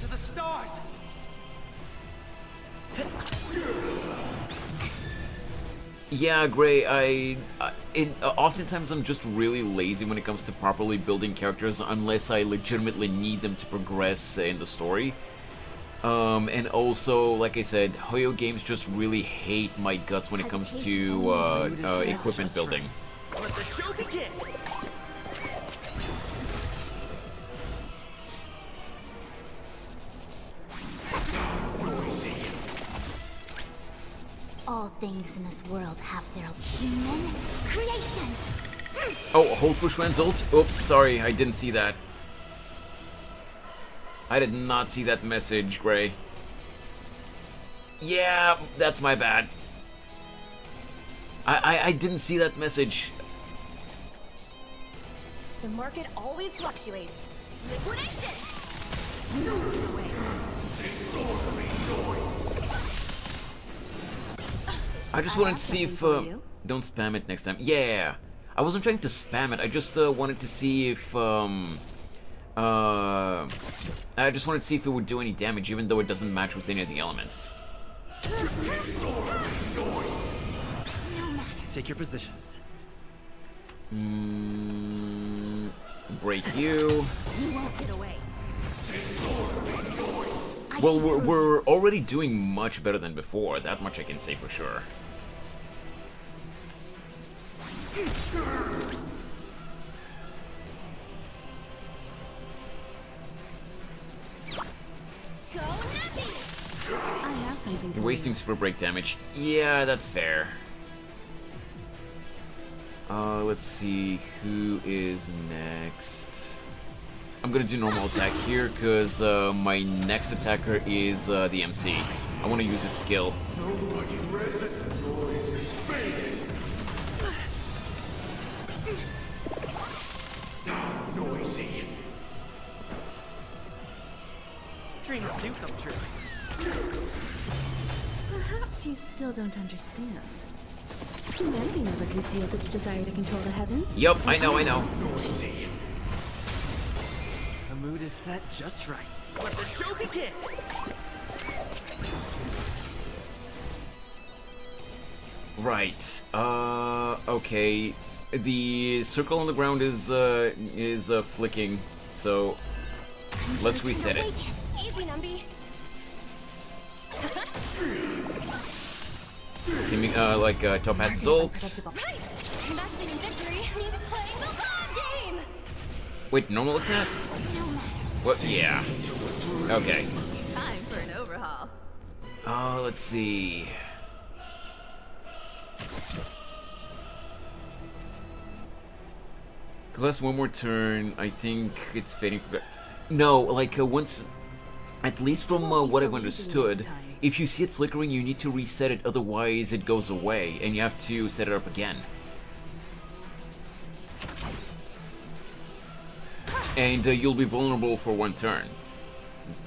To the stars. Yeah, Gray, oftentimes I'm just really lazy when it comes to properly building characters unless I legitimately need them to progress in the story. And also, like I said, Hoyo games just really hate my guts when it comes to equipment building. Let the show begin. All things in this world have their human creations. Oh, hold for Schwen's ult? Oops, sorry, I didn't see that. I did not see that message, Gray. Yeah, that's my bad. I didn't see that message. The market always fluctuates. Liquidation! I just wanted to see if... don't spam it next time. Yeah! I wasn't trying to spam it, I just wanted to see if... I just wanted to see if it would do any damage, even though it doesn't match with any of the elements. Take your positions. Break you. You won't get away. Well, we're already doing much better than before. That much I can say for sure. You're wasting super break damage. Yeah, that's fair. Let's see who is next. I'm gonna do normal attack here because my next attacker is the MC. I want to use his skill. Dreams do come true. Perhaps you still don't understand. Humanity never conceals its desire to control the heavens. Yup, I know. The mood is set just right. Let the show begin! Right. Okay. The circle on the ground is flicking, so let's reset it. Easy, Numby. Topaz's ult. Wait, normal attack? What? Yeah. Okay. Time for an overhaul. Let's see. Last one more turn. I think it's fading. No, like once, at least from what I've understood, if you see it flickering, you need to reset it. Otherwise, it goes away, and you have to set it up again. And you'll be vulnerable for one turn.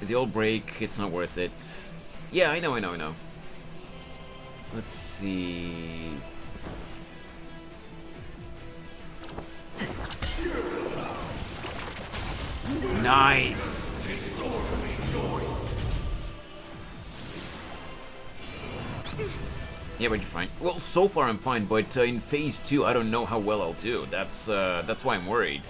If they all break, it's not worth it. Yeah, I know. Let's see. Nice! Yeah, but you're fine. Well, so far I'm fine, but in phase 2, I don't know how well I'll do. That's why I'm worried.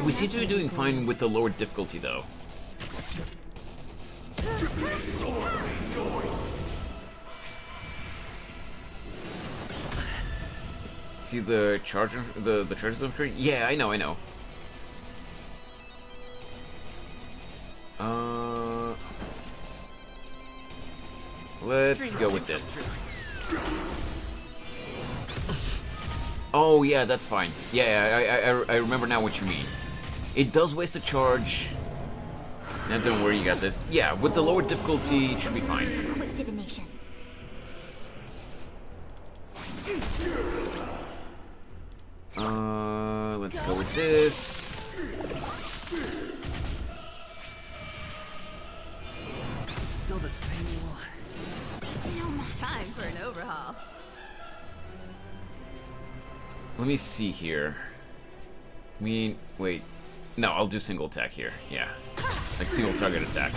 We seem to be doing fine with the lower difficulty, though. See the charger, the charges on screen? Yeah, I know. Let's go with this. Oh yeah, that's fine. Yeah, I remember now what you mean. It does waste a charge. Now don't worry, you got this. Yeah, with the lower difficulty, it should be fine. Quick divination. Let's go with this. Still the same one. Time for an overhaul. Let me see here. Wait. No, I'll do single attack here. Yeah. Like single target attack.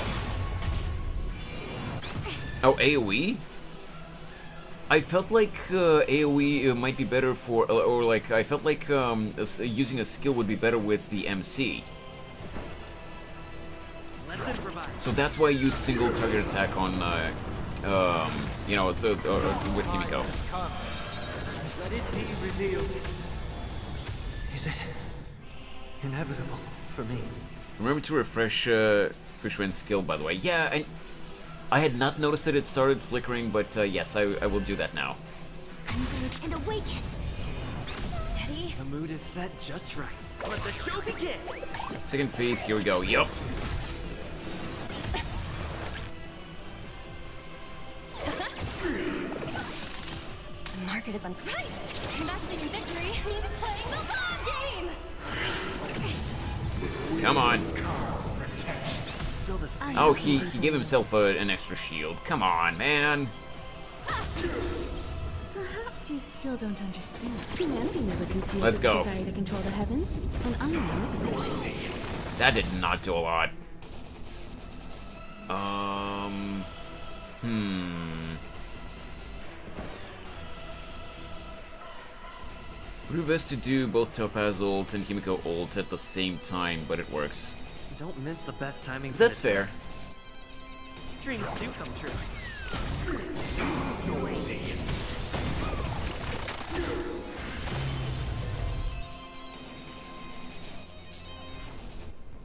Oh, AoE? I felt like AoE might be better for, or like, I felt like using a skill would be better with the MC. So that's why I used single target attack on, you know, with Kimiko. Let it be revealed. Is it inevitable for me? Remember to refresh Fishwind skill, by the way. Yeah, and I had not noticed that it started flickering, but yes, I will do that now. Converge and awaken. Steady. The mood is set just right. Let the show begin. Second phase, here we go. Yup. The market is on price. Investing in victory means playing the long game. Come on. Still the same. Oh, he gave himself an extra shield. Come on, man. Perhaps you still don't understand. Humanity never conceals Let's its go. desire to control the heavens, and I'm no exception. That did not do a lot. Would be best to do both Topaz ult and Kimiko ult at the same time, but it works. Don't miss the best timing. For That's this fair. Dreams do come true.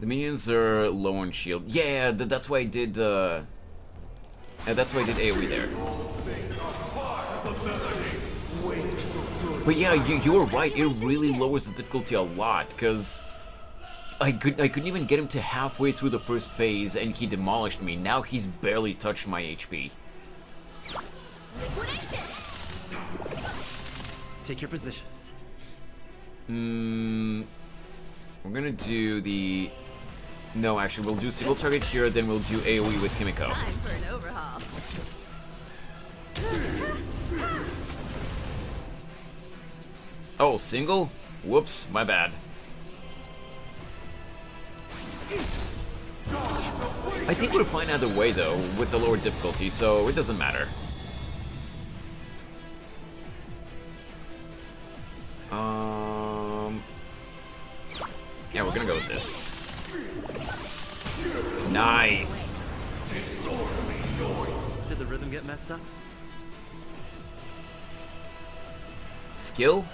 The minions are low on shield. Yeah, that's why I did. That's why I did AoE there. But yeah, you were right. It really lowers the difficulty a lot, because I couldn't even get him to halfway through the first phase, and he demolished me. Now he's barely touched my HP. Take your positions. We're gonna do the. No, actually, we'll do single target here, then we'll do AoE with Kimiko. Time for an overhaul. Oh, single? Whoops, my bad. I think we're fine either way, though, with the lower difficulty, so it doesn't matter. Yeah, we're gonna go with this. Nice. Did the rhythm get messed up? Skill?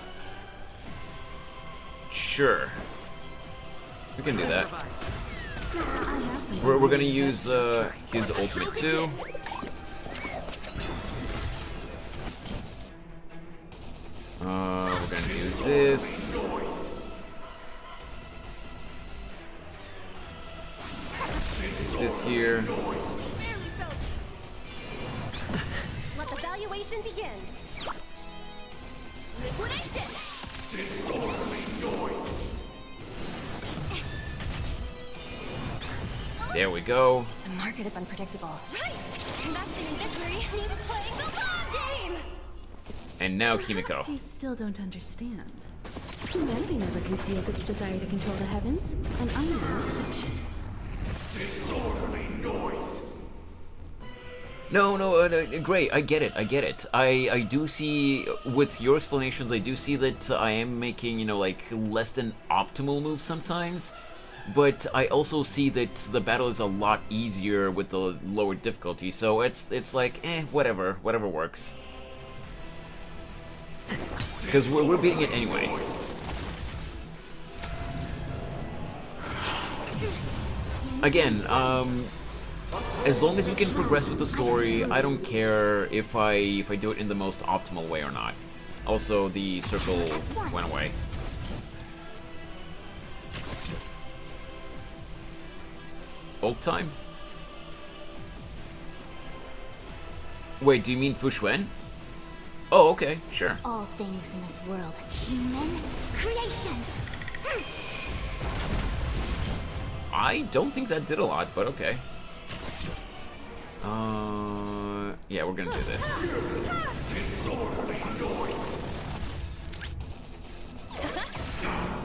Sure. We can do that. We're gonna use his ultimate too. We're gonna do this. This here. Let the valuation begin. Liquidation. There we go. The market is unpredictable. Right. Investing in victory means playing the long game. And now Kimiko. Perhaps you still don't understand. Humanity never conceals its desire to control the heavens, and I'm no exception. Disorderly noise. No, great. I get it. I do see, with your explanations, I do see that I am making, you know, like, less than optimal moves sometimes. But I also see that the battle is a lot easier with the lower difficulty, so it's like, whatever works. Because we're beating it anyway. Again, as long as we can progress with the story, I don't care if I do it in the most optimal way or not. Also, the circle went away. Old time? Wait, do you mean Fu Xuan? Oh, okay, sure. All things in this world, human creations. I don't think that did a lot, but okay. Yeah, we're gonna do this. Disorderly noise.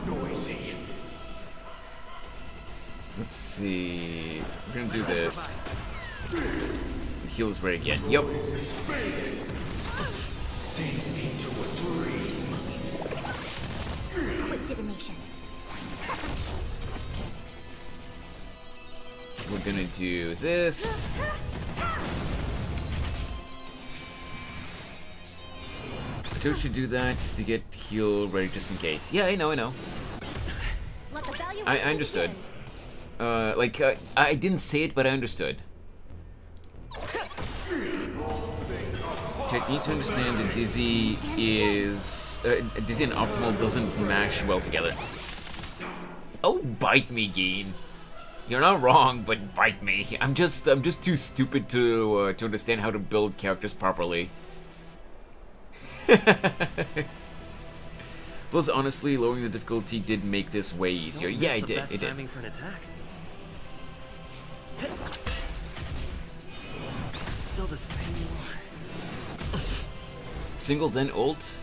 Noisy. Let's see. We're gonna do this. The heal is ready again. Yep. Sink into a dream. Quick divination. We're gonna do this. I should do that to get heal ready just in case. Yeah, I know. I understood. I didn't say it, but I understood. Okay, I need to understand that Dizzy is... Dizzy and Optimal doesn't mash well together. Oh, bite me, Geen. You're not wrong, but bite me. I'm just too stupid to understand how to build characters properly. Plus, honestly, lowering the difficulty did make this way easier. Yeah, it did. It did. Timing for an attack. Still the same. Single then ult.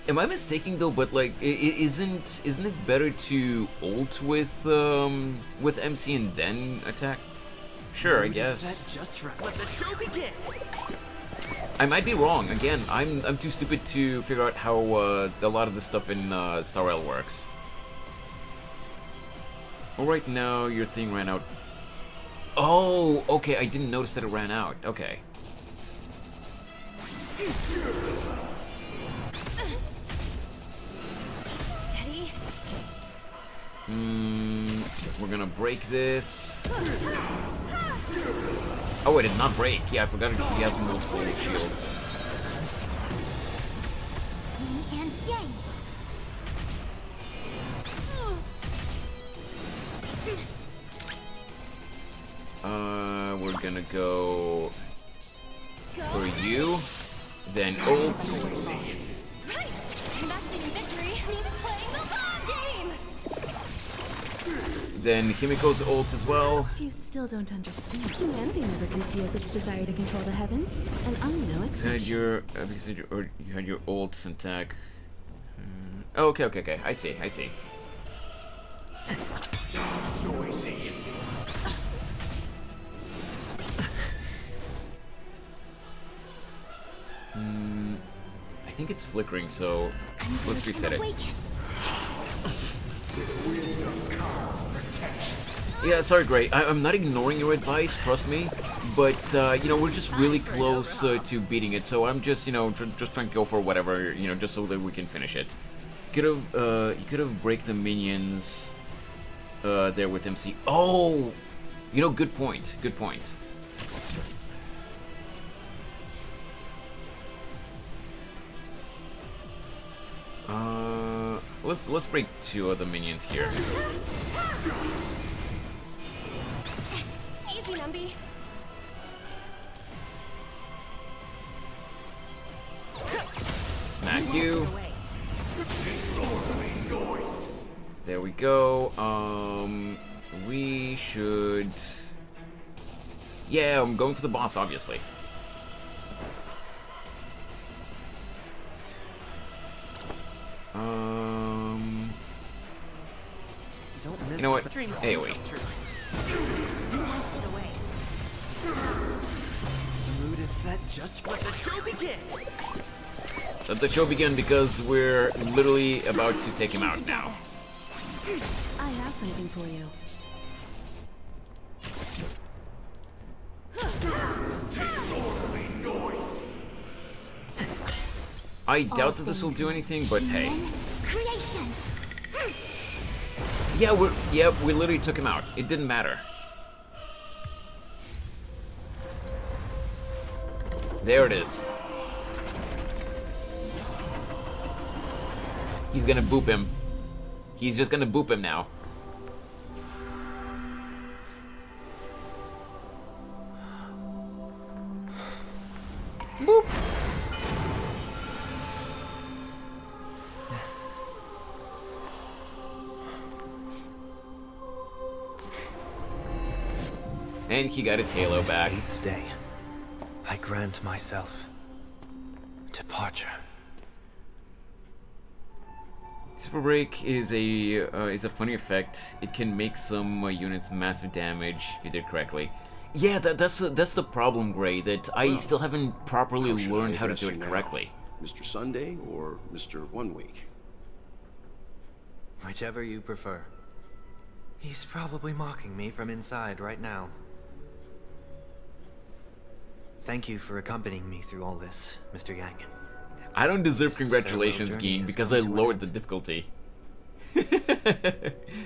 Am I mistaken though? But like, isn't it better to ult with MC and then attack? Sure, I guess. Just right. Let the show begin. I might be wrong. Again, I'm too stupid to figure out how a lot of the stuff in Star Rail works. Well, right now your thing ran out. Oh, okay. I didn't notice that it ran out. Okay. Steady. We're gonna break this. Oh, it did not break. Yeah, I forgot he has multiple shields. Yin and yang. We're gonna go for you, then ult. Right. Investing in victory means playing the long game. Then Himiko's ult as well. Perhaps you still don't understand. Humanity never conceals its desire to control the heavens, and I'm no exception. Because you had your ults and tag. Oh, okay. I see. Noisy. I think it's flickering, so let's reset it. Yeah, sorry, Gray. I'm not ignoring your advice, trust me. But, you know, we're just really close to beating it, so I'm just, you know, just trying to go for whatever, you know, just so that we can finish it. You could have break the minions there with MC. Oh! You know, good point. Good point. Let's break 2 of the minions here. Easy, Numby. Smack you. There we go. We should... Yeah, I'm going for the boss, obviously. You know what? Hey, wait. The mood is set. Just let the show begin. Let the show begin because we're literally about to take him out now. I have something for you. Disorderly noise. I doubt that this will do anything, but hey. Yeah, we literally took him out. It didn't matter. There it is. He's gonna boop him. He's just gonna boop him now. Boop. And he got his halo back. This 8th day, I grant myself departure. Super Break is a funny effect. It can make some units massive damage if you did it correctly. Yeah, that's the problem, Gray. That I still haven't properly learned how to do it correctly. Mr. Sunday or Mr. 1 Week? Whichever you prefer. He's probably mocking me from inside right now. Thank you for accompanying me through all this, Mr. Yang. I don't deserve congratulations, Geen, because I lowered the difficulty.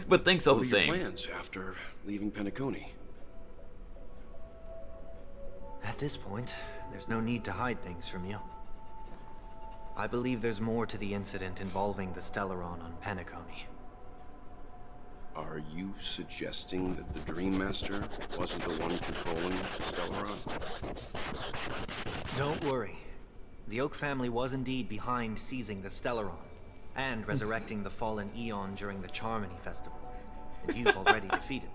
But thanks all the same. What are your plans after leaving Penacony? At this point, there's no need to hide things from you. I believe there's more to the incident involving the Stellaron on Penacony. Are you suggesting that the Dream Master wasn't the one controlling the Stellaron? Don't worry. The Oak family was indeed behind seizing the Stellaron and resurrecting the fallen Eon during the Charmony Festival. And you've already defeated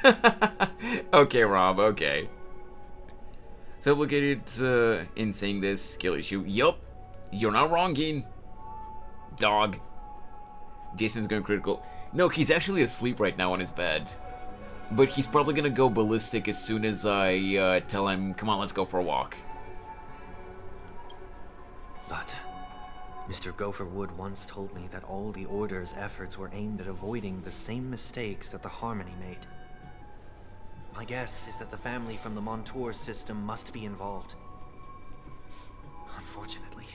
them. Okay, Rob, okay. So obligated in saying this skill issue. Yup, you're not wrong, Geen. Dog. Jason's going critical. No, he's actually asleep right now on his bed. But he's probably gonna go ballistic as soon as I tell him, come on, let's go for a walk. But Mr. Gopherwood once told me that all the Order's efforts were aimed at avoiding the same mistakes that the Harmony made. My guess is that the family from the Montour system must be involved. Unfortunately,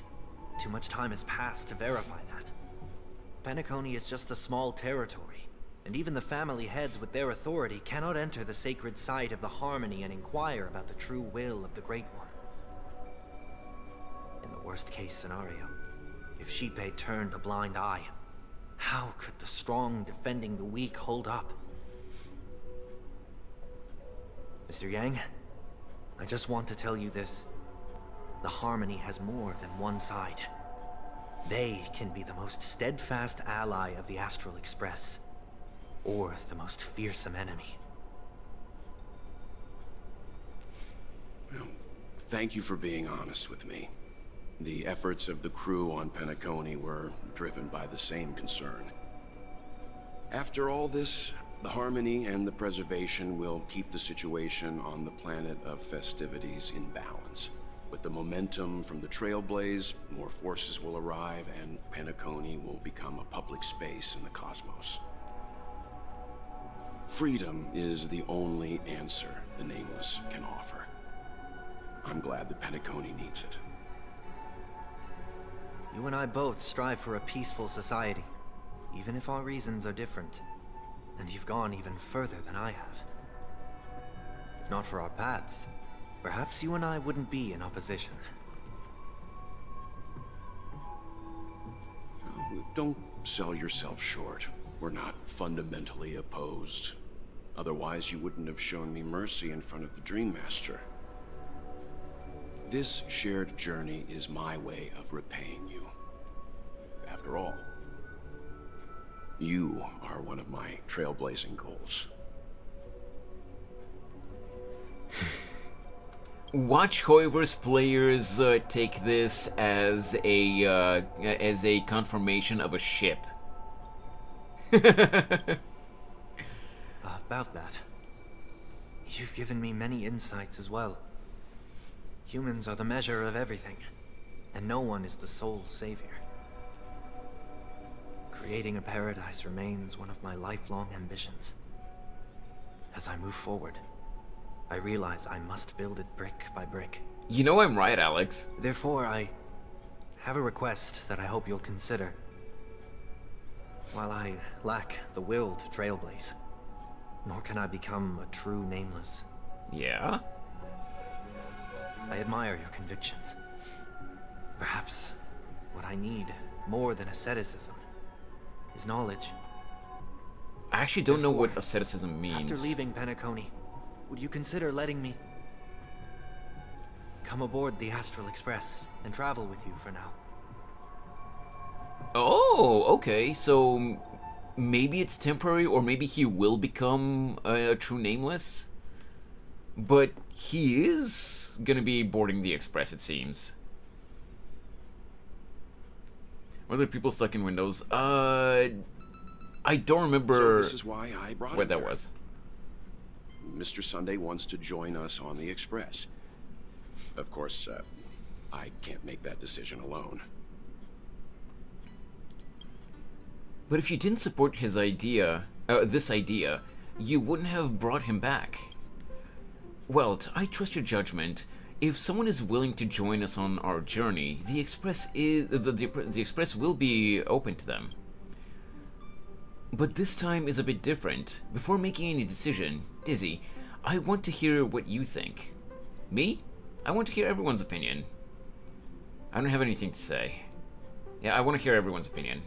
too much time has passed to verify that. Penacony is just a small territory, and even the family heads with their authority cannot enter the sacred site of the Harmony and inquire about the true will of the Great One. In the worst-case scenario, if Sheepei turned a blind eye, how could the strong defending the weak hold up? Mr. Yang, I just want to tell you this. The Harmony has more than one side. They can be the most steadfast ally of the Astral Express, or the most fearsome enemy. Well, thank you for being honest with me. The efforts of the crew on Penacony were driven by the same concern. After all this, the Harmony and the Preservation will keep the situation on the planet of festivities in balance. With the momentum from the Trailblaze, more forces will arrive, and Penacony will become a public space in the cosmos. Freedom is the only answer the Nameless can offer. I'm glad that Penacony needs it. You and I both strive for a peaceful society, even if our reasons are different. And you've gone even further than I have. If not for our paths, perhaps you and I wouldn't be in opposition. Don't sell yourself short. We're not fundamentally opposed. Otherwise, you wouldn't have shown me mercy in front of the Dream Master. This shared journey is my way of repaying you. After all, you are one of my trailblazing goals. Watch however's players take this as a confirmation of a ship. About that, you've given me many insights as well. Humans are the measure of everything, and no one is the sole savior. Creating a paradise remains one of my lifelong ambitions. As I move forward, I realize I must build it brick by brick. You know I'm right, Alex. Therefore, I have a request that I hope you'll consider. While I lack the will to trailblaze, nor can I become a true Nameless. Yeah? I admire your convictions. Perhaps what I need, more than asceticism, is knowledge. I actually don't know what asceticism means. After leaving Penacony, would you consider letting me come aboard the Astral Express and travel with you for now? Oh, okay. So maybe it's temporary, or maybe he will become a true Nameless. But he is gonna be boarding the Express, it seems. Were there people stuck in windows? I don't remember. So this is why I brought what him that here. was. Mr. Sunday wants to join us on the Express. Of course, I can't make that decision alone. But if you didn't support his idea, this idea, you wouldn't have brought him back. Well, I trust your judgment. If someone is willing to join us on our journey, the Express the Express will be open to them. But this time is a bit different. Before making any decision, Dizzy, I want to hear what you think. Me? I want to hear everyone's opinion. I don't have anything to say. Yeah, I want to hear everyone's opinion.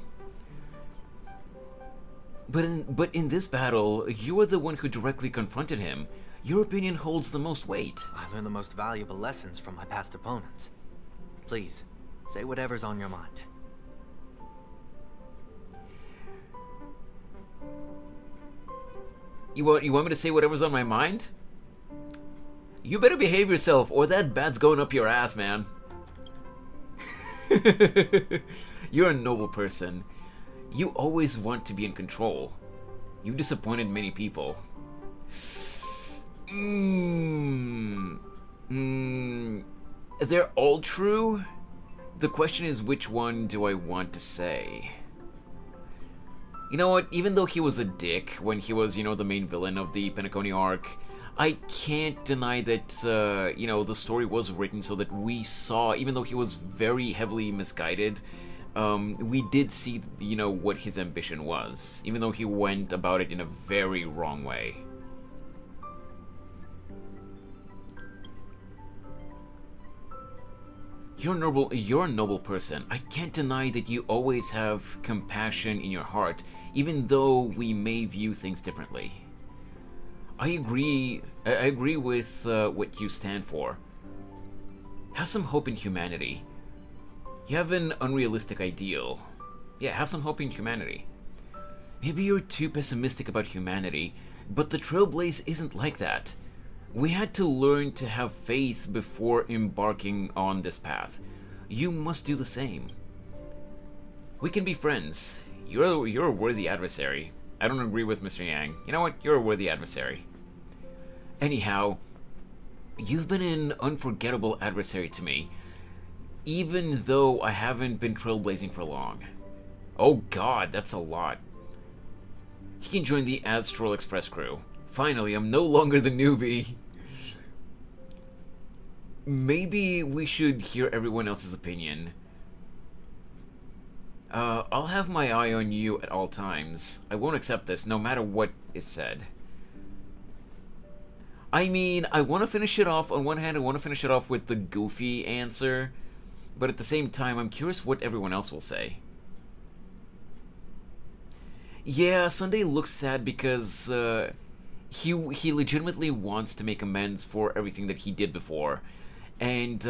But in this battle, you are the one who directly confronted him. Your opinion holds the most weight. I learned the most valuable lessons from my past opponents. Please, say whatever's on your mind. You want me to say whatever's on my mind? You better behave yourself, or that bat's going up your ass, man. You're a noble person. You always want to be in control. You disappointed many people. They're all true. The question is, which one do I want to say? You know what? Even though he was a dick when he was, the main villain of the Penacony arc, I can't deny that, the story was written so that we saw, even though he was very heavily misguided, we did see, what his ambition was, even though he went about it in a very wrong way. You're a noble person. I can't deny that you always have compassion in your heart, even though we may view things differently. I agree with what you stand for. Have some hope in humanity. You have an unrealistic ideal. Yeah, have some hope in humanity. Maybe you're too pessimistic about humanity, but the Trailblaze isn't like that. We had to learn to have faith before embarking on this path. You must do the same. We can be friends. You're a worthy adversary. I don't agree with Mr. Yang. You know what? You're a worthy adversary. Anyhow, You've been an unforgettable adversary to me, even though I haven't been trailblazing for long. Oh god, that's a lot. He can join the Astral Express crew. Finally, I'm no longer the newbie. Maybe we should hear everyone else's opinion. I'll have my eye on you at all times. I won't accept this, no matter what is said. I mean, I want to finish it off. On one hand, I want to finish it off with the goofy answer, but at the same time, I'm curious what everyone else will say. Yeah, Sunday looks sad because he legitimately wants to make amends for everything that he did before, and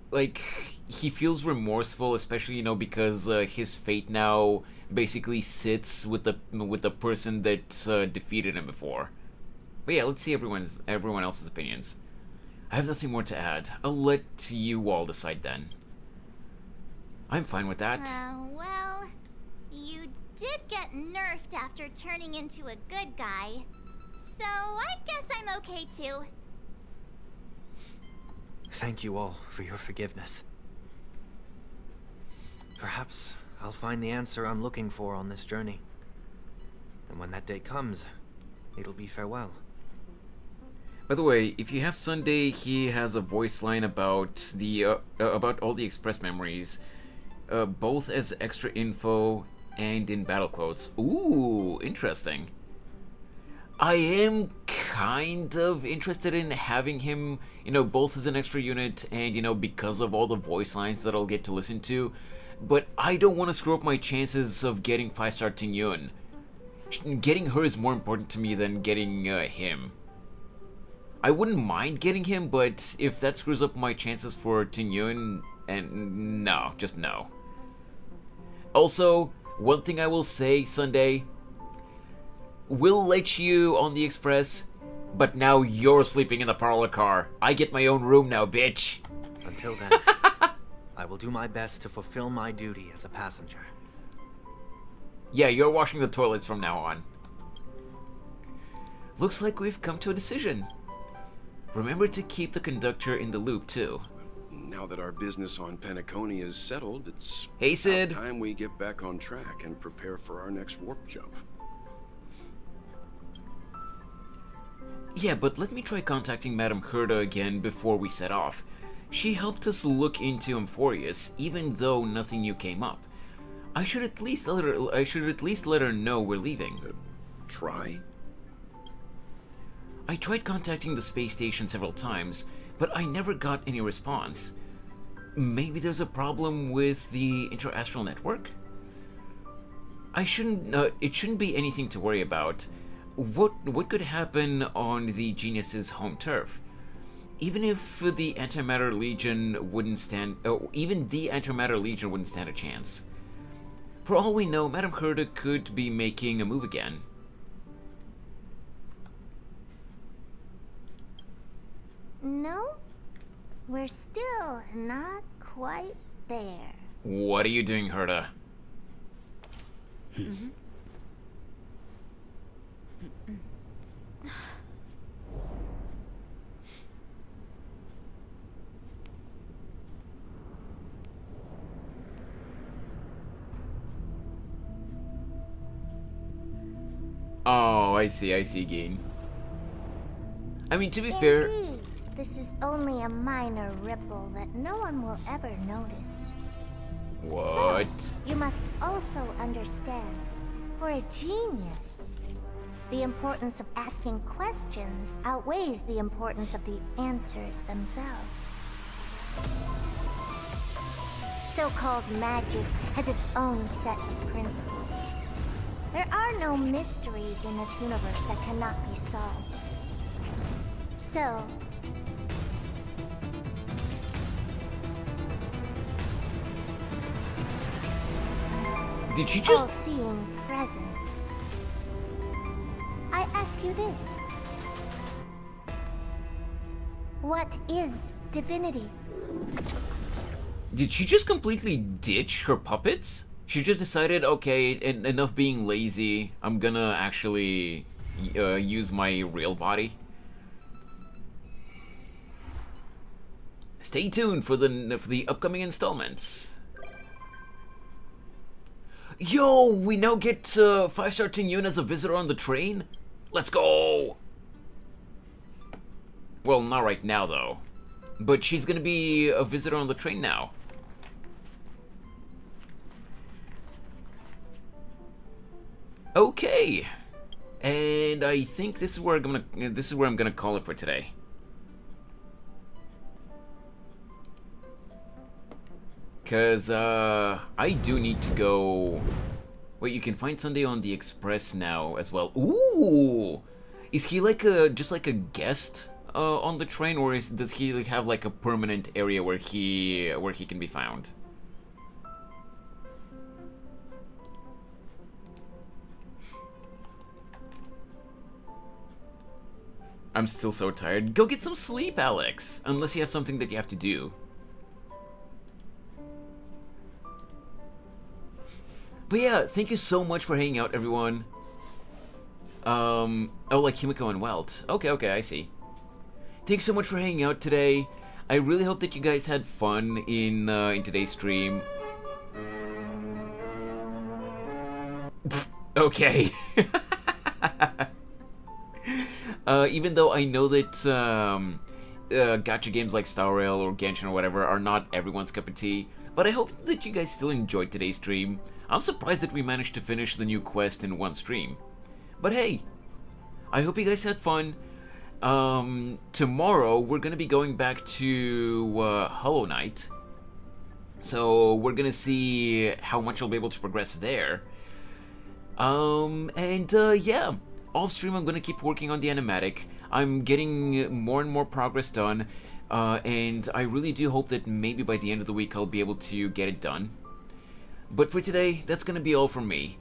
like, he feels remorseful, especially, you know, because his fate now basically sits with the person that defeated him before. But yeah, let's see everyone else's opinions. I have nothing more to add. I'll let you all decide then. I'm fine with that. Well, you did get nerfed after turning into a good guy, so I guess I'm okay too. Thank you all for your forgiveness. Perhaps I'll find the answer I'm looking for on this journey. And when that day comes, it'll be farewell. By the way, if you have Sunday, he has a voice line about the about all the express memories, both as extra info and in battle quotes. Ooh, interesting. I am kind of interested in having him, you know, both as an extra unit and, you know, because of all the voice lines that I'll get to listen to. But I don't want to screw up my chances of getting 5-star Ting Yun. Getting her is more important to me than getting him. I wouldn't mind getting him, but if that screws up my chances for Ting Yun, and no, just no. Also, one thing I will say, Sunday, we'll let you on the express, but now you're sleeping in the parlor car. I get my own room now, bitch. Until then, I will do my best to fulfill my duty as a passenger. Yeah, you're washing the toilets from now on. Looks like we've come to a decision. Remember to keep the conductor in the loop, too. Now that our business on Penacony is settled, it's hey, Sid. time we get back on track and prepare for our next warp jump. Yeah, but let me try contacting Madame Herda again before we set off. She helped us look into Amphorius, even though nothing new came up. I should at least let her know we're leaving. Try? I tried contacting the space station several times, but I never got any response. Maybe there's a problem with the interastral network? It shouldn't be anything to worry about. What could happen on the Genius's home turf? Even if the Antimatter Legion wouldn't stand, even the Antimatter Legion wouldn't stand a chance. For all we know, Madame Herda could be making a move again. No, we're still not quite there. What are you doing, Herda? Oh, I see, Gain. I mean, to be fair... Indeed, this is only a minor ripple that no one will ever notice. What? So, you must also understand, for a genius, the importance of asking questions outweighs the importance of the answers themselves. So-called magic has its own set of principles. There are no mysteries in this universe that cannot be solved. So, did she just... all-seeing presence. I ask you this. What is divinity? Did she just completely ditch her puppets? She just decided, okay, enough being lazy, I'm gonna actually use my real body. Stay tuned for the upcoming installments. Yo, we now get 5-star Ting Yun as a visitor on the train? Let's go! Well, not right now, though. But she's gonna be a visitor on the train now. Okay. And I think this is where I'm gonna call it for today. Cause I do need to go. Wait, you can find Sunday on the Express now as well. Ooh, is he like just like a guest on the train, or does he like have like a permanent area where he can be found? I'm still so tired. Go get some sleep, Alex. Unless you have something that you have to do. But yeah, thank you so much for hanging out, everyone. Oh, like Himiko and Welt. Okay, I see. Thanks so much for hanging out today. I really hope that you guys had fun in today's stream. Okay. Even though I know that gacha games like Star Rail or Genshin or whatever are not everyone's cup of tea, but I hope that you guys still enjoyed today's stream. I'm surprised that we managed to finish the new quest in one stream. But hey, I hope you guys had fun. Tomorrow we're gonna be going back to Hollow Knight. So we're gonna see how much I'll be able to progress there. Yeah. Off stream, I'm gonna keep working on the animatic. I'm getting more and more progress done, and I really do hope that maybe by the end of the week I'll be able to get it done. But for today, that's gonna be all from me.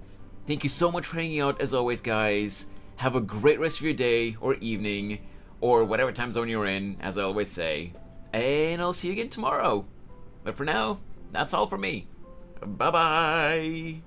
Thank you so much for hanging out as always, guys. Have a great rest of your day or evening, or whatever time zone you're in, as I always say. And I'll see you again tomorrow. But for now, that's all from me. Bye-bye.